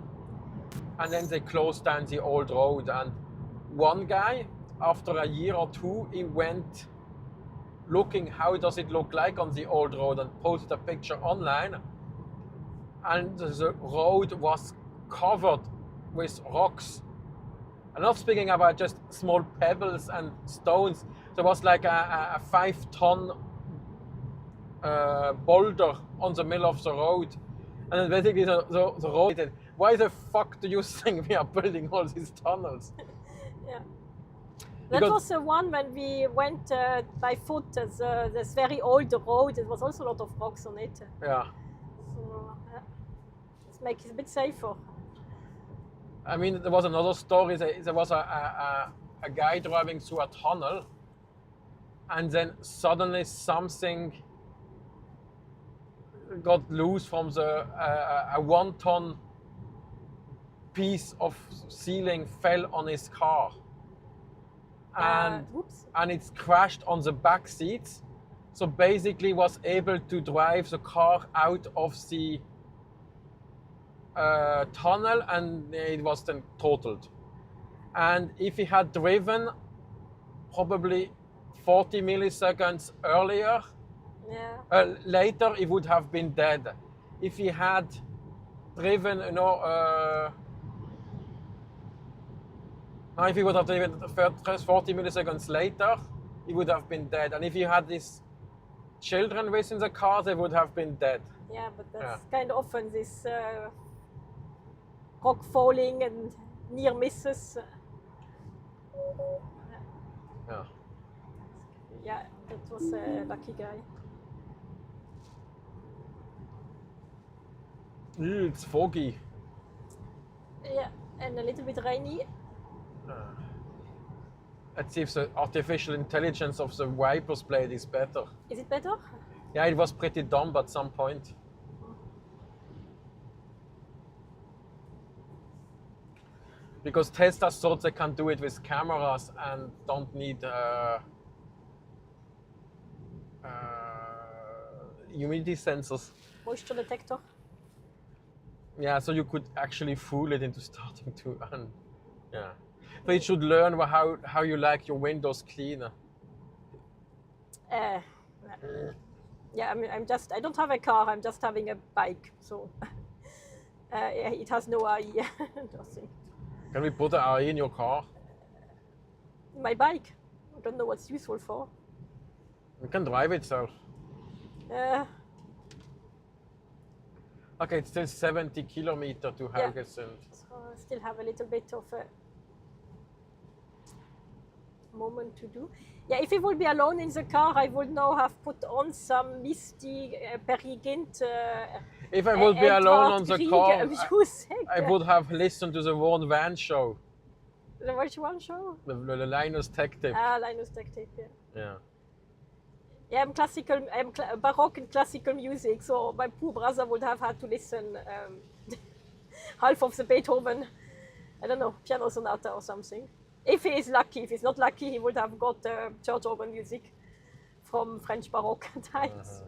and then they closed down the old road. And one guy, after a year or two, he went looking how does it look like on the old road and posted a picture online. And the road was covered with rocks. I'm not speaking about just small pebbles and stones. There was like a 5-ton boulder on the middle of the road. And then basically the road, why the fuck do you think we are building all these tunnels? Yeah. That was the one when we went by foot, this very old road. There was also a lot of rocks on it. Yeah. So it makes it a bit safer. I mean, there was another story. There was a guy driving through a tunnel, and then suddenly something got loose from a 1-ton piece of ceiling fell on his car, and it crashed on the back seats. So basically, was able to drive the car out of the tunnel, and it was then totaled. And if he had driven probably 40 milliseconds earlier, later he would have been dead. If he had driven, if he would have driven 40 milliseconds later, he would have been dead. And if he had these children within the car, they would have been dead. Yeah, but that's kind of often this rock falling and near misses. Yeah. Yeah, that was a lucky guy. It's foggy. Yeah, and a little bit rainy. Let's see if the artificial intelligence of the wipers blade is better. Is it better? Yeah, it was pretty dumb at some point. Because Tesla thought they can do it with cameras and don't need humidity sensors. Moisture detector. Yeah, so you could actually fool it into starting to yeah. But it should learn how you like your windows cleaner. Yeah, I mean, I don't have a car, I'm just having a bike, so it has no AI, nothing. Can we put an AI in your car? My bike, I don't know what's useful for. We can drive itself. Okay, it's still 70 kilometers to Haugesund. So I still have a little bit of a moment to do. Yeah, if I would be alone in the car, I would now have put on some misty Perigint. If I would be alone on the car, music. I would have listened to the Warren Van show. The which one show? The Linus Tech Tip. Ah, Linus Tech Tip, yeah. Yeah. Yeah, I'm Baroque and classical music, so my poor brother would have had to listen half of the Beethoven, I don't know, piano sonata or something. If he is lucky. If he's not lucky, he would have got church organ music from French Baroque times. So.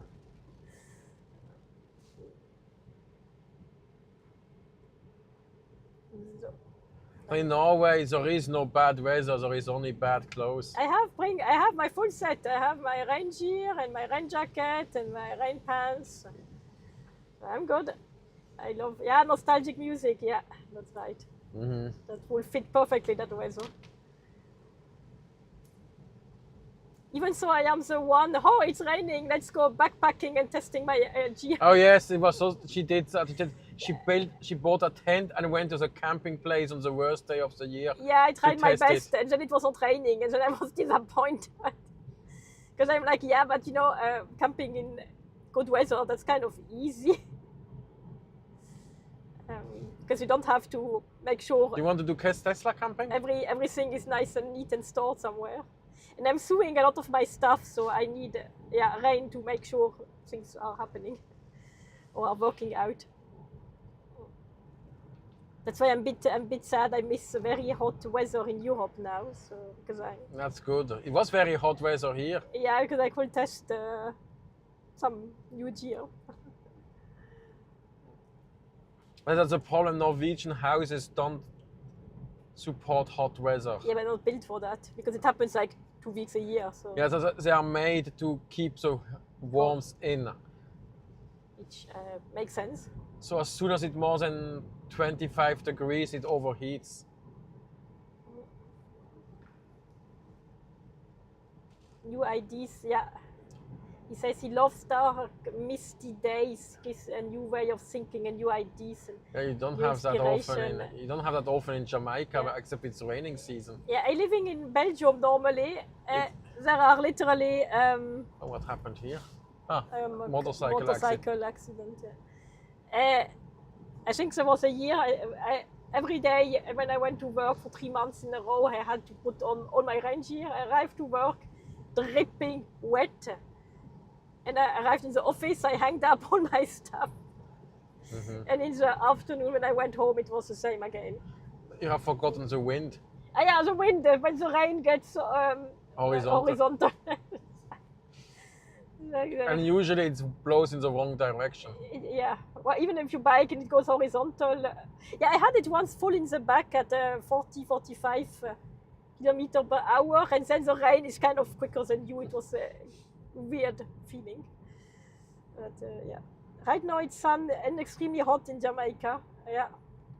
In Norway, there is no bad weather. There is only bad clothes. I have my full set. I have my rain gear and my rain jacket and my rain pants. I'm good. I love nostalgic music. Yeah, that's right. That will fit perfectly that weather. Even so, I am the one. Oh, it's raining. Let's go backpacking and testing my gear. Oh yes, it was so. She did that. She bought a tent and went to the camping place on the worst day of the year. Yeah, I tried my best, and then it was not raining, and then I was disappointed. Because I'm like, yeah, but you know, camping in good weather, that's kind of easy. Because you don't have to make sure. You want to do Tesla camping? Everything is nice and neat and stored somewhere. And I'm sewing a lot of my stuff, so I need rain to make sure things are happening or are working out. That's why I'm a bit sad. I miss very hot weather in Europe now. So That's good. It was very hot weather here. Yeah, because I could test some new gear. But that's a problem. Norwegian houses don't support hot weather. Yeah, but not built for that because it happens like 2 weeks a year. So yeah, so they are made to keep the warmth in. Which makes sense. So as soon as it's more than 25 degrees, it overheats. New ideas, yeah. He says he loves dark, misty days, gives a new way of thinking and new ideas. And yeah, you don't have that often. You don't have that often in Jamaica, except it's raining season. Yeah, I'm living in Belgium normally. There are literally. What happened here? Motorcycle accident. Yeah. I think there was a year. Every day when I went to work for 3 months in a row, I had to put on all my rain gear. I arrived to work, dripping wet. And I arrived in the office, I hanged up all my stuff. And in the afternoon when I went home, it was the same again. You have forgotten the wind. Yeah, the wind, when the rain gets horizontal. And usually it blows in the wrong direction. Yeah, well, even if you bike and it goes horizontal. Yeah, I had it once full in the back at 40-45 kilometers per hour, and then the rain is kind of quicker than you. It was weird feeling. But yeah, right now it's sun and extremely hot in Jamaica. Yeah.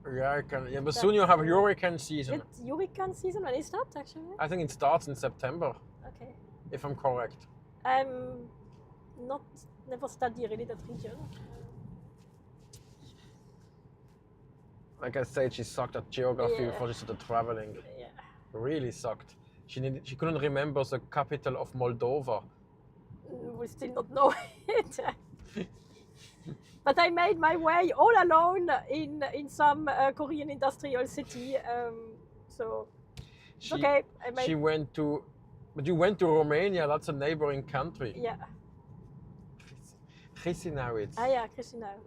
Yeah, but soon you have hurricane season. It's hurricane season. When is that actually? I think it starts in September. Okay. If I'm correct. I'm never study really that region. Like I said, she sucked at geography before she started traveling. Yeah. Really sucked. She couldn't remember the capital of Moldova. We still not know it. But I made my way all alone in some Korean industrial city. So okay. But you went to Romania. That's a neighboring country. Yeah. Chisinau. Ah yeah, Chisinau.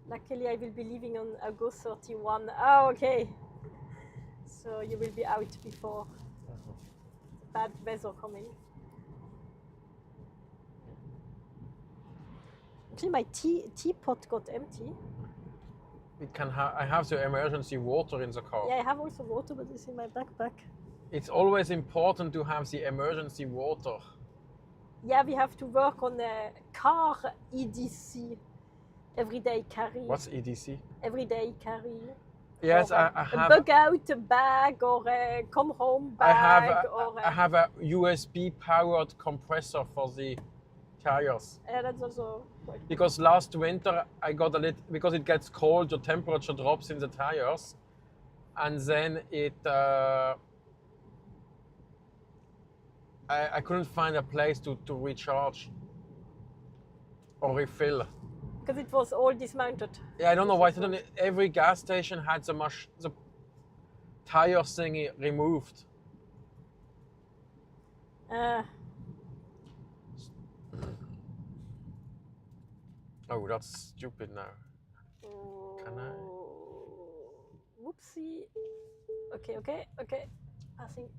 Luckily, I will be leaving on August 31. Oh, okay. So you will be out before the bad weather coming. Actually, my teapot got empty. I have the emergency water in the car. Yeah, I have also water, but it's in my backpack. It's always important to have the emergency water. Yeah, we have to work on a car EDC, everyday carry. What's EDC? Everyday carry. Yes, I have a bug out bag or a come home bag. I have a USB powered compressor for the tires. Yeah, that's also quite cool. Because last winter I got because it gets cold, the temperature drops in the tires, and then I couldn't find a place to recharge or refill. Because it was all dismounted. Yeah, I don't know why. Every gas station had the tire thingy removed. Oh, that's stupid now. Can I? Whoopsie. Okay. I think.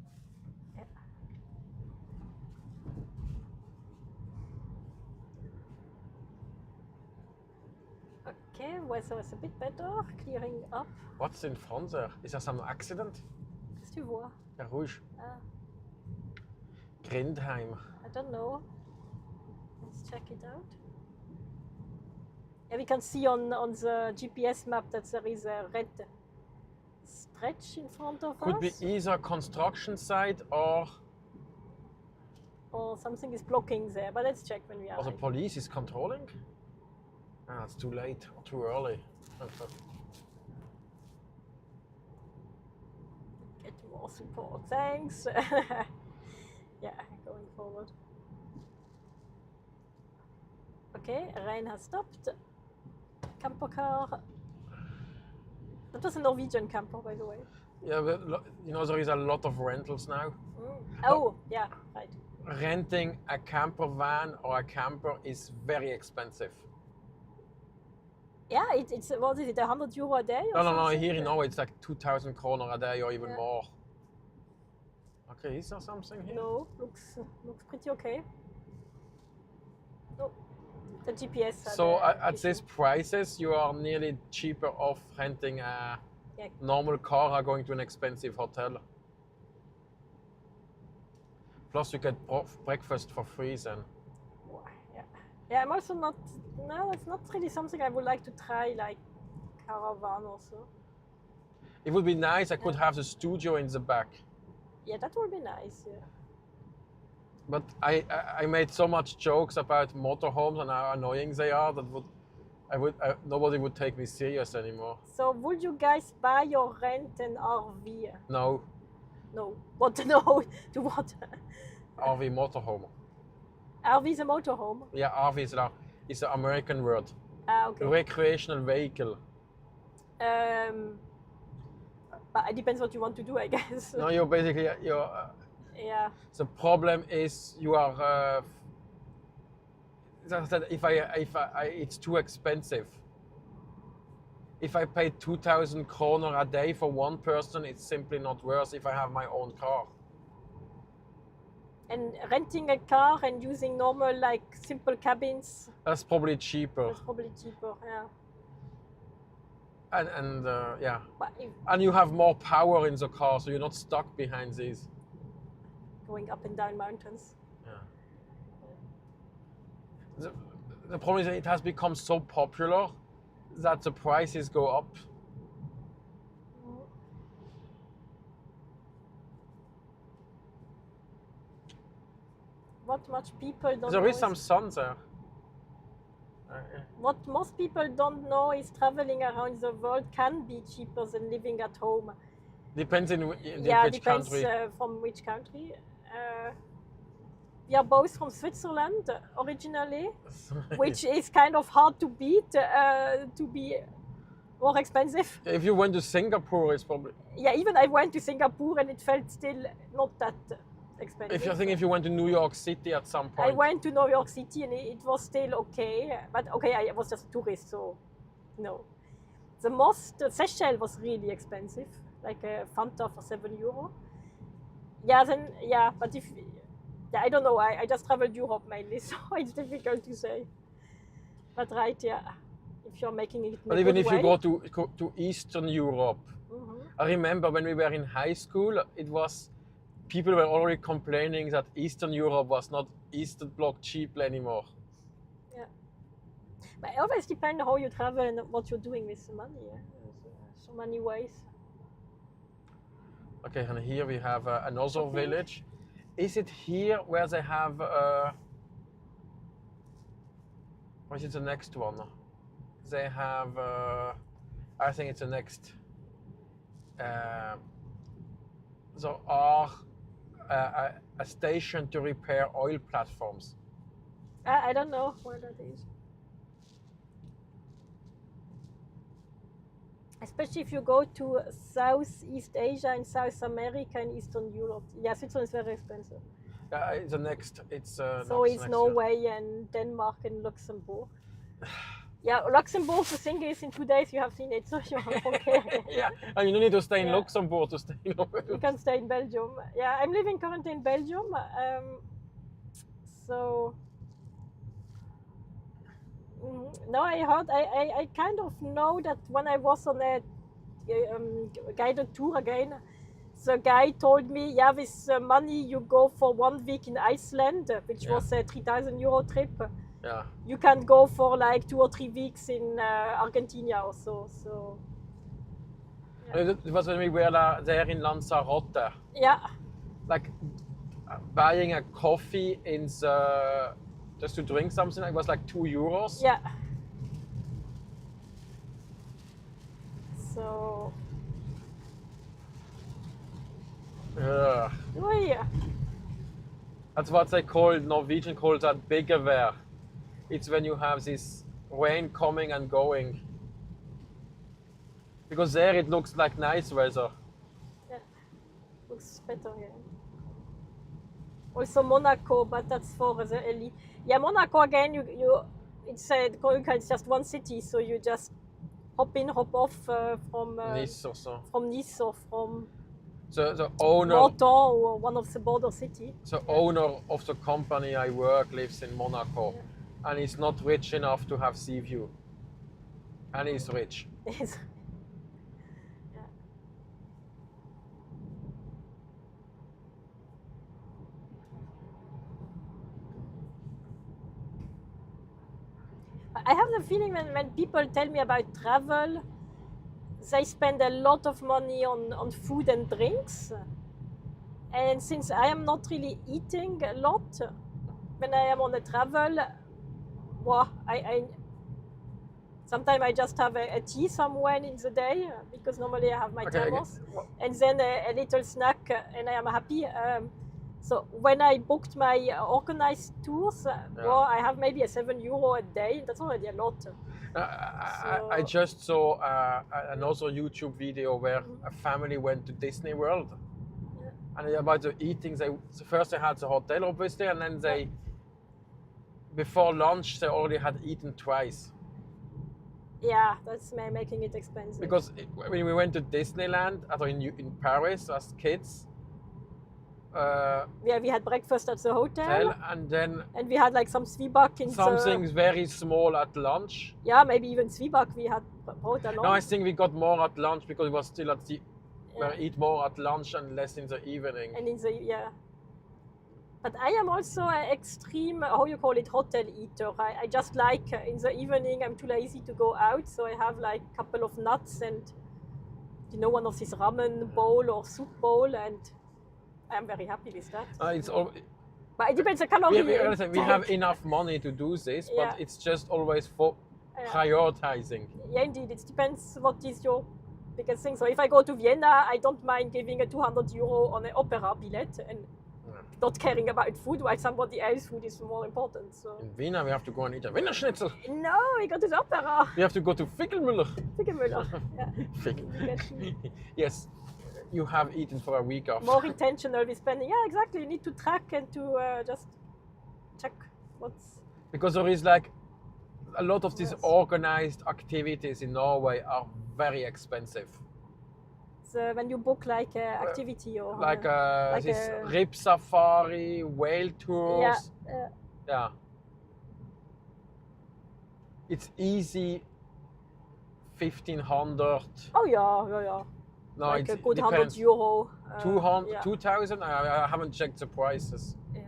Yeah. Okay, weather is a bit better, clearing up. What's in front there? Is there some accident? Qu'est-ce que tu vois? Ja, ruhig. Ah, Trondheim. I don't know. Let's check it out. Yeah, we can see on the GPS map that there is a red stretch in front of Could us. be either construction site or something is blocking there, but let's check when we are. the police is controlling. Ah, it's too late or too early. Get more support, thanks. Yeah, going forward. Okay, rain has stopped. Camper car. That was a Norwegian camper, by the way. Yeah, but there is a lot of rentals now. Oh, yeah, right. Renting a camper van or a camper is very expensive. Yeah, it's what is it, €100 a day? Or No. something? Here in Norway it's like 2,000 kroner a day or even more. Okay, is there something here? No, looks pretty okay. No, the GPS. So at these prices, you are nearly cheaper off renting a normal car or going to an expensive hotel. Plus, you get breakfast for free then. Yeah, I'm also not. No, it's not really something I would like to try, like caravan also. It would be nice. I could have the studio in the back. Yeah, that would be nice. Yeah. But I made so much jokes about motorhomes and how annoying they are that nobody would take me serious anymore. So would you guys buy or rent an RV? No. No. What? No. To what? RV motorhome. RV is a motorhome. Yeah, RV is an American word. Ah, okay. Recreational vehicle. But it depends what you want to do, I guess. No, you're basically yeah. The problem is you are. If it's too expensive. If I pay 2,000 kroner a day for one person, it's simply not worth if I have my own car. And renting a car and using normal, like simple cabins. That's probably cheaper. Yeah. And yeah. But and you have more power in the car, so you're not stuck behind these. Going up and down mountains. Yeah. The problem is that it has become so popular that the prices go up. What much people don't know. There is some sun there. What most people don't know is traveling around the world can be cheaper than living at home. Depends in which country. From which country. We are both from Switzerland originally, which is kind of hard to beat, to be more expensive. If you went to Singapore, it's probably... Yeah, even I went to Singapore and it felt still not that expensive. If you went to New York City at some point. I went to New York City and it was still okay. But okay, I was just a tourist, so No. The Seychelles was really expensive, like a Fanta for €7. Yeah, but I don't know. I just traveled Europe mainly, so it's difficult to say. But right, yeah, if you're making it. But even if you go to Eastern Europe, I remember when we were in high school, people were already complaining that Eastern Europe was not Eastern Bloc cheap anymore. Yeah, but it always depends how you travel and what you're doing with the money. Yeah? There's so many ways. Okay, and here we have another village. Is it here where they have? Or is it the next one? They have. I think it's the next. There are a station to repair oil platforms. I don't know where that is. Especially if you go to Southeast Asia and South America and Eastern Europe. Yeah, Switzerland is very expensive. It's the next. It's it's Norway and Denmark and Luxembourg. Yeah, Luxembourg. The thing is, in 2 days you have seen it, so you're okay. Yeah, and you don't need to stay in Luxembourg to stay in Norway. You can stay in Belgium. Yeah, I'm living currently in Belgium. No, I heard. I kind of know that when I was on a guided tour again, the guy told me, yeah, with money you go for 1 week in Iceland, which was a €3,000 trip. Yeah. You can go for like 2 or 3 weeks in Argentina or so. So. Yeah. It was when we were there in Lanzarote. Yeah. Like buying a coffee in the. Just to drink something, it was like €2. Yeah. So. Yeah. Oh yeah. That's what they call, Norwegian calls that bigevær. It's when you have this rain coming and going. Because there it looks like nice weather. Yeah. Looks better, yeah. Also Monaco, but that's for the elite. Yeah, Monaco again. It's just one city, so you just hop in, hop off from Nice or so. From Nice or from the owner. Notodden or one of the border cities. The owner of the company I work lives in Monaco, and he's not rich enough to have sea view. And he's rich. I have the feeling when people tell me about travel, they spend a lot of money on food and drinks. And since I am not really eating a lot, when I am on a travel, well, sometimes I just have a tea somewhere in the day, because normally I have my thermos, and then a little snack, and I am happy. So when I booked my organized tours, well, I have maybe a €7 a day. That's already a lot. I just saw another YouTube video where a family went to Disney World. And about the eating, first they had the hotel obviously, and then before lunch they already had eaten twice. Yeah, that's making it expensive. Because when we went to Disneyland, in Paris as kids, we had breakfast at the hotel, and we had like some zwieback in something very small at lunch. Yeah, maybe even zwieback we had brought along. No, I think we got more at lunch because it was still at the. We eat more at lunch and less in the evening. And but I am also an extreme, how you call it, hotel eater. I just like in the evening I'm too lazy to go out, so I have like a couple of nuts and one of these ramen bowl or soup bowl, and I'm very happy with that. But it depends on calorie. We have enough money to do this, but it's just always for prioritizing. Yeah, indeed. It depends what is your biggest thing. So if I go to Vienna, I don't mind giving a €200 on an opera billet and not caring about food, while somebody else's food is more important. So. In Vienna, we have to go and eat a Wiener Schnitzel. No, we go to the opera. We have to go to Fickelmüller. Yeah. Yes. You have eaten for a week off. More intentional with spending. Yeah, exactly. You need to track and to just check what's. Because there is like a lot of these organized activities in Norway are very expensive. So when you book like an activity or like this rib safari, whale tours. Yeah. It's easy 1,500. Oh yeah. No, like a good depends. €100. 200, 2,000? I haven't checked the prices. Yeah.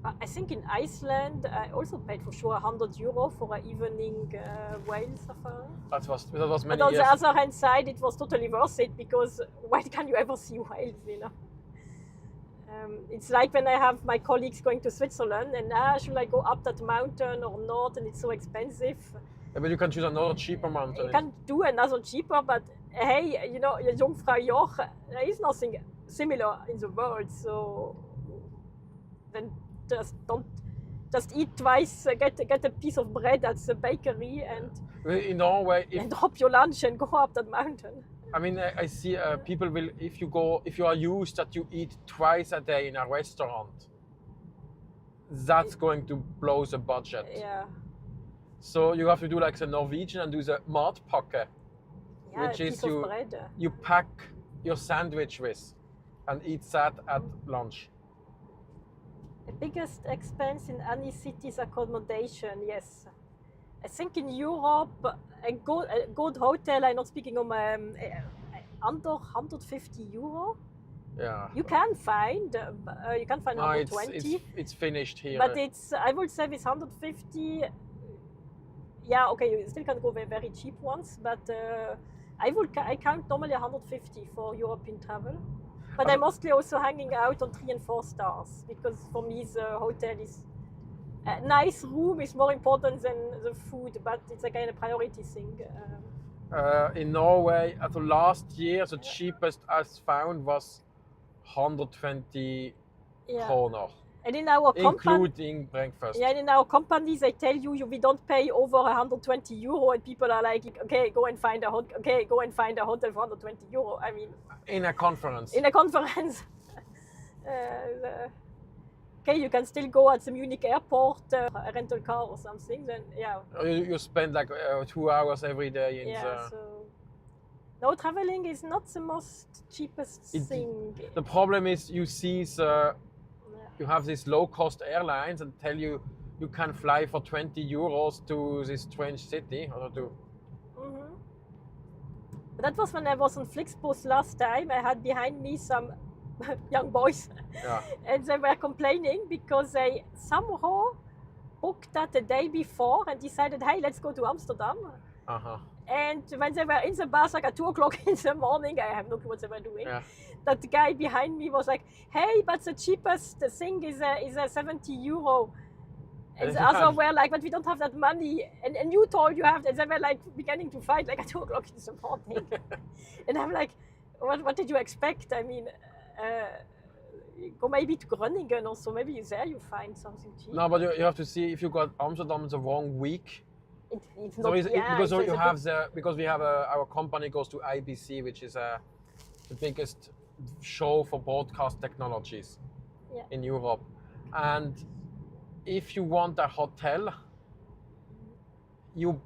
I think in Iceland I also paid for sure €100 for an evening whale safari. That was many but on years. the other hand side, it was totally worth it because when can you ever see whales, you know? It's like when I have my colleagues going to Switzerland and should I go up that mountain or not, and it's so expensive. Yeah, but you can choose another cheaper mountain. You can do another cheaper, but hey, you know, Jungfrau Joch, there is nothing similar in the world, so then just eat twice, get a piece of bread at the bakery and in Norway, and drop your lunch and go up that mountain. I mean, I see people will, if you are used that you eat twice a day in a restaurant, that's going to blow the budget. Yeah. So you have to do like the Norwegian and do the matpakke, which is you pack your sandwich with and eat that at lunch. The biggest expense in any city is accommodation, yes. I think in Europe, a good hotel, I'm not speaking of under €150. Yeah. You can find under 20. It's finished here. But I would say with 150, yeah, okay, you still can go very, very cheap ones, but I count normally 150 for European travel. But I'm mostly also hanging out on 3 and 4 stars because for me the hotel is a nice room is more important than the food, but it's again a priority thing. In Norway, at the last year, the cheapest I found was 120 kroner. And in our including breakfast. Yeah, and in our companies, they tell you we don't pay over €120, and people are like, okay, go and find a hotel. Okay, go and find a hotel for €120. I mean, in a conference. Okay, you can still go at the Munich airport, a rental car or something. Then yeah. You spend like 2 hours every day in the. So no, traveling is not the most cheapest thing. The problem is you see you have these low-cost airlines and tell you can fly for €20 to this strange city or to. Mm-hmm. But that was when I was on Flixbus last time. I had behind me some young boys, and they were complaining because they somehow booked that the day before and decided, hey, let's go to Amsterdam. And when they were in the bus, like at 2:00 in the morning, I have no clue what they were doing. Yeah. That guy behind me was like, hey, but the cheapest thing is a €70. And the other were like, but we don't have that money. And you told you have that. They were like beginning to fight like at 2:00 in the morning. And I'm like, what did you expect? I mean, go maybe to Groningen or so. Maybe there you find something cheap. No, but you have to see if you got Amsterdam the wrong week. It's not, because we have our company goes to IBC, which is the biggest show for broadcast technologies in Europe. And if you want a hotel, you're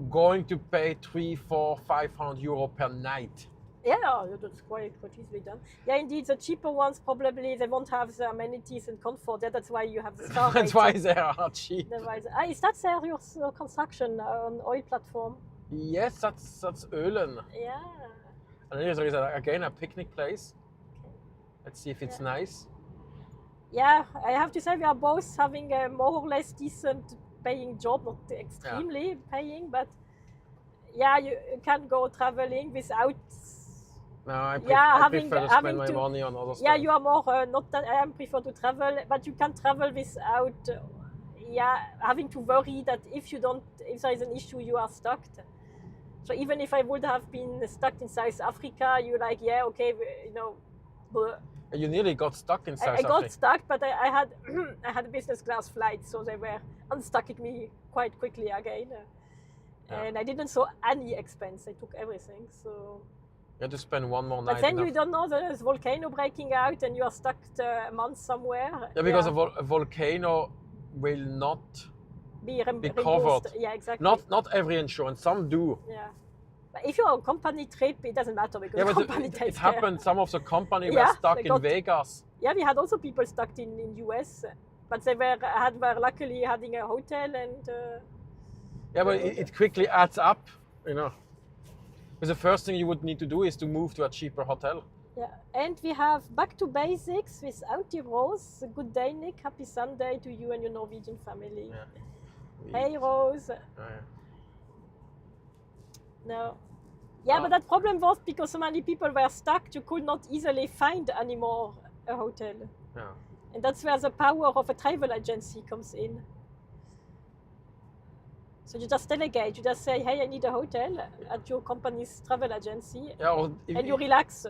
going to pay 300, 400, 500 euro per night. Yeah, that's quite easily done. Yeah, indeed, the cheaper ones probably they won't have the amenities and comfort. Yeah, that's why you have the star. That's why they are cheap. Is that your construction on oil platform? Yes, that's Ölen. Yeah. And here there is again a picnic place. Okay. Let's see if it's nice. Yeah, I have to say we are both having a more or less decent paying job, not extremely paying, but yeah, you can go traveling without. No, I prefer to spend my money on other stuff. Yeah, you are more not that I prefer to travel, but you can travel without having to worry that if there is an issue, you are stuck. So even if I would have been stuck in South Africa, you're like, yeah, okay, you know. You nearly got stuck in South Africa. I got stuck, but I had I had a business class flight, so they were unstucking me quite quickly again. And I didn't show any expense. I took everything, so. You had to spend one more night. But then you don't know there's a volcano breaking out and you are stuck a month somewhere. Yeah, because a volcano will not be covered. reimbursed. Yeah, exactly. Not every insurance, some do. Yeah. But if you're on a company trip, it doesn't matter because the company it takes care. happened. Some of the company were Yeah, stuck they in got- Vegas. Yeah, we had also people stuck in US, but they were luckily having a hotel and. Yeah, but it quickly adds up, you know. Because the first thing you would need to do is to move to a cheaper hotel. Yeah, and we have back to basics with Auntie Rose. Good day, Nick. Happy Sunday to you and your Norwegian family. Yeah. Hey, Rose. Yeah. No. Yeah, but that problem was because so many people were stuck, you could not easily find anymore a hotel. Yeah. And that's where the power of a travel agency comes in. So you just delegate, you just say, hey, I need a hotel at your company's travel agency, Yeah, or and you relax.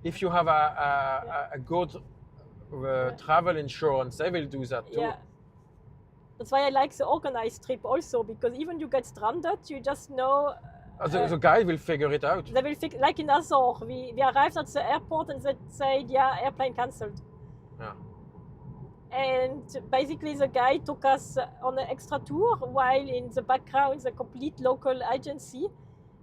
If you have a good travel insurance, they will do that too. Yeah. That's why I like the organized trip also, because even you get stranded, you just know. The guy will figure it out. They will like in Azor, we arrived at the airport and they said, yeah, airplane cancelled. Yeah. And basically the guy took us on an extra tour, while in the background the complete local agency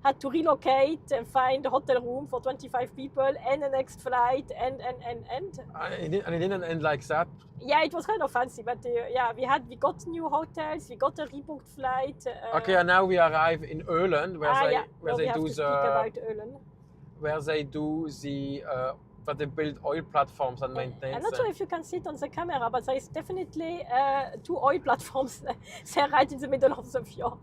had to relocate and find a hotel room for 25 people and the next flight and. And it didn't end like that. Yeah, it was kind of fancy, but yeah, we got new hotels, we got a rebooked flight. Okay, and now we arrive in Öland, where they do the but they build oil platforms and maintain. I'm not sure if you can see it on the camera, but there is definitely 2 oil platforms there right in the middle of the fjord.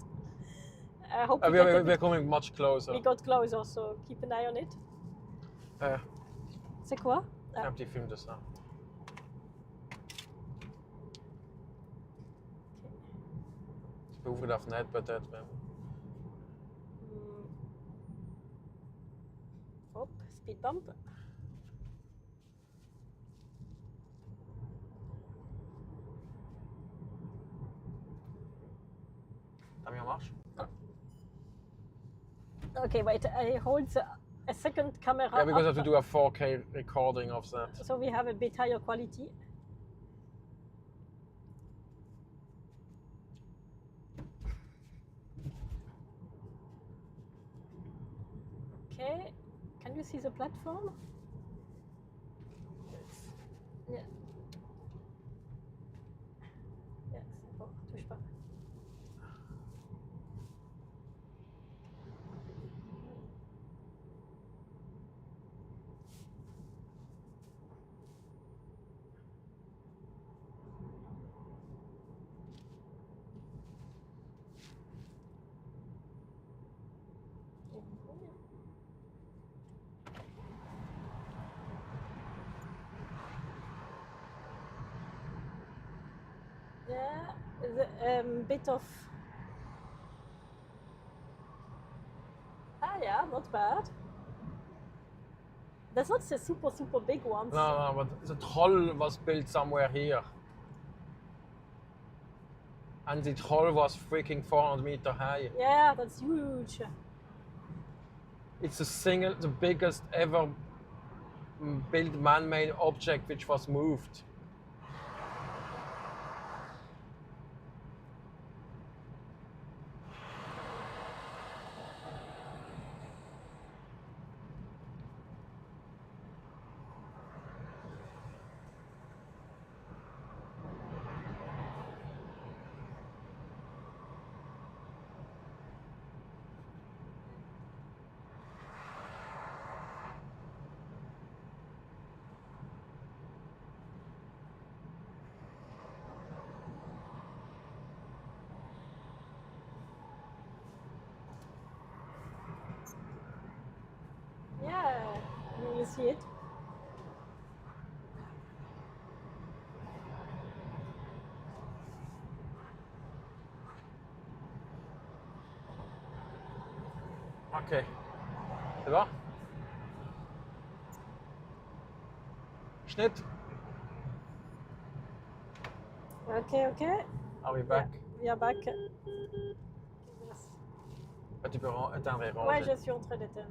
We're coming much closer. We got closer, so keep an eye on it. C'est quoi? Un petit film de ça. Tu peux ouvrir la fenêtre peut-être même. Hop, speed bump. T'as mis en marche? Okay, wait, I hold a second camera. Yeah, because I have to do a 4K recording of that. So we have a bit higher quality. Okay, can you see the platform? Yes. Yeah. Yes. Oh, touche pas. Yeah, bit of. Yeah, not bad. That's not the super big ones. No, but the troll was built somewhere here. And the troll was freaking 400 meters high. Yeah, that's huge. It's the biggest ever built man-made object which was moved. Yeah, you see it. Ok. C'est bon? Schnitt. Okay. Are we back? Yeah, we are back. Yes. Tu peux éteindre et ranger. Ouais, je suis en train d'éteindre.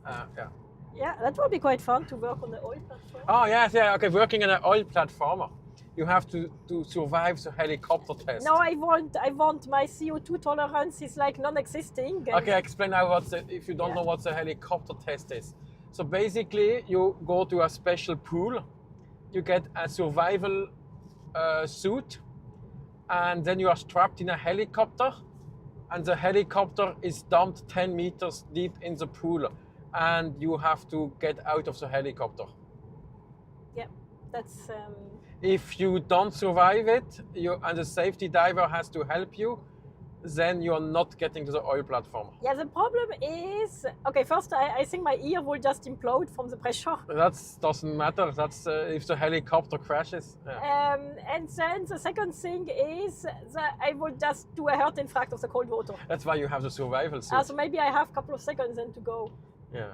Yeah. Yeah, that will be quite fun to work on the oil platform. Oh yes, yeah. Okay, working on an oil platform. you have to survive the helicopter test. No, I want my CO2 tolerance is like non-existing. Okay, explain now if you don't know what the helicopter test is. So basically, you go to a special pool, you get a survival suit, and then you are strapped in a helicopter, and the helicopter is dumped 10 meters deep in the pool, and you have to get out of the helicopter. Yeah, that's... If you don't survive it, and the safety diver has to help you, then you're not getting to the oil platform. Yeah, the problem is... Okay, first I think my ear will just implode from the pressure. That doesn't matter. That's if the helicopter crashes. Yeah. And then the second thing is that I will just do a heart infarct of the cold water. That's why you have the survival suit. So maybe I have a couple of seconds then to go. Yeah.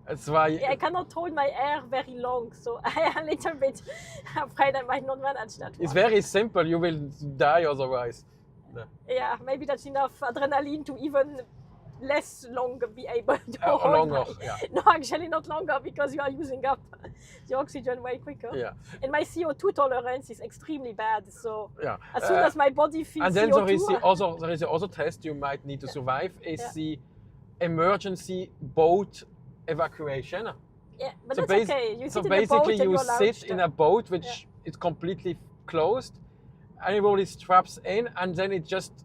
That's why... I cannot hold my air very long, so I am a little bit afraid I might not manage that one. It's very simple. You will die otherwise. Yeah, maybe that's enough adrenaline to even less longer be able to hold longer, my... yeah. No, actually not longer, because you are using up the oxygen way quicker. Yeah. And my CO2 tolerance is extremely bad, so yeah. as soon as my body feels and then CO2... there is the other test you might need to survive, is the emergency boat evacuation. Yeah, but so that's okay. You so sit basically in a boat you sit in a boat which is completely closed, everybody straps in, and then it just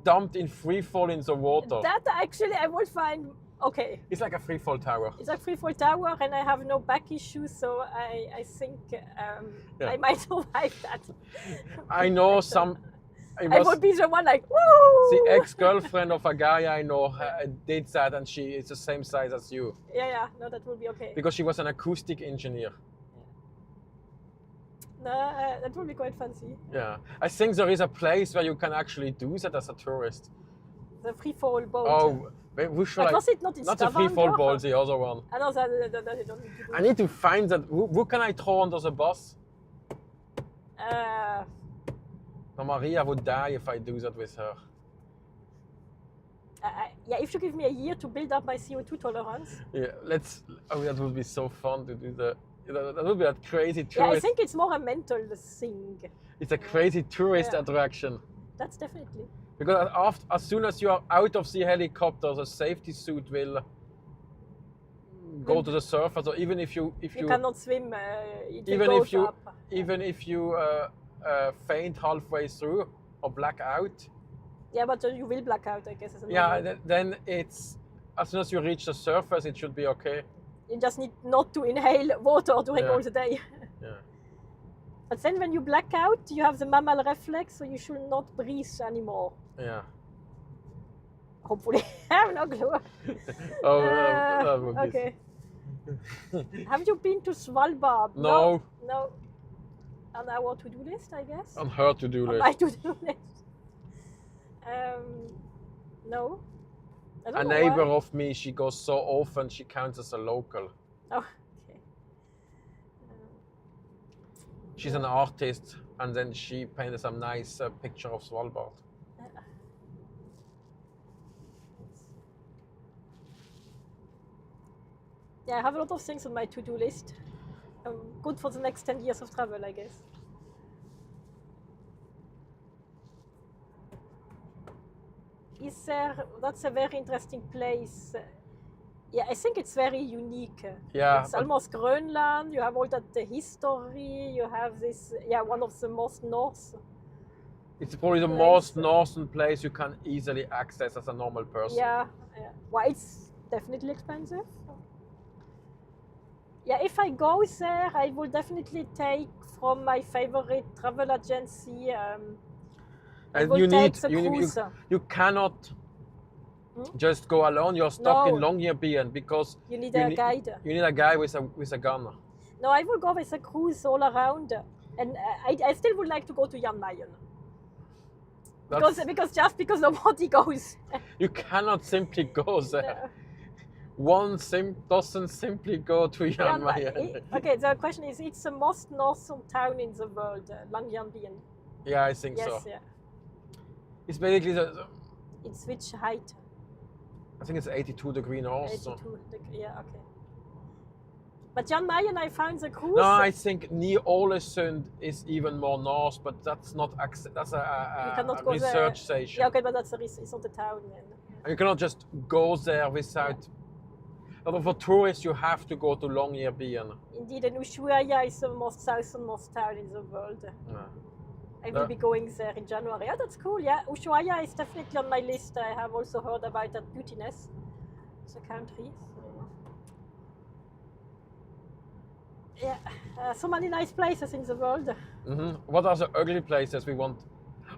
dumped in free fall in the water. That actually I would find okay. It's like a free fall tower. It's a free fall tower, and I have no back issues, so I think I might survive that. I know some. I would be the one like, woo! The ex-girlfriend of a guy I know did that, and she is the same size as you. Yeah, no, that would be okay. Because she was an acoustic engineer. No, that would be quite fancy. Yeah, I think there is a place where you can actually do that as a tourist. The free fall boat. Oh, we should. But was it not in Not the free fall boat, the other one. I know that I don't need to do. I need to find that. Who can I throw under the bus? No, Maria would die if I do that with her. Yeah, if you give me a year to build up my CO2 tolerance. Yeah, let's. Oh, that would be so fun to do that. That would be that crazy tourist. Yeah, I think it's more a mental thing. It's a crazy tourist attraction. That's definitely. Because as soon as you are out of the helicopter, the safety suit will go to the surface. Or even if you cannot swim, it will go up. Even if you faint halfway through or black out. Yeah, but you will black out, I guess. Then it's as soon as you reach the surface, it should be okay. You just need not to inhale water during all the day. Yeah. But then when you black out, you have the mammal reflex, so you should not breathe anymore. Yeah. Hopefully. I have no clue. That would be... Okay. Have you been to Svalbard? No. No. On our to-do list, I guess? On her to-do list. On my to-do list. No. A neighbor of me, she goes so often, she counts as a local. Oh, okay. She's an artist, and then she painted some nice picture of Svalbard. Yeah, I have a lot of things on my to-do list. Good for the next 10 years of travel, I guess. That's a very interesting place. Yeah, I think it's very unique. Yeah. It's almost Greenland, you have all that history, you have this, one of the most north. It's probably the most northern place you can easily access as a normal person. Yeah. Well, it's definitely expensive. Yeah, if I go there, I will definitely take from my favorite travel agency. And you cannot just go alone. You're stuck in Longyearbyen because you need a guide. You need a guy with a gun. No, I will go with a cruise all around, and I still would like to go to Jan Mayen. Because nobody goes. You cannot simply go there. One doesn't simply go to Jan Mayen. Okay, the question is, it's the most northern town in the world, Longyearbyen. Yeah, I think so. Yes, yeah. It's basically It's which height? I think it's 82 degrees north. 82 yeah, okay. But Jan Mayen, I found the cruise. No, I think Ny-Ålesund is even more north, but that's not that's a research station. Yeah, okay, but that's it's not a town then. And you cannot just go there without. But for tourists, you have to go to Longyearbyen. Indeed, and Ushuaia is the most southernmost town in the world. Yeah. I will be going there in January. Yeah, that's cool. Yeah, Ushuaia is definitely on my list. I have also heard about that beautiness, the country. So. Yeah, so many nice places in the world. Mm-hmm. What are the ugly places we want?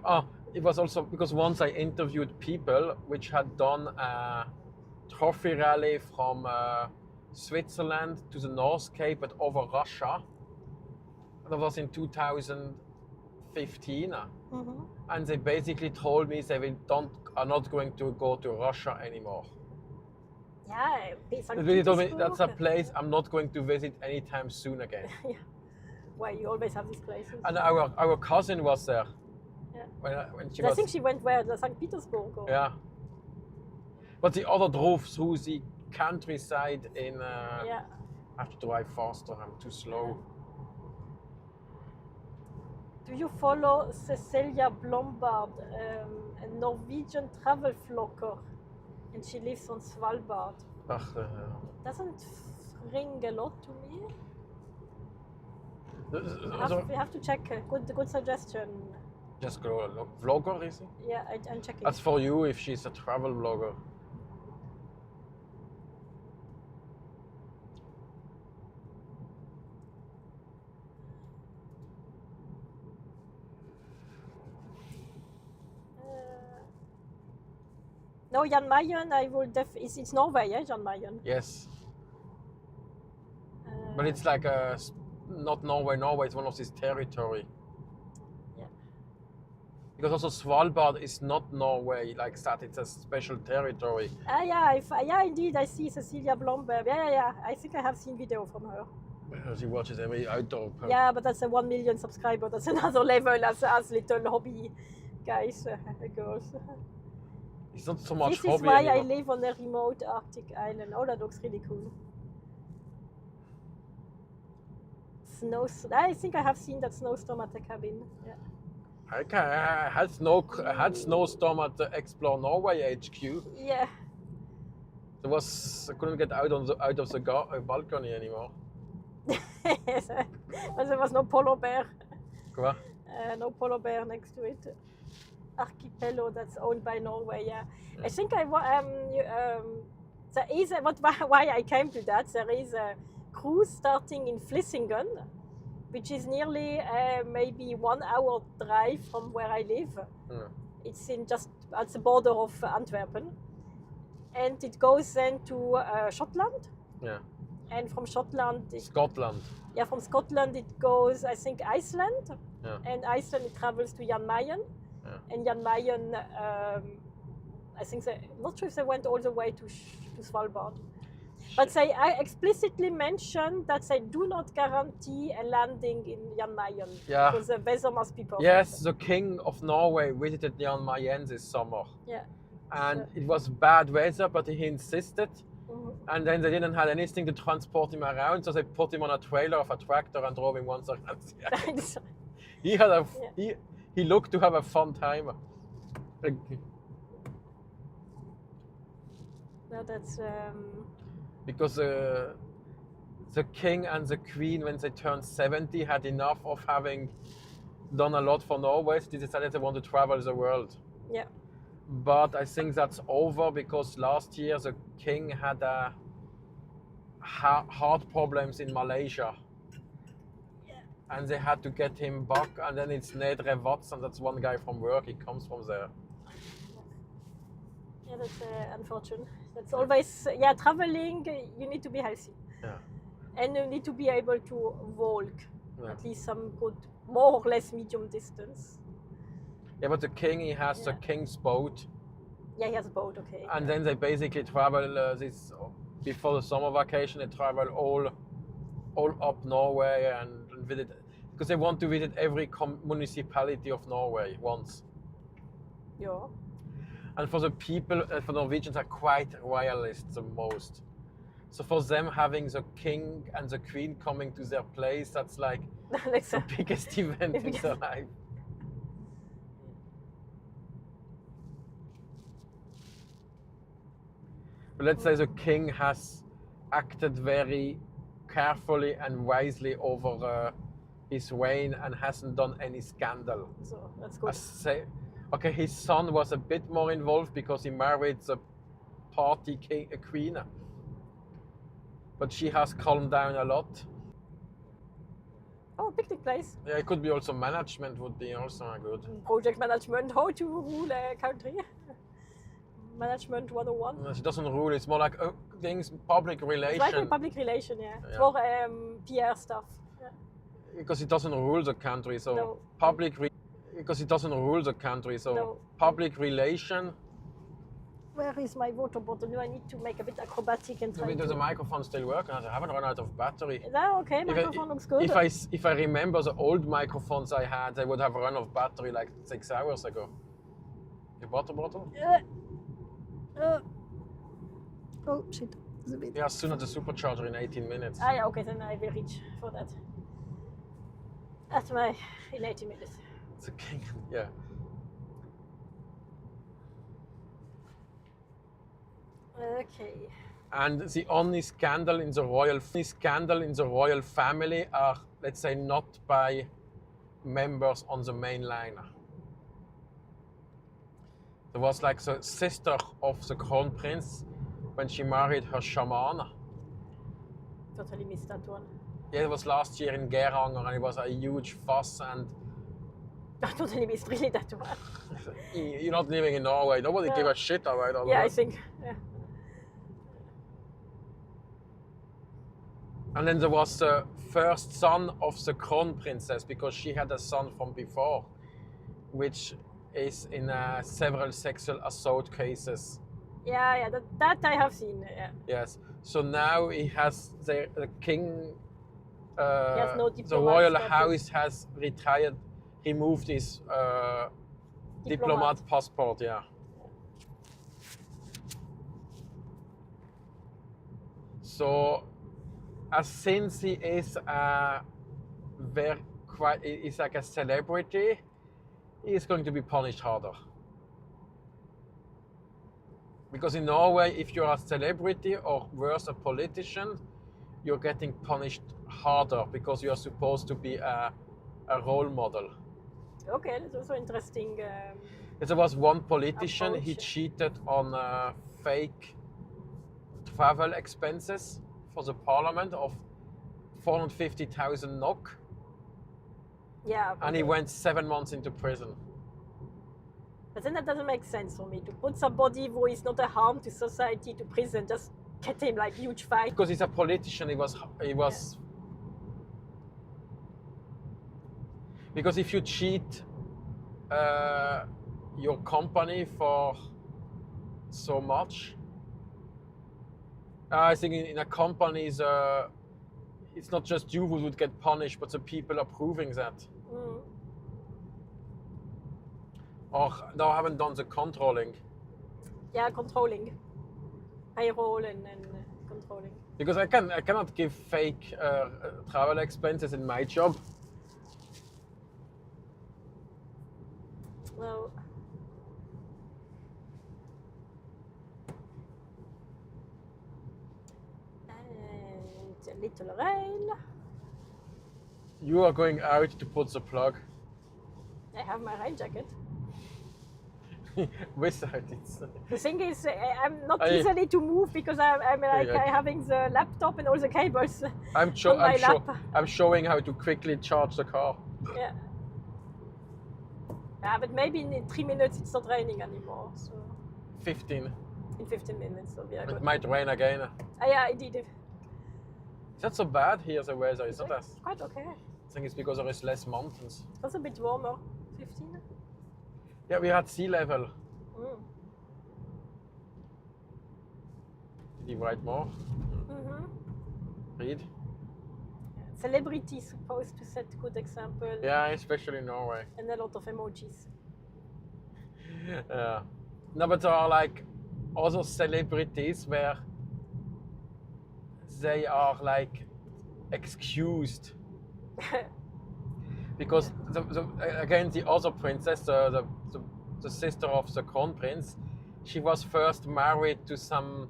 Oh, it was also because once I interviewed people which had done a trophy rally from Switzerland to the North Cape but over Russia. That was in 2015. Mm-hmm. And they basically told me they are not going to go to Russia anymore. Yeah, they told me that's a place I'm not going to visit anytime soon again. Yeah. Well, you always have these places. And our cousin was there. Yeah. When she I think she went where? St. Petersburg? Or? Yeah. But the other drove through the countryside in... I have to drive faster, I'm too slow. Do you follow Cecilia Blombard, a Norwegian travel vlogger? And she lives on Svalbard. Doesn't ring a lot to me. We have to check. Good suggestion. Just go look. Vlogger, is it? Yeah, I'm checking. That's for you if she's a travel vlogger. No, Jan Mayen, I will it's Norway, yeah, Jan Mayen? Yes. But it's like not Norway, it's one of his territory. Yeah. Because also Svalbard is not Norway like that, it's a special territory. Yeah, indeed, I see Cecilia Blomberg. Yeah. I think I have seen video from her. She watches every outdoor. Yeah, but that's a 1 million subscriber. That's another level as little hobby guys, girls. It's not so much this hobby is why anymore. I live on a remote Arctic island. Oh, that looks really cool. I think I have seen that snowstorm at the cabin. Yeah. I had snowstorm at the Explore Norway HQ. Yeah. I couldn't get out of the balcony anymore. Yes, but there was no polar bear. Quoi? No polar bear next to it. Archipelago that's owned by Norway. Yeah. I think there is why I came to that. There is a cruise starting in Vlissingen, which is nearly maybe 1 hour drive from where I live. It's in just at the border of Antwerpen, and it goes then to Scotland. Yeah. And from Scotland, Scotland. Yeah, from Scotland it goes, I think, Iceland. Yeah. And Iceland it travels to Jan Mayen. Yeah. And Jan Mayen, I think not sure if they went all the way to Svalbard. But they explicitly mentioned that they do not guarantee a landing in Jan Mayen. Yeah. Because the weather must be perfect. Yes, the King of Norway visited Jan Mayen this summer. Yeah. And it was bad weather, but he insisted. Mm-hmm. And then they didn't have anything to transport him around, so they put him on a trailer of a tractor and drove him once around. He looked to have a fun time. No, that's because the king and the queen, when they turned 70, had enough of having done a lot for Norway. So they decided they want to travel the world. Yeah. But I think that's over because last year the king had heart problems in Malaysia. Yeah. And they had to get him back. And then it's Nedre Watson, that's one guy from work, he comes from there. Yeah, that's unfortunate. That's always, traveling, you need to be healthy. Yeah. And you need to be able to walk at least some good, more or less medium distance. Yeah, but the king, he has the king's boat. Yeah, he has a boat, okay. And then they basically travel before the summer vacation, they travel all up Norway and visit, because they want to visit every municipality of Norway once. Yeah. And for the people, for Norwegians are quite royalist the most. So for them, having the king and the queen coming to their place, that's like the biggest event in their life. But let's say the king has acted very carefully and wisely over his reign and hasn't done any scandal. So that's good. Okay, his son was a bit more involved because he married the party queen. But she has calmed down a lot. Oh, picnic place. Yeah, it could be also management would be also good. Project management, how to rule a country. Management 101. No, she doesn't rule, it's more like things, public relation. It's like public relation, yeah. It's more PR stuff. Yeah. Because it doesn't rule the country, so No. because it doesn't rule the country, so No. public relation. Where is my water bottle? No, I need to make a bit acrobatic and try Does the microphone still work? I haven't run out of battery. Is that okay? Microphone looks good. If I remember the old microphones I had, they would have run out of battery like 6 hours ago. Your water bottle? Oh shit, it's a bit. Yeah, soon at the supercharger in 18 minutes. Ah yeah, okay, then I will reach for that. In 18 minutes. It's a king, yeah. Okay. And the only scandal in the royal family are, let's say, not by members on the main line. There was like the sister of the crown prince when she married her shaman. Totally missed that one. Yeah, it was last year in Geiranger and it was a huge fuss and... I totally missed really that one. You're not living in Norway, nobody give a shit about all Yeah, that. I think. Yeah. And then there was the first son of the crown princess because she had a son from before, which is in several sexual assault cases. Yeah, that I have seen. Yeah. Yes. So now he has the king. He has no the diplomat royal status. house has removed his diplomat passport. Yeah. So, since he is is like a celebrity, he is going to be punished harder. Because in Norway, if you're a celebrity or worse, a politician, you're getting punished harder because you are supposed to be a role model. Okay, that's also interesting. There was one politician, he cheated on fake travel expenses for the parliament of 450,000 NOK. Yeah. And he went 7 months into prison. But then that doesn't make sense for me to put somebody who is not a harm to society to prison, just get him like huge fine. Because he's a politician, he was. Yeah. Because if you cheat your company for so much, I think in a company, it's not just you who would get punished, but the people approving that. Mm. Or no, I haven't done the controlling. Yeah, controlling. Payroll and controlling. Because I cannot give fake travel expenses in my job. No. And a little rain. You are going out to put the plug. I have my rain jacket. Without it. The thing is, I'm not easily to move because I'm like having the laptop and all the cables on my lap. I'm showing how to quickly charge the car. Yeah. Yeah, but maybe in 3 minutes it's not raining anymore. So 15. In 15 minutes, so yeah. It might rain again. Yeah, it did. It's not so bad here, the weather. It's not as. Quite okay. I think it's because there is less mountains. It's a bit warmer. 15. Yeah, we had sea level. Mm. Did you write more? Mm-hmm. Read. Celebrity supposed to set good example. Yeah, especially in Norway. And a lot of emojis. Yeah. No, but there are like other celebrities where they are like excused. Because again, the other princess, the sister of the crown prince, she was first married to some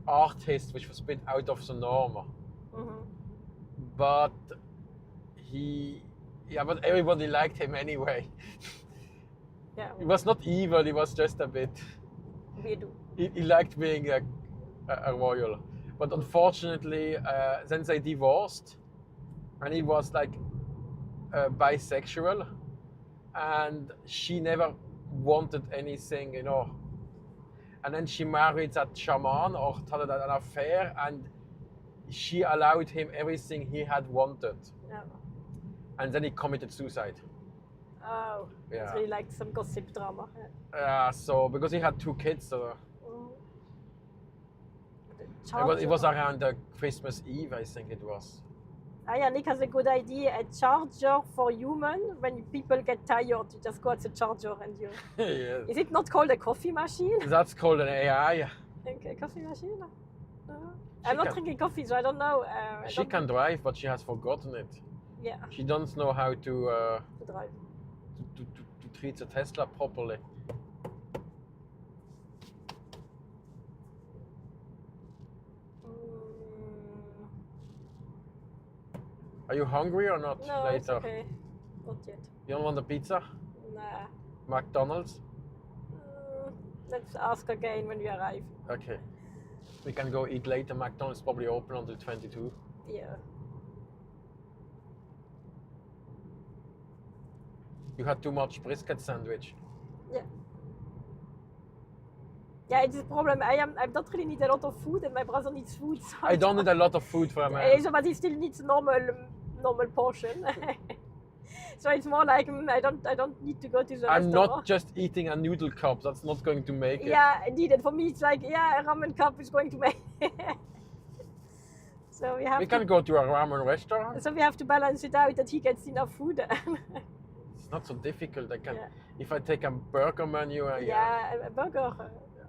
artist which was a bit out of the norm. But but everybody liked him anyway. Yeah. He was not evil, he was just a bit. Weirdo. He liked being a royal. But unfortunately, then they divorced, and he was like bisexual, and she never wanted anything, And then she married that shaman or had an affair, and she allowed him everything he had wanted. Yeah. And then he committed suicide. Oh, Yeah. it's really like some gossip drama. Yeah, so because he had 2 kids. It was around Christmas Eve, I think it was. Nick has a good idea. A charger for human. When people get tired, you just go at the charger and you. Yes. Is it not called a coffee machine? That's called an AI. A coffee machine? I'm not drinking coffee, so I don't know. She can drive, but she has forgotten it. Yeah. She doesn't know how to drive. To treat the Tesla properly. Are you hungry or not? No, later? It's okay. Not yet. You don't want a pizza? Nah. McDonald's? Let's ask again when we arrive. Okay. We can go eat later. McDonald's is probably open until 22. Yeah. You had too much brisket sandwich. Yeah. Yeah, it's a problem. I don't really need a lot of food, and my brother needs food. So I don't need a lot of food for a man. But he still needs normal portion. So it's more like I don't need to go to the I'm restaurant. not just eating a noodle cup. That's not going to make it. Yeah, indeed. And for me, it's like a ramen cup is going to make. So we can go to a ramen restaurant. So we have to balance it out that he gets enough food. It's not so difficult. If I take a burger menu. A burger.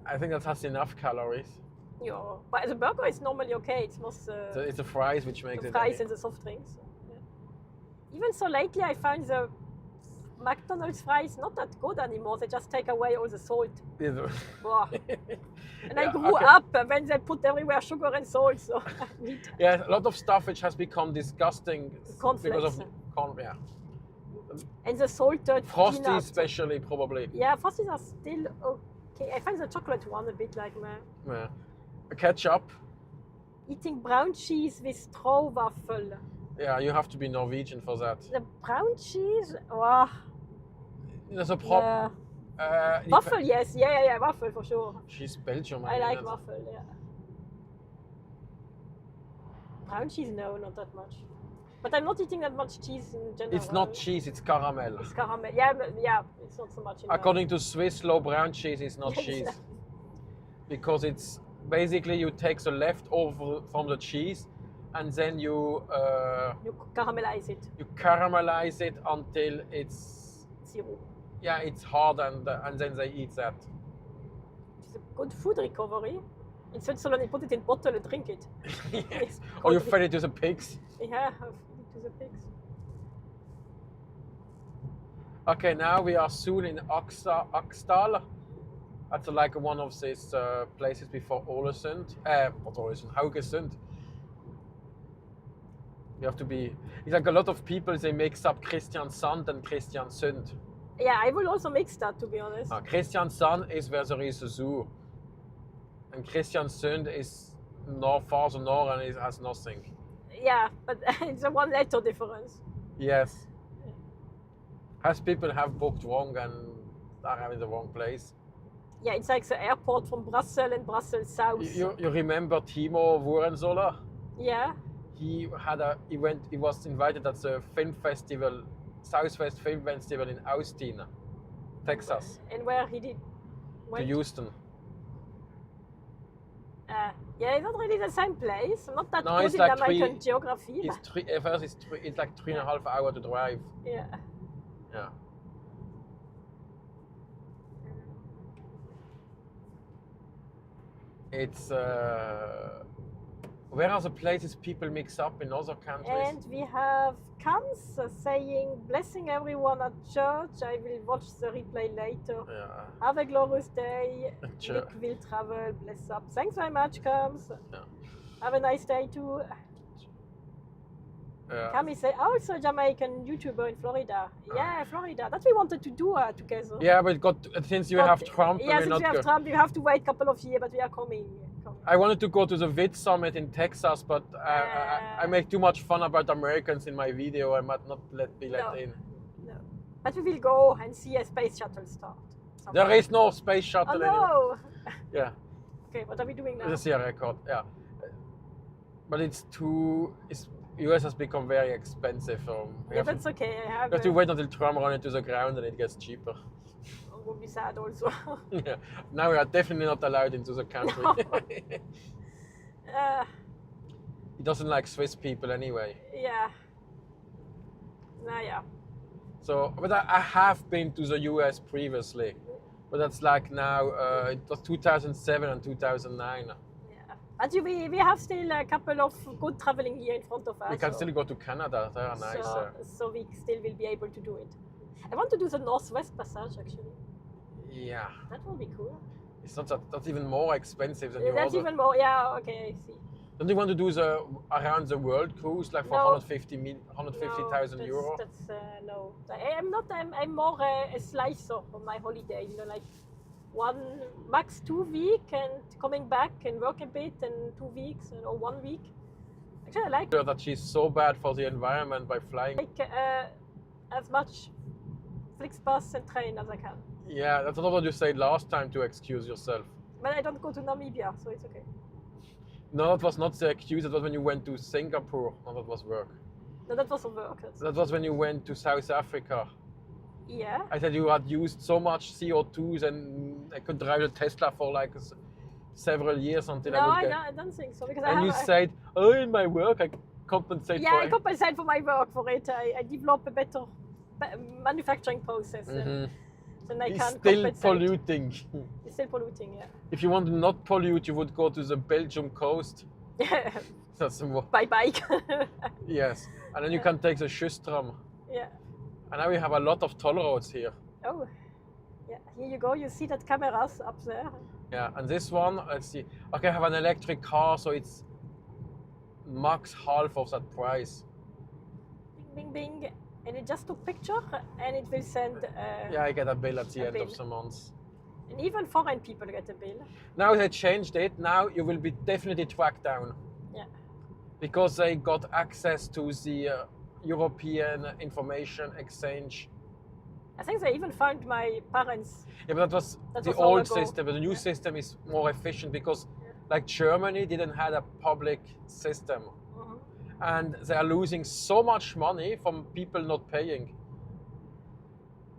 I think that has enough calories. Yeah, but the burger is normally okay. It's most. It's the fries which makes the it. Fries and the soft drinks. Yeah. Even so, lately I found the McDonald's fries not that good anymore. They just take away all the salt. And I grew up when they put everywhere sugar and salt. So yeah, a lot of stuff which has become disgusting because of And the salted Frosties peanut. especially, probably. Yeah, Frosties are still okay. I find the chocolate one a bit like meh. Yeah. Ketchup. Eating brown cheese with straw waffle. Yeah, you have to be Norwegian for that. The brown cheese? Oh. There's a problem. Waffle, yes. Yeah, waffle for sure. She's Belgium. I like waffle, yeah. Brown cheese, no, not that much. But I'm not eating that much cheese in general. It's not cheese, it's caramel. It's caramel. Yeah, it's not so much. According to Swiss law, brown cheese is not cheese. Because it's basically you take the leftover from the cheese and then you caramelize it. You caramelize it until it's zero. Yeah, it's hard and then they eat that. It's a good food recovery. In Switzerland, you put it in bottle and drink it. Yes. Or you feed it to the pigs. Yeah, feed it to the pigs. Okay, now we are soon in Aksdal. That's like one of these places before Ålesund. Not Ålesund, Haugesund. You have to be. It's like a lot of people, they mix up Kristiansand and Kristiansund. Yeah, I will also mix that, to be honest. Kristiansand is where there is a zoo. And Kristiansund is farther north and it has nothing. Yeah, but it's a one letter difference. Yes. As people have booked wrong and are in the wrong place. Yeah, it's like the airport from Brussels and Brussels South. You remember Timo Wurenzola? Yeah. He was invited at the film festival, Southwest Film Festival in Austin, Texas. And where he did? To Houston. Yeah, it's not really the same place. I'm not that good in like American geography. It's like 3.5 hours to drive. Yeah. Yeah. It's Where are the places people mix up in other countries? And we have Kams saying, blessing everyone at church. I will watch the replay later. Yeah. Have a glorious day. Sure. Nick will travel. Bless up. Thanks very much, Kams. Yeah. Have a nice day too. Kami say, also Jamaican YouTuber in Florida. Yeah, Florida. That we wanted to do together. Yeah, but since you have Trump, yeah, since we have Trump, you have to wait a couple of years, but we are coming. I wanted to go to the VID summit in Texas, but I make too much fun about Americans in my video. I might not be let in. No, but we will go and see a space shuttle start. There is no space shuttle anymore. No. Yeah. Okay, what are we doing now? This is a record. Yeah. But US has become very expensive. That's okay. You have to wait until Trump runs into the ground and it gets cheaper. It would be sad also. Yeah. Now we are definitely not allowed into the country. No. He doesn't like Swiss people anyway. Yeah. Yeah. So, but I have been to the US previously. But that's like now, it was 2007 and 2009. But we have still a couple of good traveling here in front of us. We can still go to Canada, they are nice. So we still will be able to do it. I want to do the Northwest Passage actually. Yeah. That will be cool. It's not that's even more expensive than That's even more, yeah, okay, I see. Don't you want to do the around the world cruise like for 150,000 euro? That's no. I'm more a slicer on my holiday, you know, like max 2 weeks and coming back and work a bit and 2 weeks or 1 week. Actually, I like that she's so bad for the environment by flying. Like as much Flixbus and train as I can. Yeah, that's not what you said last time to excuse yourself. But I don't go to Namibia, so it's okay. No, that was not the excuse. That was when you went to Singapore. No, that was work. No, that was work. That was when you went to South Africa. Yeah. I said you had used so much CO2s and I could drive the Tesla for like several years until I would get... No, I don't think so. Because you said, oh, in my work I compensate for it. Yeah, I compensate for my work for it. I develop a better manufacturing process. Then I can compensate. Polluting. It's still polluting, yeah. If you want to not pollute, you would go to the Belgium coast. That's more. By bike. Yes, and then you can take the Kystram. Yeah. And now we have a lot of toll roads here. Oh, yeah. Here you go. You see that cameras up there. Yeah, and this one, let's see. Okay, I have an electric car, so it's max half of that price. Bing, bing, bing. And it just took picture and it will send... yeah, I get a bill at the end of the month. And even foreign people get a bill. Now they changed it. Now you will be definitely tracked down. Yeah. Because they got access to the European Information Exchange. I think they even found my parents. Yeah, but that was the old system. But the new system is more efficient because like Germany didn't have a public system. And they are losing so much money from people not paying.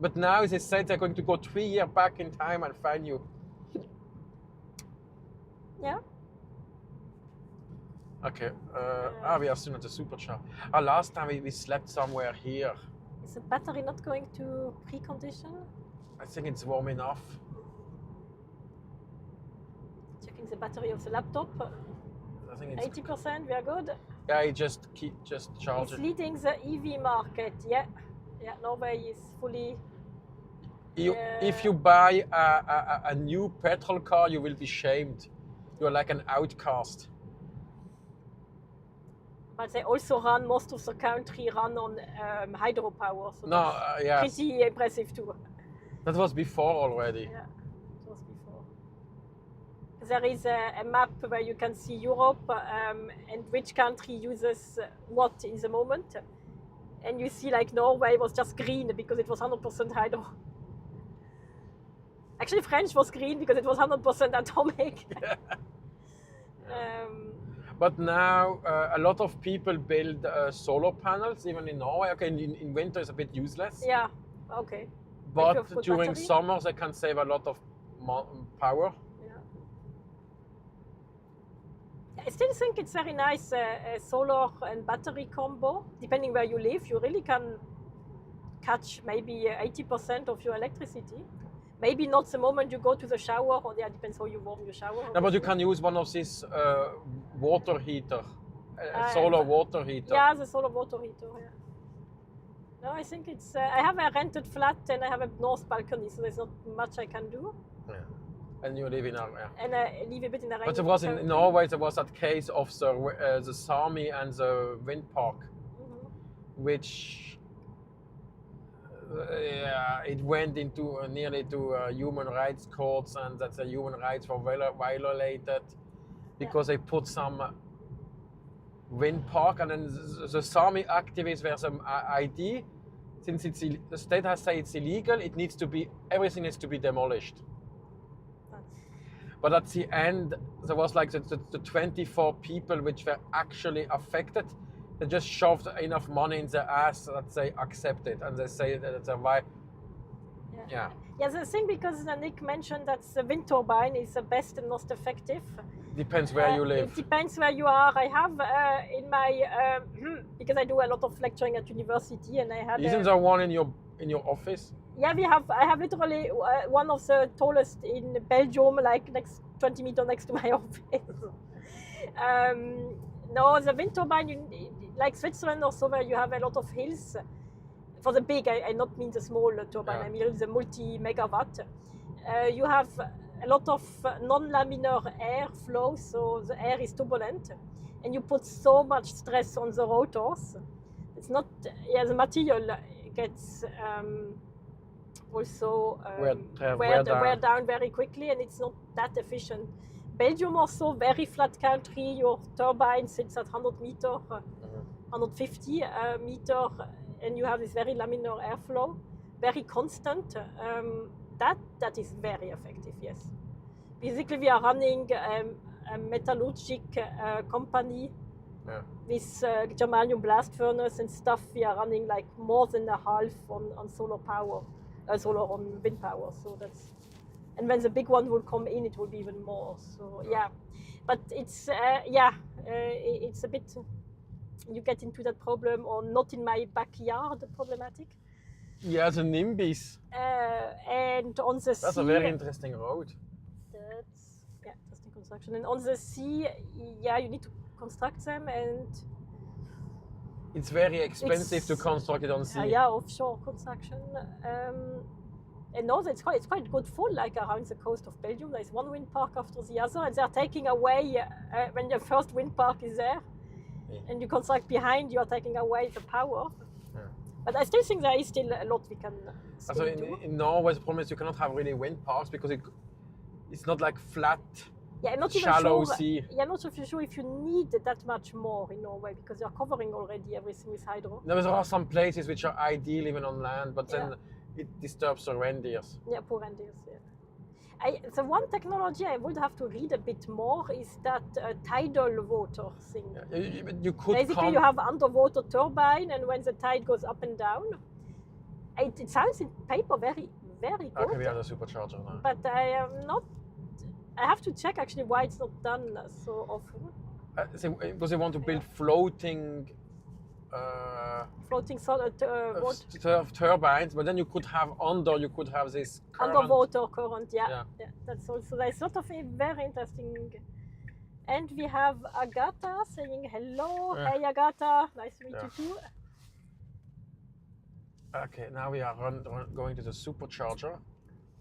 But now they said they're going to go 3 years back in time and find you. Yeah. Okay. We are soon at the supercharger. Last time we slept somewhere here. Is the battery not going to precondition? I think it's warm enough. Checking the battery of the laptop. I think it's 80%, we are good. Yeah, I just charge it. It's leading the EV market, yeah. Yeah, Norway is fully... If you buy a new petrol car, you will be shamed. You're like an outcast. But they also run, most of the country run on hydropower. So yeah. Pretty impressive too. That was before already. Yeah, it was before. There is a map where you can see Europe and which country uses what in the moment. And you see like Norway was just green because it was 100% hydro. Actually French was green because it was 100% atomic. But now a lot of people build solar panels, even in Norway. Okay, in winter it's a bit useless. Yeah, okay. But during summer they can save a lot of power. I still think it's very nice solar and battery combo. Depending where you live, you really can catch maybe 80% of your electricity. Maybe not the moment you go to the shower, or yeah, depends how you warm your shower. No, but you can use one of these water heater, solar water heater. Yeah, the solar water heater. Yeah. No, I think it's. I have a rented flat and I have a north balcony, so there's not much I can do. Yeah. And you live in a. Yeah. And I live a bit in a. But there was in Norway there was that case of the Sami and the wind park, which. Yeah, it went into nearly to human rights courts, and that the human rights were violated because they put some wind park, and then the Sami activists were some ID. Since the state has said it's illegal, everything needs to be demolished. But at the end, there was like the 24 people which were actually affected. They just shoved enough money in their ass that they accept it, and they say that it's a why. Yeah. Yeah, the thing, because Nick mentioned that the wind turbine is the best and most effective. Depends where you live. It depends where you are. I have in my because I do a lot of lecturing at university, and I have. Isn't there one in your office? Yeah, I have literally one of the tallest in Belgium, like 20 meters next to my office. No, the wind turbine, like Switzerland or so, where you have a lot of hills. For the big, I not mean the small turbine, I mean the multi-megawatt. You have a lot of non-laminar air flow, so the air is turbulent, and you put so much stress on the rotors. It's not, the material gets also wear down very quickly, and it's not that efficient. Belgium also very flat country. Your turbine sits at 100 meter, 150 meter, and you have this very laminar airflow, very constant. That is very effective. Yes, basically we are running a metallurgic company with germanium blast furnace and stuff. We are running like more than a half on solar power, solar on wind power. So that's. And when the big one will come in, it will be even more. So yeah, but it's it's a bit. You get into that problem, or not in my backyard problematic. Yeah, the NIMBYs. And on the sea. That's a very interesting road. That's interesting construction. And on the sea, you need to construct them, and it's very expensive to construct it on sea. Offshore construction. And also it's quite good fun, like around the coast of Belgium. There's one wind park after the other, and they're taking away, when the first wind park is there, and you construct behind, you're taking away the power. Yeah. But I still think there is still a lot we can do. In Norway, the problem is you cannot have really wind parks because it's not like flat, shallow sea. Yeah, I'm not so sure if you need that much more in Norway, because you're covering already everything with hydro. There are some places which are ideal even on land, but then it disturbs the reindeers. Yeah, poor reindeers, the one technology I would have to read a bit more is that tidal water thing. Yeah, you could basically you have underwater turbine, and when the tide goes up and down, it sounds in paper very, very good. Okay, we have a supercharger now. But I have to check actually why it's not done so often. Because they want to build floating turbines, but then you could have this current. Underwater current, that's also, there's sort of a very interesting. And we have Agatha saying hello. Hey Agatha, nice to meet you too. Okay, now we are going to the supercharger.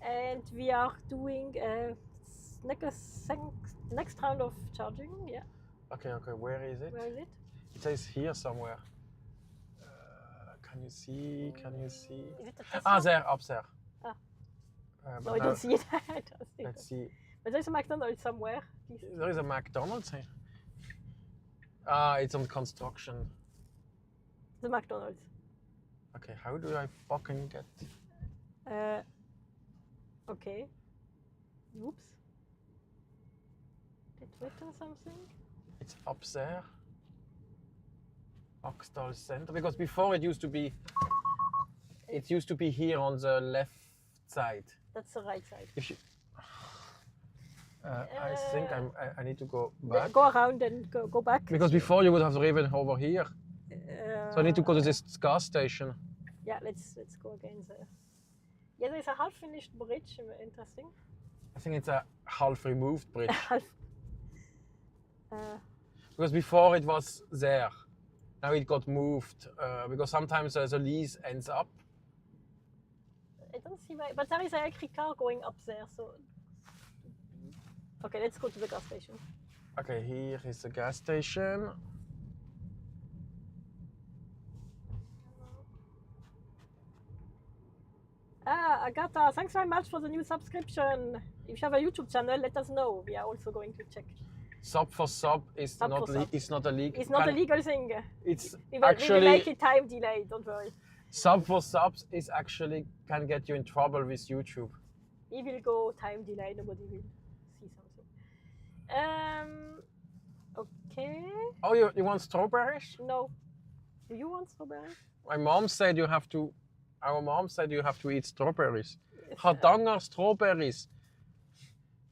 And we are doing next round of charging, Okay, where is it? Where is it? It says here somewhere. Can you see? Is it there, up there. No, I don't see it. Let's see. But there's a McDonald's somewhere. There is a McDonald's here. It's on construction. The McDonald's. Okay, how do I fucking get? Okay. Oops. Did it written something? It's up there. Oxdal Center, because before it used to be here on the left side. That's the right side. I think I need to go back. Go around and go back. Because before you would have driven over here. So I need to go to this gas station. Yeah, let's go again there. Yeah, there's a half-finished bridge. Interesting. I think it's a half-removed bridge. Half. Because before it was there. Now it got moved because sometimes the lease ends up. I don't see why, but there is an electric car going up there, so. Okay, let's go to the gas station. Okay, here is the gas station. Agatha, thanks very much for the new subscription. If you have a YouTube channel, let us know. We are also going to check. Sub for sub is Sub not for sub. It's not a legal. It's not a legal thing. It's we will make it time delayed. Don't worry. Sub for subs is actually can get you in trouble with YouTube. We will go time delay. Nobody will see something. Okay. Oh, you want strawberries? No. Do you want strawberries? My mom said you have to. Our mom said you have to eat strawberries. Hardanger strawberries.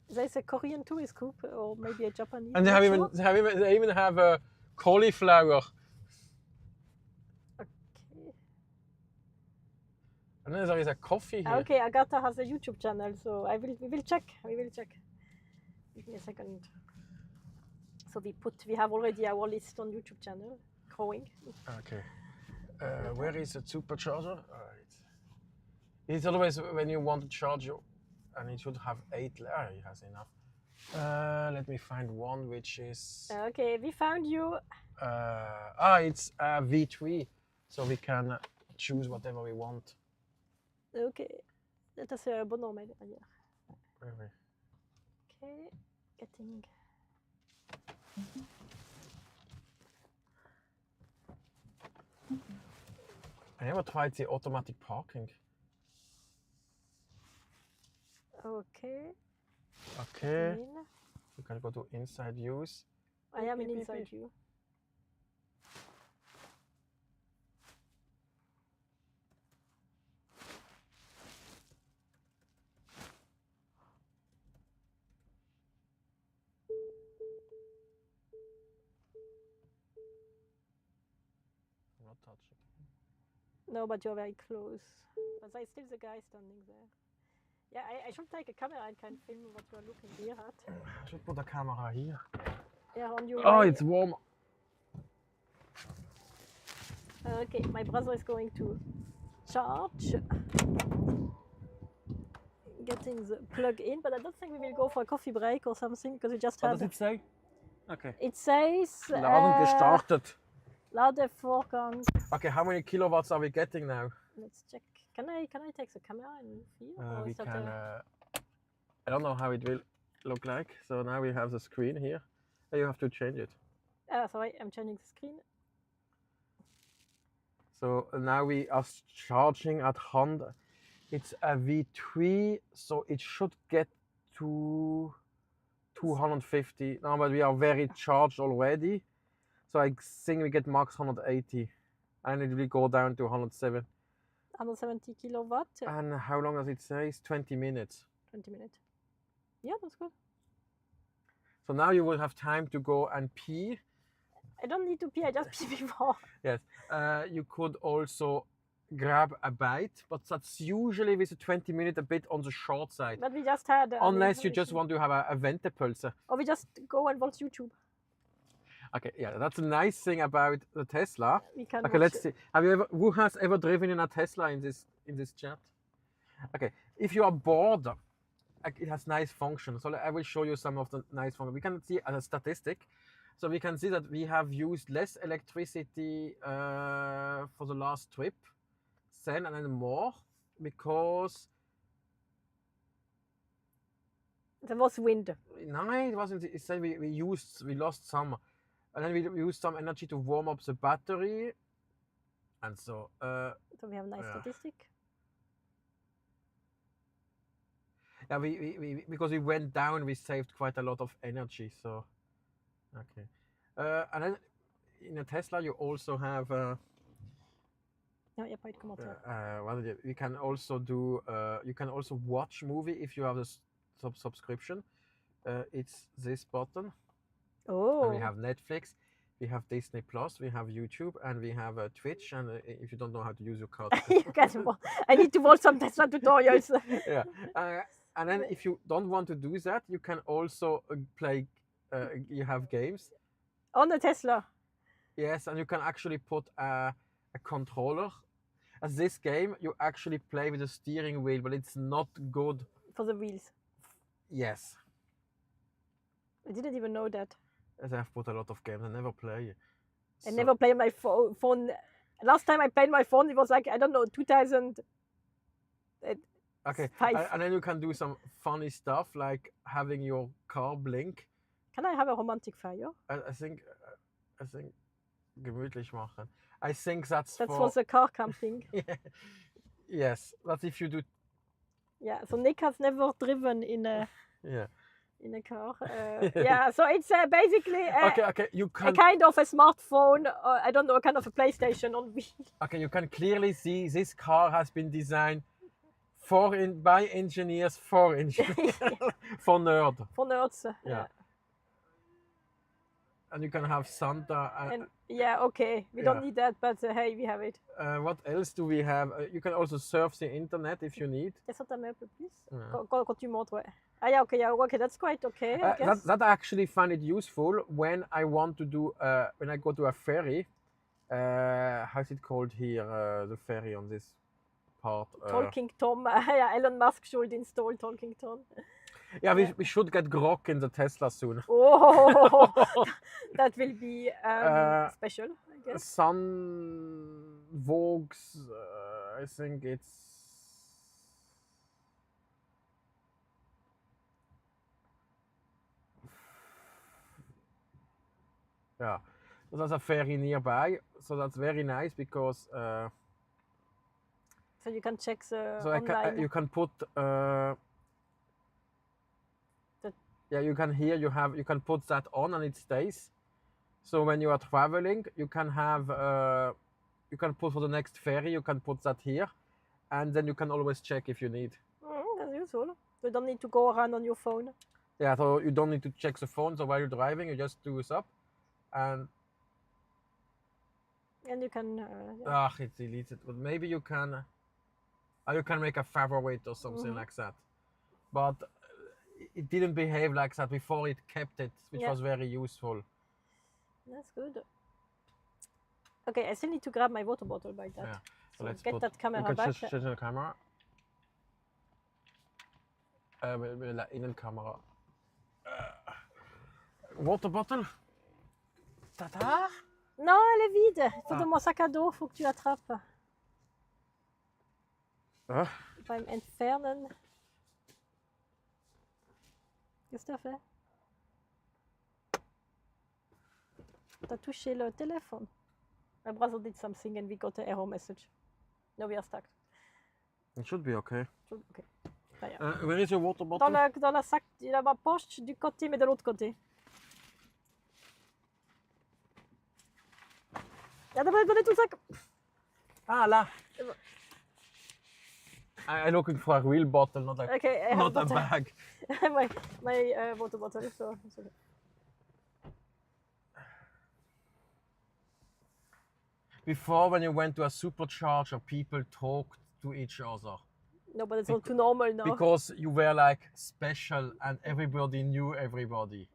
There's a Korean tourist group, or maybe a Japanese. And they even have a cauliflower. Okay. And then there is a coffee here. Okay, Agatha has a YouTube channel, so we will check. We will check. Give me a second. So we have already our list on YouTube channel growing. Okay. Where is the supercharger? It's always when you want to charge you, and it should have 8. It has enough. Let me find one which is. Okay, we found you. It's a V3, so we can choose whatever we want. Okay, dette ser abonnement d'ailleurs. Really? Okay, getting. I never tried the automatic parking. Okay. Okay. You can go to inside use. I am in inside view. I'm not touching. No, but you're very close. But there's still the guy standing there. Yeah, I should take a camera and can film what you're looking here at. I should put the camera here. Yeah, on your Oh, way. it's warm. Okay, my brother is going to charge. Getting the plug in, but I don't think we will go for a coffee break or something because we just had. What does it say? Okay. It says. Laden gestartet. Ladevorgang. Okay, how many kilowatts are we getting now? Let's check. Can I take the camera and move here? We can. I don't know how it will look like. So now we have the screen here. You have to change it. Sorry, I'm changing the screen. So now we are charging at 100. It's a V3, so it should get to 250. No, but we are very charged already. So I think we get max 180. And it will go down to 107. 170 kilowatt. And how long does it say? It's 20 minutes. 20 minutes. Yeah, that's good. So now you will have time to go and pee. I don't need to pee, I just pee before. Yes. You could also grab a bite, but that's usually with a 20 minute a bit on the short side. But we just had. Unless you just want to have a Ventepulse. Or we just go and watch YouTube. Okay, yeah, that's a nice thing about the Tesla. We can okay, let's see. Who has ever driven in a Tesla in this chat? Okay, if you are bored, it has nice functions. So I will show you some of the nice functions. We can see a statistic. So we can see that we have used less electricity for the last trip, and then more, because there was wind. No, it wasn't. It said we lost some, and then we used some energy to warm up the battery, and so. So we have a nice statistic. Yeah, we because we went down, we saved quite a lot of energy. So, okay, and then in a Tesla you also have. Ja, je pas commentaire. You can also do. You can also watch movie if you have a subscription. It's this button. Oh. And we have Netflix. We have Disney Plus, we have YouTube, and we have Twitch. And if you don't know how to use your card, I need to watch some Tesla tutorials. yeah. And then if you don't want to do that, you can also play. You have games on the Tesla. Yes, and you can actually put a controller. As this game, you actually play with a steering wheel, but it's not good for the wheels. Yes. I didn't even know that. As I've put a lot of games, I never play. I never play my phone. Last time I played my phone, it was like, I don't know, 2000. Okay, and then you can do some funny stuff like having your car blink. Can I have a romantic fire? I think gemütlich machen. I think that's for the car camping. Yeah. Yes, that's if you do. Yeah, so Nick has never driven in a in a car. Yeah, so it's basically okay. You can a kind of a smartphone. I don't know, a kind of a PlayStation on wheels. Okay, you can clearly see this car has been designed by engineers for engineers for nerds. For nerds. Yeah. And you can have Santa. And yeah, okay. We don't need that, but hey, we have it. What else do we have? You can also surf the internet if you need. Descends ta main un peu plus. Quand tu montes, ouais. Ah, yeah, okay, that's quite okay. I guess. That I actually find it useful when I want to do, when I go to a ferry. How's it called here? The ferry on this part. Talking Tom. Yeah, Elon Musk should install Talking Tom. Yeah, we should get Grok in the Tesla soon. Oh, that will be special, I guess. Sun Vogues, I think it's. Yeah, so there's a ferry nearby, so that's very nice because. So you can check the. So online. You can put. Yeah, you can put that on and it stays. So when you are traveling, you can have you can put for the next ferry, you can put that here, and then you can always check if you need. That's useful. So you don't need to go around on your phone. Yeah, so you don't need to check the phone. So while you're driving, you just do this up, and you can. It's deleted. But maybe you can. You can make a favorite or something like that, but. It didn't behave like that before it kept it, which was very useful. That's good. Okay, I still need to grab my water bottle by that. Yeah. So let's get that camera back. Change the camera. Innenkamera. Water bottle. Tada! Non, elle est vide. Il faut dans mon sac à dos, faut que tu l'attrapes. Beim Entfernen. Qu'est-ce que t'as fait? T'as touché le téléphone. My brother did something and we got an error message. No, we are stuck. It should be okay. Okay. Where is your water bottle? Dans la sac, dans ma poche du côté, mais de l'autre côté. Donne tout le sac. Ah, là. I'm looking for a real bottle, not a bag. my water bottle. So. Before, when you went to a supercharger, people talked to each other. No, but it's not too normal now. Because you were like special and everybody knew everybody.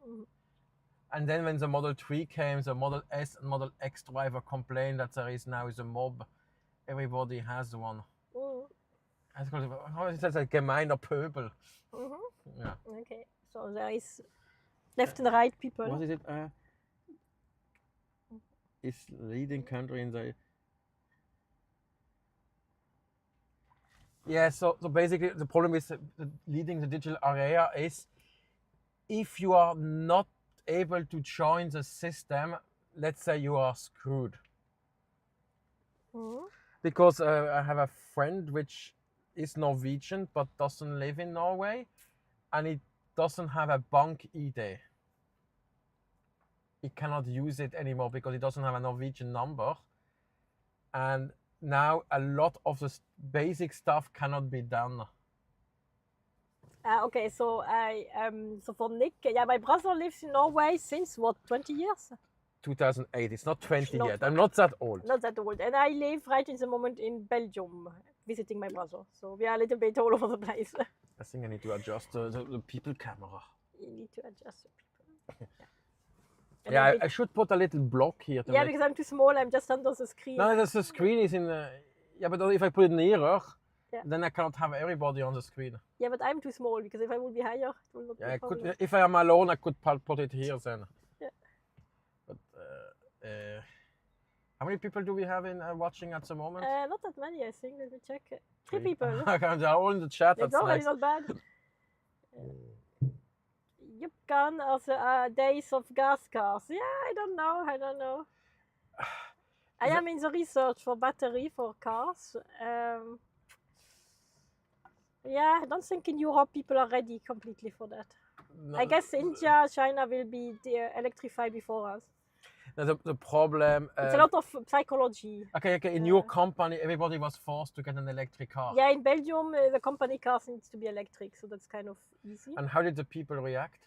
And then when the Model 3 came, the Model S and Model X driver complained that there is now a mob. Everybody has one. How is that? A gemeiner Pöbel. Yeah. Okay, so there is left and right people. What is it? Is leading country in the. Yeah, so basically the problem with leading the digital area is if you are not able to join the system, let's say you are screwed. Because I have a friend which is Norwegian but doesn't live in Norway and it doesn't have a bank ID. He cannot use it anymore because he doesn't have a Norwegian number. And now a lot of the basic stuff cannot be done. Okay, so so for Nick, my brother lives in Norway since what, 20 years? 2008. It's not 20 Not yet. I'm not that old. Not that old. And I live right in the moment in Belgium, visiting my brother. So we are a little bit all over the place. I think I need to adjust the people camera. You need to adjust the people. And Yeah, a I should put a little block here. To yeah, make... because I'm too small. I'm just under the screen. No, the screen is in. Yeah, but if I put it nearer, Yeah. then I cannot have everybody on the screen. Yeah, but I'm too small because if I would be higher, it would not be Yeah, a problem. if I am alone, I could put it here then. Yeah. But how many people do we have in watching at the moment? Not that many, I think. Let me check. 3 people. They're all in the chat. It's That's already nice. not bad. Yupkan of the days of gas cars. Yeah, I don't know. I am in the research for battery for cars. Yeah, I don't think in Europe people are ready completely for that. No, I guess India, China will be electrified before us. no, the problem. It's a lot of psychology. Okay. In your company, everybody was forced to get an electric car. Yeah, in Belgium, the company cars needs to be electric, so that's kind of easy. And how did the people react?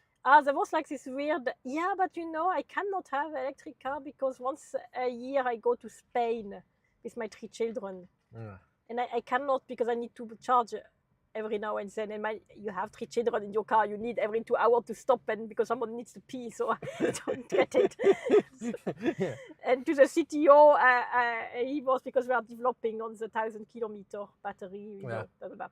There was like this weird, yeah, but you know, I cannot have an electric car because once a year I go to Spain with my 3 children. Yeah. And I cannot because I need to charge every now and then. And you have 3 children in your car, you need every 2 hours to stop and because someone needs to pee, so I don't get it. Yeah. And to the CTO, he was because we are developing on the 1,000-kilometer battery, you know, blah, blah, blah.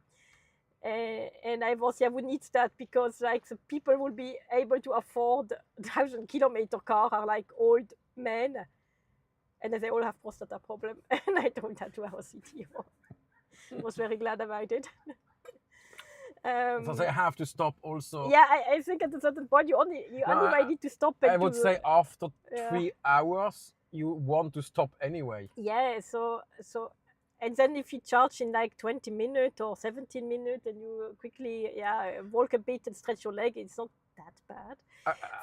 And I was, we need that because like the people will be able to afford 1,000-kilometer car are like old men, and they all have prostata problem. And I told that to our CTO. He was very glad about it. So they have to stop also. Yeah, I think at a certain point you only might need to stop. I would say after 3 hours you want to stop anyway. Yeah, so. And then if you charge in like 20 minutes or 17 minutes and you quickly walk a bit and stretch your leg, it's not that bad.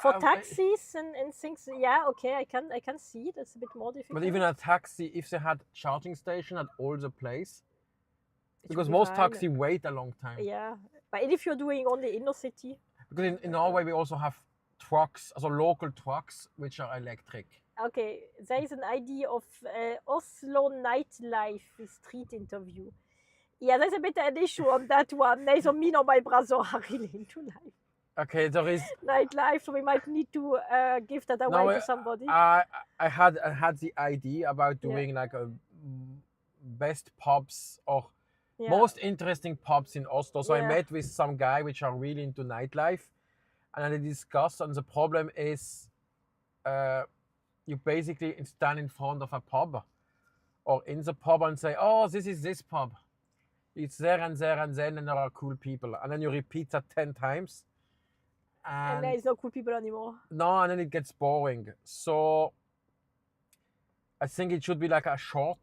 For taxis and things, okay, I can see that's a bit more difficult. But even a taxi, if they had charging station at all the place, because most taxis wait a long time. Yeah, but if you're doing only inner city. Because in Norway we also have trucks, also local trucks, which are electric. Okay, there is an idea of Oslo nightlife street interview. Yeah, there's a bit of an issue on that one. Neither me nor my brother are really into life. Okay, there is nightlife, so we might need to give that away to somebody. I had the idea about doing like a best pubs or most interesting pubs in Oslo. So I met with some guy which are really into nightlife, and I discussed. And the problem is, you basically stand in front of a pub or in the pub and say, oh, this is this pub. It's there and there and then, and there are cool people. And then you repeat that 10 times. And there is no cool people anymore. No, and then it gets boring. So I think it should be like a short,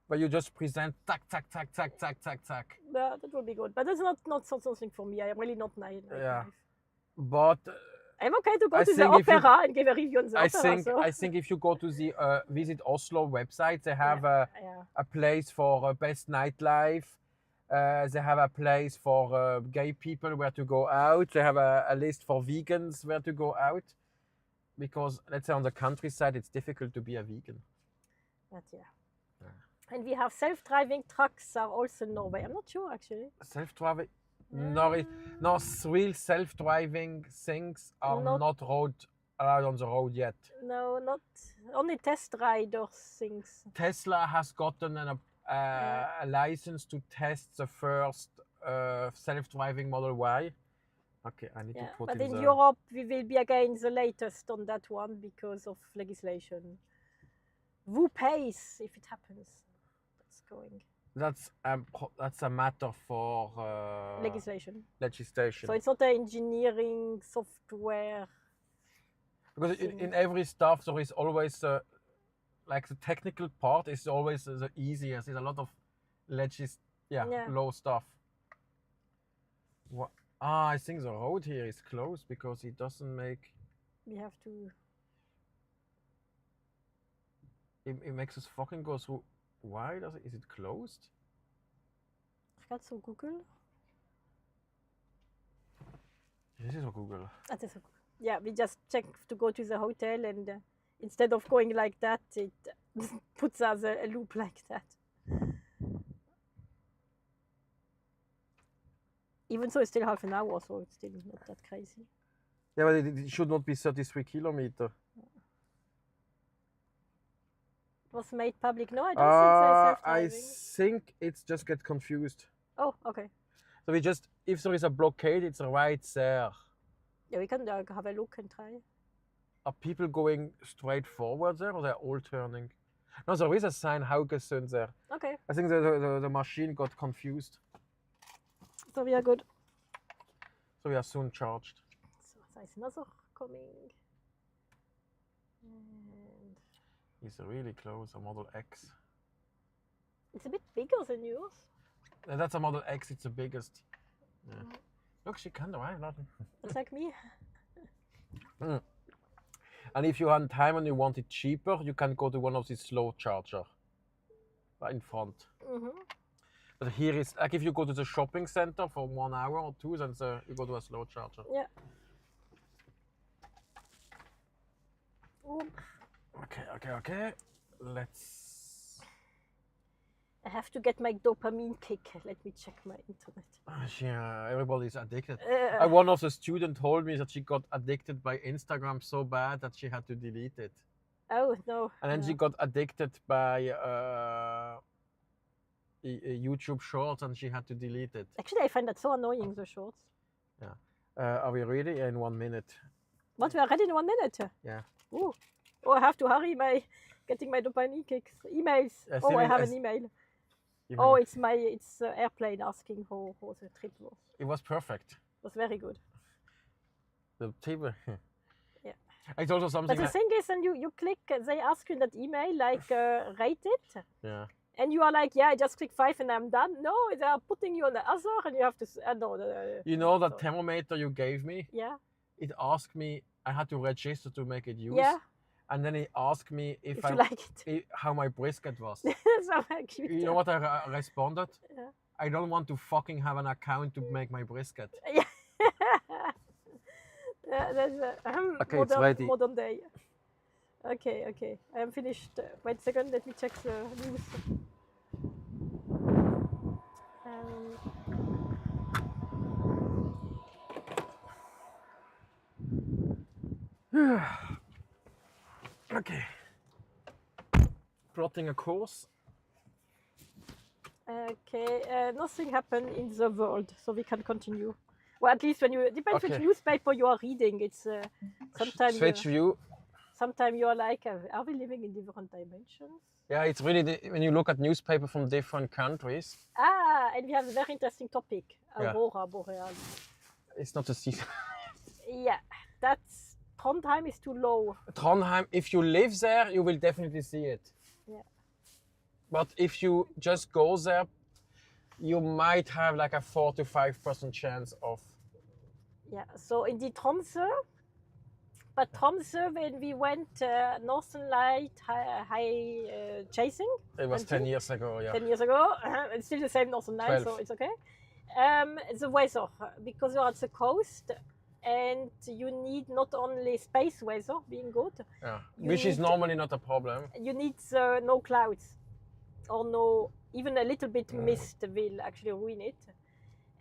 where you just present tack. Yeah, that would be good. But that's not something for me. I'm really not nightlife. Yeah. But I'm okay to go to the opera and give a review on the opera. I think if you go to the Visit Oslo website, they have a place for best nightlife. They have a place for gay people where to go out. They have a list for vegans where to go out. Because, let's say, on the countryside, it's difficult to be a vegan. But and we have self-driving trucks are also in Norway. I'm not sure, actually. Self-driving? No, real self-driving things are not allowed on the road yet. No, not only test rider things. Tesla has gotten a license to test the first self-driving Model Y. Okay, I need to put but in Europe, we will be again the latest on that one because of legislation. Who pays if it happens? That's going. That's a matter for legislation. So it's not an engineering software. Because in every stuff there is always like the technical part is always the easiest. There's a lot of low stuff. What? I think the road here is closed because it doesn't make. We have to. It makes us fucking go through. Why is it closed? Gaat zo Google? This is a Google. That is a Google. Yeah, we just checked to go to the hotel and instead of going like that, it puts us a loop like that. Even so, it's still half an hour, so it's still not that crazy. Yeah, but it should not be 33 kilometers. It was made public. No, I don't think there's I self-driving. think it's just get confused. Oh, okay. So we just, if there is a blockade, it's right there. Yeah, we can have a look and try. Are people going straight forward there, or they're all turning? No, there is a sign Haugesund there. Okay. I think the machine got confused. So we are good. So we are soon charged. So there's another coming. And It's really close, a Model X. it's a bit bigger than yours. And that's a Model X, it's the biggest. Yeah. Look, she can drive, nothing. It's like me. And if you have time and you want it cheaper, you can go to one of these slow chargers right in front. But here is, like if you go to the shopping center for 1 hour or two, then you go to a slow charger. Yeah. Okay. Let's... I have to get my dopamine kick. Let me check my internet. Yeah, everybody's addicted. One of the students told me that she got addicted by Instagram so bad that she had to delete it. Oh, no. And then she got addicted by YouTube Shorts and she had to delete it. Actually, I find that so annoying, the shorts. Yeah. Are we ready? In 1 minute. What, we are ready in 1 minute? Yeah. Ooh. Oh, I have to hurry getting my dopamine kicks. Emails. I have an email. Oh, it's airplane asking how the trip was. It was perfect. It was very good. The table. Yeah. It's also something. But the thing is, and you click, they ask you in that email, like, rate it. Yeah. And you are like, yeah, I just click 5 and I'm done. No, they are putting you on the other and you have to, you know that thermometer you gave me? Yeah. It asked me, I had to register to make it use. Yeah. And then it asked me if I like it. How my brisket was. So cute. You know what I responded? Yeah. I don't want to fucking have an account to make my brisket. Yeah. That's okay, it's ready. Modern day. Okay. I am finished. Wait a second, let me check the news. Okay. Plotting a course. Okay, nothing happened in the world, so we can continue. Well, at least when you depends which newspaper you are reading. It's sometimes switch view. Sometimes you are like, are we living in different dimensions? Yeah, it's really when you look at newspaper from different countries. And we have a very interesting topic: Aurora Borealis. It's not a season. Yeah, that's Trondheim is too low. Trondheim, if you live there, you will definitely see it. Yeah. But if you just go there, you might have like a 4 to 5% chance of. Yeah. So in the Tromsø, but Tromsø when we went Northern Light high chasing. It was 10 years ago. Yeah. 10 years ago. It's still the same Northern Light, 12. so it's okay. The weather, because you're at the coast. And you need not only space weather being good. Yeah, which is normally not a problem. You need no clouds or no, even a little bit mist will actually ruin it.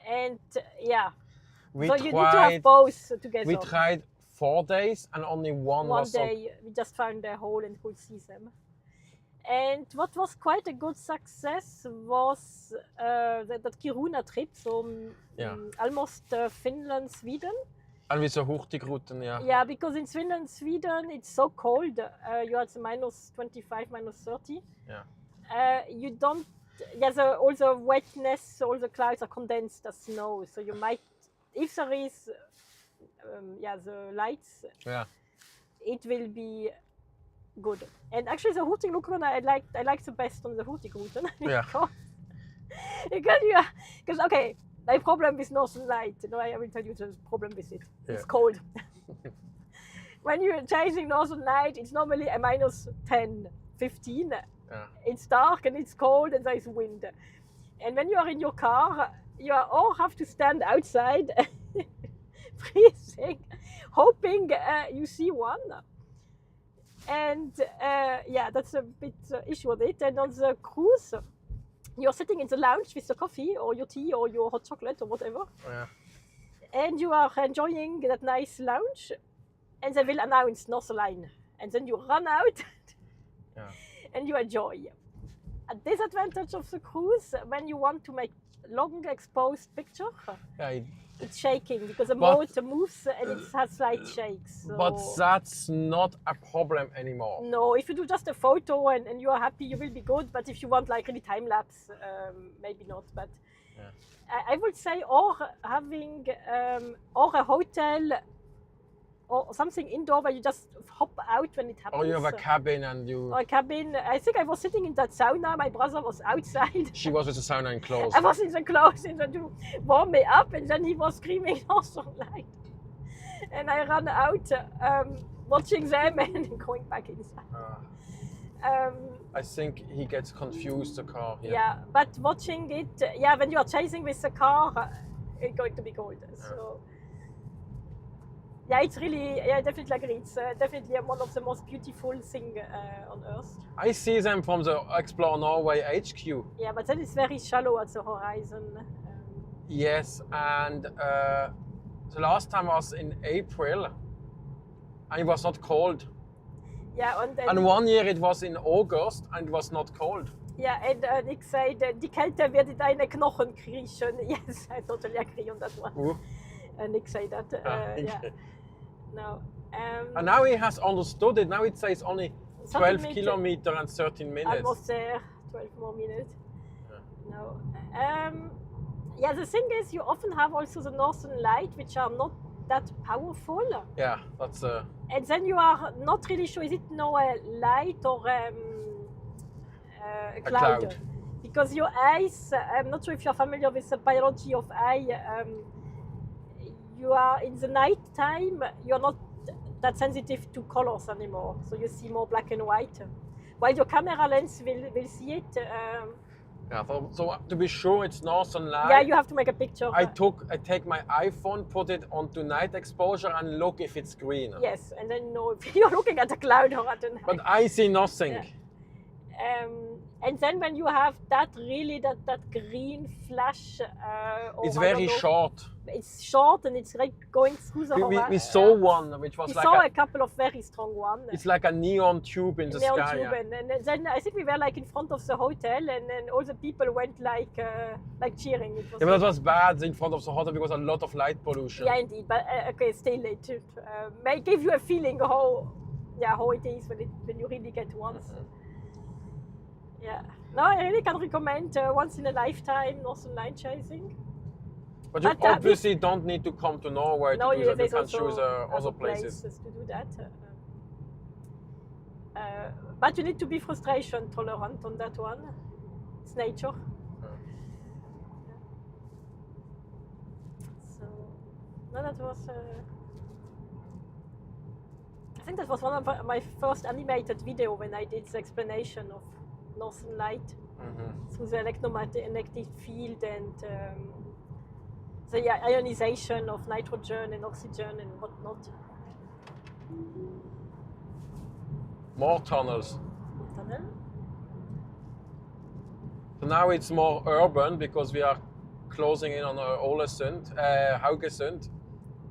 And yeah, so you need to have both together. We tried 4 days and only one day we just found a hole and could see them. And what was quite a good success was that Kiruna trip, so almost Finland, Sweden. And with the Hurtigruten, yeah. Yeah, because in Finland, Sweden, it's so cold. You had minus 25, minus 30. Yeah. You don't. Yeah, all the wetness, all the clouds are condensed as snow. So you might, if there is, the lights. Yeah. It will be good. And actually, the Hurtigruten I like the best on the Hurtigruten. Yeah. Because okay. My problem with Northern Light, I will tell you the problem with it. Yeah. It's cold. When you're chasing Northern Light, it's normally a minus 10, 15. Yeah. It's dark and it's cold and there's wind. And when you are in your car, you all have to stand outside, freezing, hoping you see one. And yeah, that's a bit issue with it. And on the cruise, you're sitting in the lounge with your coffee or your tea or your hot chocolate or whatever. Yeah. And you are enjoying that nice lounge, and they will announce Northern Line. And then you run out Yeah. and you enjoy. A disadvantage of the cruise, when you want to make long exposed picture, Yeah. it's shaking because the But- motor moves and it has slight shakes. So But that's not a problem anymore. no, if you do just a photo and you are happy, you will be good. But if you want like really time lapse, maybe not. But Yeah. I would say, or having or a hotel or something indoor where you just hop out when it happens. Or you have a cabin and you. Or a cabin. I think I was sitting in that sauna. My brother was outside. She was with the sauna enclosed. I was in the clothes and to warm me up, and then he was screaming Northern Light. And I ran out, watching them and going back inside. I think he gets confused, the car. Yeah, but watching it, yeah, when you are chasing with the car, it's going to be cold. So, yeah, it's really, yeah, I definitely agree. It's definitely one of the most beautiful things on Earth. I see them from the Explore Norway HQ. Yeah, but then it's very shallow at the horizon. Yes, and the last time was in April, and it was not cold. Yeah, and then, And 1 year it was in August, and it was not cold. yeah, and Nick said, die Kälte wird deine Knochen kriechen. Yes, I totally agree on that one. Ooh. Nick said that. Yeah. Okay. No. And now he has understood it. Now it says only 12 meter- kilometers and 13 minutes. Almost there, 12 more minutes. Yeah. No. Yeah, the thing is, you often have also the Northern Light, which are not that powerful. Yeah, that's And then you are not really sure, is it now a light or a cloud? cloud. Because your eyes, I'm not sure if you're familiar with the biology of eye, you are in the night time, you're not that sensitive to colors anymore. So you see more black and white. While your camera lens will see it. yeah. So to be sure, it's Northern Light. Yeah, you have to make a picture. I take my iPhone, put it onto night exposure, and look if it's green. Yes, and then know if you're looking at a cloud or at a night. But I see nothing. Yeah. And then when you have that really that green flash, It's I very don't know, short. It's short and it's like going through the We saw one which was We like saw a couple of very strong ones. it's like a neon tube in the Neon sky. tube, Yeah. and then I think we were like in front of the hotel, and then all the people went like cheering. It was Yeah, but that was bad in front of the hotel because a lot of light pollution. yeah, indeed. But okay, still it may give you a feeling how it is when you really get once. Yeah. No, I really can recommend once in a lifetime Northern Light chasing. But you But, obviously don't need to come to Norway No, to do that. You there's can also choose other places. to do that. But you need to be frustration tolerant on that one. It's nature. So, no, that was. I think that was one of my first animated video when I did the explanation of Northern Light through the electromagnetic field and the ionization of nitrogen and oxygen and whatnot. More tunnels. Tunnel. So now it's more urban because we are closing in on Haugesund.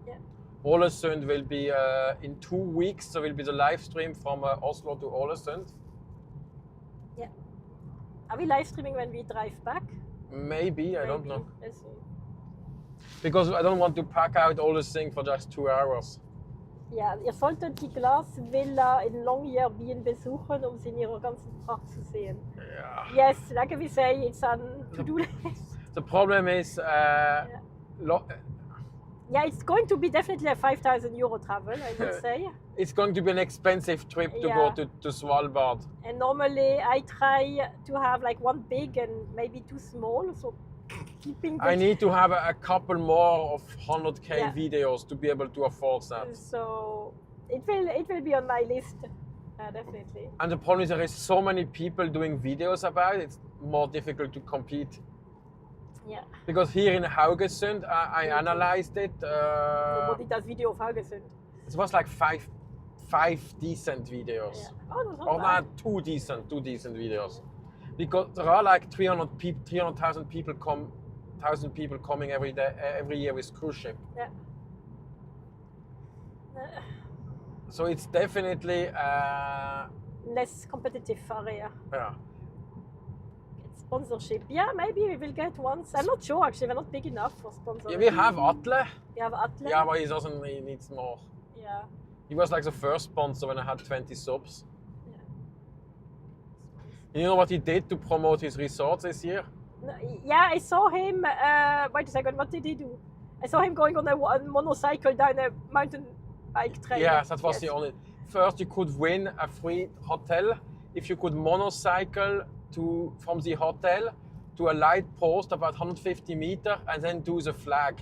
Yeah. Ålesund will be in 2 weeks. There will be the live stream from Oslo to Ålesund. Yeah. Are we live streaming when we drive back? Maybe, I don't know. Let's see. Because I don't want to pack out all this thing for just 2 hours. Ja, ihr solltet die Glasvilla in Longyearbyen besuchen, sie in ihrer ganzen Pracht zu sehen. Yeah. Yes, like we say, it's on to-do list. The problem is, Yeah, it's going to be definitely a 5,000 euro travel, I would say. it's going to be an expensive trip to go to Svalbard. And normally I try to have like one big and maybe 2 small, so keeping the I need to have a couple more of 100k videos to be able to afford that. So it will be on my list, definitely. And the problem is there is so many people doing videos about it, it's more difficult to compete. Yeah. Because here in Haugesund, I analyzed it. Nobody does video of Haugesund. It was like 5 decent videos. Yeah. Oh, that's not Or bad. not two decent videos. Because there are like 300,000 people coming every year with cruise ship. Yeah. So it's definitely Less competitive area. yeah. Get sponsorship. Yeah, maybe we will get once. I'm not sure actually. We're not big enough for sponsorship. Yeah, we have Atle. We have Atle. Yeah, but he needs more. Yeah. He was like the first sponsor when I had 20 subs. Yeah. You know what he did to promote his resorts this year? No, yeah, I saw him. Wait a second. What did he do? I saw him going on a motorcycle down a mountain bike trail. Yeah, that was the only. First, you could win a free hotel if you could motorcycle from the hotel to a light post about 150 meters and then do the flag.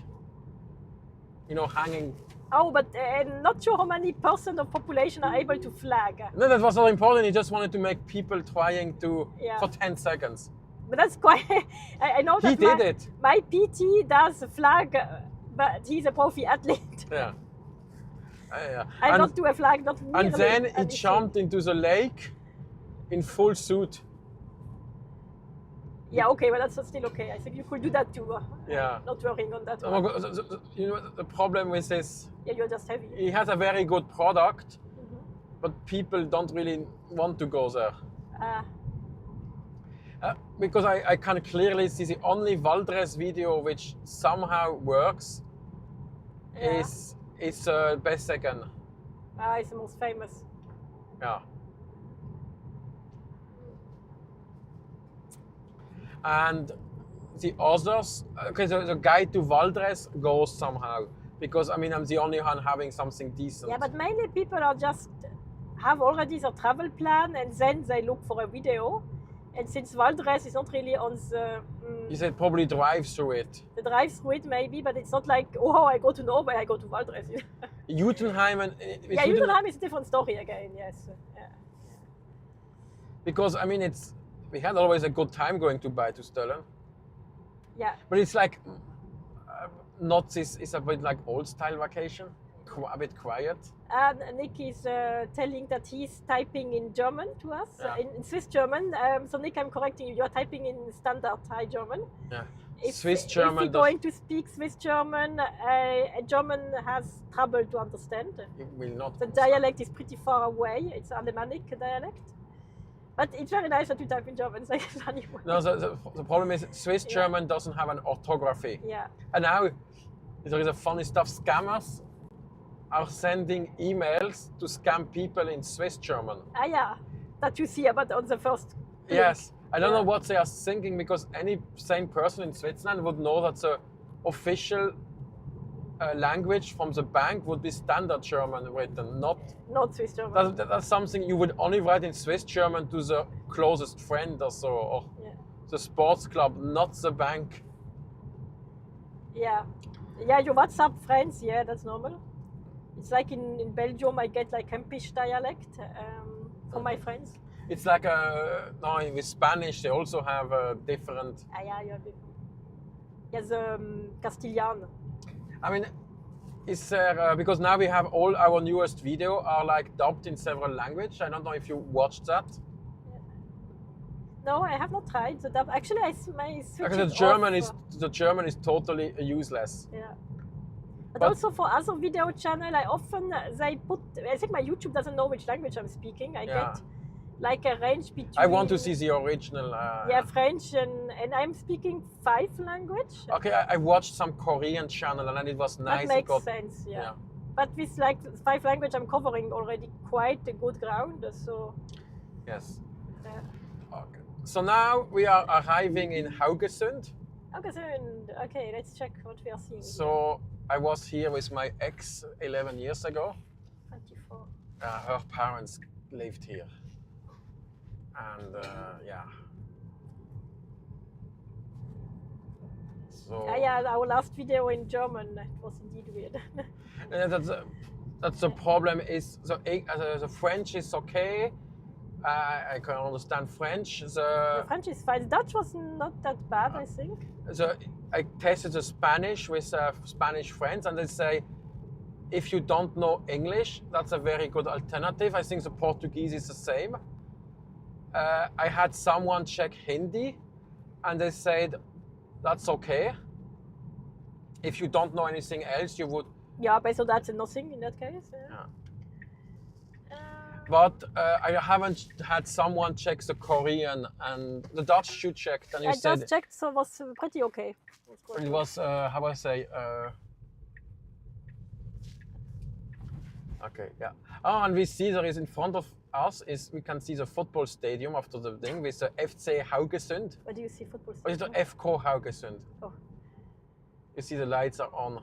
You know, hanging. Oh, but I'm not sure how many percent of population are able to flag. No, that was not important. He just wanted to make people trying to Yeah. for 10 seconds. But that's quite. I know that He did it. My PT does flag, but he's a profi athlete. Yeah. Yeah. I not do a flag, not nearly. And then he anything. jumped into the lake in full suit. Yeah, okay, well that's still okay. I think you could do that too. Yeah. Not worrying on that Oh one. my God, you know the problem with this, Yeah, you're just heavy. he has a very good product, but people don't really want to go there. Because I can clearly see the only Valdres video which somehow works Yeah. is best second. It's the most famous. Yeah. And the others, okay, so the guide to Valdres goes somehow. Because I mean, I'm the only one having something decent. Yeah, but mainly people are just have already their travel plan and then they look for a video. And since Valdres is not really on You said probably drive through it. the drive through it maybe, but it's not like, oh, I go to Norway, I go to Valdres. Jotunheim and Yeah, Jotunheim is a different story again, yes. Yeah. Because I mean, we had always a good time going to Stølen. Yeah. But it's like not this. It's a bit like old style vacation, a bit quiet. And Nick is telling that he's typing in German to us, Yeah. in Swiss German. So Nick, I'm correcting you. You're typing in standard High German. Yeah. If, Swiss German. If you're going to speak Swiss German, a German has trouble to understand. It will not. The dialect is pretty far away. It's Alemannic dialect. But it's very nice that you type in German. So anyway. No, the problem is Swiss German doesn't have an orthography. Yeah. And now there is a funny stuff. Scammers are sending emails to scam people in Swiss German. Yeah. That you see about on the first click. Yes. I don't know Yeah. what they are thinking because any sane person in Switzerland would know that the official language from the bank would be standard German written, not Swiss German. that's something you would only write in Swiss German to the closest friend or so, or Yeah. the sports club, not the bank. Yeah. Yeah, your WhatsApp friends, yeah, that's normal. It's like in Belgium, I get like Kempish dialect from my friends. It's like with Spanish they also have a different. Yeah, the Castilian. I mean, is there because now we have all our newest video are like dubbed in several languages. I don't know if you watched that. No, I have not tried the dub. Actually, I switched Because it the German is totally useless. Yeah. But also for other video channel, I often I think my YouTube doesn't know which language I'm speaking. I get like a range between. I want to see the original. French and I'm speaking 5 languages. Okay, I watched some Korean channel and it was nice. That makes sense, yeah. But with like 5 languages, I'm covering already quite a good ground. So. Yes. Yeah. Okay. So now we are arriving in Haugesund. Haugesund. Okay, let's check what we are seeing. So I was here with my ex 11 years ago. 24. Her parents lived here. And yeah. So Yeah, our last video in German was indeed weird. that's the problem. Is the French is okay. I can understand French. The French is fine. Dutch was not that bad, I think. So I tested the Spanish with Spanish friends, and they say if you don't know English, that's a very good alternative. I think the Portuguese is the same. I had someone check Hindi and they said that's okay. If you don't know anything else, you would. Yeah, but so that's nothing in that case. Yeah. But I haven't had someone check the Korean, and the Dutch you checked, and you said. I just checked, so it was pretty okay. It was, how I say, okay, yeah. Oh, and we see there is in front of us, we can see the football stadium after the thing with the FC Haugesund. Where do you see football Or is stadium? it the FK Haugesund? Oh. You see the lights are on.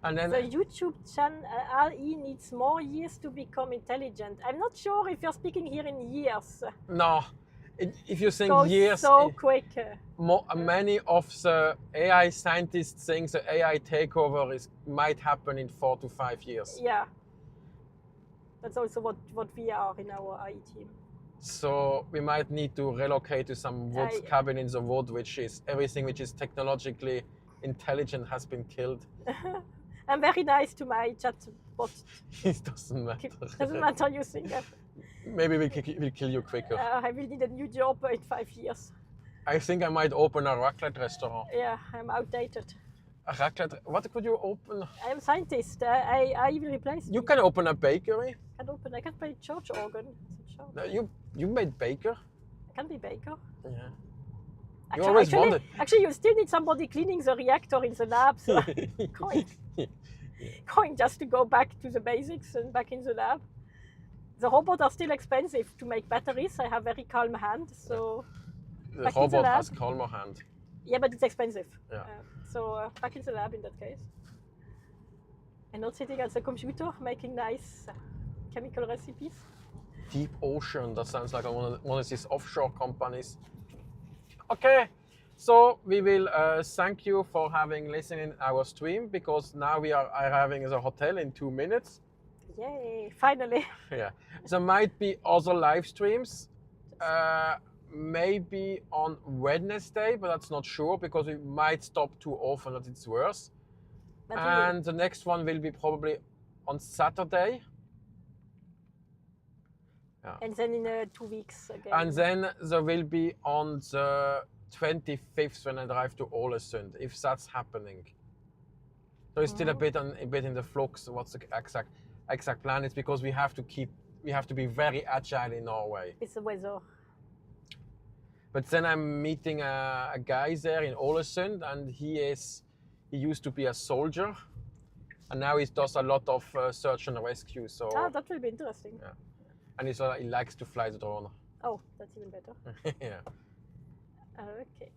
And then The YouTube channel AI needs more years to become intelligent. I'm not sure if you're speaking here in years. no, if you think Goes years, so quick. many of the AI scientists think the AI takeover might happen in 4 to 5 years. Yeah. That's also what we are in our AI team. So we might need to relocate to some wood cabin in the wood, which is everything which is technologically intelligent has been killed. I'm very nice to my chatbot. It doesn't matter. Doesn't matter, you think. Maybe we'll kill you quicker. I will need a new job in 5 years. I think I might open a raclette restaurant. Yeah, I'm outdated. A raclette? What could you open? I am a scientist. I will replace You can open a bakery. I can play church organ. No, you made baker. I can be baker. Yeah. Actually, you still need somebody cleaning the reactor in the lab. So going just to go back to the basics and back in the lab. The robots are still expensive to make batteries. I have very calm hand, so. The robot has calmer hand. Yeah, but it's expensive. Yeah. So back in the lab in that case. And not sitting at the computer making nice chemical recipes. Deep Ocean, that sounds like one of these offshore companies. Okay, so we will thank you for having listened in our stream, because now we are arriving at the hotel in 2 minutes. Yay, finally. Yeah, there might be other live streams, maybe on Wednesday, but that's not sure because we might stop too often that it's worse. And the next one will be probably on Saturday. Yeah. And then in 2 weeks again. And then there will be on the 25th when I drive to Ålesund, if that's happening. There is still a bit in the flux. What's the exact plan? It's because we have to be very agile in Norway. It's the weather. But then I'm meeting a guy there in Ålesund, and he used to be a soldier, and now he does a lot of search and rescue. So that will be interesting. Yeah. And he likes to fly the drone. Oh, that's even better. Yeah. Okay.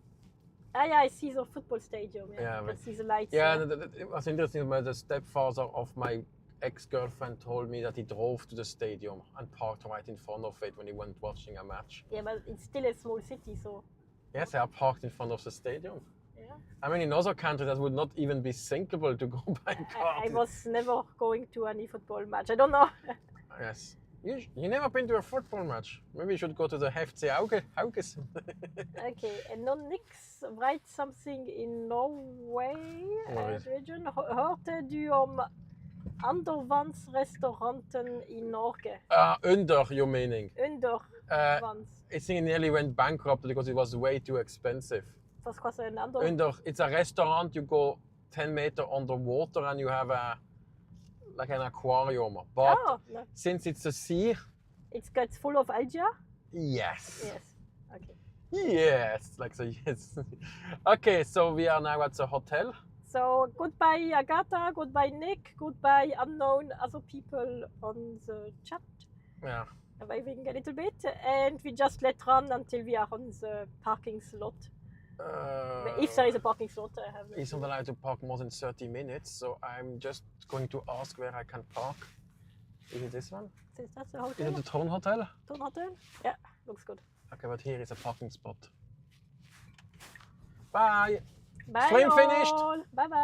I see the football stadium. Yeah, I see the lights. Yeah, it was interesting. But the stepfather of my ex-girlfriend told me that he drove to the stadium and parked right in front of it when he went watching a match. Yeah, but it's still a small city, so. Yes, they are parked in front of the stadium. Yeah. I mean, in other countries, that would not even be thinkable to go by car. I was never going to any football match. I don't know. Yes. You never been to a football match? Maybe you should go to the FC Haugesund. Okay, and no nix, write something in Norway region. Hørte du om undervannsrestauranten in Norge? Under, you're meaning? Undervanns. I think it nearly went bankrupt because it was way too expensive. Under, it's a restaurant, you go 10 meters underwater and you have like an aquarium, but since it's a sea, it gets full of algae. Yes. Yes. Okay. Yes, like so. Yes. Okay, so we are now at the hotel. So goodbye, Agatha. Goodbye, Nick. Goodbye, unknown other people on the chat. Yeah. Waving a little bit, and we just let run until we are on the parking slot. If there is a parking slot, I have. He's not allowed to park more than 30 minutes, so I'm just going to ask where I can park. Is it this one? Is that the hotel? Is it the Trondheim Hotel? Trondheim Hotel? Yeah, looks good. Okay, but here is a parking spot. Bye! Bye Stream all. finished! Bye bye!